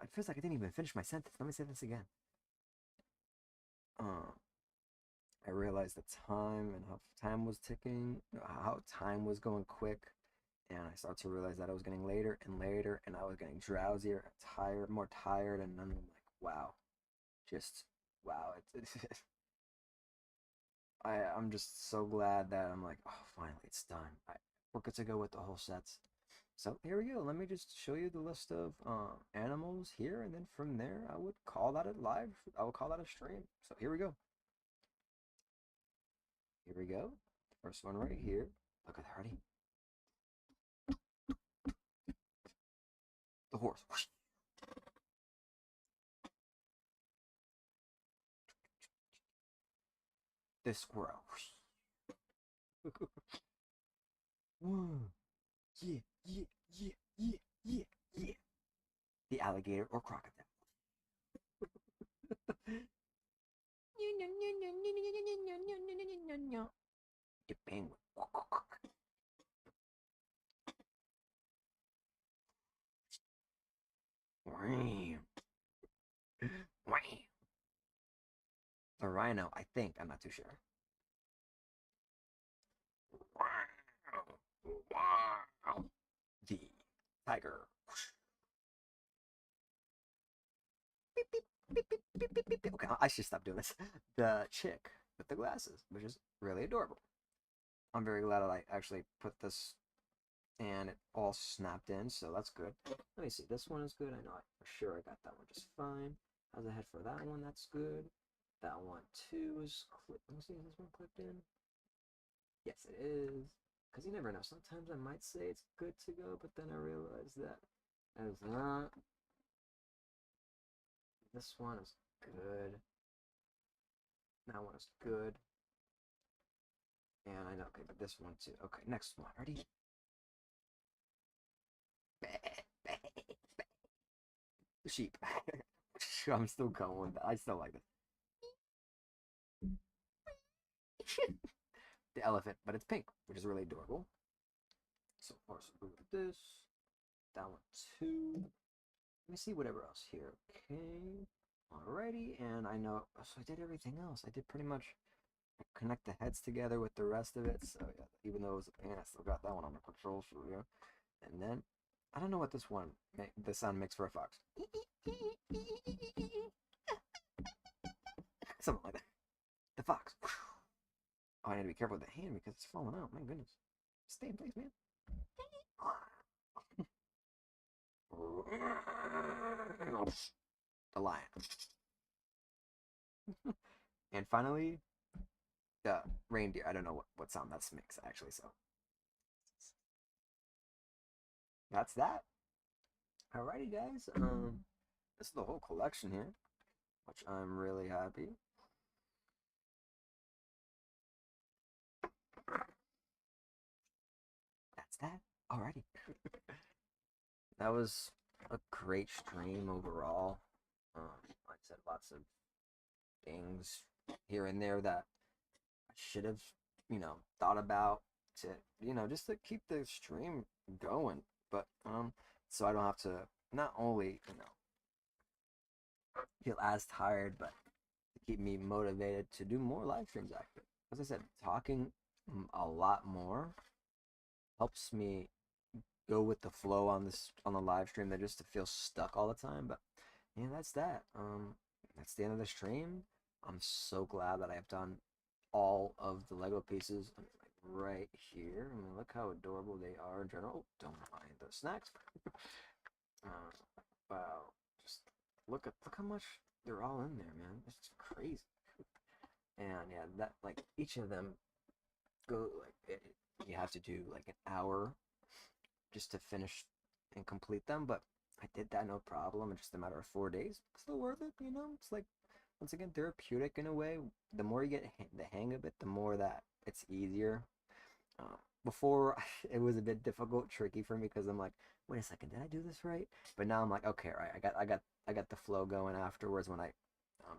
it feels like I didn't even finish my sentence. Let me say this again. I realized the time and how time was ticking, how time was going quick, and I started to realize that I was getting later and later, and I was getting drowsier, tired, more tired, and then I'm like, wow, just wow. I'm just so glad that I'm like, oh, finally, it's done. We're good to go with the whole sets. So here we go. Let me just show you the list of animals here, and then from there, I would call that a live. I would call that a stream. So here we go. Here we go. First one right here. Look at that. Ready? The horse. The squirrel. Whoa. Yeah, yeah, yeah, yeah, yeah, yeah. The alligator or crocodile. The penguin. The rhino, I think. I'm not too sure. The tiger. Okay, I should stop doing this. The chick with the glasses, which is really adorable. I'm very glad I actually put this and it all snapped in, so that's good. Let me see. This one is good. I know for sure I got that one just fine. How's the head for that one? That's good. That one too is clipped. Let me see. Is this one clipped in? Yes, it is. Because you never know. Sometimes I might say it's good to go, but then I realize that as not. This one is good. That one is good. And I know, okay, but this one too. Okay, next one. Ready? The sheep. I'm still going with that. I still like this. The elephant, but it's pink, which is really adorable. So far, so good with this. That one too. Let me see whatever else here. Okay. Alrighty, and I know, so I did everything else. I did pretty much connect the heads together with the rest of it. So yeah, even though it was a pain, I still got that one under control for you. And then, I don't know what this one, the sound makes for a fox. Something like that. The fox. Oh, I need to be careful with the hand because it's falling out. My goodness. Stay in place, man. The lion. And finally, the reindeer. I don't know what sound that makes actually, so that's that. Alrighty guys. This is the whole collection here, which I'm really happy. That's that. Alrighty. That was a great stream overall. Like I said, lots of things here and there that I should have, thought about to, just to keep the stream going. But so I don't have to not only, feel as tired, but to keep me motivated to do more live streams actually. As I said, talking a lot more helps me go with the flow on the live stream than just to feel stuck all the time. But yeah, that's that. That's the end of the stream. I'm so glad that I've done all of the Lego pieces. I mean, like right here. I mean, look how adorable they are in general. Oh, don't mind the snacks. Wow, just look how much they're all in there, man. It's just crazy. And yeah, that like each of them go like you have to do like an hour just to finish and complete them, but I did that no problem in just a matter of 4 days. Still worth it, you know? It's like, once again, therapeutic in a way. The more you get the hang of it, the more that it's easier. Before, it was a bit difficult, tricky for me because I'm like, wait a second, did I do this right? But now I'm like, okay, right, I got the flow going afterwards when I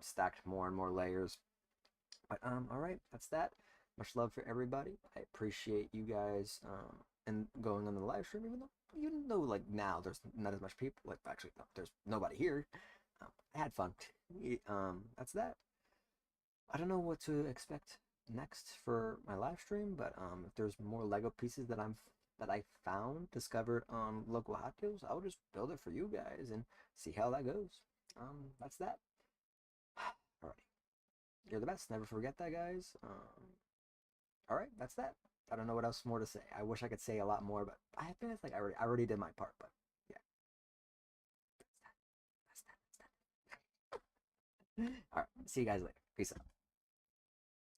stacked more and more layers. But all right, that's that. Much love for everybody. I appreciate you guys and going on the live stream, even though like now there's not as much people. Like actually, no, there's nobody here. I had fun. That's that. I don't know what to expect next for my live stream, but if there's more Lego pieces that I found discovered on local hot deals, I'll just build it for you guys and see how that goes. That's that. Alrighty. You're the best. Never forget that, guys. All right, that's that. I don't know what else more to say. I wish I could say a lot more, but I think it's like I already did my part. But yeah, that's that. All right, see you guys later. Peace out.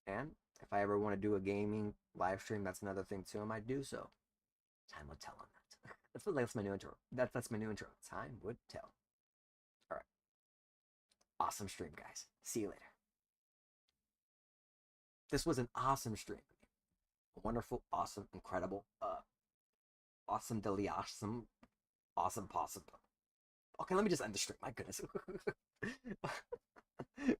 And if I ever want to do a gaming live stream, that's another thing too. I might do so. Time will tell on that. That's my new intro. That's my new intro. Time would tell. All right, awesome stream, guys. See you later. This was an awesome stream. Wonderful, awesome, incredible, awesome, awesome, awesome, possible. Okay, let me just end the stream. My goodness. Peace.